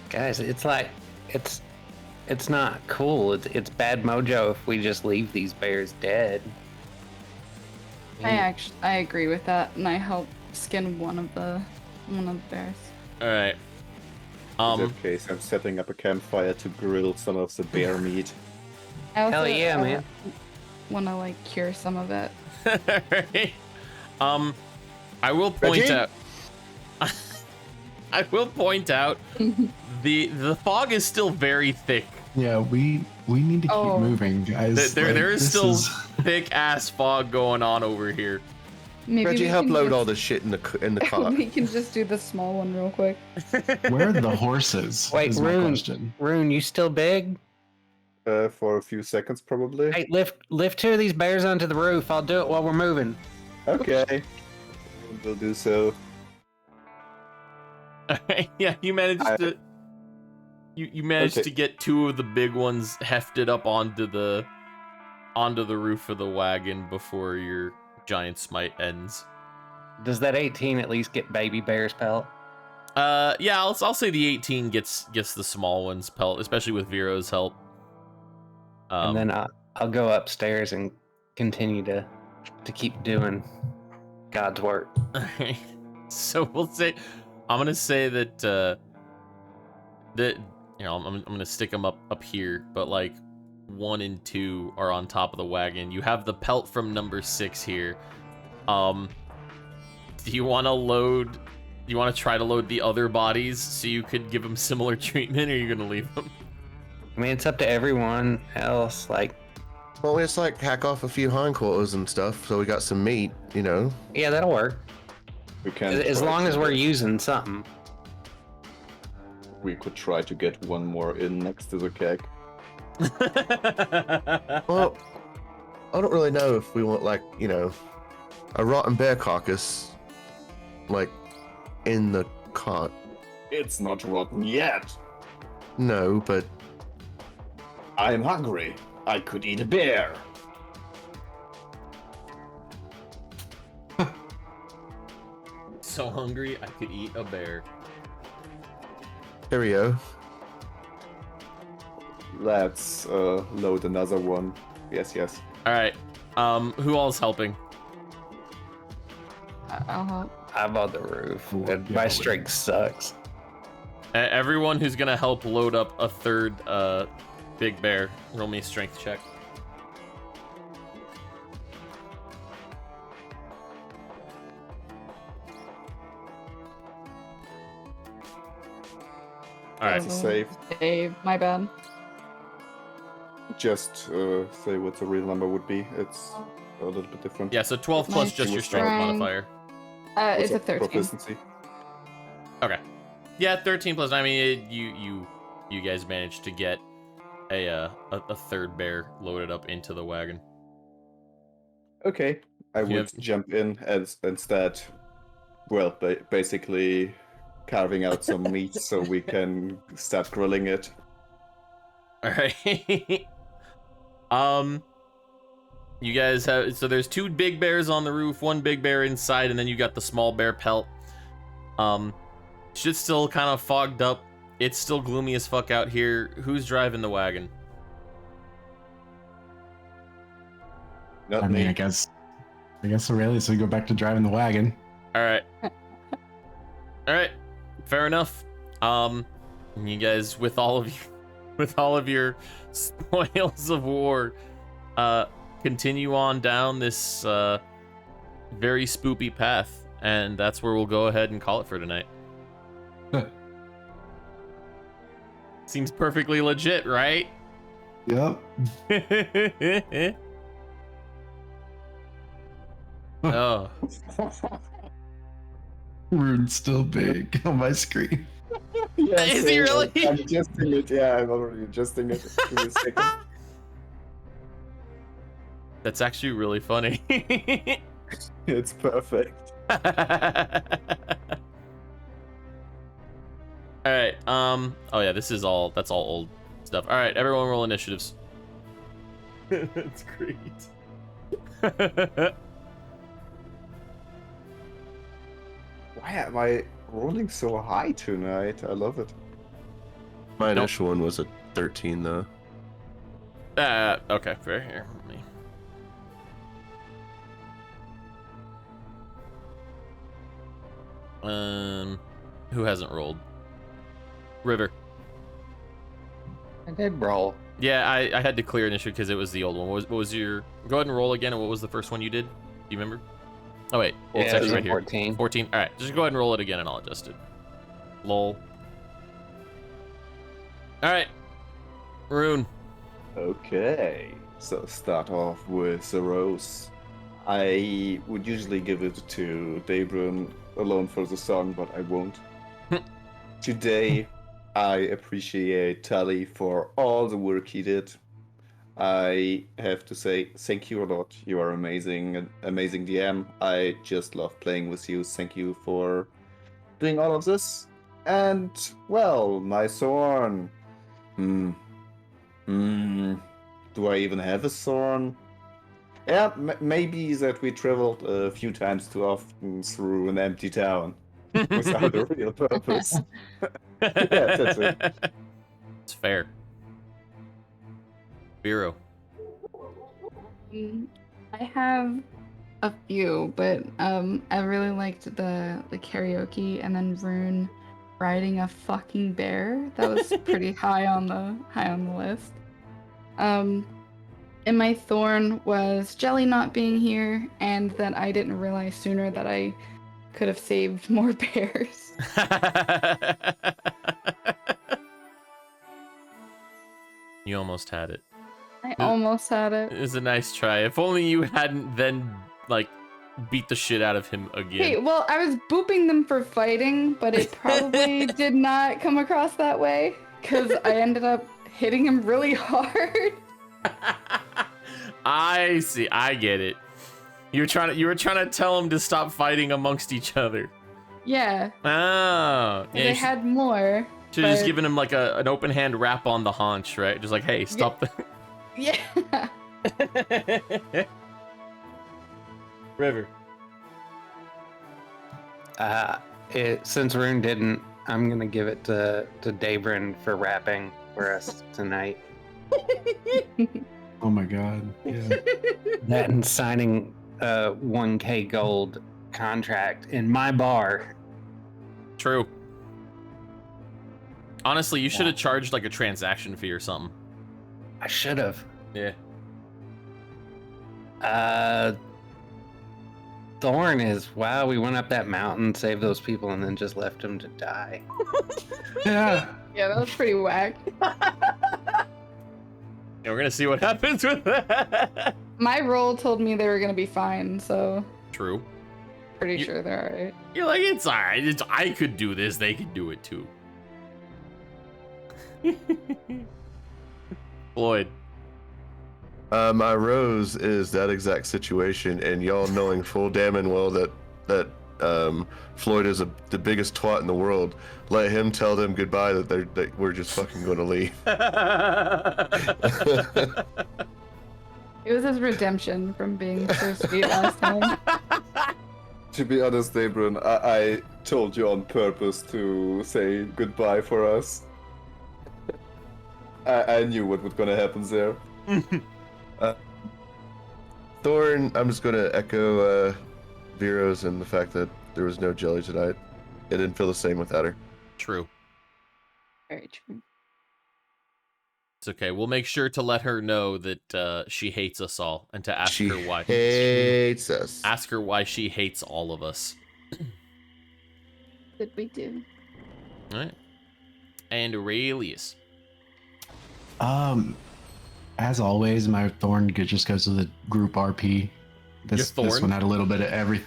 S4: Guys, it's like it's not cool. It's bad mojo if we just leave these bears dead.
S2: I agree with that, and I help skin one of the bears.
S1: All right.
S7: In that case, I'm setting up a campfire to grill some of the bear meat.
S2: I also,
S4: Hell yeah, man.
S2: Want to like cure some of it.
S1: I will point
S3: Reggie?
S1: out. I will point out the fog is still very thick.
S5: Yeah, we need to keep moving, guys.
S1: There is
S5: this
S1: still thick ass fog going on over here.
S2: Maybe
S3: Reggie,
S2: we
S3: help
S2: can
S3: load
S2: just-
S3: all this shit in the car.
S2: We can just do the small one real quick.
S5: Where are the horses?
S4: Wait,
S5: is my
S4: Rune,
S5: question.
S4: Rune, you still big?
S7: For a few seconds, probably.
S4: Hey, lift 2 of these bears onto the roof. I'll do it while we're moving.
S7: Okay. We'll do so.
S1: Yeah, you managed to. You managed
S7: Okay.
S1: to get 2 of the big ones hefted up onto the roof of the wagon before your giant smite ends.
S4: Does that 18 at least get baby bear's pelt?
S1: Yeah, I'll say the 18 gets the small ones pelt, especially with Vero's help.
S4: And then I'll go upstairs and continue to keep doing God's work.
S1: Alright. So we'll say, I'm gonna say that I'm gonna stick them up here, but like 1 and 2 are on top of the wagon. You have the pelt from number 6 here. Do you want to load? Do you want to try to load the other bodies so you could give them similar treatment, or are you gonna leave them?
S4: I mean, it's up to everyone else. Like,
S3: Well, we just like hack off a few hindquarters and stuff, so we got some meat,
S4: yeah, that'll work.
S7: We can.
S4: As
S7: try
S4: long
S7: to
S4: as we're
S7: get-
S4: using something.
S7: We could try to get one more in next to the keg.
S3: Well, I don't really know if we want like, a rotten bear carcass, like, in the cart.
S7: It's not rotten yet.
S3: No, but
S7: I'm hungry. I could eat a bear.
S1: So hungry, I could eat a bear.
S3: here we go.
S7: Let's load another one. Yes, yes.
S1: All right. Who all's helping?
S2: I'll help.
S4: I'm on the roof.
S5: Ooh,
S4: And
S5: yeah,
S4: my
S5: wait.
S4: strength sucks.
S1: Everyone who's gonna help load up a third big bear, roll me a strength check. All right.
S7: That's a save.
S2: Dave, my bad.
S7: just say what the real number would be. It's a little bit different.
S1: Yeah, so 12
S2: My
S1: plus just your strength
S2: strength.
S1: modifier.
S7: What's
S2: It's a
S7: up,
S2: 13.
S7: Proficiency.
S1: Okay. Yeah, 13 plus. I mean, you guys managed to get a third bear loaded up into the wagon.
S7: Okay, I would
S1: have-
S7: jump in as instead. Well, basically carving out some meat so we can start grilling it.
S1: All right. You guys have, so there's 2 big bears on the roof, 1 big bear inside, and then you got the small bear pelt. Shit's still kind of fogged up. It's still gloomy as fuck out here. Who's driving the wagon?
S7: Not
S5: I mean,
S7: me.
S5: I guess Aurelius will go back to driving the wagon.
S1: All right. All right. Fair enough. You guys, with all of your spoils of war, continue on down this very spoopy path, and that's where we'll go ahead and call it for tonight. Seems perfectly legit, right?
S5: Yep.
S1: Oh,
S5: Rune's still big on my screen.
S7: Yes,
S1: Is he really?
S7: I'm adjusting it. Yeah, I'm already adjusting it. Give me a second.
S1: that's actually really funny.
S7: It's perfect.
S1: All right. Oh yeah, that's all old stuff. All right, everyone, roll initiatives. That's great.
S7: Why am I rolling so high tonight? I love it.
S3: My initial one was a 13, though.
S1: Okay, fair. Here, let me. Who hasn't rolled? River.
S4: I did roll.
S1: Yeah, I had to clear initiative because it was the old one. What was your? Go ahead and roll again. And what was the first one you did? Do you remember? Oh wait,
S4: Yeah,
S1: it's
S4: it
S1: actually
S4: was
S1: right here.
S4: 14.
S1: 14. All right, just go ahead and roll it again, and I'll adjust it. Lol. All right, Rune.
S7: Okay, so start off with the rose. I would usually give it to Daybron alone for the song, but I won't. Today, I appreciate Tally for all the work he did. I have to say thank you a lot. You are amazing, an amazing DM. I just love playing with you. Thank you for doing all of this. And well, my thorn. Do I even have a thorn? Yeah, maybe that we traveled a few times too often through an empty town without a real purpose. Yeah, that's it.
S1: It's fair. Vero.
S2: I have a few, but I really liked the karaoke and then Rune riding a fucking bear. That was pretty high on the list. And my thorn was Jelly not being here, and that I didn't realize sooner that I could have saved more bears.
S1: You almost had it.
S2: I almost had it.
S1: It was a nice try. If only you hadn't then, like, beat the shit out of him again.
S2: Hey, well, I was booping them for fighting, but it probably did not come across that way, because I ended up hitting him really hard.
S1: I see. I get it. You were trying to tell him to stop fighting amongst each other.
S2: Yeah.
S1: Oh.
S2: Yeah, they had more.
S1: Should have just
S2: but-
S1: given him like an open hand rap on the haunch, right? Just like, hey, stop the.
S2: Yeah.
S1: River.
S4: Since Rune didn't, I'm gonna give it to Daybron for rapping for us tonight.
S5: Oh my god. Yeah.
S4: That and signing a 1K gold contract in my bar.
S1: True. Honestly, you should have charged like a transaction fee or something.
S4: I should have.
S1: Yeah.
S4: Thorn is, wow, we went up that mountain, saved those people, and then just left them to die.
S5: Yeah.
S2: Yeah, that was pretty whack.
S1: And we're gonna see what happens with that.
S2: My roll told me they were gonna be fine, so
S1: True.
S2: pretty sure they're alright.
S1: You're like, it's alright. I could do this. They could do it too. Floyd.
S3: My rose is that exact situation, and y'all knowing full damn and well that Floyd is the biggest twat in the world. Let him tell them goodbye that we're just fucking going to leave.
S2: It was his redemption from being so sweet last time.
S7: To be honest, Abram, I told you on purpose to say goodbye for us. I knew what was gonna happen there.
S3: Thorn, I'm just going to echo Vero's and the fact that there was no jelly tonight. It didn't feel the same without her.
S1: True.
S2: Very true.
S1: It's okay. We'll make sure to let her know that she hates us all and to ask
S3: She
S1: her why.
S3: hates us.
S1: Ask her why she hates all of us.
S2: Did we do?
S1: All right. And Aurelius.
S5: As always, my thorn just goes to the group RP. This
S1: Your thorn?
S5: one had a little bit of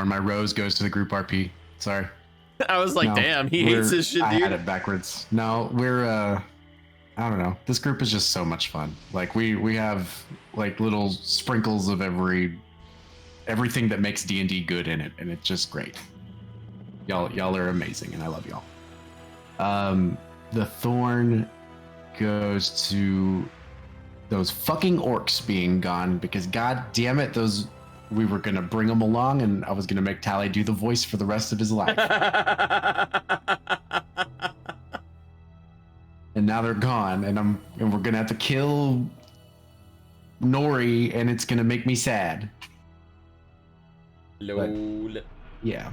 S5: my rose goes to the group RP. Sorry.
S1: I was like,
S5: No,
S1: damn, he hates this shit,
S5: I
S1: dude.
S5: had it backwards. No, we're I don't know. This group is just so much fun. Like we have like little sprinkles of everything that makes D&D good in it, and it's just great. Y'all are amazing, and I love y'all. The thorn goes to those fucking orcs being gone, because god damn it, we were gonna bring them along, and I was gonna make Tally do the voice for the rest of his life. And now they're gone, and we're gonna have to kill Nori, and it's gonna make me sad.
S1: Lol.
S5: Yeah.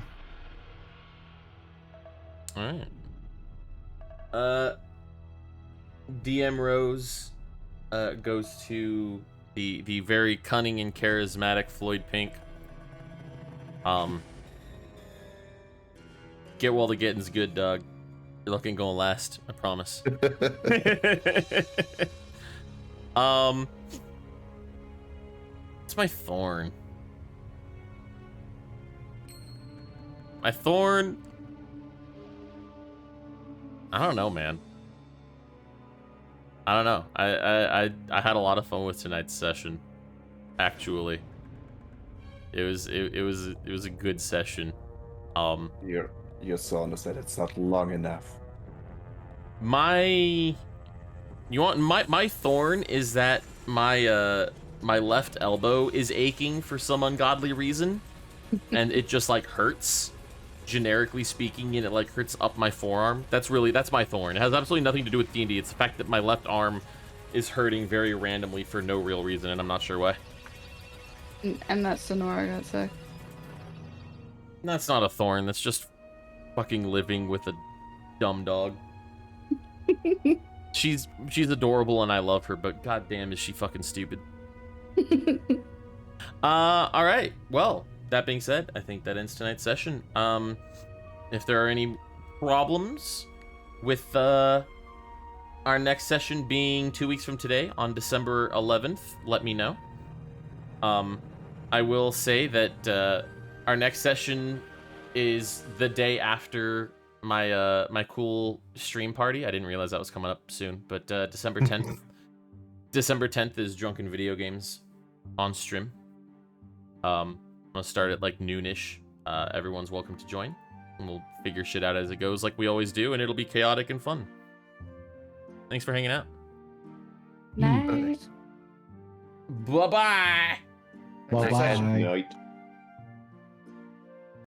S1: All right. DM Rose goes to the very cunning and charismatic Floyd Pink. Get while the getting's good, dog. You're looking going last, I promise. It's my thorn. My thorn. I don't know, man. I don't know. I had a lot of fun with tonight's session. Actually, it was a good session.
S7: Your son said it's not long enough.
S1: My thorn is that my left elbow is aching for some ungodly reason, and it just like hurts. Generically speaking, and it like hurts up my forearm. That's my thorn. It has absolutely nothing to do with D&D. It's the fact that my left arm is hurting very randomly for no real reason, and I'm not sure why.
S2: And that Sonora got sick.
S1: That's not a thorn. That's just fucking living with a dumb dog. She's adorable and I love her, but goddamn is she fucking stupid. All right. Well, that being said, I think that ends tonight's session. If there are any problems with our next session being 2 weeks from today on December 11th, let me know. I will say that our next session is the day after my my cool stream party. I didn't realize that was coming up soon, but December 10th. December 10th is Drunken Video Games on stream. I'm gonna start at like noonish. Everyone's welcome to join, and we'll figure shit out as it goes, like we always do, and it'll be chaotic and fun. Thanks for hanging out.
S2: Nice.
S1: Bye bye.
S5: Bye-bye.
S7: Night.